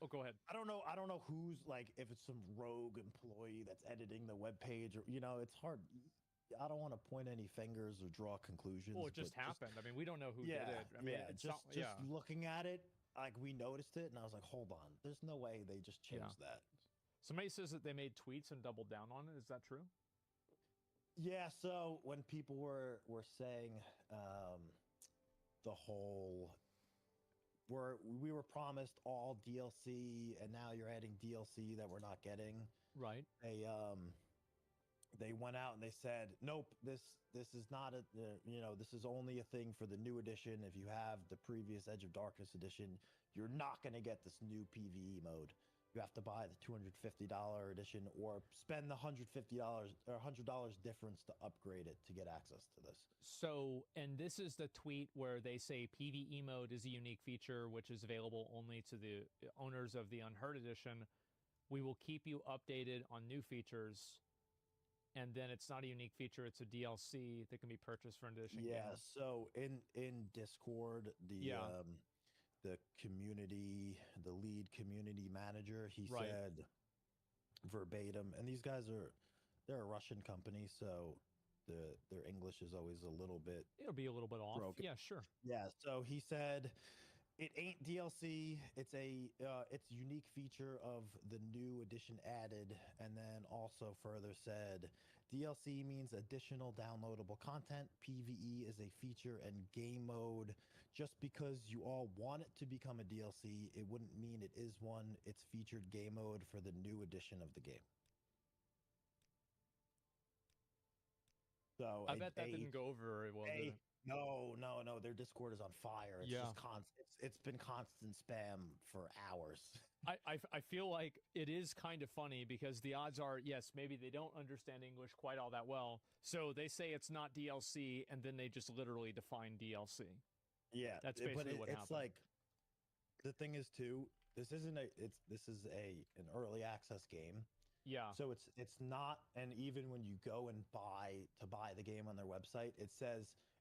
Oh, go ahead. I don't know who's, like, if it's some rogue employee that's editing the web page, or, you know, it's hard. I don't want to point any fingers or draw conclusions. Well, it just happened. I mean, we don't know who did it. I mean, just looking at it, like, we noticed it, and I was like, hold on, there's no way they just changed that. Somebody says that they made tweets and doubled down on it. Is that true? Yeah. So when people were saying the whole. We were promised all DLC, and now you're adding DLC that we're not getting. Right. They went out and they said, nope, this is not this is only a thing for the new edition. If you have the previous Edge of Darkness edition, you're not going to get this new PvE mode. You have to buy the $250 edition or spend the $150 or $100 difference to upgrade it to get access to this. So, and this is the tweet where they say PvE mode is a unique feature which is available only to the owners of the Unheard edition. We will keep you updated on new features. And then it's not a unique feature; it's a DLC that can be purchased for an addition. Yeah. So in Discord, the community, the lead community manager, he said verbatim, and they're a Russian company, so their English is always a little bit. It'll be a little bit off. Broken. Yeah, sure. Yeah. So he said, it ain't DLC. It's it's unique feature of the new edition added, and then also further said, DLC means additional downloadable content. PvE is a feature and game mode. Just because you all want it to become a DLC, it wouldn't mean it is one. It's featured game mode for the new edition of the game. So I bet that didn't go over very well. No. Their Discord is on fire. It's just constant. It's been constant spam for hours. I feel like it is kind of funny because the odds are, yes, maybe they don't understand English quite all that well. So they say it's not DLC, and then they just literally define DLC. Yeah, that's basically what happened. It's like, the thing is too, this is an early access game. Yeah. So it's not, and even when you go and buy the game on their website, it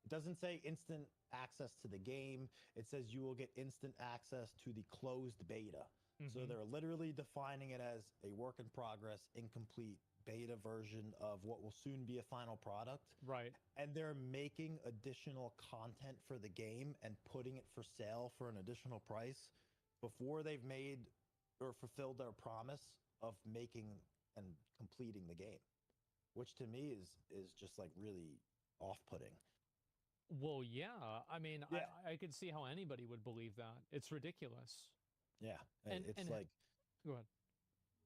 doesn't say instant access to the game. It says you will get instant access to the closed beta. So they're literally defining it as a work in progress, incomplete beta version of what will soon be a final product. Right. And they're making additional content for the game and putting it for sale for an additional price before they've made or fulfilled their promise of making and completing the game, which to me is just like really off-putting. Well, yeah. I mean, yeah. I could see how anybody would believe that. It's ridiculous. Yeah, it's like. Go ahead.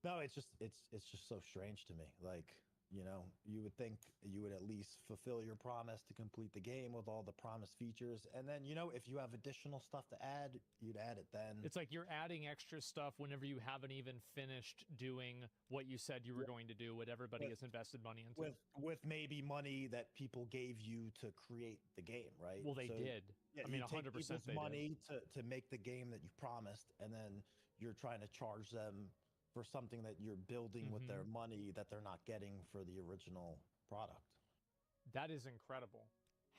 No, it's just so strange to me. Like, you know, you would think you would at least fulfill your promise to complete the game with all the promised features, and then, you know, if you have additional stuff to add, you'd add it then. It's like you're adding extra stuff whenever you haven't even finished doing what you said you were going to do, what everybody has invested money into. With maybe money that people gave you to create the game, right? Well, they did. Yeah, I mean, 100% they money to make the game that you promised, and then you're trying to charge them for something that you're building with their money that they're not getting for the original product. That is incredible.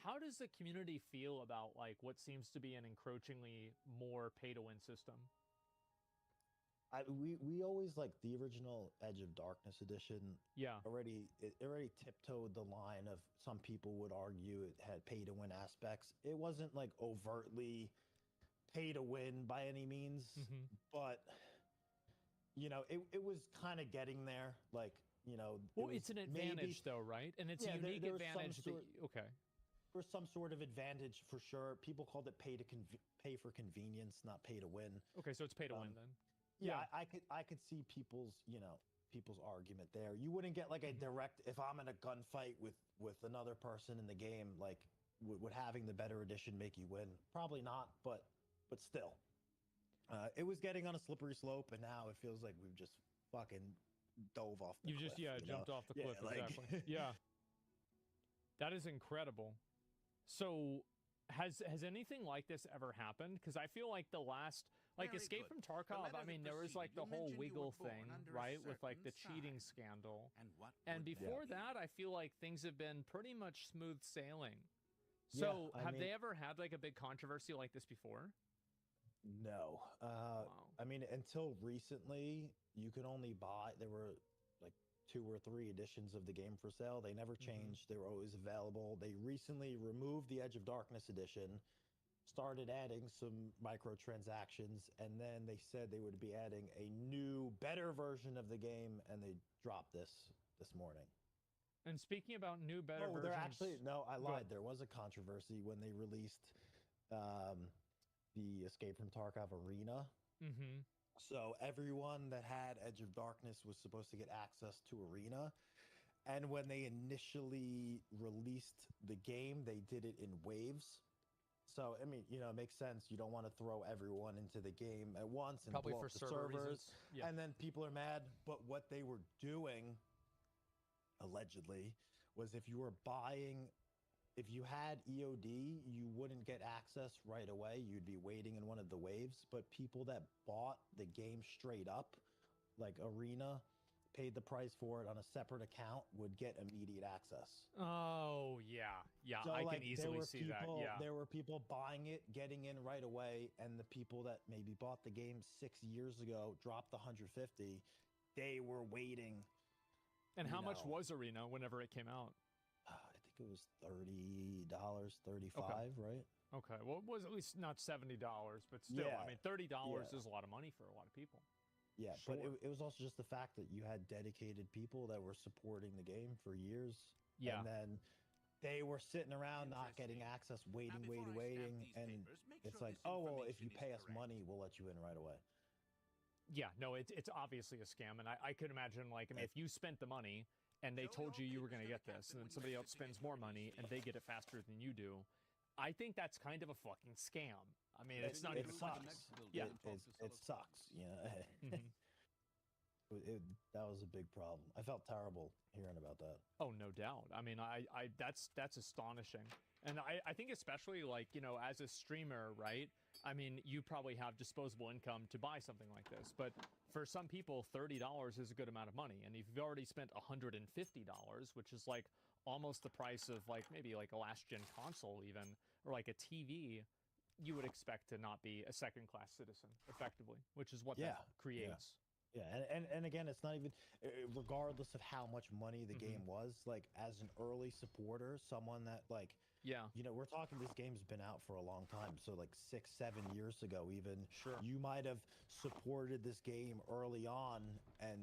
How does the community feel about like what seems to be an encroachingly more pay-to-win system? We always like the original Edge of Darkness edition. Yeah. It already tiptoed the line of, some people would argue it had pay-to-win aspects. It wasn't like overtly pay-to-win by any means, but you know, it was kind of getting there. Like, you know, well, it's an advantage though, right? And it's a unique advantage. Okay. There's some sort of advantage for sure. People called it pay for convenience, not pay to win. Okay, so it's pay to win then. Yeah, I could see people's argument there. You wouldn't get like a direct, if I'm in a gunfight with another person in the game, like would having the better edition make you win? Probably not, but still. It was getting on a slippery slope, and now it feels like we've just fucking dove off the cliff. Jumped off the cliff, like... exactly. Yeah. That is incredible. So, has anything like this ever happened? Because I feel like the last, like Very Escape good. from Tarkov, I mean, there was like the whole Wiggle thing, right? With like the cheating sign. scandal. And before that, I feel like things have been pretty much smooth sailing. So, have they ever had like a big controversy like this before? No. Wow. I mean, until recently, you could only buy, there were like 2 or 3 editions of the game for sale. They never changed. They were always available. They recently removed the Edge of Darkness edition, started adding some microtransactions, and then they said they would be adding a new, better version of the game, and they dropped this morning. And speaking about new, better versions... I lied. There was a controversy when they released the Escape from Tarkov Arena. So everyone that had Edge of Darkness was supposed to get access to Arena. And when they initially released the game, they did it in waves. So, I mean, you know, it makes sense. You don't want to throw everyone into the game at once and probably blow for up the server servers. Reasons. Yeah. And then people are mad. But what they were doing, allegedly, was if you had EOD, you wouldn't get access right away. You'd be waiting in one of the waves. But people that bought the game straight up, like Arena, paid the price for it on a separate account, would get immediate access. Oh, yeah. Yeah, So, I like, can easily see that. Yeah. There were people buying it, getting in right away, and the people that maybe bought the game 6 years ago, dropped the 150, they were waiting. And how much was Arena whenever it came out? I think it was $30, $35, right? Okay, well, it was at least not $70, but still, I mean, $30 is a lot of money for a lot of people. Yeah, Sure. but it was also just the fact that you had dedicated people that were supporting the game for years. Yeah. And then they were sitting around not getting access, waiting. And it's like, oh, well, if you pay us money, we'll let you in right away. Yeah, no, it's obviously a scam. And I could imagine, like, I mean, if you spent the money and they told you were going to get this, and then somebody else spends more money and they get it faster than you do, I think that's kind of a fucking scam. I mean, it's not it even sucks. funny. Yeah, it sucks. You know, Mhm. that was a big problem. I felt terrible hearing about that. Oh, no doubt. I mean, that's astonishing. And I think especially like, you know, as a streamer, right? I mean, you probably have disposable income to buy something like this, but for some people, $30 is a good amount of money. And if you've already spent $150, which is like almost the price of like maybe like a last gen console even, or like a TV, you would expect to not be a second class citizen effectively, which is what that creates. Yeah, and again, it's not even regardless of how much money the game was. Like as an early supporter, someone that like, you know, we're talking this game's been out for a long time, so like 6-7 years ago, even you might have supported this game early on, and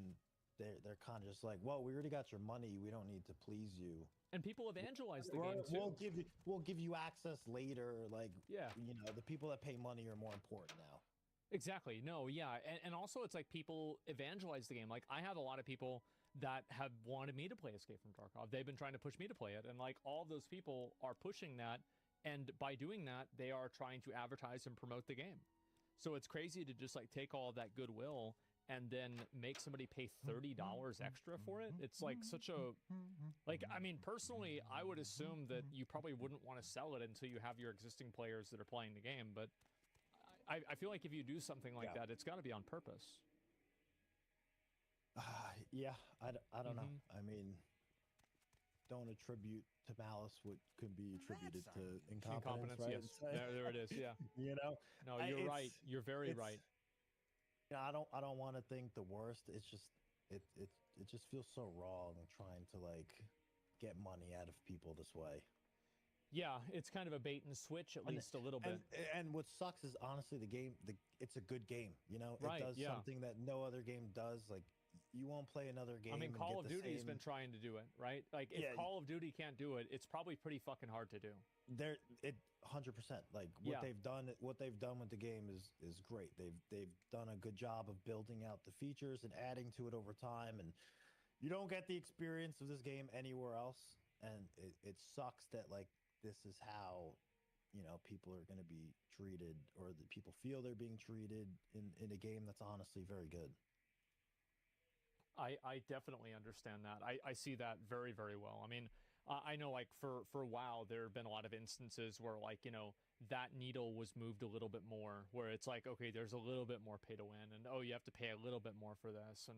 they're kind of just like, well, we already got your money, we don't need to please you. And people evangelize the game too. We'll give you access later. Like, you know, the people that pay money are more important now. Exactly. No, yeah. And also it's like people evangelize the game. Like I have a lot of people that have wanted me to play Escape from Tarkov. They've been trying to push me to play it. And like all those people are pushing that. And by doing that, they are trying to advertise and promote the game. So it's crazy to just like take all of that goodwill and then make somebody pay $30 extra for it. It's like such a, like, I mean, personally, I would assume that you probably wouldn't want to sell it until you have your existing players that are playing the game. But I feel like if you do something like that, it's got to be on purpose. Yeah, I don't know. I mean, don't attribute to malice what could be attributed to incompetence, right? Yes. There it is. Yeah. You know. No, you're right. You're very right. You know, I don't want to think the worst. It's just it just feels so wrong trying to like get money out of people this way. Yeah, it's kind of a bait and switch, at least a little bit. And what sucks is honestly the game. It's a good game. You know, Right, it does something that no other game does. Like you won't play another game. I mean, and Call get of the Duty's same... been trying to do it, right? Like if Call of Duty can't do it, it's probably pretty fucking hard to do. They're 100%. Like what they've done with the game is great. They've done a good job of building out the features and adding to it over time. And you don't get the experience of this game anywhere else. And it sucks that like this is how, you know, people are going to be treated, or that people feel they're being treated in a game that's honestly very good. I definitely understand that. I see that very, very well. I mean, I know like for a while there have been a lot of instances where like, you know, that needle was moved a little bit more, where it's like, okay, there's a little bit more pay to win, and oh, you have to pay a little bit more for this. And,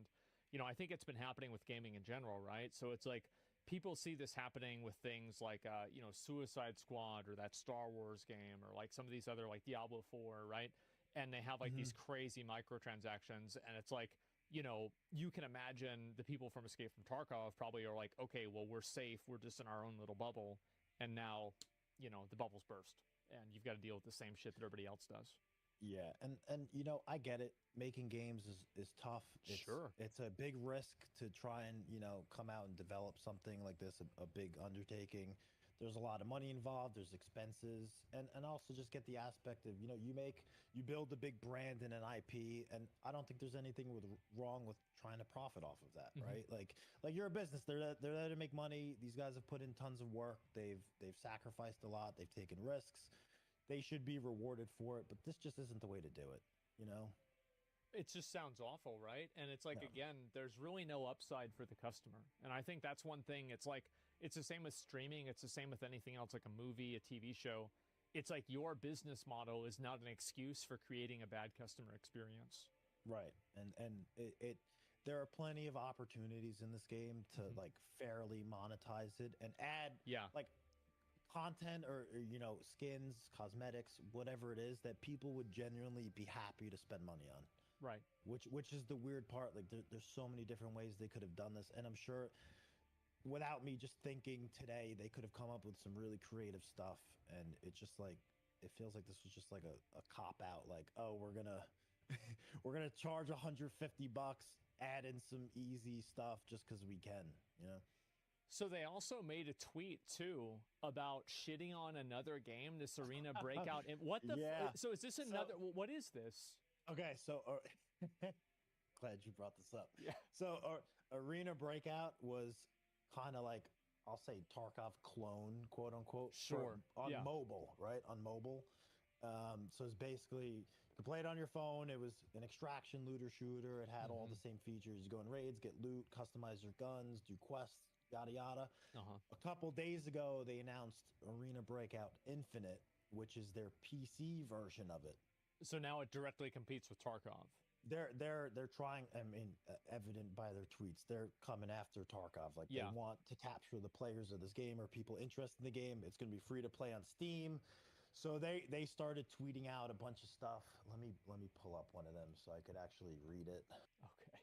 you know, I think it's been happening with gaming in general, right? So it's like people see this happening with things like, you know, Suicide Squad or that Star Wars game, or like some of these other like Diablo 4, right? And they have like these crazy microtransactions, and it's like, you know, you can imagine the people from Escape from Tarkov probably are like, okay, well, we're safe. We're just in our own little bubble. And now, you know, the bubble's burst and you've got to deal with the same shit that everybody else does. Yeah. And you know, I get it. Making games is tough. It's a big risk to try and, you know, come out and develop something like this, a big undertaking. There's a lot of money involved. There's expenses, and also just get the aspect of, you know, you build a big brand and an IP, and I don't think there's anything wrong with trying to profit off of that, right? Like you're a business. They're there to make money. These guys have put in tons of work. They've sacrificed a lot. They've taken risks. They should be rewarded for it. But this just isn't the way to do it, you know? It just sounds awful, right? And it's like, again, there's really no upside for the customer. And I think that's one thing. It's like, it's the same with streaming. It's the same with anything else, like a movie, a TV show. It's like your business model is not an excuse for creating a bad customer experience. Right. And it there are plenty of opportunities in this game to like fairly monetize it and add like content or, you know, skins, cosmetics, whatever it is that people would genuinely be happy to spend money on. Right. Which is the weird part. Like there's so many different ways they could have done this, and I'm sure without me just thinking today, they could have come up with some really creative stuff. And it's just like, it feels like this was just like a cop out. Like, oh, we're gonna charge $150, add in some easy stuff just because we can, you know. So they also made a tweet too about shitting on another game, this Arena Breakout. And what the? So is this another? What is this? Okay, so glad you brought this up. Yeah. So Arena Breakout was kind of like I'll say Tarkov clone, quote unquote, Sure. on mobile, right? On mobile. So it's basically you can play it on your phone. It was an extraction looter shooter. It had all the same features. You go in raids, get loot, customize your guns, do quests, yada yada. A couple days ago, they announced Arena Breakout Infinite, which is their PC version of it. So now it directly competes with Tarkov. They're trying. I mean, evident by their tweets, they're coming after Tarkov. Like they want to capture the players of this game or people interested in the game. It's going to be free to play on Steam. So they started tweeting out a bunch of stuff. Let me pull up one of them so I could actually read it. Okay.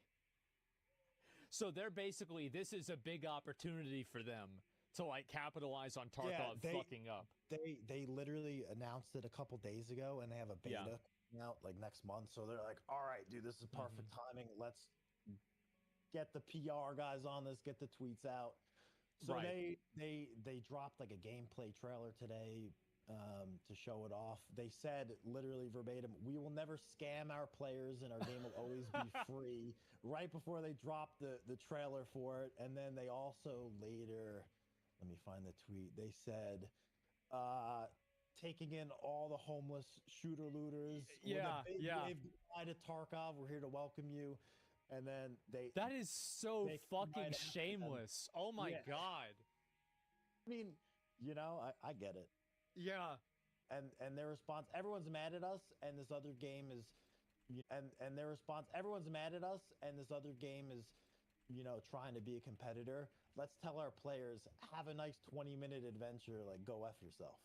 So they're basically, this is a big opportunity for them to like capitalize on Tarkov fucking up. They literally announced it a couple days ago, and they have a beta coming out like next month. So they're like, all right, dude, this is perfect timing. Let's get the PR guys on this, get the tweets out. So they dropped like a gameplay trailer today. To show it off. They said literally verbatim, we will never scam our players and our game will always be free, right before they dropped the trailer for it. And then they also later, let me find the tweet, they said, taking in all the homeless shooter looters with a big wave goodbye to Tarkov, we're here to welcome you. And then that is so fucking shameless. Oh my God. I mean, you know, I get it. Yeah. And their response, everyone's mad at us, and this other game is, and their response, everyone's mad at us, and this other game is, you know, trying to be a competitor. Let's tell our players, have a nice 20-minute adventure, like go F yourself.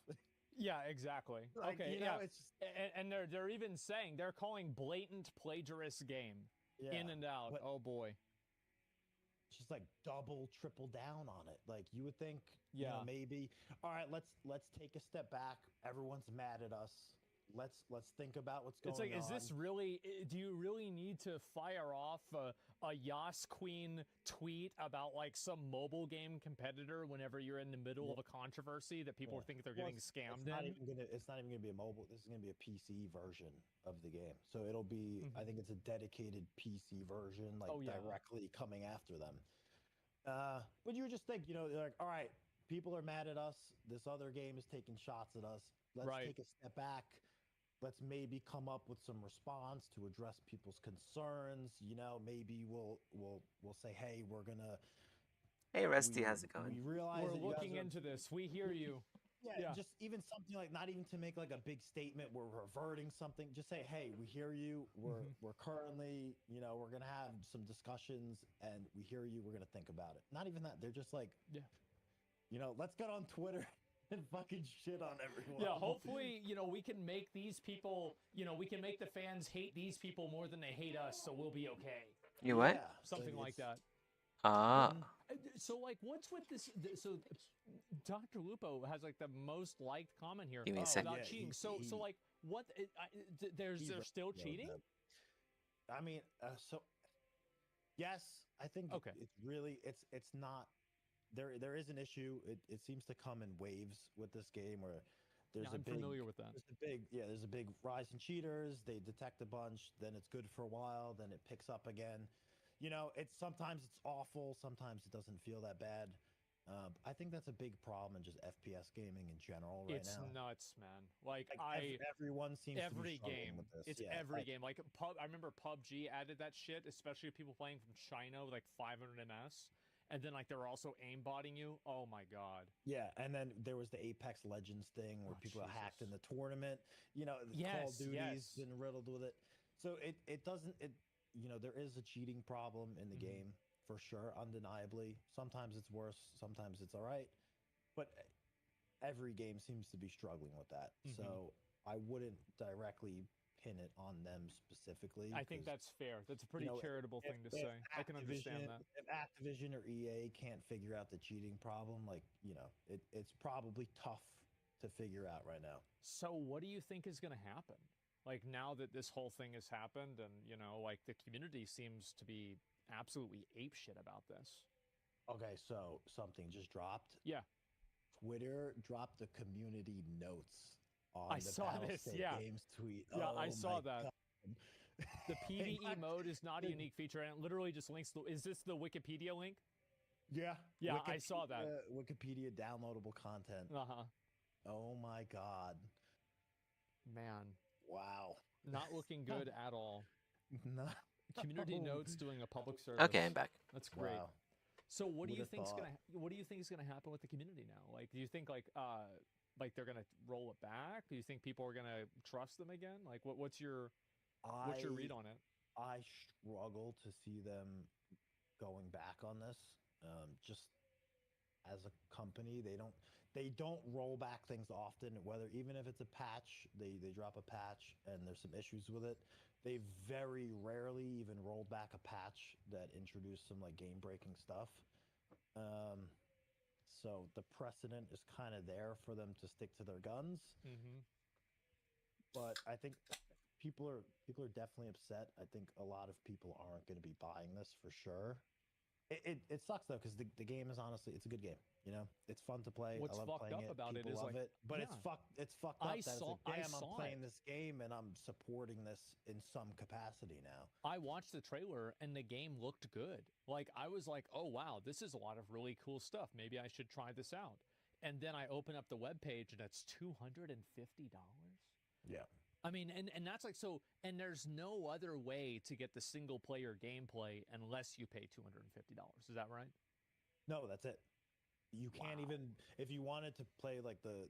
Yeah, exactly. Like, okay, you know, it's just, and they're even saying, they're calling blatant plagiarist game. In and out. Oh boy. Just like double, triple down on it. Like you would think, you know, maybe, all right, let's take a step back. Everyone's mad at us. Let's think about what's going on. It's like, is this really, do you really need to fire off a Yas Queen tweet about like some mobile game competitor whenever you're in the middle of a controversy that people think they're getting scammed it's not even gonna be a mobile. This is gonna be a PC version of the game. So it'll be, I think it's a dedicated PC version, like directly coming after them. But you would just think, you know, like, all right, people are mad at us. This other game is taking shots at us. Let's take a step back. Let's maybe come up with some response to address people's concerns. You know, maybe we'll say, hey, we're gonna. Hey, Rusty, how's it going? We realize we're looking into this. We hear you. Yeah, just even something like, not even to make like a big statement, we're reverting something. Just say, hey, we hear you. We're currently, you know, we're gonna have some discussions, and we hear you. We're gonna think about it. Not even that. They're just like, you know, let's get on Twitter and fucking shit on everyone. Yeah, hopefully, you know, we can make these people, you know, we can make the fans hate these people more than they hate us, so we'll be okay. You what? Something like that. So, like, what's with this? So, Dr. Lupo has, like, the most liked comment here about cheating. So, like, what? They're still cheating? I mean, so, yes, I think it's really, it's not, there is an issue. It seems to come in waves with this game where there's I'm familiar with that. There's a big rise in cheaters. They detect a bunch, then it's good for a while, then it picks up again. You know, sometimes it's awful, sometimes it doesn't feel that bad. I think that's a big problem in just FPS gaming in general right now. It's nuts, man. Like everyone seems to be game with this. It's every game. Like I remember PUBG added that shit, especially people playing from China with like 500 ms. And then, like, they were also aimbotting you. Oh, my God. Yeah, and then there was the Apex Legends thing where people hacked in the tournament. You know, Call of Duty's been riddled with it. So it doesn't, you know, there is a cheating problem in the game, for sure, undeniably. Sometimes it's worse, sometimes it's all right. But every game seems to be struggling with that. So I wouldn't directly pin it on them specifically. I think that's fair. That's a pretty charitable thing to say. I can understand that. If Activision or EA can't figure out the cheating problem, like, you know, it's probably tough to figure out right now. So what do you think is going to happen? Like, now that this whole thing has happened and, you know, like, the community seems to be absolutely apeshit about this. Okay, so something just dropped. Yeah. Twitter dropped the community notes on I the saw this, Games tweet. Yeah, oh, I saw that. God. The PvE mode is not a unique feature, and it literally just links. Is this the Wikipedia link? Yeah. Yeah, I saw that. Wikipedia downloadable content. Oh my God. Man. Wow. Not looking good at all. No. Community notes doing a public service. Okay, I'm back. That's great. Wow. So what do Who'da you think's thought? what do you think is gonna happen with the community now? Like, do you think like they're gonna roll it back? Do you think people are gonna trust them again? Like, what's your read on it? I struggle to see them going back on this. Just as a company, they don't roll back things often. Whether even if it's a patch, they drop a patch and there's some issues with it. They very rarely even rolled back a patch that introduced some like game breaking stuff. So the precedent is kind of there for them to stick to their guns. But I think people are definitely upset. I think a lot of people aren't going to be buying this for sure. It sucks though, because the game is honestly, it's a good game. You know, it's fun to play. What's I love fucked playing up about People it is love like, it, but yeah. it's fucked up. I That saw- it's like, I damn, saw I'm playing it. this game and I'm supporting this in some capacity now. I watched the trailer and the game looked good. Like, I was like, oh wow, this is a lot of really cool stuff. Maybe I should try this out. And then I open up the webpage and it's $250. Yeah. I mean, and that's like, so, and there's no other way to get the single player gameplay unless you pay $250. Is that right? No, that's it. You can't even, if you wanted to play like the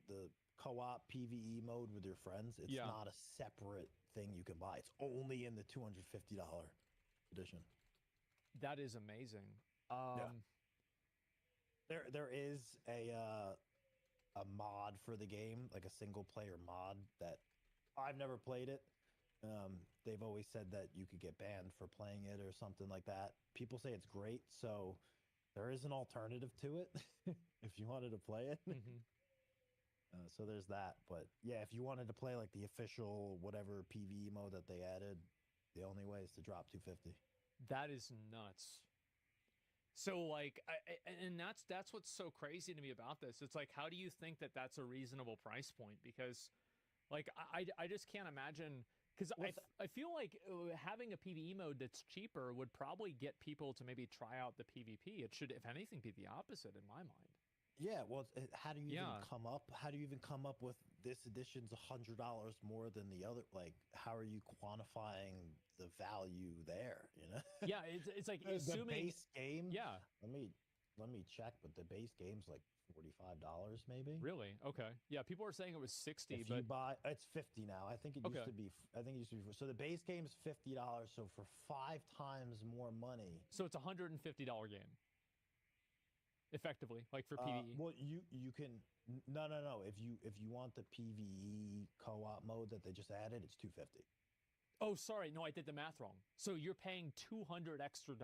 co-op PvE mode with your friends, it's not a separate thing you can buy. It's only in the $250 edition. That is amazing. There is a mod for the game, like a single player mod that I've never played it. They've always said that you could get banned for playing it or something like that. People say it's great, so there is an alternative to it if you wanted to play it. So there's that. But yeah, if you wanted to play like the official whatever PvE mode that they added, the only way is to drop $250. That is nuts. So like, and that's what's so crazy to me about this. It's like, how do you think that that's a reasonable price point? Because like, I just can't imagine, because I feel like having a PvE mode that's cheaper would probably get people to maybe try out the PvP. It should, if anything, be the opposite in my mind. Yeah, well, how do you even come up? How do you even come up with this edition's $100 more than the other? Like, how are you quantifying the value there? You know? Yeah, it's like assuming the base game. Yeah, let me check, but the base game's like $45 maybe. Really? Okay. Yeah, people are saying it was 60. If but you buy, it's 50 now. I think it used to be. I think it used to be. So the base game's $50. So for 5 times more money. So it's a $150 game. Effectively, like for PvE. Well, you can no. If you want the PvE co-op mode that they just added, it's $250. Oh, sorry, no, I did the math wrong. So you're paying $200 extra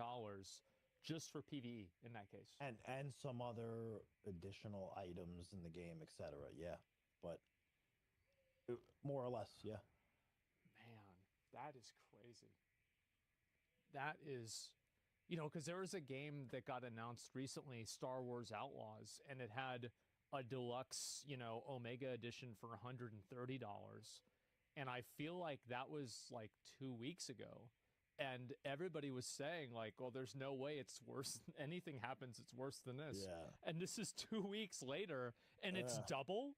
just for PvE in that case, and some other additional items in the game, etc. Yeah, but more or less, yeah. Man, that is crazy. That is. You know, because there was a game that got announced recently, Star Wars Outlaws, and it had a deluxe, Omega edition for $130. And I feel like that was like 2 weeks ago. And everybody was saying like, well, there's no way it's worse. Anything happens, it's worse than this. Yeah. And this is 2 weeks later, and it's double?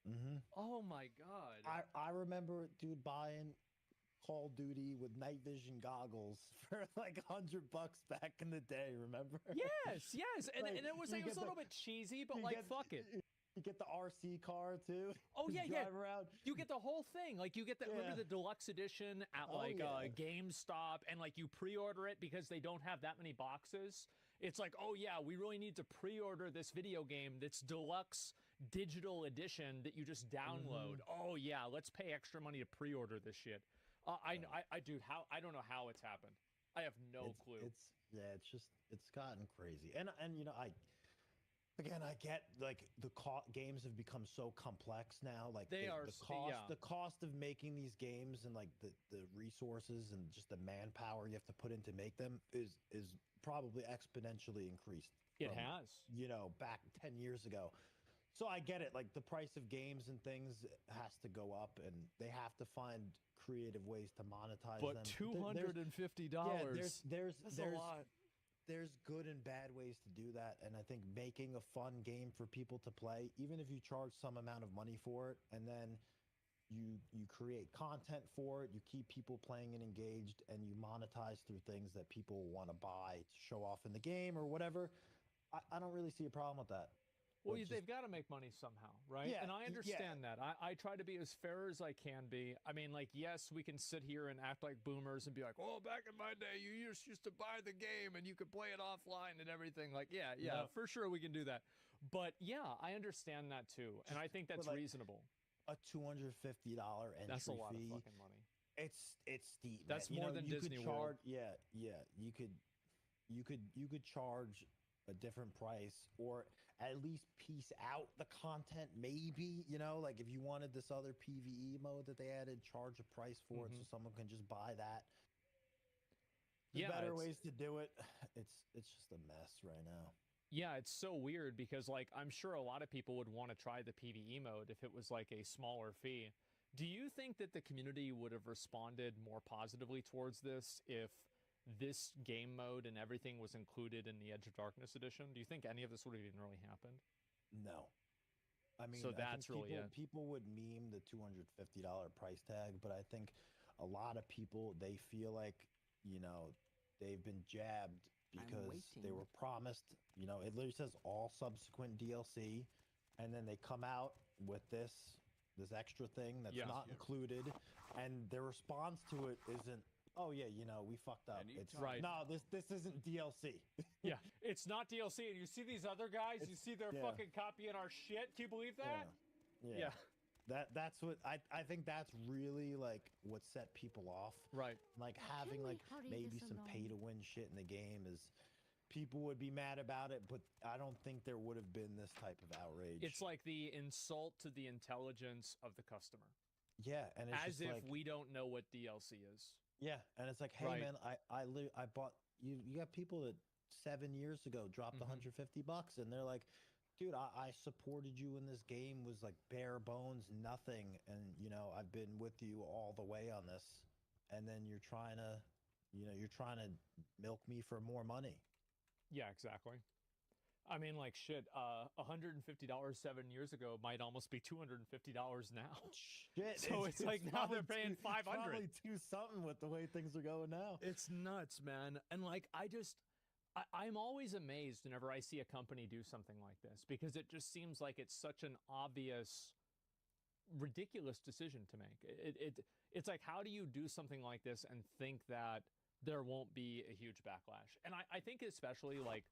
Mm-hmm. Oh, my God. I remember, dude, buying Call of Duty with night vision goggles for like $100 back in the day, remember? Yes. And, Like, and it was you like, it was get a little the- bit cheesy, but you like, get- fuck it. You get the RC car too. Oh yeah, Drive around. You get the whole thing. Like you get the remember Yeah. the deluxe edition at Oh, like yeah. GameStop, and like you pre-order it because they don't have that many boxes. It's like, oh yeah, we really need to pre-order this video game that's deluxe digital edition that you just download. Oh yeah, let's pay extra money to pre-order this shit. I dude, I don't know how it's happened. I have no clue. It's gotten crazy, and I get like the games have become so complex now. Like They are, the cost of making these games and like the resources and just the manpower you have to put in to make them is probably exponentially increased. It from, has. Back 10 years ago. So I get it. Like the price of games and things has to go up, and they have to find creative ways to monetize But them. $250. Yeah, there's That's a lot. there's good and bad ways to do that, and I think making a fun game for people to play, even if you charge some amount of money for it, and then you create content for it, you keep people playing and engaged, and you monetize through things that people want to buy to show off in the game or whatever. I don't really see a problem with that. Well, they've got to make money somehow, right? Yeah, and I understand that. I try to be as fair as I can be. I mean, like, yes, we can sit here and act like boomers and be like, oh, back in my day, you used to buy the game and you could play it offline and everything. Like, yeah, for sure we can do that. But yeah, I understand that too. And I think that's reasonable. A $250 entry That's a lot fee. of fucking money. It's steep. That's man. more than Disney World. Yeah. You could charge a different price, or at least piece out the content. Maybe, like if you wanted this other PvE mode that they added, charge a price for it so someone can just buy that. There's better ways to do it. It's just a mess right now. Yeah, it's so weird because, like, I'm sure a lot of people would want to try the PvE mode if it was like a smaller fee. Do you think that the community would have responded more positively towards this if this game mode and everything was included in the Edge of Darkness edition? Do you think any of this would have even really happened? No. I mean, so that's really it. People would meme the $250 price tag, but I think a lot of people, they feel like, they've been jabbed because they were promised, it literally says all subsequent DLC, and then they come out with this extra thing that's not included, and their response to it isn't, oh yeah, we fucked up. It's right. No, this isn't DLC. Yeah, it's not DLC. And you see these other guys, you see they're fucking copying our shit. Can you believe that? Yeah. That's what I think that's really like what set people off. Right. Like having like maybe some pay to win shit in the game is, people would be mad about it, but I don't think there would have been this type of outrage. It's like the insult to the intelligence of the customer. Yeah, and it's as just if like, we don't know what DLC is. Yeah, and it's like, hey man, I bought you got people that 7 years ago dropped $150 and they're like, dude, I supported you when this game was like bare bones, nothing, and I've been with you all the way on this, and then you're trying to milk me for more money. Yeah, exactly. I mean, like, shit, $150 7 years ago might almost be $250 now. Shit. So it's like now they're paying $500. Probably do something with the way things are going now. It's nuts, man. And like, I'm always amazed whenever I see a company do something like this, because it just seems like it's such an obvious, ridiculous decision to make. It's like, how do you do something like this and think that there won't be a huge backlash? And I think especially like,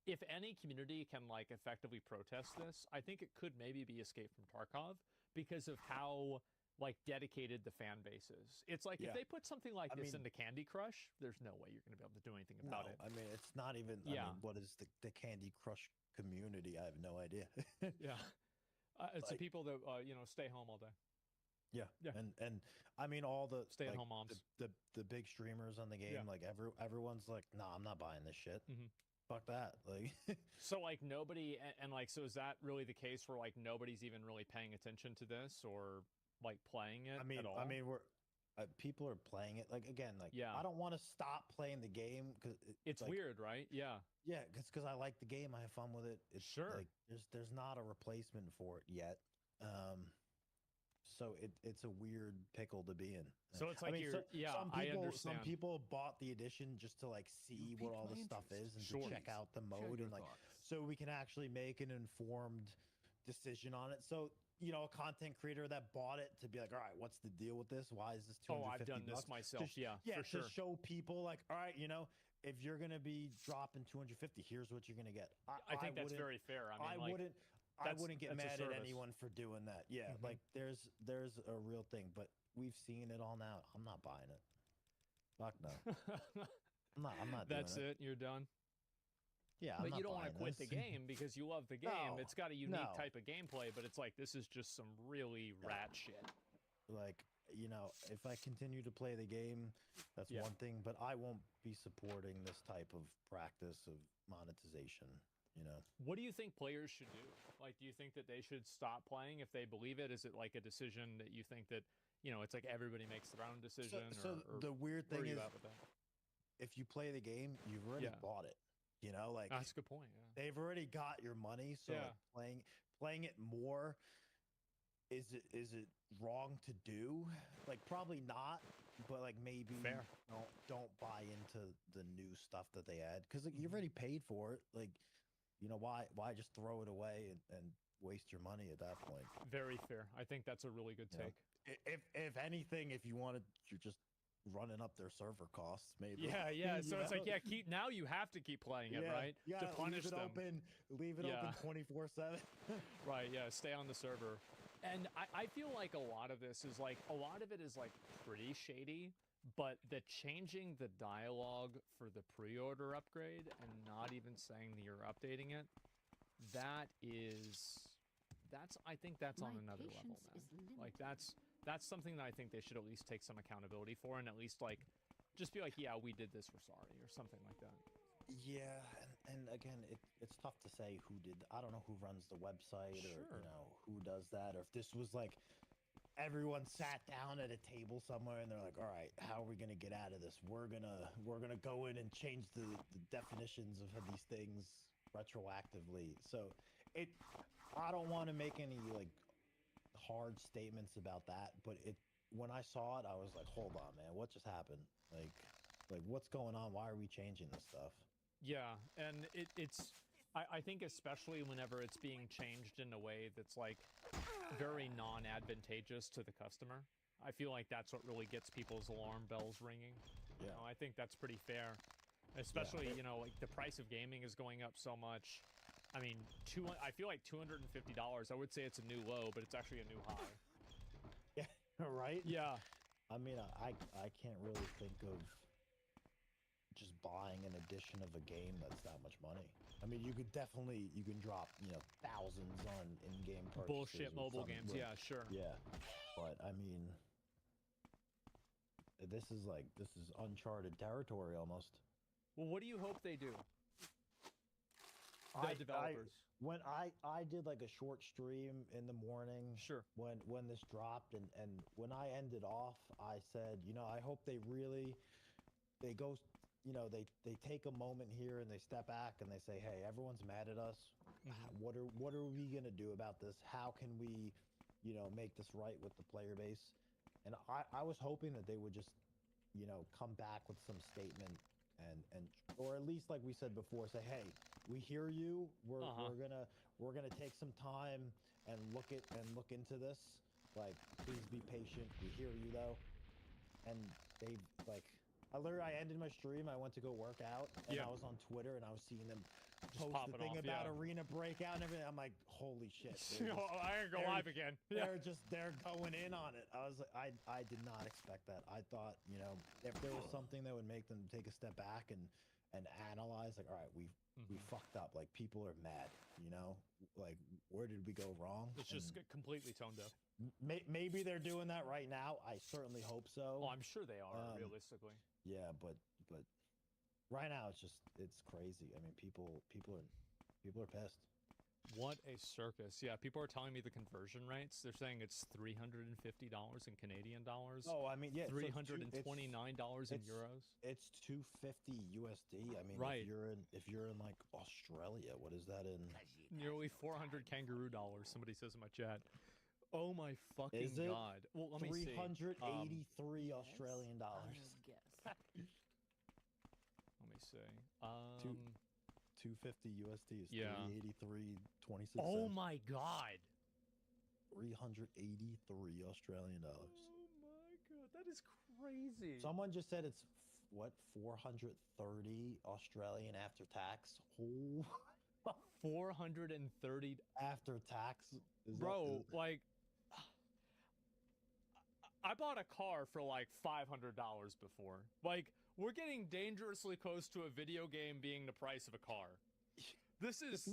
if any community can like effectively protest this, I think it could maybe be Escape from Tarkov, because of how like dedicated the fan base is. It's like if they put something like this into Candy Crush, there's no way you're going to be able to do anything about it. I mean, it's not even. I mean, what is the Candy Crush community? I have no idea. Yeah, it's the people that stay home all day. Yeah. And I mean, all the stay-at-home moms, the big streamers on the game, like everyone's like, nah, I'm not buying this shit. Fuck that. Like, so like nobody, and like, so is that really the case where like nobody's even really paying attention to this or like playing it at all? I mean, we're people are playing it. Like, again, like, I don't want to stop playing the game because it's like, weird, right? Yeah, because I like the game. I have fun with it. It's like there's not a replacement for it yet. So it's a weird pickle to be in. So it's like some people bought the edition just to like see what all the stuff is and to check out the mode and like so we can actually make an informed decision on it. So a content creator that bought it to be like, all right, what's the deal with this? Why is this $250? Oh, I've done this myself. For sure. To show people like, all right, if you're gonna be dropping $250, here's what you're gonna get. I think that's very fair. I mean, I wouldn't get mad at anyone for doing that. Yeah, like there's a real thing, but we've seen it all now. I'm not buying it. Fuck no. I'm not. That's doing it. You're done. Yeah, but you don't want to quit the game because you love the game. No, it's got a unique type of gameplay, but it's like this is just some really rat shit. Like, if I continue to play the game, that's one thing, but I won't be supporting this type of practice of monetization. What do you think players should do? Like, do you think that they should stop playing if they believe it? Is it like a decision that you think that, it's like everybody makes their own decision? So or the weird thing is, with that? if you play the game, you've already bought it. You know, like that's a good point. Yeah. They've already got your money, so Yeah. like, playing it more, is it wrong to do? Like probably not, but like maybe Fair. don't buy into the new stuff that they add, because like, you've already paid for it. Like, you know, why just throw it away and waste your money at that point? Very fair. I think that's a really good You know? take. If anything, if you wanted, you're just running up their server costs, maybe. Yeah. So You it's like, know? now you have to keep playing it, right? Yeah, To punish them. Leave it open 24/7. Right, yeah, stay on the server. And I feel like a lot of this is like, a lot of it is like pretty shady, but the changing the dialogue for the pre-order upgrade and not even saying that you're updating it, I think that's on another level, man. Like that's something that I think they should at least take some accountability for, and at least like just be like, yeah, we did this, we're sorry, or something like that. Yeah, and again, it's tough to say who did. I don't know who runs the website, or you know, who does that, or if this was like everyone sat down at a table somewhere and they're like, all right, how are we gonna get out of this? We're gonna go in and change the definitions of these things retroactively. So I don't want to make any like hard statements about that, but when I saw it, I was like, hold on, man, what just happened? Like what's going on? Why are we changing this stuff? Yeah, and I think especially whenever it's being changed in a way that's like very non-advantageous to the customer, I feel like that's what really gets people's alarm bells ringing. Yeah. You know, I think that's pretty fair, especially, you know, like the price of gaming is going up so much. I mean, I feel like $250, I would say it's a new low, but it's actually a new high. Yeah, right? Yeah. I mean, I can't really think of just buying an edition of a game that's that much money. I mean, you can drop, you know, thousands on in-game purchases. Bullshit mobile games, yeah, sure. Yeah, but I mean, this is uncharted territory almost. Well, what do you hope they do? The developers. When I did like a short stream in the morning, sure, when this dropped, and when I ended off, I said, you know, I hope they go, you know, they take a moment here and they step back and they say, hey, everyone's mad at us. What are we gonna do about this? How can we, you know, make this right with the player base? And I was hoping that they would just, you know, come back with some statement and or at least, like we said before, say, hey, we hear you. We're gonna take some time and look into this. Like, please be patient. We hear you though. And they like, I ended my stream. I went to go work out, and I was on Twitter, and I was seeing them just post the thing about Arena Breakout and everything. I'm like, holy shit! I ain't go live again. They're going in on it. I was like, I did not expect that. I thought, you know, if there was something that would make them take a step back and analyze, like, all right, we fucked up. Like, people are mad. You know, like, where did we go wrong? It's just completely toned up. Maybe they're doing that right now. I certainly hope so. Well, I'm sure they are, realistically. Yeah, but right now it's crazy. I mean, people are pissed. What a circus! Yeah, people are telling me the conversion rates. They're saying it's $350 in Canadian dollars. Oh, I mean, yeah, $329 in euros. It's $250 USD. I mean, right. if you're in like Australia, what is that in? Nearly 400 kangaroo dollars. Somebody says in my chat. Oh my fucking god! Well, let me see. 383 Australian dollars. Let me see. 250 USD is 383.26. Oh my god! 383 Australian dollars. Oh my god, that is crazy. Someone just said it's what, 430 Australian after tax. Oh. 430 after tax. Bro, like, I bought a car for like $500 before. Like, we're getting dangerously close to a video game being the price of a car. This is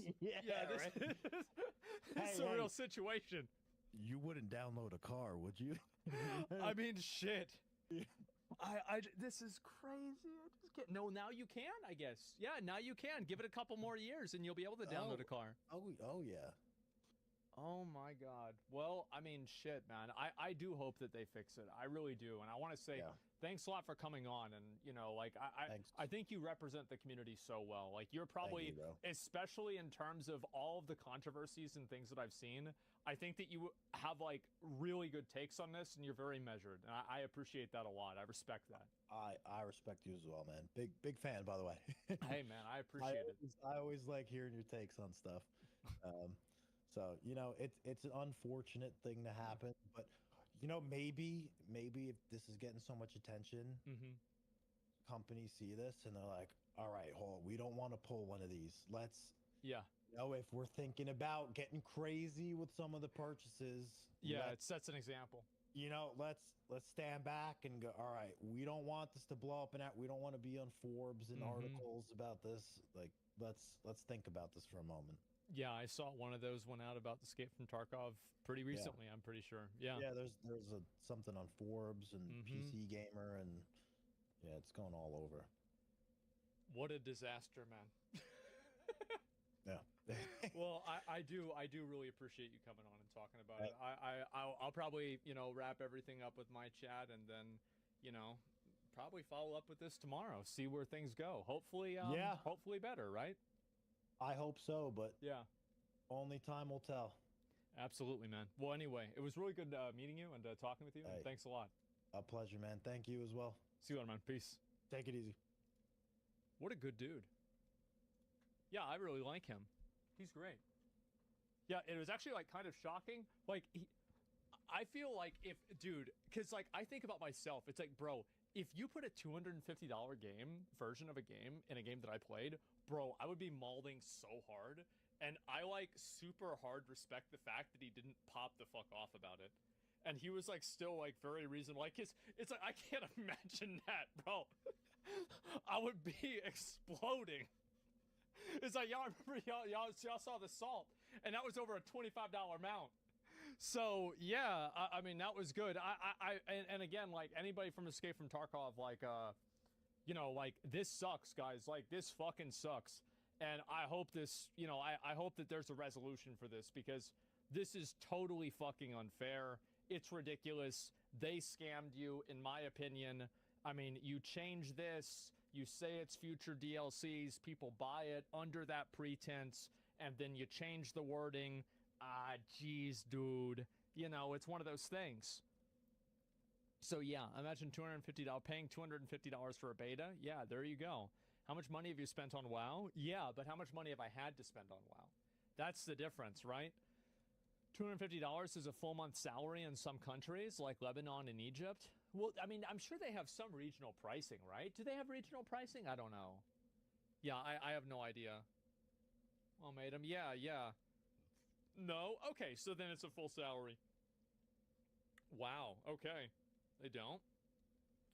this is a real situation. You wouldn't download a car, would you? I mean, shit. This is crazy. Now you can, I guess. Yeah, now you can. Give it a couple more years and you'll be able to download a car. Oh yeah. Oh my God. Well, I mean, shit, man. I do hope that they fix it. I really do. And I want to say thanks a lot for coming on. And, you know, like, I think you represent the community so well. Like, you're probably, especially in terms of all of the controversies and things that I've seen, I think that you have, like, really good takes on this, and you're very measured. And I appreciate that a lot. I respect that. I respect you as well, man. Big fan, by the way. Hey, man, I appreciate it. I always like hearing your takes on stuff. So, you know, it's an unfortunate thing to happen, but, you know, maybe if this is getting so much attention, companies see this and they're like, all right, hold on, we don't want to pull one of these. Let's, you know, if we're thinking about getting crazy with some of the purchases. Yeah, it sets an example. You know, let's stand back and go, all right, we don't want this to blow up, and we don't want to be on Forbes and articles about this. Like, let's think about this for a moment. Yeah, I saw one of those went out about the Escape from Tarkov pretty recently. I'm pretty sure. Yeah. Yeah, there's something on Forbes and PC Gamer, and yeah, it's going all over. What a disaster, man. Yeah. Well, I do really appreciate you coming on and talking about it. I'll probably, you know, wrap everything up with my chat, and then, you know, probably follow up with this tomorrow. See where things go. Hopefully, hopefully better, right? I hope so, but only time will tell. Absolutely, man. Well, anyway, it was really good meeting you and talking with you. And thanks a lot. A pleasure, man. Thank you as well. See you later, man. Peace. Take it easy. What a good dude. Yeah, I really like him. He's great. Yeah, it was actually like kind of shocking. Like, I feel like because like I think about myself, it's like, bro, if you put a $250 version of a game in a game that I played, bro, I would be mauling so hard. And I like super hard respect the fact that he didn't pop the fuck off about it. And he was like still like very reasonable. Like it's like I can't imagine that, bro. I would be exploding. It's like y'all remember y'all saw the Salt, and that was over a $25 mount. So yeah, I mean that was good. And again, like anybody from Escape from Tarkov, like you know, like this sucks, guys. Like this fucking sucks. And I hope this, you know, I hope that there's a resolution for this, because this is totally fucking unfair. It's ridiculous. They scammed you, in my opinion. I mean, you change this, you say it's future DLCs, people buy it under that pretense, and then you change the wording. Geez, dude. You know, it's one of those things. So yeah, imagine paying $250 for a beta. Yeah, there you go. How much money have you spent on WoW? Yeah, but how much money have I had to spend on WoW? That's the difference, right? $250 is a full month salary in some countries, like Lebanon and Egypt. Well, I mean, I'm sure they have some regional pricing, right? Do they have regional pricing? I don't know. Yeah, I have no idea. Well, madam, yeah. No? Okay, so then it's a full salary. Wow, okay. They don't?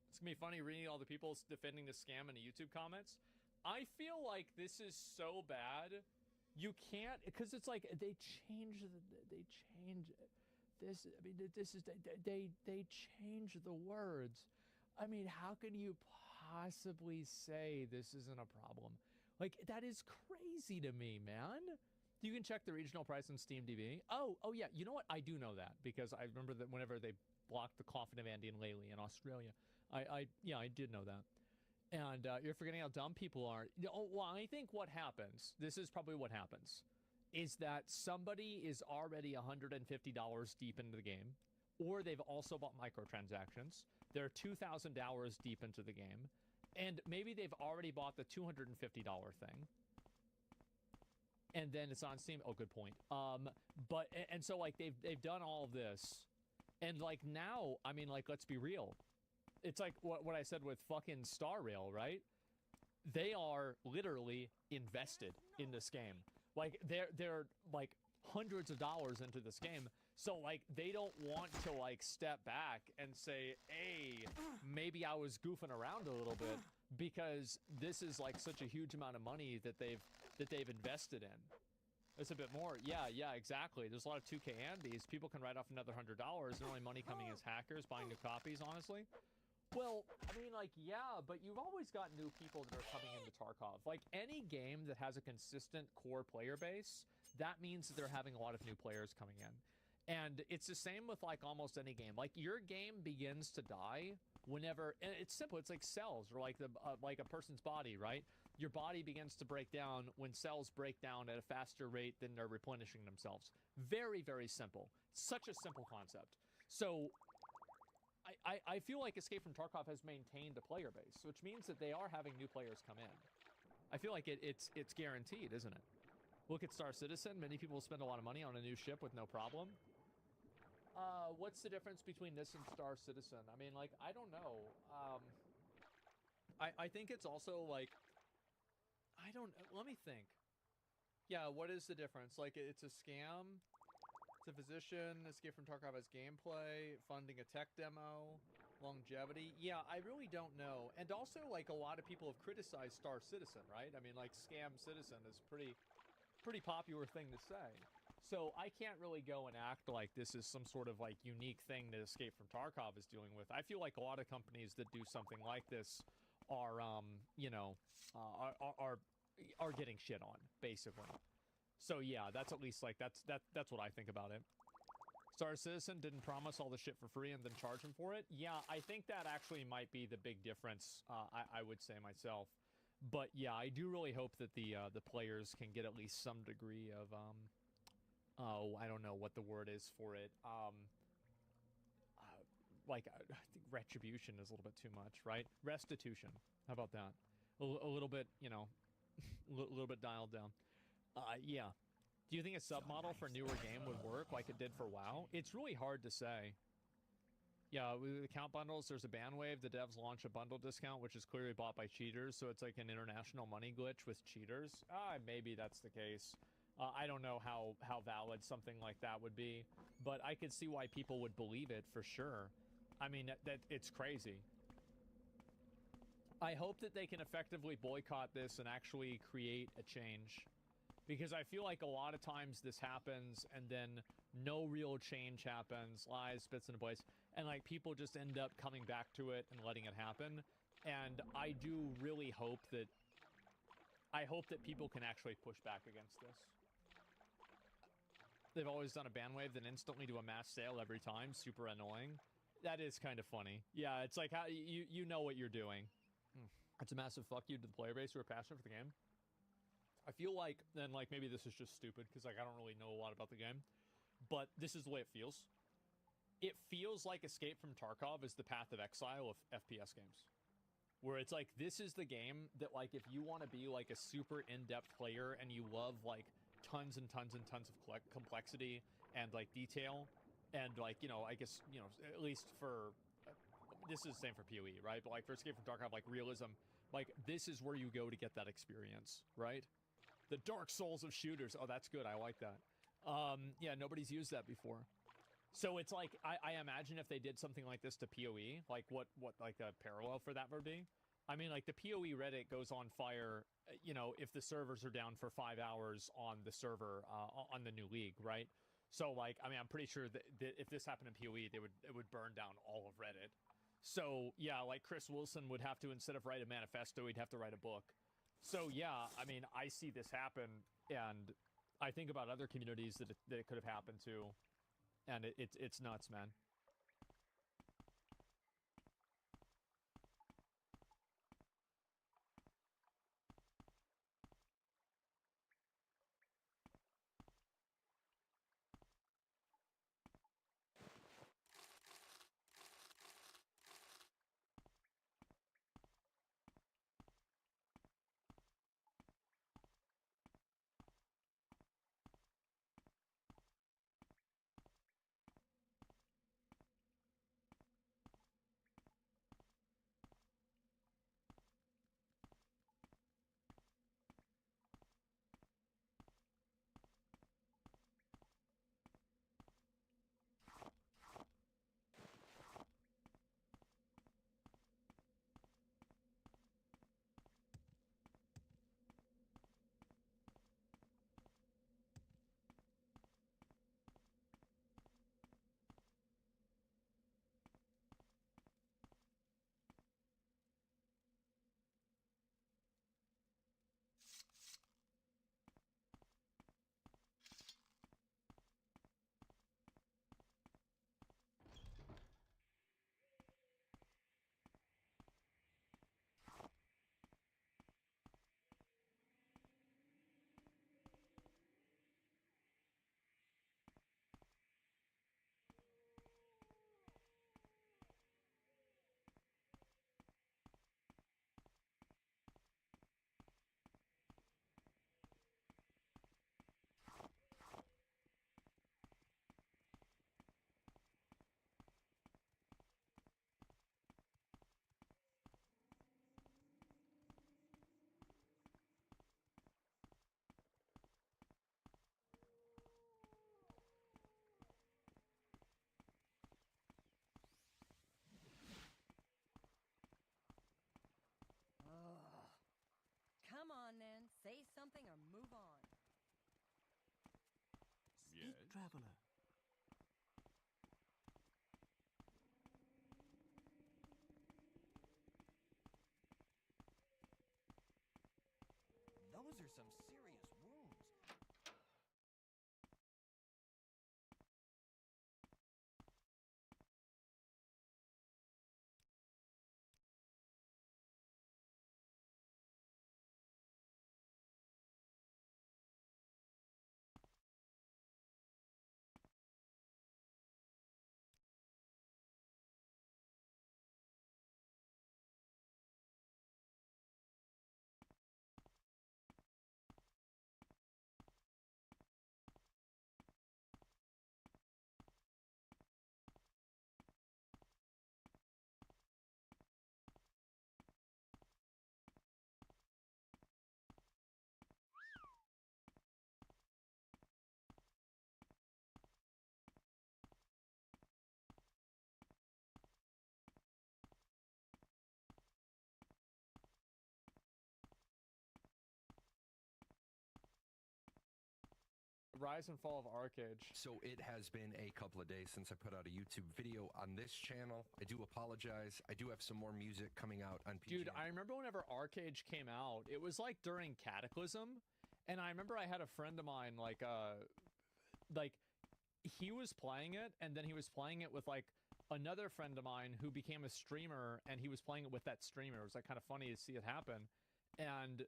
It's gonna be funny reading all the people defending the scam in the YouTube comments. I feel like this is so bad. You can't, because it's like they change this. I mean, this is they change the words. I mean, how can you possibly say this isn't a problem? Like, that is crazy to me, man. You can check the regional price on SteamDB. Oh yeah. You know what? I do know that, because I remember that whenever they blocked the Coffin of Andy and Laley in Australia, I did know that. And you're forgetting how dumb people are. Well, I think what happens, this is probably what happens, is that somebody is already $150 deep into the game, or they've also bought microtransactions. They're 2,000 hours deep into the game, and maybe they've already bought the $250 thing, and then it's on Steam. Oh, good point. And so like they've done all of this, and like now, I mean, like, let's be real. It's like what I said with fucking Star Rail, right? They are literally invested in this game. Like they're like hundreds of dollars into this game. So like they don't want to like step back and say, hey, maybe I was goofing around a little bit, because this is like such a huge amount of money that they've invested in. It's a bit more. Yeah, exactly. There's a lot of 2K Andes. People can write off another $100. There's only money coming as hackers buying new copies, honestly. Well, I mean, like, yeah, but you've always got new people that are coming into Tarkov. Like, any game that has a consistent core player base, that means that they're having a lot of new players coming in. And it's the same with like almost any game. Like your game begins to die whenever, and it's simple. It's like cells or like like a person's body, right? Your body begins to break down when cells break down at a faster rate than they're replenishing themselves. Very, very simple. Such a simple concept. So I feel like Escape from Tarkov has maintained a player base, which means that they are having new players come in. I feel like it's guaranteed, isn't it? Look at Star Citizen. Many people spend a lot of money on a new ship with no problem. What's the difference between this and Star Citizen? I mean, like, I don't know. I think it's also like, I don't, let me think. Yeah, what is the difference? Like, it's a scam. It's a physician. Escape from Tarkov has gameplay, funding a tech demo, longevity. Yeah, I really don't know. And also, like, a lot of people have criticized Star Citizen, right? I mean, like, Scam Citizen is pretty popular thing to say. So I can't really go and act like this is some sort of like unique thing that Escape from Tarkov is dealing with. I feel like a lot of companies that do something like this are, you know, are getting shit on, basically. So yeah, that's at least like that's what I think about it. Star Citizen didn't promise all the shit for free and then charge them for it. Yeah, I think that actually might be the big difference. I would say myself. But yeah, I do really hope that the players can get at least some degree of oh, I don't know what the word is for it. Like I think retribution is a little bit too much, right? Restitution. How about that? A little bit, you know, a little bit dialed down. Yeah. Do you think a submodel for a newer game would work like it did for WoW? It's really hard to say. Yeah, with the account bundles, there's a ban wave. The devs launch a bundle discount, which is clearly bought by cheaters, so it's like an international money glitch with cheaters. Maybe that's the case. I don't know how valid something like that would be, but I could see why people would believe it for sure. I mean, that it's crazy. I hope that they can effectively boycott this and actually create a change. Because I feel like a lot of times this happens and then no real change happens, lies, bits into place, and like people just end up coming back to it and letting it happen. And I do really hope that people can actually push back against this. They've always done a ban wave, then instantly do a mass sale every time. Super annoying. That is kind of funny. Yeah, it's like how you know what you're doing. It's a massive fuck you to the player base who are passionate for the game. I feel like, and like maybe this is just stupid because like I don't really know a lot about the game, but this is the way it feels. It feels like Escape from Tarkov is the path of exile of FPS games. Where it's like, this is the game that like if you want to be like a super in-depth player and you love like tons and tons and tons of complexity and like detail and like, you know, I guess, you know, at least for, this is the same for PoE, right? But like for Escape from Tarkov, like realism, like this is where you go to get that experience, right? The Dark Souls of shooters. Oh, that's good. I like that. Yeah, nobody's used that before. So it's like, I imagine if they did something like this to PoE, like what like a parallel for that would be. I mean, like the PoE Reddit goes on fire, you know, if the servers are down for 5 hours on the server, on the new league, right? So like, I mean, I'm pretty sure that if this happened in PoE, it would burn down all of Reddit. So yeah, like Chris Wilson would have to, instead of write a manifesto, he'd have to write a book. So yeah, I mean, I see this happen, and I think about other communities that it could have happened to, and it's nuts, man. traveler. Those are some serious wounds. Rise and fall of Arcade. So it has been a couple of days since I put out a YouTube video on this channel. I do apologize. I do have some more music coming out on PG. Dude, I remember whenever Arcade came out, it was like during Cataclysm, and I remember I had a friend of mine, like he was playing it, and then he was playing it with like another friend of mine who became a streamer, and he was playing it with that streamer. It was like kind of funny to see it happen, and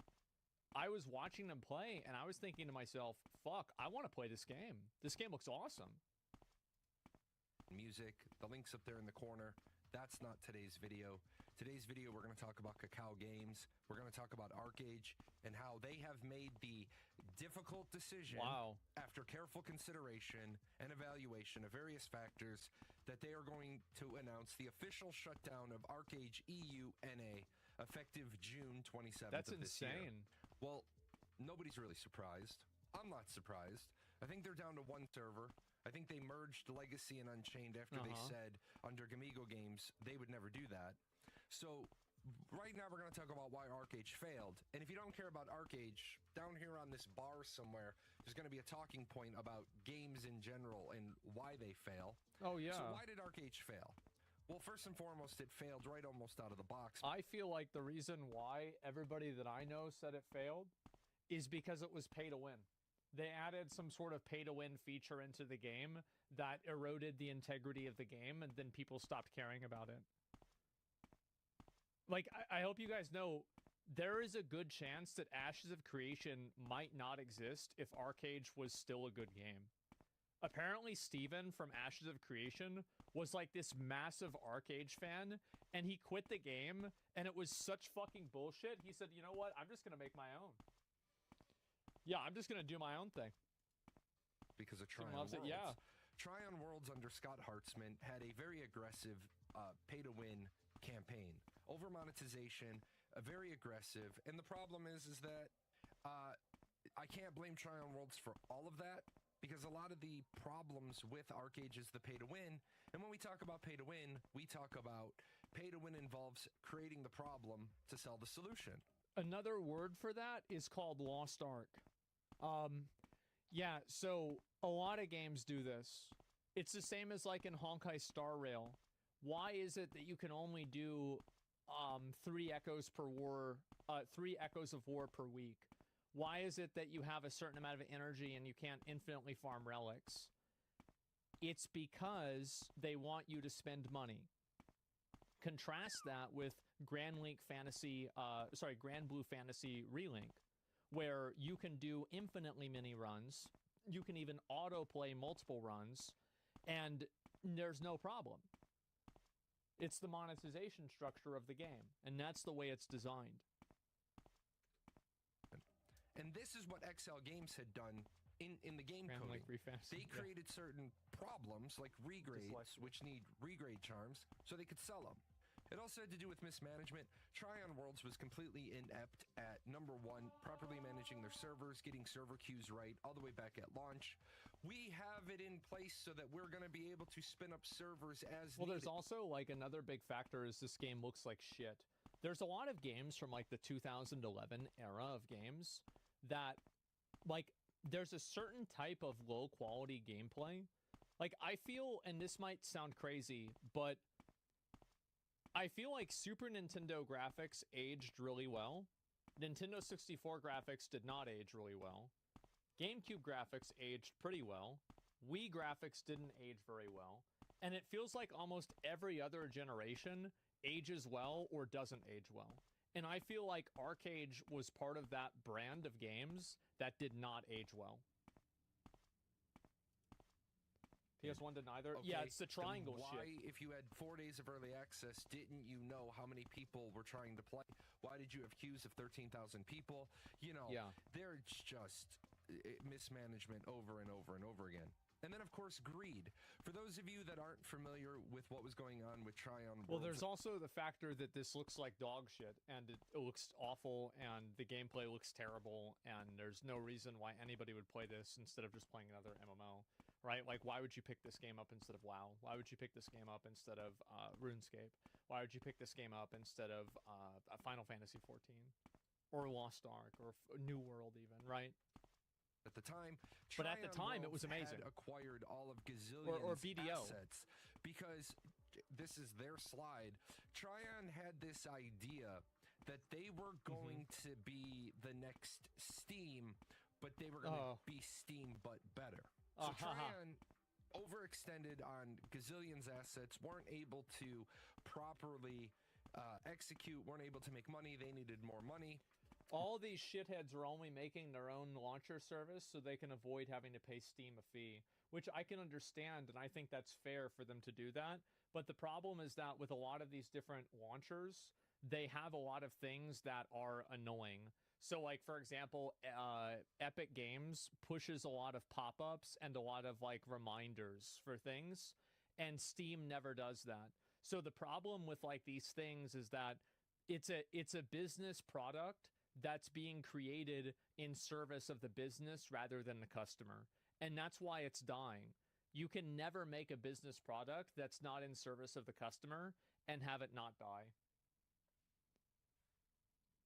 I was watching them play, and I was thinking to myself, fuck, I want to play this game. This game looks awesome. Music, the link's up there in the corner. That's not today's video. Today's video, we're going to talk about Cacao Games. We're going to talk about Arcade and how they have made the difficult decision after careful consideration and evaluation of various factors that they are going to announce the official shutdown of Arcade EU NA effective June 27th. That's of this insane. Year. Well, nobody's really surprised. I'm not surprised. I think they're down to one server. I think they merged Legacy and Unchained after they said under Gamigo Games they would never do that. So right now we're going to talk about why Arcade failed. And if you don't care about Arcade, down here on this bar somewhere, there's going to be a talking point about games in general and why they fail. Oh, yeah. So why did Arcade fail? Well, first and foremost, it failed right almost out of the box. I feel like the reason why everybody that I know said it failed is because it was pay to win. They added some sort of pay to win feature into the game that eroded the integrity of the game, and then people stopped caring about it. Like, I hope you guys know, there is a good chance that Ashes of Creation might not exist if Arcade was still a good game. Apparently, Steven from Ashes of Creation was like this massive Arcade fan, and he quit the game, and it was such fucking bullshit. He said, you know what? I'm just going to make my own. Yeah, I'm just going to do my own thing. Because of Tryon loves Worlds. it, yeah. Tryon Worlds under Scott Hartzman had a very aggressive pay-to-win campaign. Over monetization, very aggressive. And the problem is that I can't blame Tryon Worlds for all of that, because a lot of the problems with Arcade is the pay-to-win. And when we talk about pay-to-win, we talk about pay-to-win involves creating the problem to sell the solution. Another word for that is called Lost Ark. Yeah, so a lot of games do this. It's the same as like in Honkai Star Rail. Why is it that you can only do 3 echoes of war per week? Why is it that you have a certain amount of energy and you can't infinitely farm relics? It's because they want you to spend money. Contrast that with Grand Blue Fantasy Relink, where you can do infinitely many runs. You can even auto-play multiple runs, and there's no problem. It's the monetization structure of the game, and that's the way it's designed. And this is what XL Games had done in the game coding. They created certain problems like regrades, which need regrade charms, so they could sell them. It also had to do with mismanagement. Tryon Worlds was completely inept at, number one, properly managing their servers, getting server queues right, all the way back at launch. We have it in place so that we're going to be able to spin up servers as well, needed. There's also, like, another big factor is this game looks like shit. There's a lot of games from, like, the 2011 era of games that, like, there's a certain type of low quality gameplay. Like, I feel, and this might sound crazy, but I feel like Super Nintendo graphics aged really well. Nintendo 64 graphics did not age really well. GameCube graphics aged pretty well. Wii graphics didn't age very well. And it feels like almost every other generation ages well or doesn't age well. And I feel like Arcade was part of that brand of games that did not age well. PS1 did neither. Okay, Yeah, it's the triangle why, shit. If you had 4 days of early access, didn't you know how many people were trying to play? Why did you have queues of 13,000 people? You know, there's just mismanagement over and over and over again. And then, of course, greed. For those of you that aren't familiar with what was going on with Tryon... Well, there's also the factor that this looks like dog shit, and it looks awful, and the gameplay looks terrible, and there's no reason why anybody would play this instead of just playing another MMO, right? Like, why would you pick this game up instead of WoW? Why would you pick this game up instead of RuneScape? Why would you pick this game up instead of Final Fantasy XIV? Or Lost Ark, or New World even, right? At the time, but at the time, it was amazing. Had acquired all of Gazillion's or BDO assets because this is their slide. Tryon had this idea that they were going to be the next Steam, but they were going to be Steam but better. So Tryon overextended on Gazillion's assets, weren't able to properly execute, weren't able to make money. They needed more money. All these shitheads are only making their own launcher service so they can avoid having to pay Steam a fee, which I can understand, and I think that's fair for them to do that. But the problem is that with a lot of these different launchers, they have a lot of things that are annoying. So, like, for example, Epic Games pushes a lot of pop-ups and a lot of, like, reminders for things, and Steam never does that. So the problem with, like, these things is that it's a business product that's being created in service of the business rather than the customer. And that's why it's dying. You can never make a business product that's not in service of the customer and have it not die.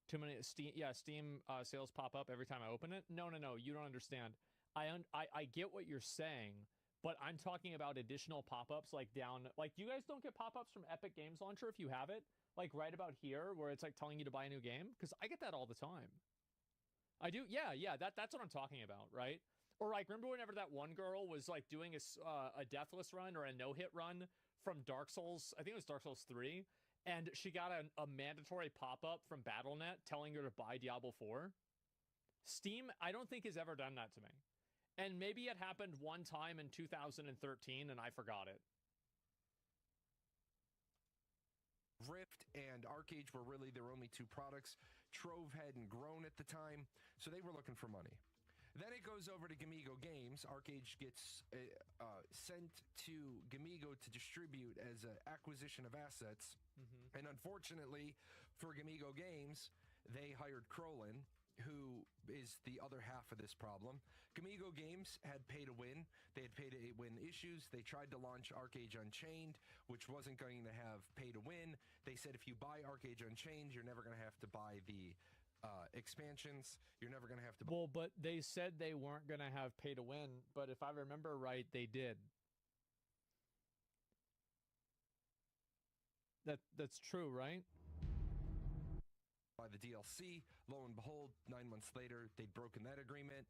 Too many Steam sales pop up every time I open it. No, you don't understand. I get what you're saying, but I'm talking about additional pop-ups like you guys don't get pop-ups from Epic Games Launcher if you have it? Like right about here where it's like telling you to buy a new game? Because I get that all the time. I do? Yeah, that's what I'm talking about, right? Or like, remember whenever that one girl was like doing a deathless run or a no-hit run from Dark Souls, I think it was Dark Souls 3, and she got a mandatory pop-up from Battle.net telling her to buy Diablo 4? Steam, I don't think has ever done that to me. And maybe it happened one time in 2013 and I forgot it. Rift and Arcade were really their only two products. Trove hadn't grown at the time, so they were looking for money. Then it goes over to Gamigo Games. Arcade gets sent to Gamigo to distribute as an acquisition of assets. And unfortunately for Gamigo Games, they hired Crolin, who is the other half of this problem. Gamigo Games had pay to win. They had pay to win issues. They tried to launch Arcade Unchained, which wasn't going to have pay to win. They said if you buy Arcade Unchained, you're never going to have to buy the expansions. You're never going to have to buy... Well, but they said they weren't going to have pay to win, but if I remember right, they did. That's true, right? By the DLC. Lo and behold, 9 months later, they'd broken that agreement.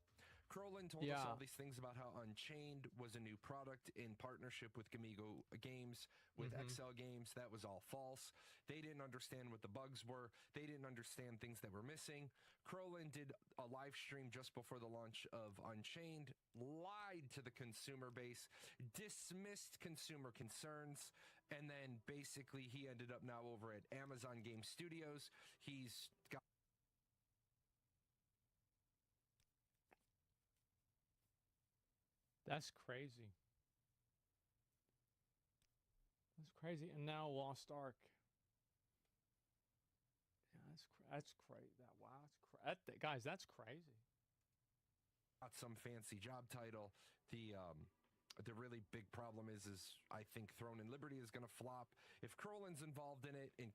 Crolin told us all these things about how Unchained was a new product in partnership with Gamigo Games, with XL Games. That was all false. They didn't understand what the bugs were. They didn't understand things that were missing. Crolin did a live stream just before the launch of Unchained, lied to the consumer base, dismissed consumer concerns, and then basically he ended up now over at Amazon Game Studios. He's got... That's crazy. That's crazy. And now Lost Ark. Yeah, that's crazy. Guys, that's crazy. Not some fancy job title. The really big problem is I think Throne and Liberty is going to flop. If Crolin's involved in it, and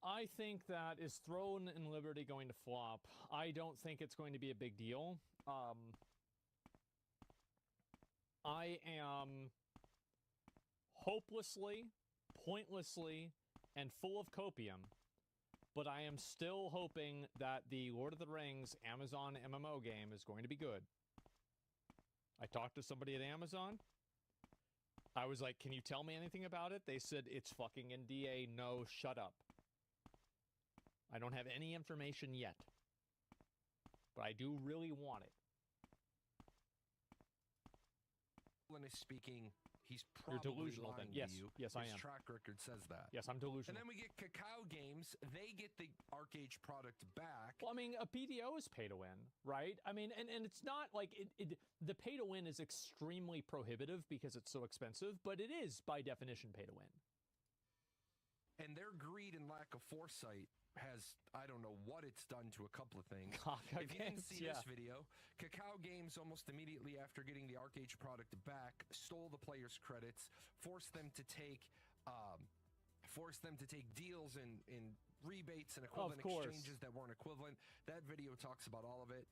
I think that is Throne and Liberty going to flop. I don't think it's going to be a big deal. I am hopelessly, pointlessly, and full of copium, but I am still hoping that the Lord of the Rings Amazon MMO game is going to be good. I talked to somebody at Amazon. I was like, can you tell me anything about it? They said, it's fucking NDA. No, shut up. I don't have any information yet, but I do really want it. Is speaking, he's You're probably delusional then. lying Yes, to you. yes, I His am. track record says that. Yes, I'm delusional. And then we get Cacao Games. They get the ArcAge product back. Well, I mean, a PDO is pay to win, right? I mean, and it's not like the pay to win is extremely prohibitive because it's so expensive, but it is by definition pay to win. And their greed and lack of foresight has, I don't know what it's done to a couple of things. If you didn't see this video, Cacao Games almost immediately after getting the ArcAge product back stole the players' credits, forced them to take deals in rebates and equivalent exchanges that weren't equivalent. That video talks about all of it.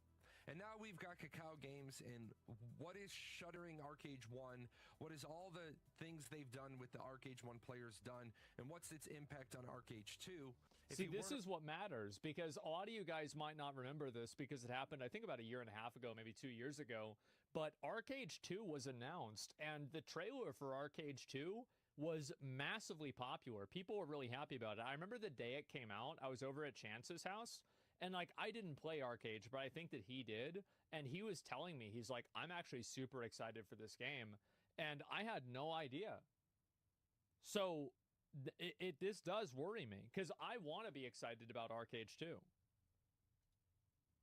And now we've got Cacao Games, and what is shuttering ArcAge 1? What is all the things they've done with the ArcAge 1 players done? And what's its impact on ArcAge 2? See, this is what matters, because a lot of you guys might not remember this because it happened, I think, about a year and a half ago, maybe 2 years ago. But ArcAge 2 was announced, and the trailer for ArcAge 2 was massively popular. People were really happy about it. I remember the day it came out, I was over at Chance's house, and like, I didn't play ArcAge, but I think that he did. And he was telling me, he's like, I'm actually super excited for this game. And I had no idea. So this does worry me because I want to be excited about ArcAge 2.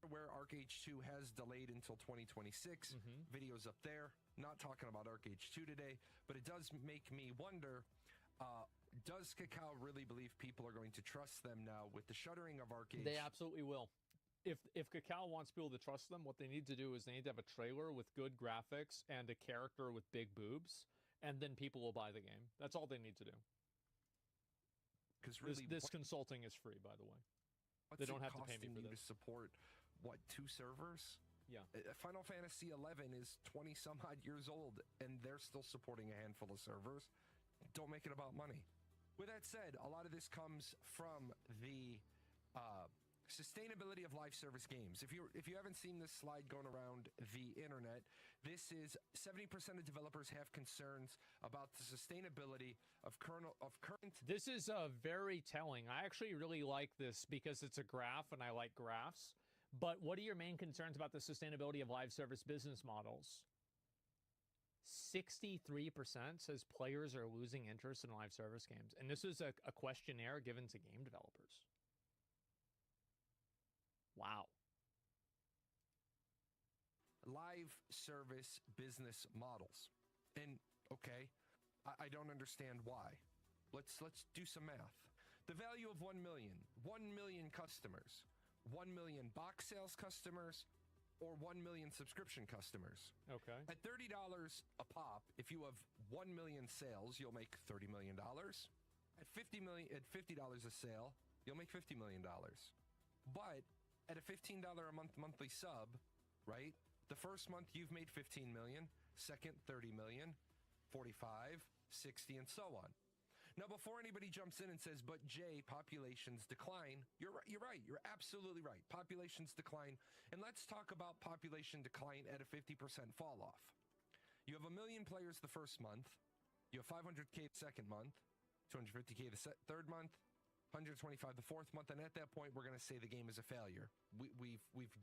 Where ArcAge 2 has delayed until 2026. Videos up there. Not talking about ArcAge 2 today, but it does make me wonder, does Cacao really believe people are going to trust them now with the shuttering of ArcAge? They absolutely will. If Cacao wants people to trust them, what they need to do is they need to have a trailer with good graphics and a character with big boobs, and then people will buy the game. That's all they need to do. Because really, this consulting is free, by the way. They don't have to pay me for this. To support what, 2 servers? Yeah. Final Fantasy 11 is 20 some odd years old, and they're still supporting a handful of servers. Don't make it about money. With that said, a lot of this comes from the sustainability of live service games. If you haven't seen this slide going around the internet, this is 70% of developers have concerns about the sustainability of current. This is very telling. I actually really like this because it's a graph and I like graphs. But what are your main concerns about the sustainability of live service business models? 63% says players are losing interest in live service games. And this is a questionnaire given to game developers. Wow. Live service business models. And, okay, I don't understand why. Let's do some math. The value of 1 million. 1 million customers. 1 million box sales customers. Or 1 million subscription customers. Okay. At $30 a pop, if you have 1 million sales, you'll make $30 million. At $50 a sale, you'll make $50 million. But at a $15 a month monthly sub, right? The first month you've made 15 million, second 30 million, 45, 60, and so on. Now, before anybody jumps in and says, but Jay, populations decline, you're right. You're absolutely right. Populations decline. And let's talk about population decline at a 50% fall off. You have 1 million players the first month. You have 500K the second month, 250K the third month, 125 the fourth month. And at that point, we're going to say the game is a failure. We've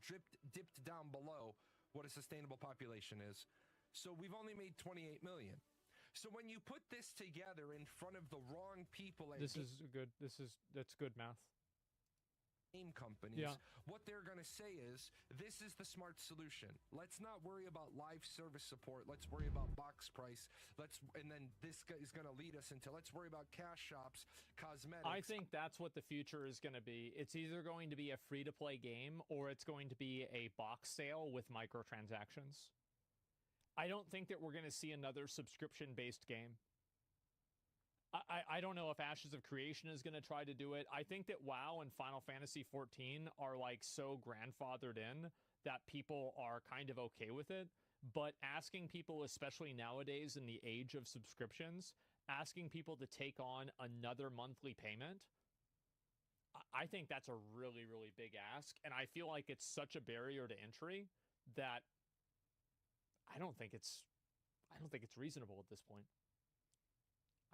dipped down below what a sustainable population is. So we've only made 28 million. So when you put this together in front of the wrong people, that's good math. Game companies, what they're going to say is, this is the smart solution. Let's not worry about live service support. Let's worry about box price. And then this is going to lead us into, let's worry about cash shops, cosmetics. I think that's what the future is going to be. It's either going to be a free-to-play game or it's going to be a box sale with microtransactions. I don't think that we're going to see another subscription-based game. I don't know if Ashes of Creation is going to try to do it. I think that WoW and Final Fantasy 14 are like so grandfathered in that people are kind of okay with it. But asking people, especially nowadays in the age of subscriptions, asking people to take on another monthly payment, I think that's a really, really big ask. And I feel like it's such a barrier to entry that I don't think it's reasonable at this point.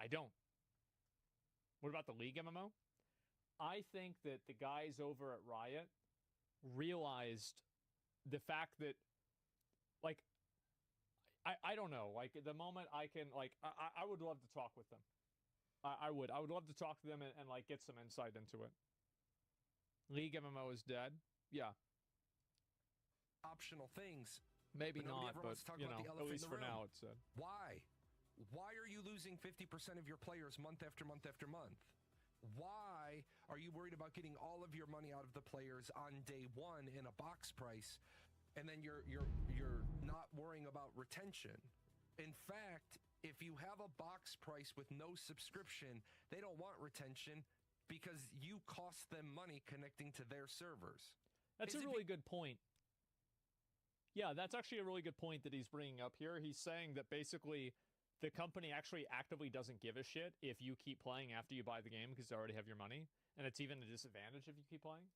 I don't. What about the League MMO? I think that the guys over at Riot realized the fact that, like, I don't know, like, the moment I can, like, I would love to talk with them. I would love to talk to them and like, get some insight into it. League MMO is dead? Yeah. Optional things. Maybe but not, but, you know, at least for now it's said. Why? Why are you losing 50% of your players month after month after month? Why are you worried about getting all of your money out of the players on day one in a box price, and then you're not worrying about retention? In fact, if you have a box price with no subscription, they don't want retention because you cost them money connecting to their servers. That's a really good point. Yeah, that's actually a really good point that he's bringing up here. He's saying that basically the company actually actively doesn't give a shit if you keep playing after you buy the game because they already have your money, and it's even a disadvantage if you keep playing.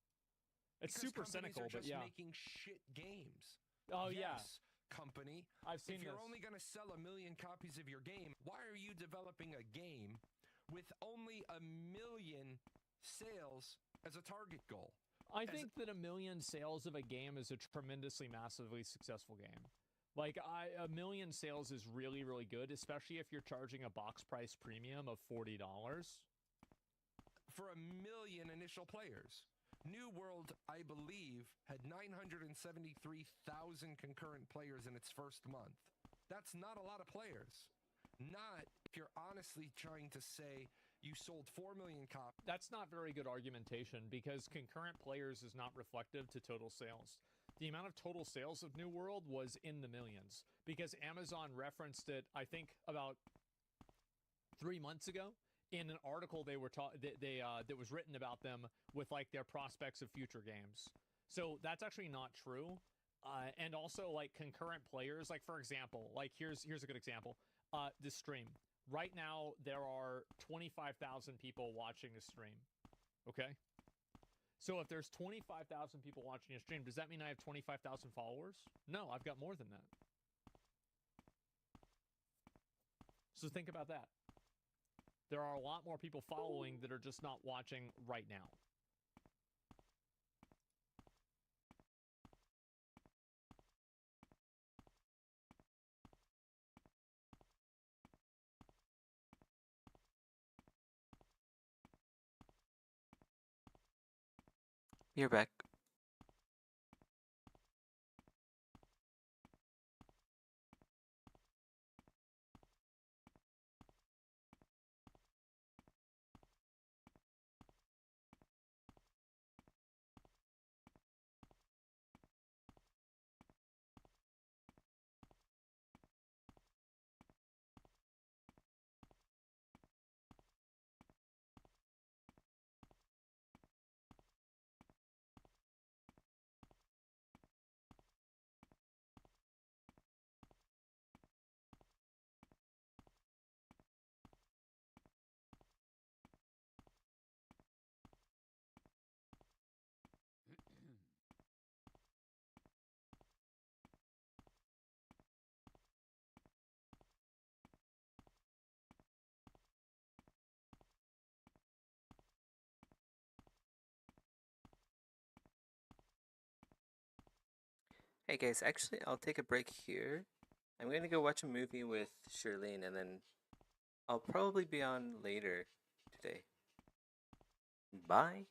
It's because super cynical, but yeah. Making shit games. Oh yes, company. I've seen if you're this. only going to sell 1 million copies of your game, why are you developing a game with only 1 million sales as a target goal? I think that 1 million sales of a game is a tremendously, massively successful game. Like, 1 million sales is really, really good, especially if you're charging a box price premium of $40. For 1 million initial players. New World, I believe, had 973,000 concurrent players in its first month. That's not a lot of players. Not if you're honestly trying to say you sold 4 million copies. That's not very good argumentation because concurrent players is not reflective to total sales. The amount of total sales of New World was in the millions because Amazon referenced it, I think, about 3 months ago in an article that was written about them with like their prospects of future games. So that's actually not true. And also like concurrent players, like for example, like here's a good example. The stream. Right now there are 25,000 people watching the stream. Okay? So if there's 25,000 people watching a stream, does that mean I have 25,000 followers? No, I've got more than that. So think about that. There are a lot more people following that are just not watching right now. You're back. Hey guys, actually, I'll take a break here. I'm gonna go watch a movie with Shirlene, and then I'll probably be on later today. Bye!